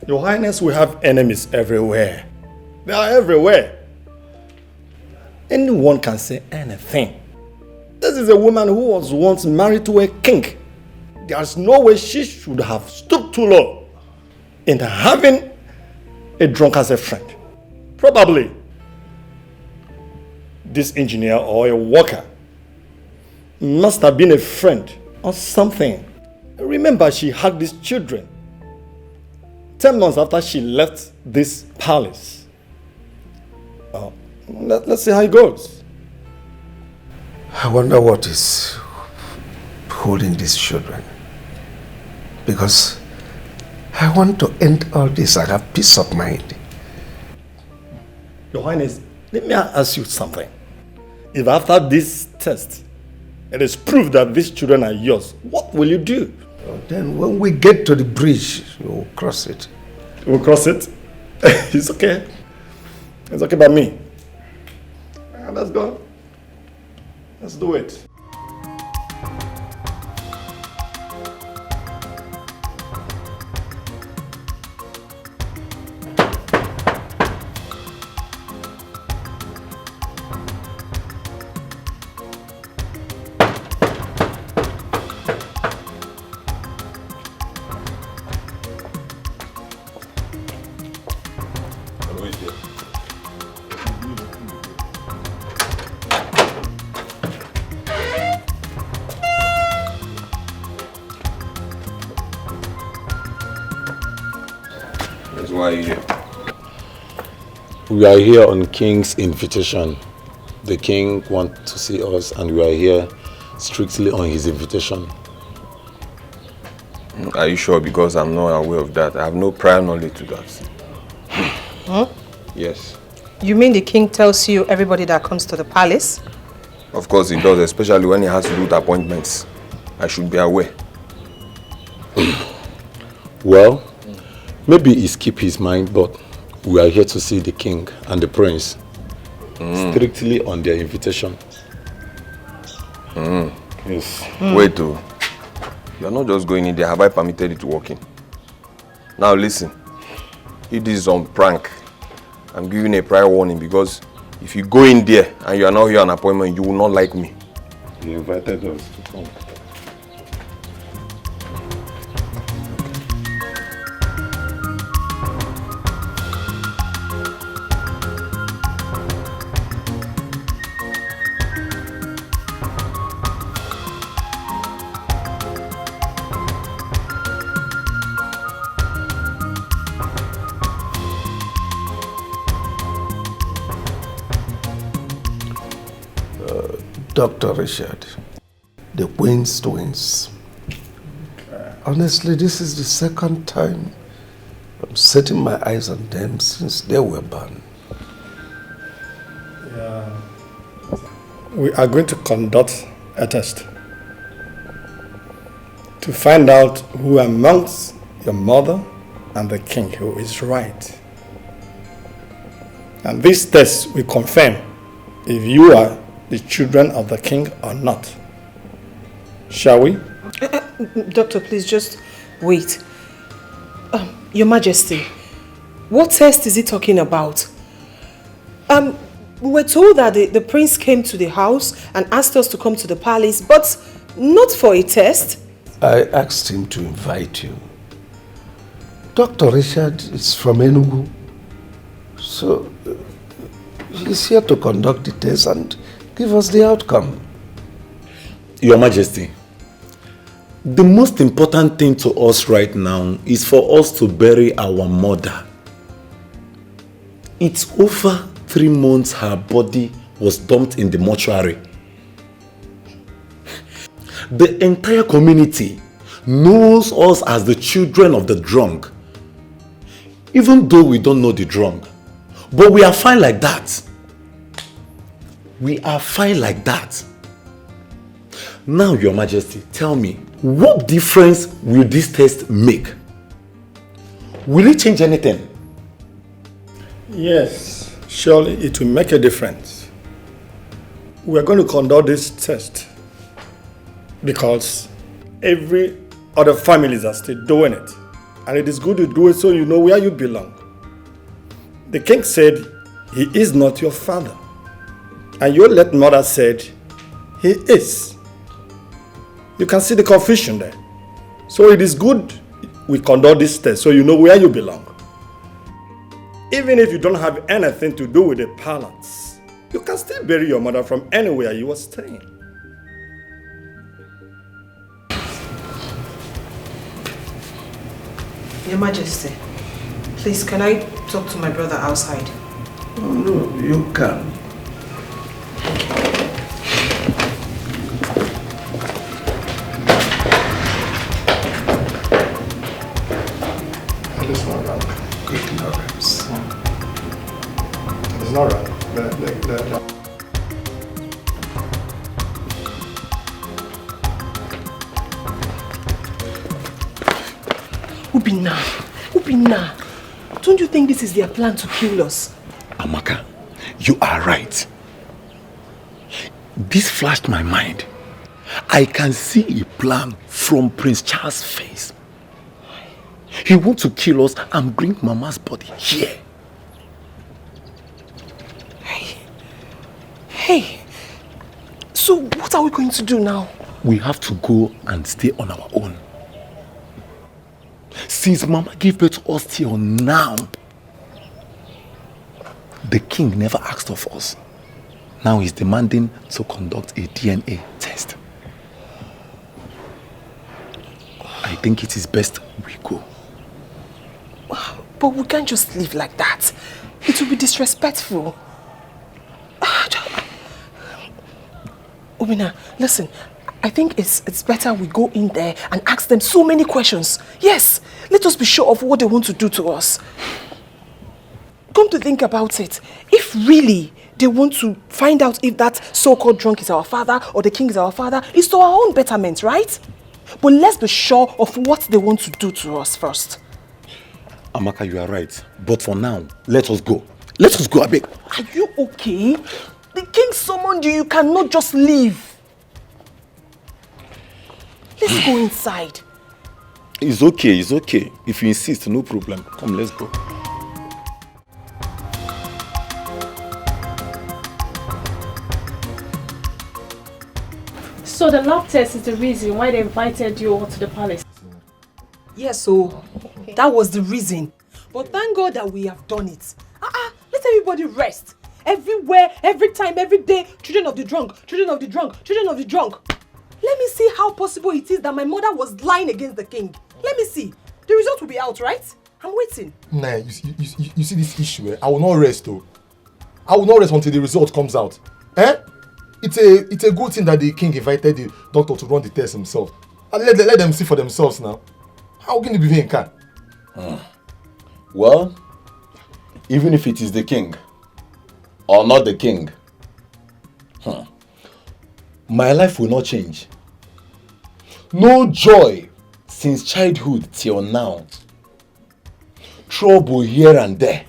Your Highness, we have enemies everywhere. They are everywhere. Anyone can say anything. This is a woman who was once married to a king. There's no way she should have stooped too low in having a drunk as a friend. Probably this engineer or a worker must have been a friend or something. Remember, she had these children 10 months after she left this palace. Let's see how it goes. I wonder what is holding these children. Because I want to end all this and have peace of mind. Your Highness, let me ask you something. If after this test, it is proved that these children are yours, what will you do? Then when we get to the bridge, we'll cross it. We'll cross it? It's okay. It's okay by me. Let's go. Let's do it. That's why you're here. We are here on King's invitation. The King wants to see us and we are here strictly on his invitation. Are you sure? Because I'm not aware of that. I have no prior knowledge to that. Huh? Yes. You mean the king tells you everybody that comes to the palace? Of course he does, especially when he has to do with appointments. I should be aware. Well, maybe he skipped his mind, but we are here to see the king and the prince. Strictly on their invitation. Yes. Wait, though. You are not just going in there. Have I permitted you to walk in? Now listen. If this is on prank, I'm giving a prior warning because if you go in there and you are not here on appointment, you will not like me. He invited us to come. Dr. Richard, the Queen's twins. Honestly, this is the second time I'm setting my eyes on them since they were born. Yeah. We are going to conduct a test to find out who amongst your mother and the king who is right. And this test will confirm if you are the children of the king or not. Shall we? Doctor, please just wait. Your Majesty, what test is he talking about? We were told that the prince came to the house and asked us to come to the palace, but not for a test. I asked him to invite you. Dr. Richard is from Enugu, so he's here to conduct the test and give us the outcome. Your Majesty, the most important thing to us right now is for us to bury our mother. It's over 3 months her body was dumped in the mortuary. The entire community knows us as the children of the drunk. Even though we don't know the drunk. But we are fine like that. We are fine like that. Now, Your Majesty, tell me, what difference will this test make? Will it change anything? Yes, surely it will make a difference. We are going to conduct this test because every other families are still doing it. And it is good to do it so you know where you belong. The king said he is not your father. And your late mother said, he is. You can see the confusion there. So it is good we conduct this test so you know where you belong. Even if you don't have anything to do with the palace, you can still bury your mother from anywhere you were staying. Your Majesty, please can I talk to my brother outside? Oh, no, you can. It's not wrong. Ignorance. It's not wrong. Ubina, don't you think this is their plan to kill us? Amaka, you are right. This flashed my mind. I can see a plan from Prince Charles' face. He wants to kill us and bring Mama's body here. Hey, so what are we going to do now? We have to go and stay on our own. Since Mama gave birth to us till now, the king never asked of us. Now he's demanding to conduct a DNA test. I think it is best we go. But we can't just live like that. It will be disrespectful. Obina, listen. I think it's better we go in there and ask them so many questions. Yes, let us be sure of what they want to do to us. Come to think about it, if really they want to find out if that so-called drunk is our father or the king is our father, it's to our own betterment, right? But let's be sure of what they want to do to us first. Amaka, you are right. But for now, let us go. Let us go, Abeg. Are you okay? The king summoned you, you cannot just leave. Let's go inside. It's okay, it's okay. If you insist, no problem. Come, let's go. So the lab test is the reason why they invited you all to the palace? Yes, so that was the reason. But thank God that we have done it. Let everybody rest. Everywhere, every time, every day, children of the drunk, children of the drunk, children of the drunk. Let me see how possible it is that my mother was lying against the king. Let me see. The result will be out, right? I'm waiting. Nah, you see this issue, eh? I will not rest, though. I will not rest until the result comes out. Eh? It's a good thing that the king invited the doctor to run the test himself. And let them see for themselves now. How can it be in car? Well, even if it is the king, or not the king, my life will not change. No joy since childhood till now. Trouble here and there.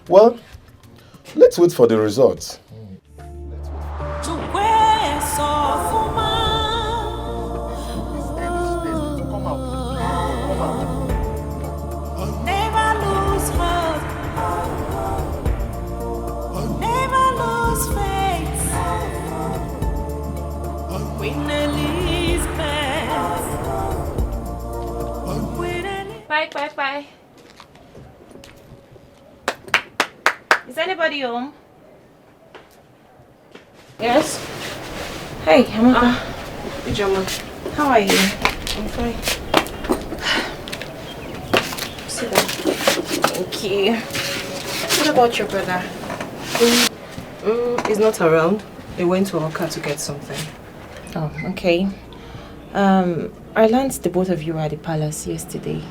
Well, let's wait for the results. Bye. Is anybody home? Yes? Hey, Amaka. Ijoma. How are you? I'm fine. Sit down. Thank you. What about your brother? He's not around. He went to Oka to get something. Oh, okay. I learned the both of you were at the palace yesterday.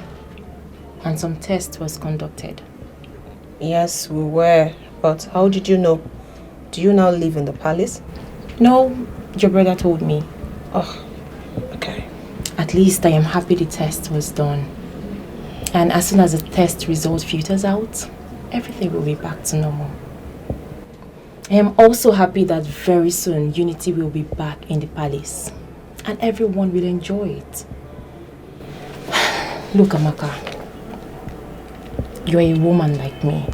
And some test was conducted. Yes, we were. But how did you know? Do you now live in the palace? No, your brother told me. Oh, okay. At least I am happy the test was done. And as soon as the test result filters out, everything will be back to normal. I am also happy that very soon unity will be back in the palace. And everyone will enjoy it. Look, Amaka. You're a woman like me.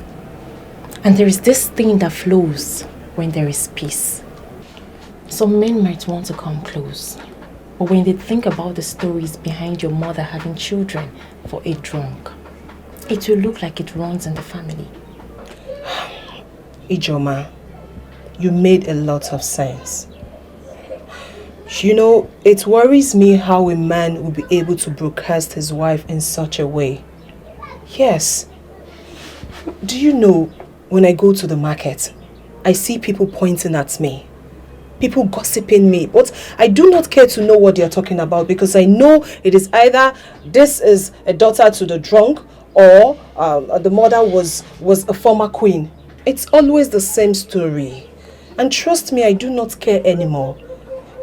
And there is this thing that flows when there is peace. Some men might want to come close. But when they think about the stories behind your mother having children for a drunk, it will look like it runs in the family. Ijoma, you made a lot of sense. You know, it worries me how a man will be able to broadcast his wife in such a way. Yes. Do you know, when I go to the market, I see people pointing at me. People gossiping me. But I do not care to know what they are talking about because I know it is either this is a daughter to the drunk or the mother was a former queen. It's always the same story. And trust me, I do not care anymore.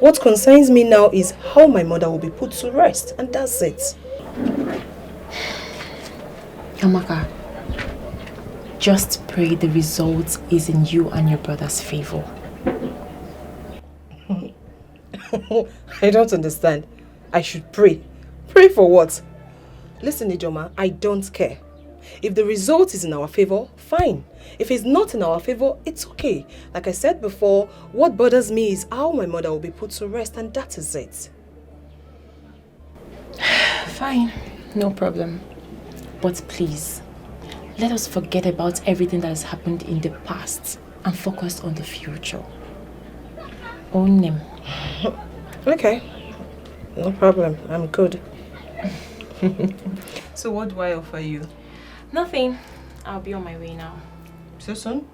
What concerns me now is how my mother will be put to rest. And that's it. Amaka, just pray the result is in you and your brother's favor. I don't understand. I should pray. Pray for what? Listen, Ijoma, I don't care. If the result is in our favor, fine. If it's not in our favor, it's okay. Like I said before, what bothers me is how my mother will be put to rest, and that is it. Fine, no problem. But please, let us forget about everything that has happened in the past and focus on the future. Own him. Okay, no problem. I'm good. So what do I offer you? Nothing. I'll be on my way now. So soon?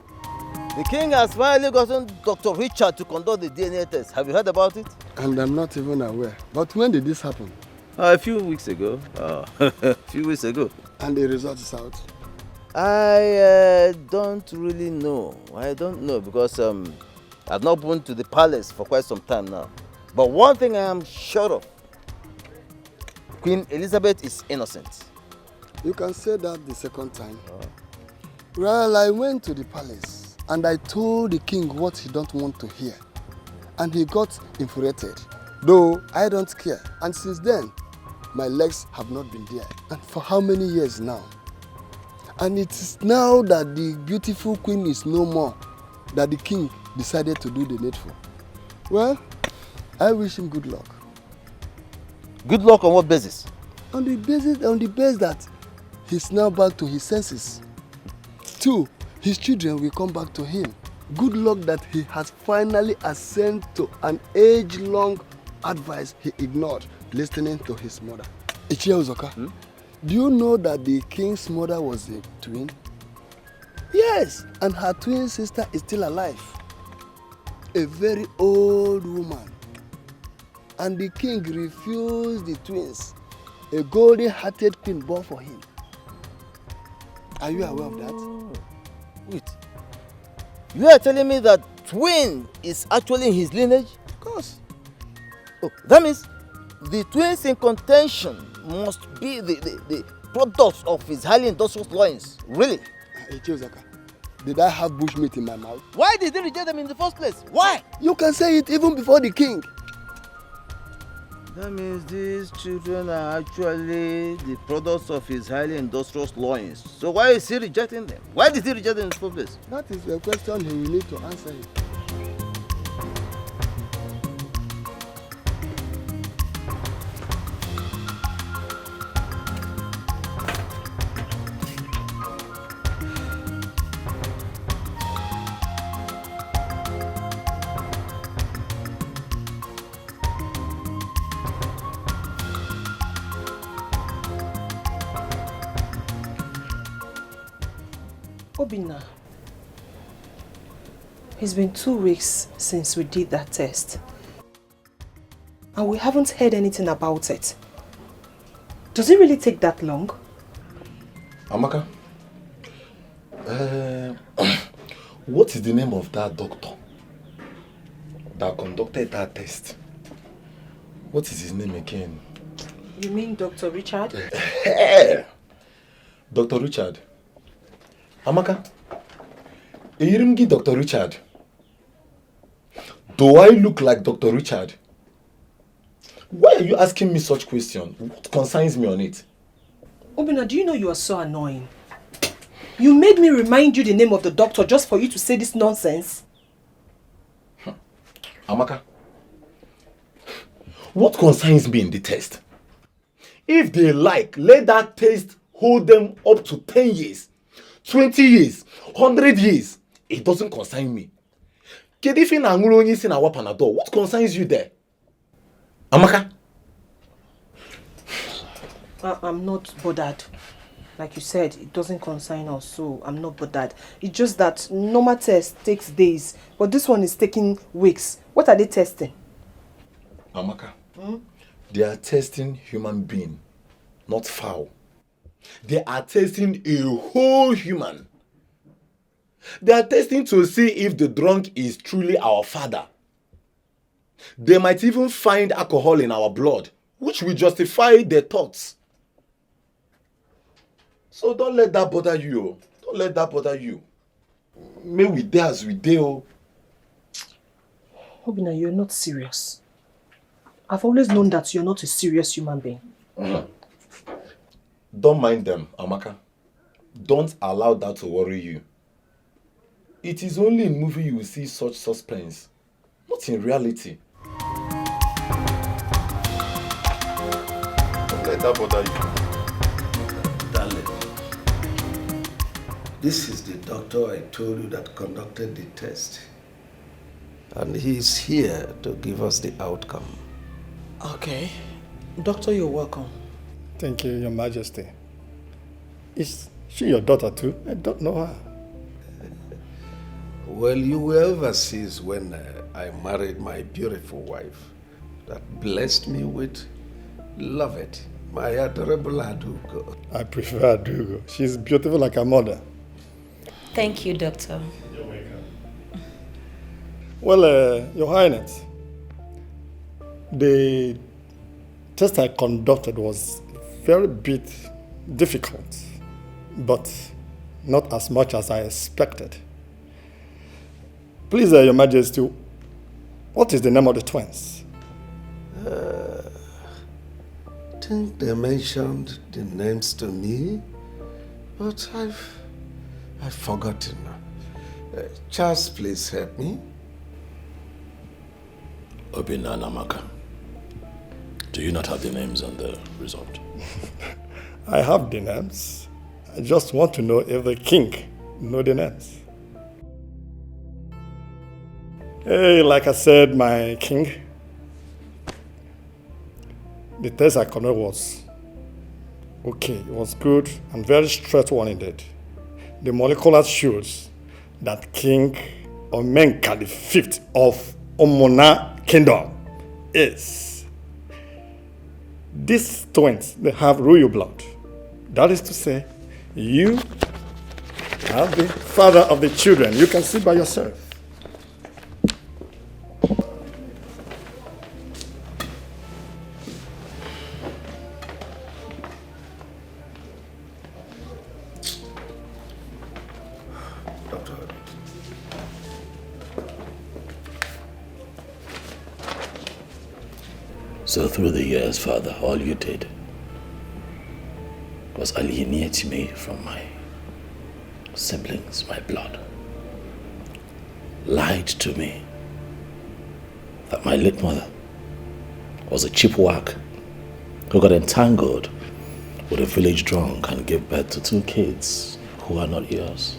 The king has finally gotten Dr. Richard to conduct the DNA test. Have you heard about it? And I'm not even aware. But when did this happen? A few weeks ago. A few weeks ago. And the result is out? I don't really know. I don't know because I've not been to the palace for quite some time now. But one thing I am sure of, Queen Elizabeth is innocent. You can say that the second time. Well, I went to the palace and I told the king what he don't want to hear. And he got infuriated. Though I don't care. And since then, my legs have not been there. And for how many years now? And it is now that the beautiful queen is no more that the king decided to do the needful. Well, I wish him good luck. Good luck on what basis? On the basis that he's now back to his senses. 2, his children will come back to him. Good luck that he has finally ascended to an age-long advice he ignored, listening to his mother. Ichie Uzoka, do you know that the king's mother was a twin? Yes, and her twin sister is still alive. A very old woman. And the king refused the twins, a golden-hearted queen born for him. Are you aware of that? Wait. You are telling me that twin is actually in his lineage? Of course. Oh, that means the twins in contention must be the products of his highly industrious loins. Really? Ichiozaka, did I have bushmeat in my mouth? Why did he reject them in the first place? Why? You can say it even before the king. That means these children are actually the products of his highly industrious loins. So why is he rejecting them? Why did he reject them in the first place? That is a question he will need to answer it. Obinna, it's been 2 weeks since we did that test. And we haven't heard anything about it. Does it really take that long? Amaka, what is the name of that doctor that conducted that test? What is his name again? You mean Dr. Richard? Dr. Richard. Amaka, Irimgi Dr. Richard. Do I look like Dr. Richard? Why are you asking me such questions? What concerns me on it? Obinna, do you know you are so annoying? You made me remind you the name of the doctor just for you to say this nonsense. Amaka, what concerns me in the test? If they like, let that test hold them up to 10 years, 20 years, 100 years. It doesn't concern me. What concerns you there? Amaka? I'm not bothered. Like you said, it doesn't concern us, so I'm not bothered. It's just that normal test takes days, but this one is taking weeks. What are they testing? Amaka, they are testing human being, not fowl. They are testing a whole human. They are testing to see if the drunk is truly our father. They might even find alcohol in our blood, which will justify their thoughts. So don't let that bother you. Don't let that bother you. May we die as we die. Obinna, you're not serious. I've always known that you're not a serious human being. Don't mind them, Amaka. Don't allow that to worry you. It is only in movie you will see such suspense, not in reality. Don't let that bother you. Darling, this is the doctor I told you that conducted the test. And he's here to give us the outcome. Okay. Doctor, you're welcome. Thank you, Your Majesty. Is she your daughter too? I don't know her. Well, you were overseas when I married my beautiful wife that blessed me with Lovett, my adorable Adugo. I prefer Adugo. She's beautiful like her mother. Thank you, Doctor. You're welcome. Well, Your Highness, the test I conducted was very bit difficult, but not as much as I expected. Please, Your Majesty, what is the name of the twins? I think they mentioned the names to me, but I've forgotten. Charles, please help me. Obinna and Amaka. Do you not have the names on the result? I have the names. I just want to know if the king know the names. Hey, like I said, my king, the test I conducted was okay. It was good and very straight one indeed. The molecular shows that King Omenka V of Omona Kingdom is. These twins, they have royal blood. That is to say, you are the father of the children. You can see by yourself. So through the years, Father, all you did was alienate me from my siblings, my blood. Lied to me that my late mother was a cheap whack who got entangled with a village drunk and gave birth to 2 kids who are not yours.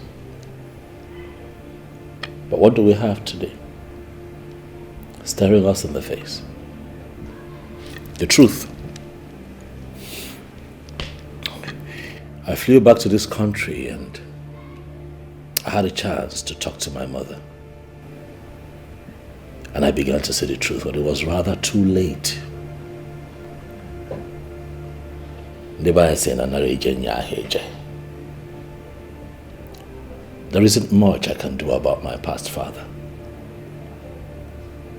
But what do we have today? Staring us in the face. The truth. I flew back to this country and I had a chance to talk to my mother. And I began to say the truth, but it was rather too late. There isn't much I can do about my past father,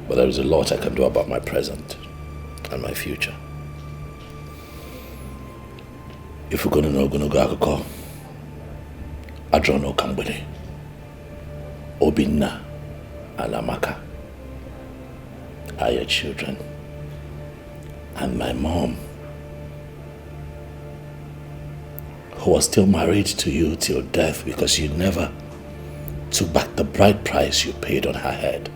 but there is a lot I can do about my present and my future. If we're gonna know akụkọ, Adrono Kambele, Obinna and Amaka are your children, and my mom, who was still married to you till death because you never took back the bride price you paid on her head,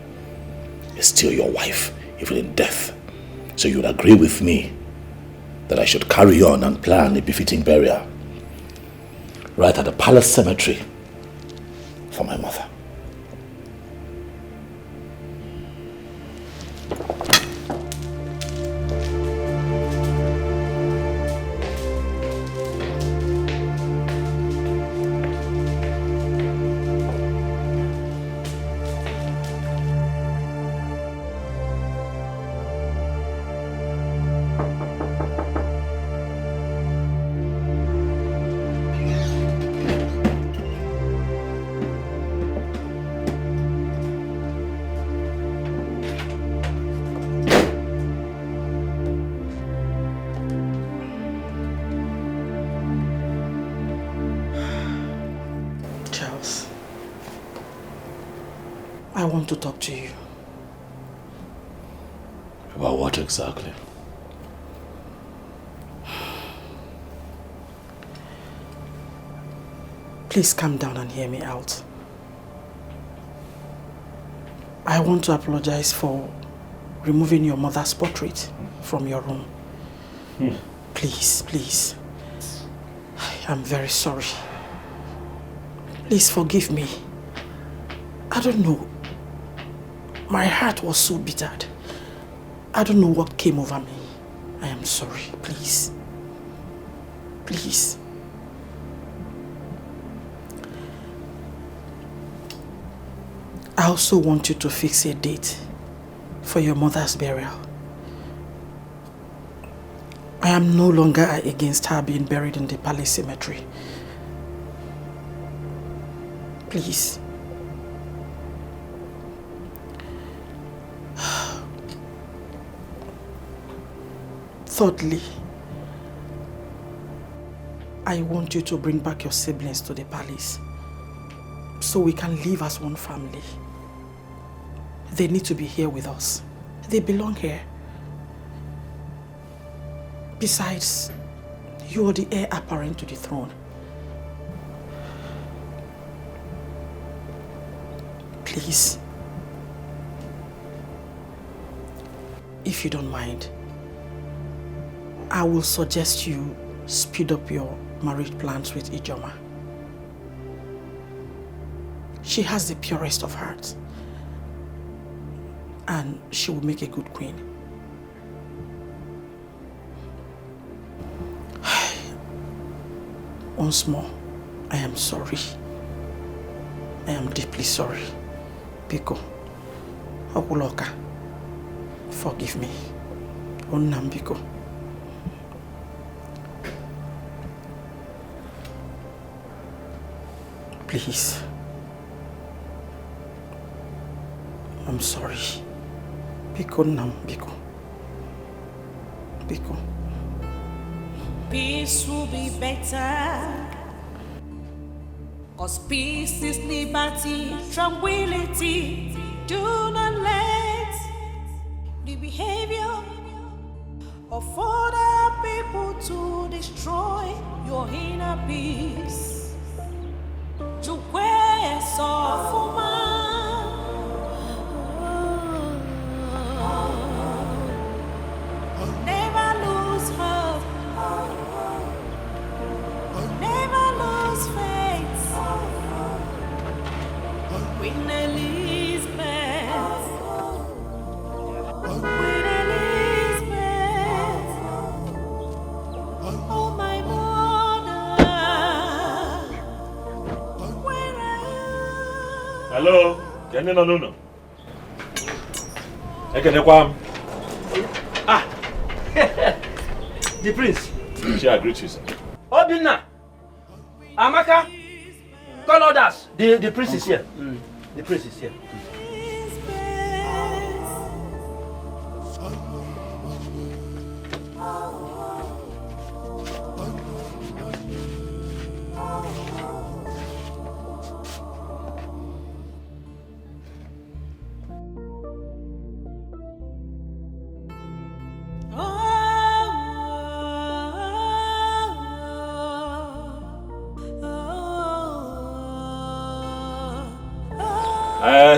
is still your wife, even in death. So you would agree with me that I should carry on and plan a befitting burial right at the palace cemetery for my mother. I want to talk to you. About what exactly? Please calm down and hear me out. I want to apologize for removing your mother's portrait from your room. Please, please. I'm very sorry. Please forgive me. I don't know. My heart was so bittered. I don't know what came over me. I am sorry, please. Please. I also want you to fix a date for your mother's burial. I am no longer against her being buried in the palace cemetery. Please. Thirdly, I want you to bring back your siblings to the palace so we can live as one family. They need to be here with us. They belong here. Besides, you are the heir apparent to the throne. Please, if you don't mind, I will suggest you speed up your marriage plans with Ijoma. She has the purest of hearts, and she will make a good queen. Once more, I am sorry. I am deeply sorry. Biko, Okuloka, forgive me. Onnam Biko. Please. I'm sorry. Biko Nam Biko. Biko. Peace will be better. 'Cause peace is liberty, tranquility. Do not let the behavior of other people to destroy your inner peace. To where soft man, never lose hope, never lose faith. Queen Elizabeth, Queen Elizabeth, oh my mother, where are you? Hello, no. Ah, the prince. She agreed to it. Obinna, Amaka, call others. The prince is here. The prince is here.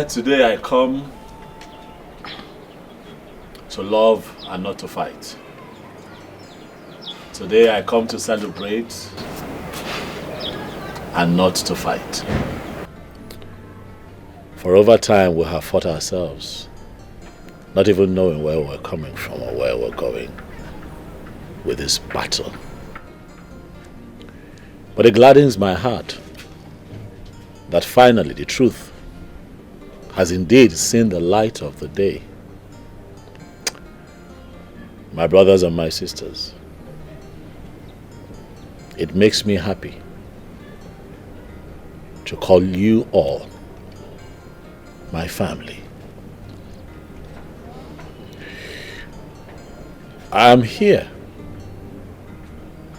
Today I come to love and not to fight. Today I come to celebrate and not to fight. For over time we have fought ourselves, not even knowing where we're coming from or where we're going with this battle. But it gladdens my heart that finally the truth has indeed seen the light of the day. My brothers and my sisters, it makes me happy to call you all my family. I am here,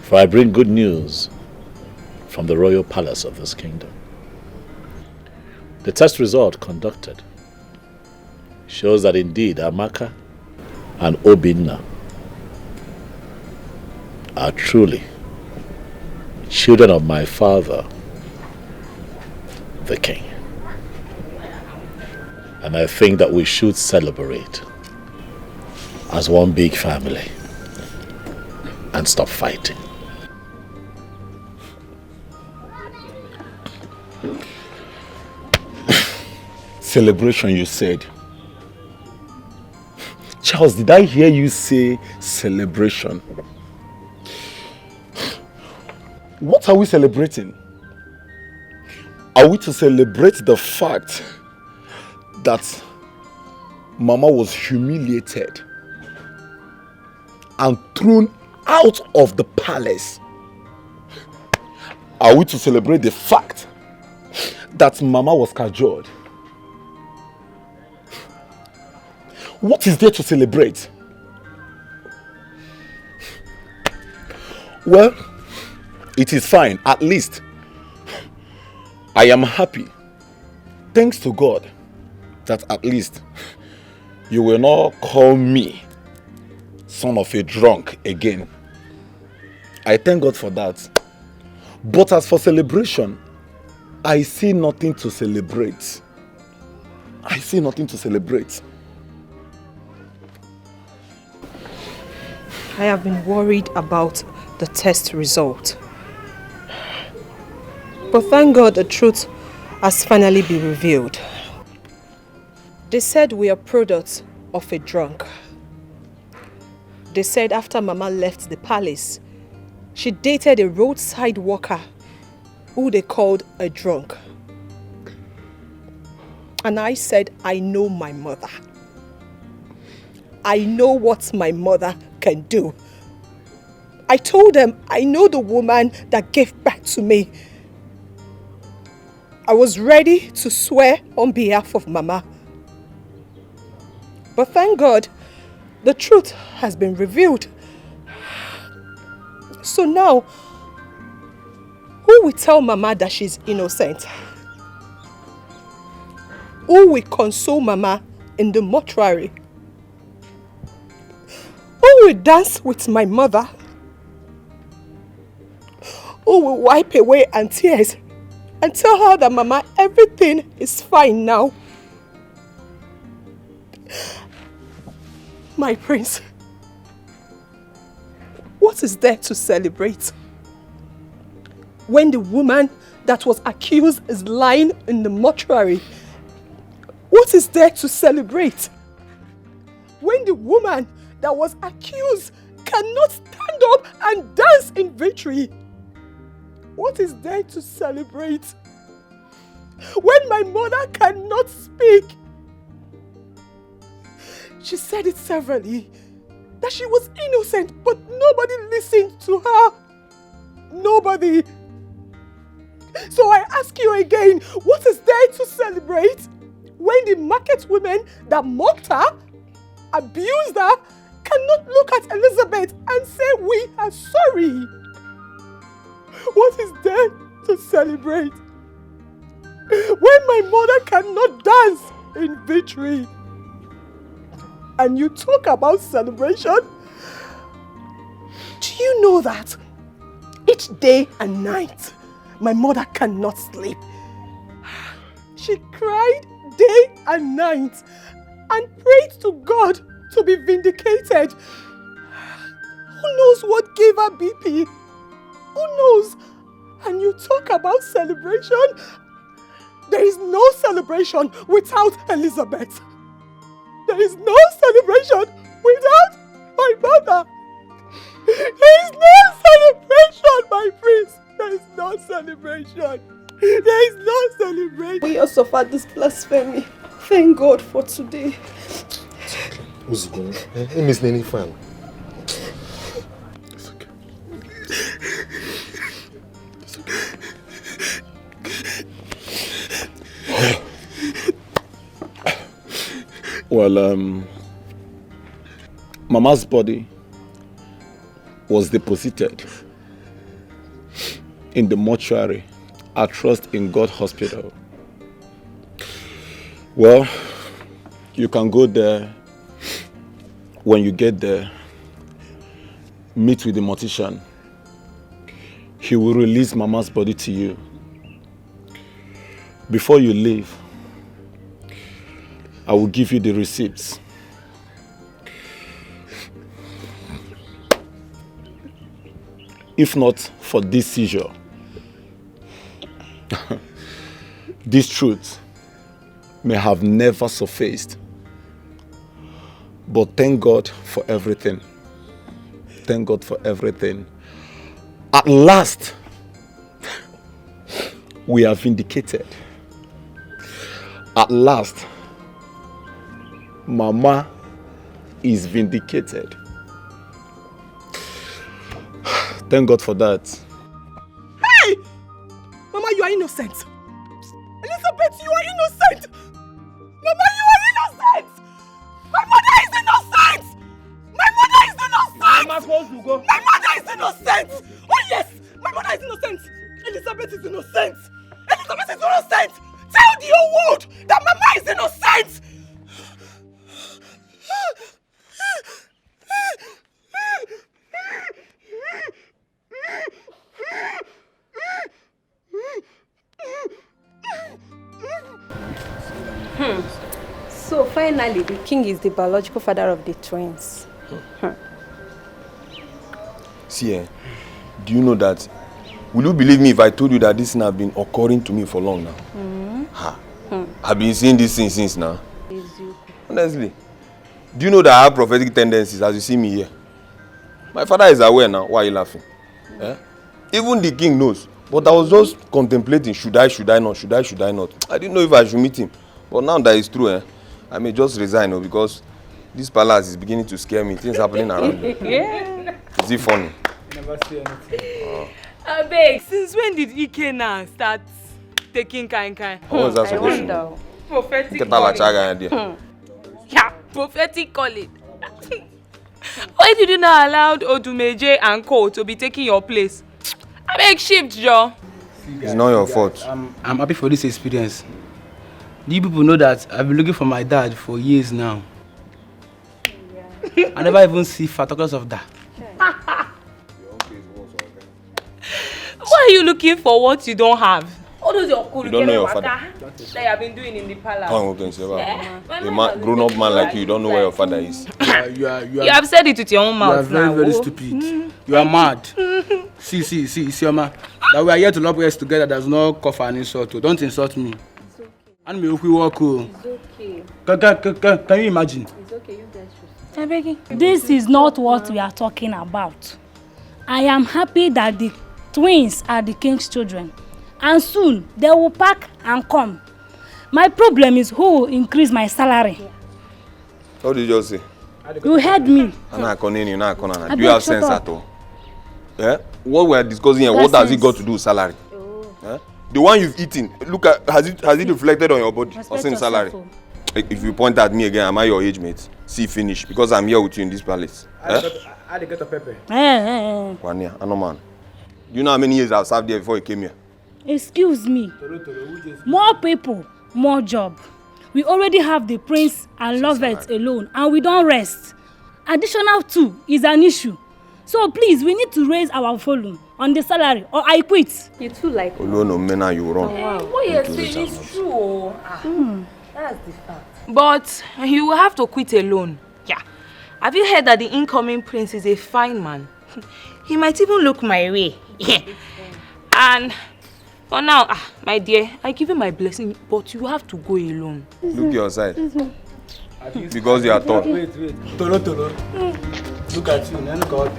for I bring good news from the royal palace of this kingdom. The test result conducted shows that indeed Amaka and Obinna are truly children of my father, the king. And I think that we should celebrate as one big family and stop fighting. Celebration, you said. Charles, did I hear you say celebration? What are we celebrating? Are we to celebrate the fact that Mama was humiliated and thrown out of the palace? Are we to celebrate the fact that Mama was cajoled? What is there to celebrate? Well, it is fine. At least I am happy. Thanks to God that at least you will not call me son of a drunk again. I thank God for that. But as for celebration, I see nothing to celebrate. I see nothing to celebrate. I have been worried about the test result. But thank God the truth has finally been revealed. They said we are products of a drunk. They said after Mama left the palace, she dated a roadside walker who they called a drunk. And I said, I know my mother. I know what my mother can do. I told them I know the woman that gave birth to me. I was ready to swear on behalf of Mama. But thank God, the truth has been revealed. So now, who will tell Mama that she's innocent? Who will console Mama in the mortuary? Who will dance with my mother? Who will wipe away her tears and tell her that Mama, everything is fine now? My prince, what is there to celebrate? When the woman that was accused is lying in the mortuary, what is there to celebrate? When the woman that was accused cannot stand up and dance in victory, what is there to celebrate? When my mother cannot speak, she said it severally, that she was innocent, but nobody listened to her. Nobody. So I ask you again, what is there to celebrate? When the market women that mocked her, abused her, cannot look at Elizabeth and say, we are sorry. What is there to celebrate? When my mother cannot dance in victory, and you talk about celebration, do you know that each day and night my mother cannot sleep? She cried day and night and prayed to God to be vindicated. Who knows what gave her BP? Who knows? And you talk about celebration? There is no celebration without Elizabeth. There is no celebration without my mother. There is no celebration, my prince. There is no celebration. There is no celebration. We also suffered this blasphemy. Thank God for today. Wazico, it means any fun. It's okay. It's okay. Well, Mama's body was deposited in the mortuary at Trust in God Hospital. Well, you can go there. When you get there, meet with the mortician. He will release Mama's body to you. Before you leave, I will give you the receipts. If not for this seizure, this truth may have never surfaced. But thank God for everything. Thank God for everything. At last, We are vindicated. At last, Mama is vindicated. Thank God for that. Hey! Mama, you are innocent. Elizabeth, you are innocent. Mama, you are innocent. My mother is innocent. My mother is innocent. Where am I supposed to go? My mother is innocent. Oh yes, my mother is innocent. Elizabeth is innocent. Elizabeth is innocent. Tell the whole world that Mama is innocent. So finally, the king is the biological father of the twins. See, do you know that? Will you believe me if I told you that this thing has been occurring to me for long now? I've been seeing this thing since now. Honestly. Do you know that I have prophetic tendencies as you see me here? My father is aware now. Why are you laughing? Even the king knows. But I was just contemplating, should I not? I didn't know if I should meet him. But now that it's true, I may just resign because this palace is beginning to scare me. Things happening around me. Is it funny? Never see anything. Abeg, since when did Ike now start taking kind? What was that supposed to do? Prophetic calling. Yeah, prophetic calling. Why did you not allow Odumeje and Co to be taking your place? Abeg, shift, Joe. It's not your fault. I'm happy for this experience. You people know that I've been looking for my dad for years now. I never even see photographs of that. Why are you looking for what you don't have? All those You don't know your father. that you have been doing in the palace. A grown-up man like you don't know where your father is. You have said it with your own mouth. You are very, very stupid. You are mad. See, Isioma. That we are here to love us together does not call for an insult. Don't insult me. It's okay. And me, if we walk, it's okay. Can you imagine? It's okay, you guys should. I'm begging. This is not what we are talking about. I am happy that the twins are the king's children. And soon they will pack and come. My problem is who will increase my salary. What did you just say? You heard me. Do you have sense at all? What we are discussing here, what has it got to do with salary? The one you've eaten, look at, has it reflected on your body or same salary? If you point at me again, am I your age mate? See, finish, because I'm here with you in this palace. I get a pepper. One year, I know, man. Do you know how many years I've served there before you came here? Excuse me. More people, more job. We already have the prince and lovers alone, and we don't rest. Additional 2 is an issue. So please, we need to raise our volume on the salary, or I quit. You too like. Oh no, Mena, you wrong. Wow. What you're saying is true. That's the fact. But you will have to quit alone. Yeah. Have you heard that the incoming prince is a fine man? He might even look my way. And for now, my dear, I give you my blessing, but you have to go alone. Look your side. Because you are tall. Wait. Tolo. Look at you. Look at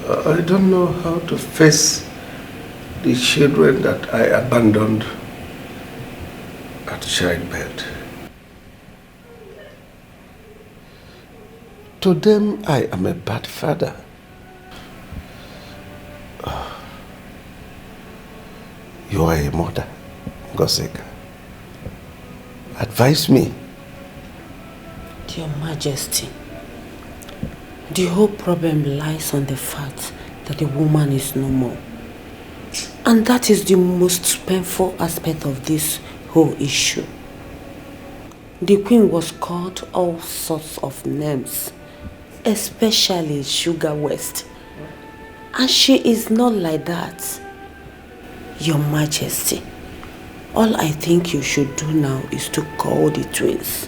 I don't know how to face the children that I abandoned at childbirth. To them, I am a bad father. You are a mother, Wazico. Advise me. Your Majesty, the whole problem lies on the fact that the woman is no more. And that is the most painful aspect of this whole issue. The queen was called all sorts of names, especially Sugar West. And she is not like that. Your Majesty, all I think you should do now is to call the twins.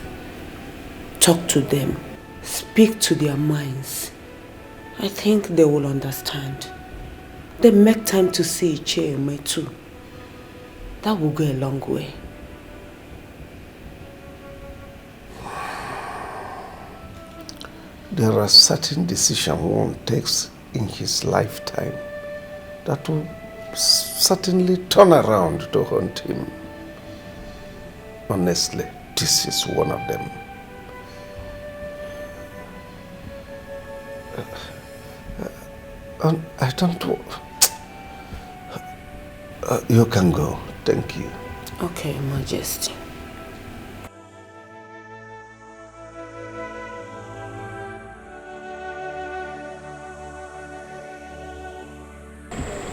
Talk to them. Speak to their minds. I think they will understand. They make time to see Icheme too. That will go a long way. there are certain decisions one takes in his lifetime that will certainly turn around to haunt him. Honestly, this is one of them. I don't know. You can go. Thank you. Okay, Majesty.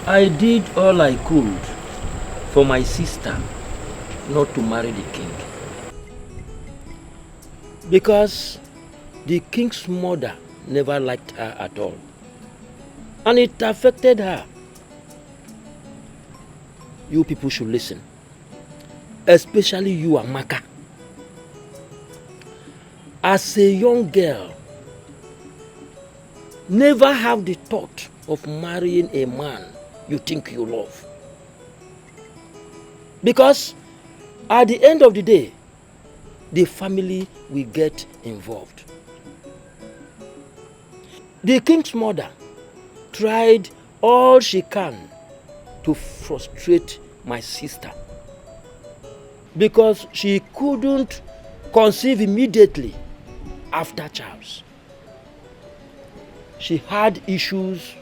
I did all I could for my sister not to marry the king. Because the king's mother never liked her at all. And it affected her. You people should listen. Especially you, Amaka. As a young girl, never have the thought of marrying a man you think you love. Because at the end of the day, the family will get involved. The king's mother tried all she can to frustrate my sister because she couldn't conceive immediately after Charles. She had issues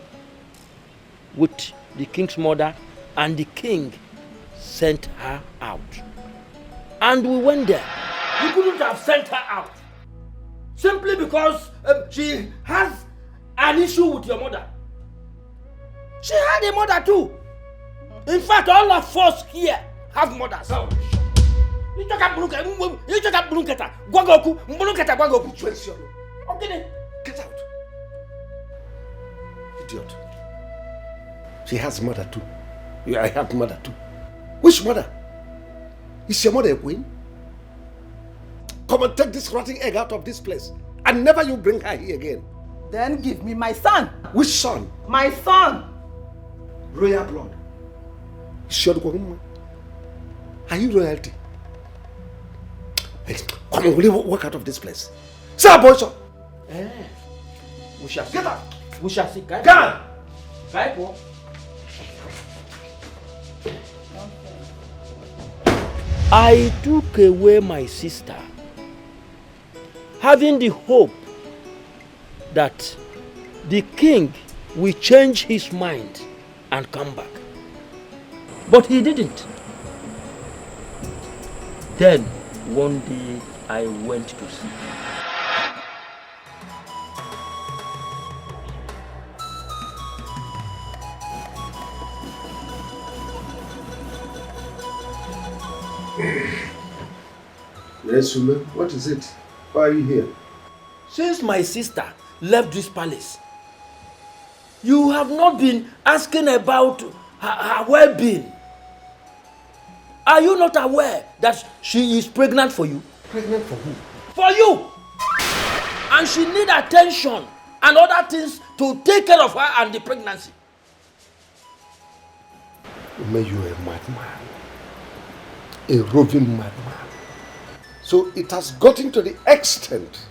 with the king's mother, and the king sent her out. And we went there. We couldn't have sent her out simply because she has an issue with your mother. She had a mother too. In fact, all of us here have mothers. You talk about Get out. Idiot. She has a mother too. I have mother too. Which mother? Is your mother a queen? Come and take this rotting egg out of this place. And never you bring her here again. Then give me my son. Which son? My son. Royal blood. Are you royalty? Come on, will you walk out of this place? Sir, boy, sir. We shall see. Get out. We shall see. Get out. I took away my sister, having the hope that the king will change his mind and come back. But he didn't. Then, one day, I went to see. Yes, woman. What is it? Why are you here? Since my sister left this palace, you have not been asking about her well-being. Are you not aware that she is pregnant for you? Pregnant for who? For you! And she needs attention and other things to take care of her and the pregnancy. May you a madman. A roving madman. So it has gotten to the extent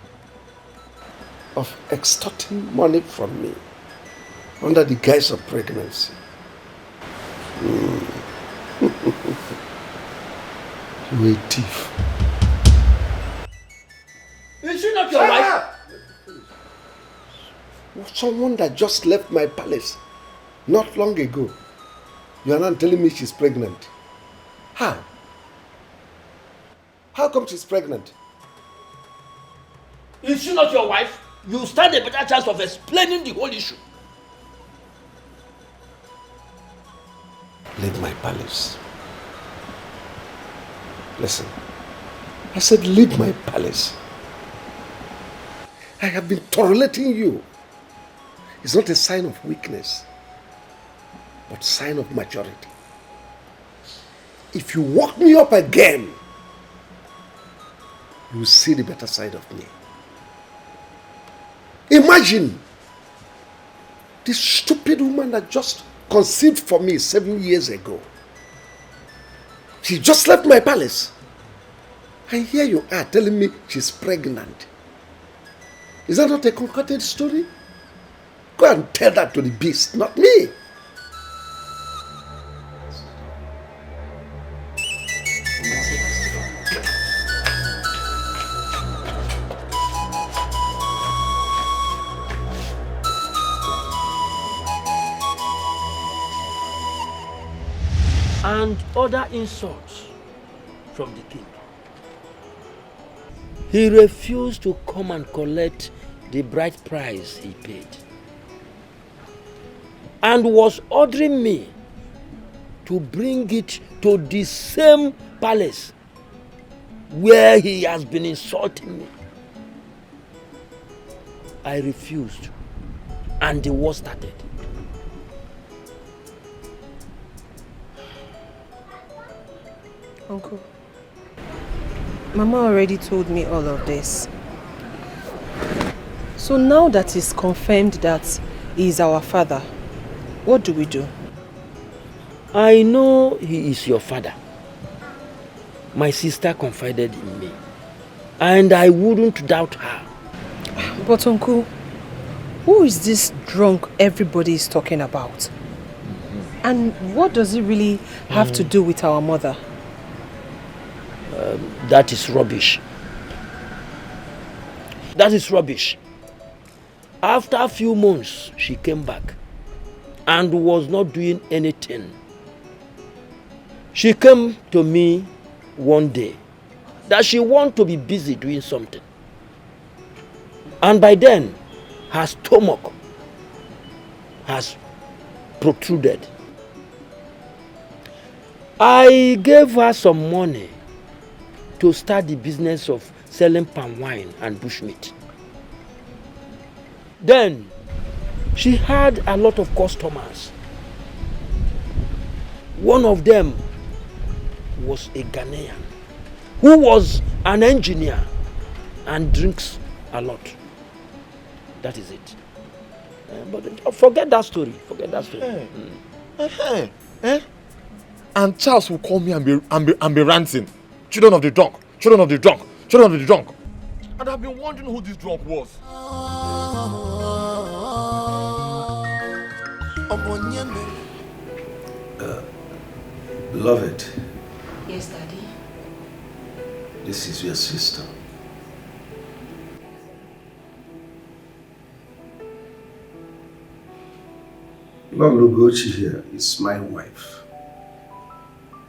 of extorting money from me under the guise of pregnancy. You a thief. Is she not your wife? Someone that just left my palace not long ago. You are not telling me she's pregnant. How? How come she's pregnant? Is she not your wife? You stand a better chance of explaining the whole issue. Leave my palace. Listen, I said leave my palace. I have been tolerating you. It's not a sign of weakness, but sign of maturity. If you walk me up again, you will see the better side of me. Imagine this stupid woman that just conceived for me 7 years ago. She just left my palace. And here you are telling me she's pregnant. Is that not a concocted story? Go and tell that to the beast, not me. And other insults from the king. He refused to come and collect the bride price he paid, and was ordering me to bring it to the same palace where he has been insulting me. I refused, and the war started. Uncle, Mama already told me all of this. So now that it's confirmed that he is our father, what do we do? I know he is your father. My sister confided in me, and I wouldn't doubt her. But Uncle, who is this drunk everybody is talking about? And what does it really have to do with our mother? That is rubbish. That is rubbish. After a few months, she came back and was not doing anything. She came to me one day that she wanted to be busy doing something. And by then, her stomach has protruded. I gave her some money to start the business of selling palm wine and bushmeat. Then, she had a lot of customers. One of them was a Ghanaian who was an engineer and drinks a lot. That is it. But forget that story. Forget that story. And Charles will call me and be ranting. Children of the drunk, children of the drunk, children of the drunk. And I've been wondering who this drunk was. Beloved. Yes, Daddy. This is your sister. Lugochi here is my wife.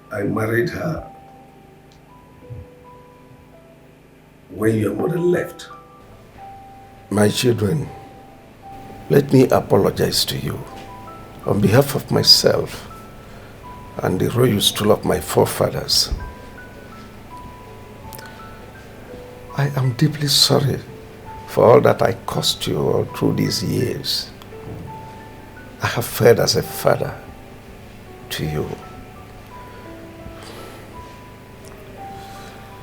I married her when your mother left. My children, let me apologize to you on behalf of myself and the royal stool of my forefathers. I am deeply sorry for all that I caused you all through these years. I have fared as a father to you.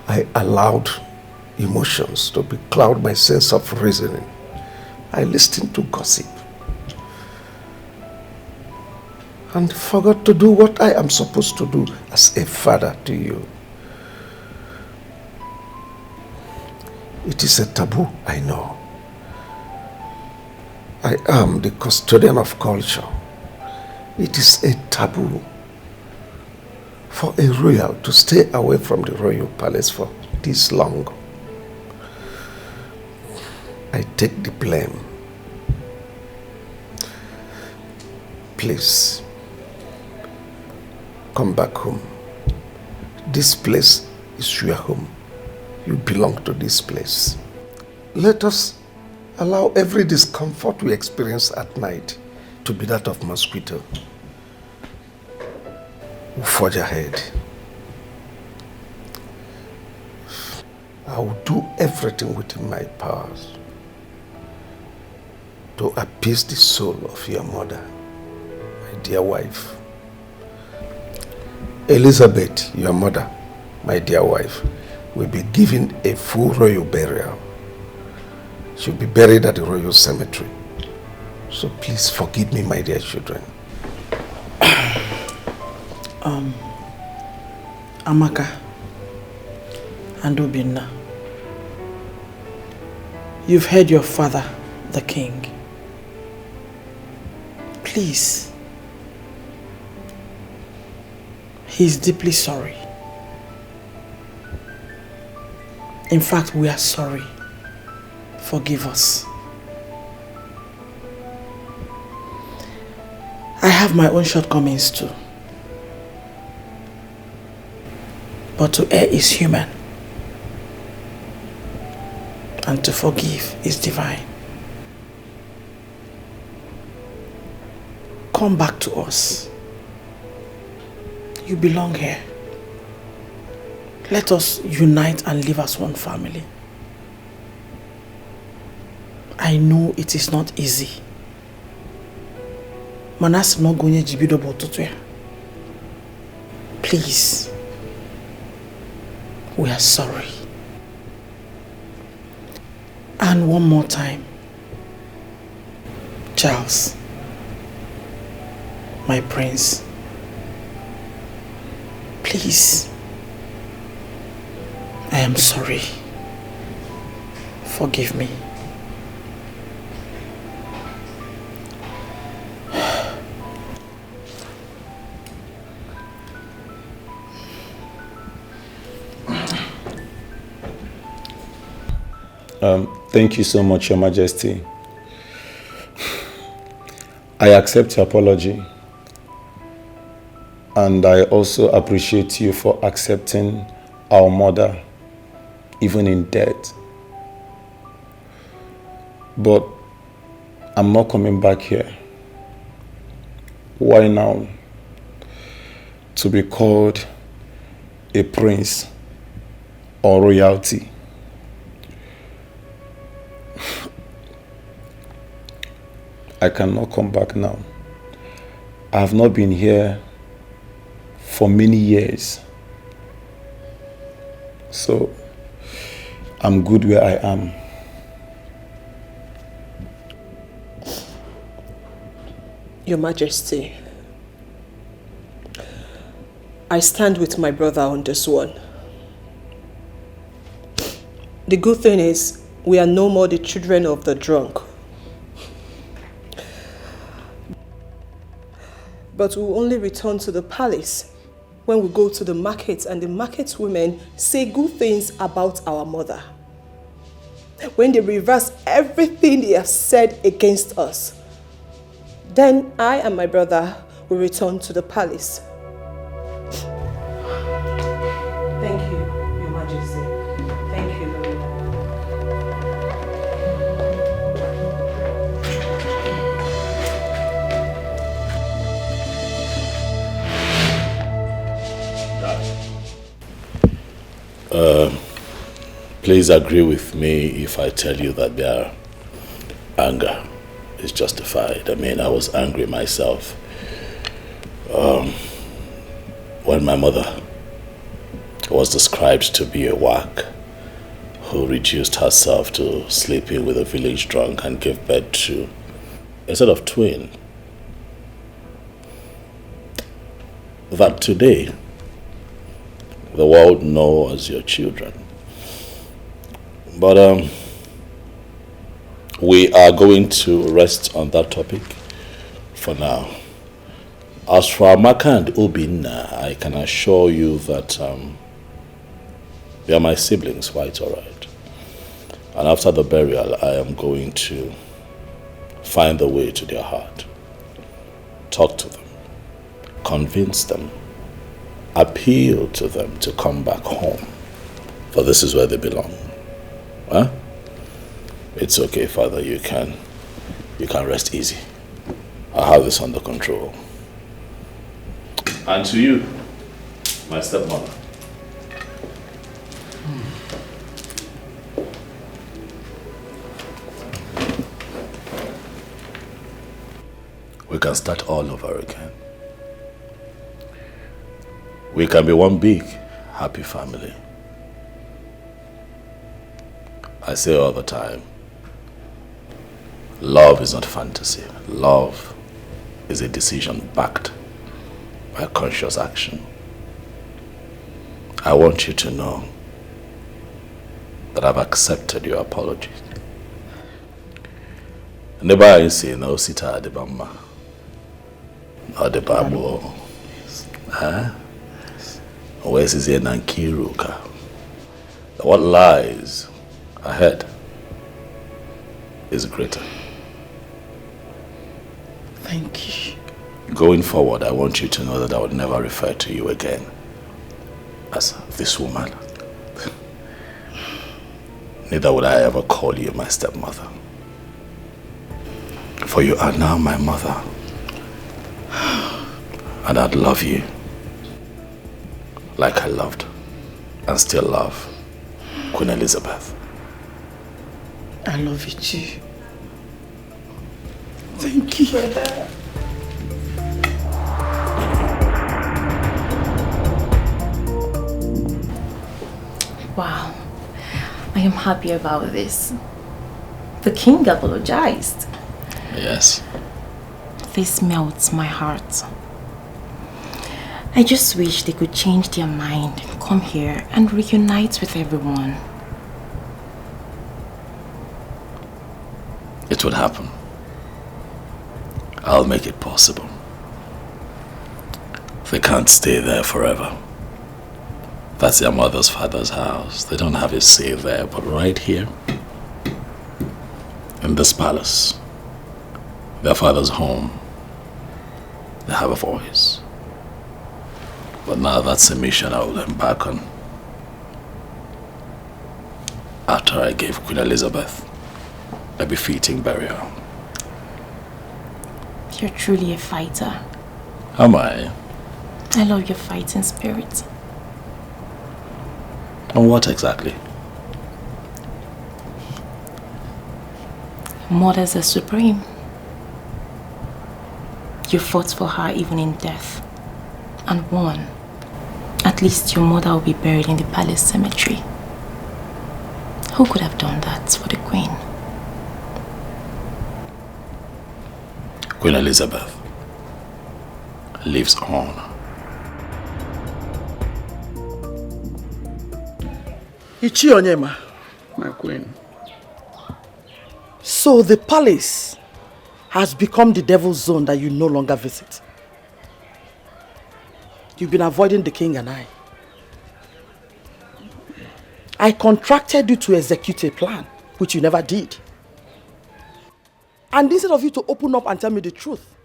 I allowed emotions to becloud my sense of reasoning. I listened to gossip and forgot to do what I am supposed to do as a father to you. It is a taboo, I know. I am the custodian of culture. It is a taboo for a royal to stay away from the royal palace for this long. I take the blame. Please, come back home. This place is your home. You belong to this place. Let us allow every discomfort we experience at night to be that of mosquito. We'll forge ahead. I will do everything within my powers to appease the soul of your mother, my dear wife. Elizabeth, your mother, my dear wife, will be given a full royal burial. She'll be buried at the royal cemetery. So please forgive me, my dear children. Amaka and Obinna, You've heard your father, the king. Please. He's deeply sorry. In fact, we are sorry. Forgive us. I have my own shortcomings too. But to err is human. And to forgive is divine. Come back to us. You belong here. Let us unite and live as one family. I know it is not easy. Manas no gonye jibido botutu ya. Please. We are sorry. And one more time. Charles. My prince. Please. I am sorry. Forgive me. Thank you so much, Your Majesty. I accept your apology. And I also appreciate you for accepting our mother, even in death. But I'm not coming back here. Why now? To be called a prince or royalty. I cannot come back now. I have not been here for many years. So, I'm good where I am. Your Majesty, I stand with my brother on this one. The good thing is, we are no more the children of the drunk. But we will only return to the palace when we go to the market and the market women say good things about our mother. When they reverse everything they have said against us, then I and my brother will return to the palace. Thank you, Your Majesty. Thank you very much. Please agree with me if I tell you that their anger is justified. I mean, I was angry myself when my mother was described to be a whack who reduced herself to sleeping with a village drunk and gave birth to a set of twin. That today the world knows as your children. But we are going to rest on that topic for now. As for Amaka and Obinna, I can assure you that they are my siblings, quite all right. And after the burial, I am going to find the way to their heart. Talk to them. Convince them. Appeal to them to come back home. For this is where they belong. Huh? It's okay, Father. You can rest easy. I have this under control. And to you, my stepmother. We can start all over again. We can be one big, happy family. I say all the time, love is not fantasy. Love is a decision backed by conscious action. I want you to know that I've accepted your apologies Neba isi na osita adibama. Adibabo. Huh? Where's his na Nkiruka? What lies ahead is greater. Thank you. Going forward, I want you to know that I would never refer to you again as this woman. Neither would I ever call you my stepmother. For you are now my mother. And I'd love you like I loved and still love Queen Elizabeth. I love you too. Thank you. Wow, I am happy about this. The king apologized. Yes. This melts my heart. I just wish they could change their mind, come here and reunite with everyone. It would happen. I'll make it possible. They can't stay there forever. That's their mother's father's house. They don't have a say there, but right here, in this palace, their father's home, they have a voice. But now that's a mission I will embark on. After I gave Queen Elizabeth a befitting burial. You're truly a fighter. Am I? I love your fighting spirit. And what exactly? Mothers are supreme. You fought for her even in death. And won. At least your mother will be buried in the palace cemetery. Who could have done that for the queen? Queen Elizabeth lives on. Ichi Onyema. My queen. So the palace has become the devil's zone that you no longer visit. You've been avoiding the king and I. I contracted you to execute a plan, which you never did. And instead of you to open up and tell me the truth,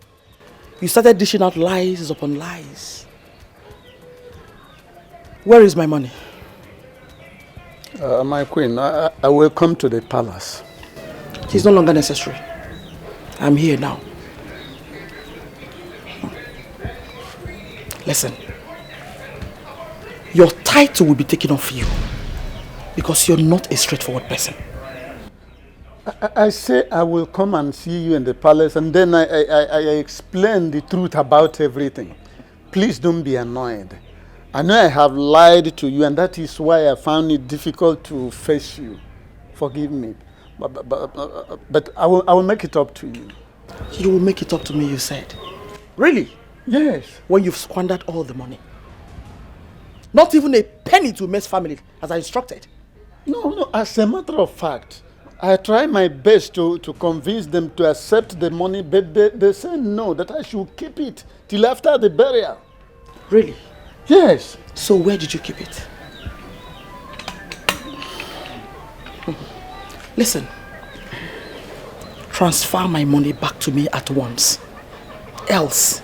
you started dishing out lies upon lies. Where is my money? My queen, I will come to the palace. It's no longer necessary. I'm here now. Listen. Your title will be taken off you because you're not a straightforward person. I say I will come and see you in the palace and then I explain the truth about everything. Please don't be annoyed. I know I have lied to you and that is why I found it difficult to face you. Forgive me. But I will make it up to you. You will make it up to me, you said. Really? Yes. When you've squandered all the money. Not even a penny to Mess family as I instructed. No, as a matter of fact, I try my best to convince them to accept the money, but they say no, that I should keep it till after the burial. Really? Yes. So where did you keep it? Listen. Transfer my money back to me at once. Else,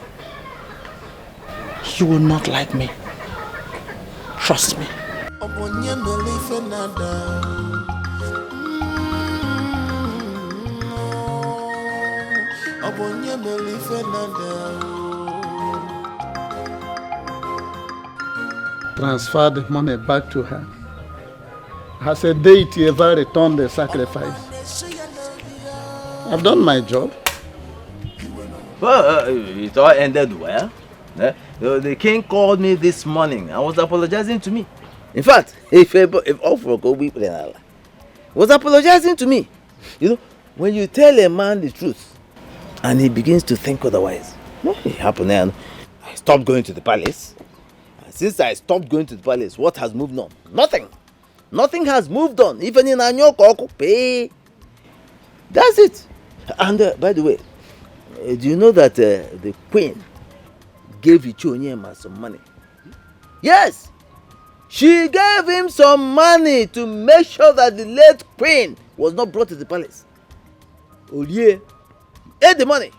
you will not like me. Trust me. Transfer the money back to her. Has a deity ever returned the sacrifice? I've done my job. Well, it all ended well. The king called me this morning and was apologizing to me. In fact, if all for go be was apologizing to me. You know, when you tell a man the truth and he begins to think otherwise, it happened and I stopped going to the palace. And since I stopped going to the palace, what has moved on? Nothing. Nothing has moved on. Even in Anyoko pay. That's it. And by the way, do you know that the queen gave Ichonyema some money? Yes! She gave him some money to make sure that the late queen was not brought to the palace. Olie ate the money.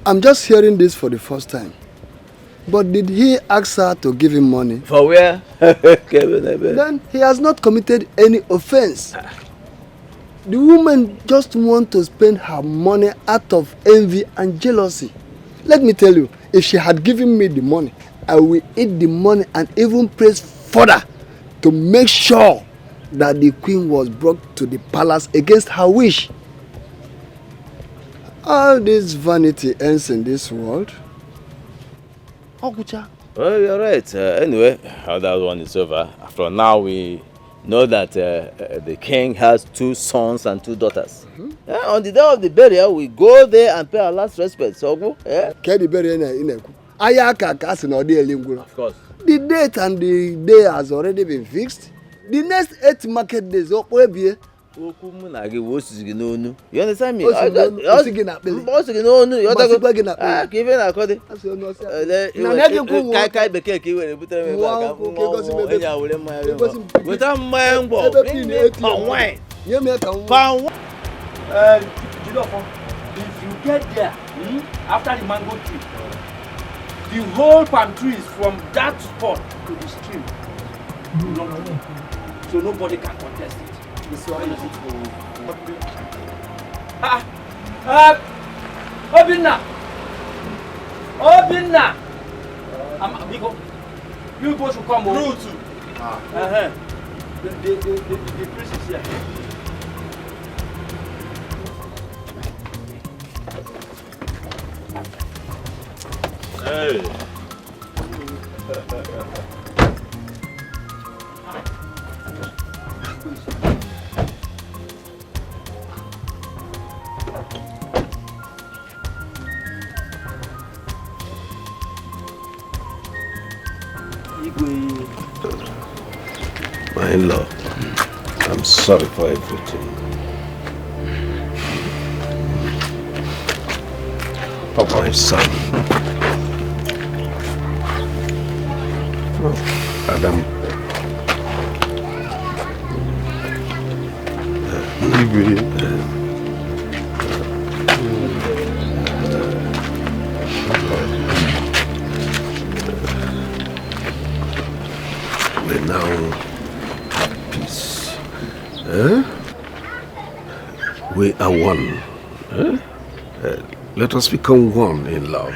I'm just hearing this for the first time. But did he ask her to give him money? For where? Then he has not committed any offense. The woman just wants to spend her money out of envy and jealousy. Let me tell you, if she had given me the money, I will eat the money and even press further to make sure that the queen was brought to the palace against her wish. All this vanity ends in this world. Well, you're right. Anyway, how that one is over. After now, we know that the king has 2 sons and 2 daughters. On the day of the burial, we go there and pay our last respect. So go. Of course. The date and the day has already been fixed. The next 8 market days, you understand me? If you get there after the mango tree, the whole palm trees from that spot to the stream belong to me. So nobody can contest it. Obinna! You go to come over. The priest is here. Hey. My love, I'm sorry for everything. Papa, my son. Adam. We now have peace. We are one. Let us become one in love.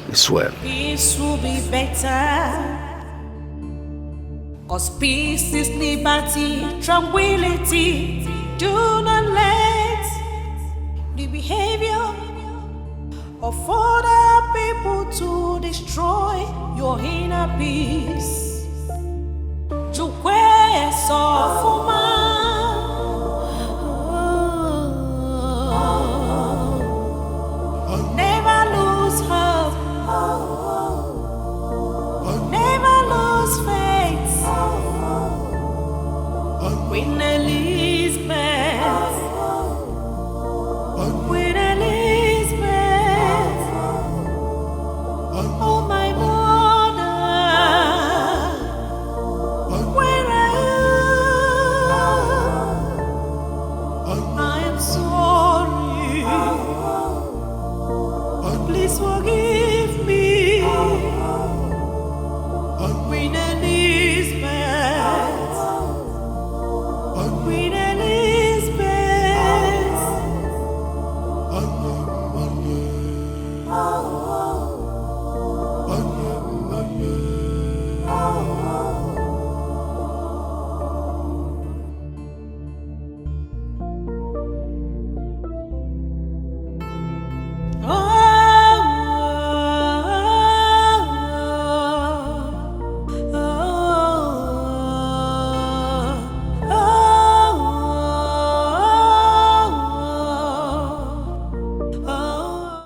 It's well. Peace will be better. Cause peace is liberty, tranquility. Do not let the behavior of other people to destroy your inner peace. To where never lose hope. Never lose faith. Queen Elizabeth. Queen Elizabeth. Oh, my mother. Where are you? I am sorry. Please forgive me. Queen Elizabeth. Queen Elizabeth.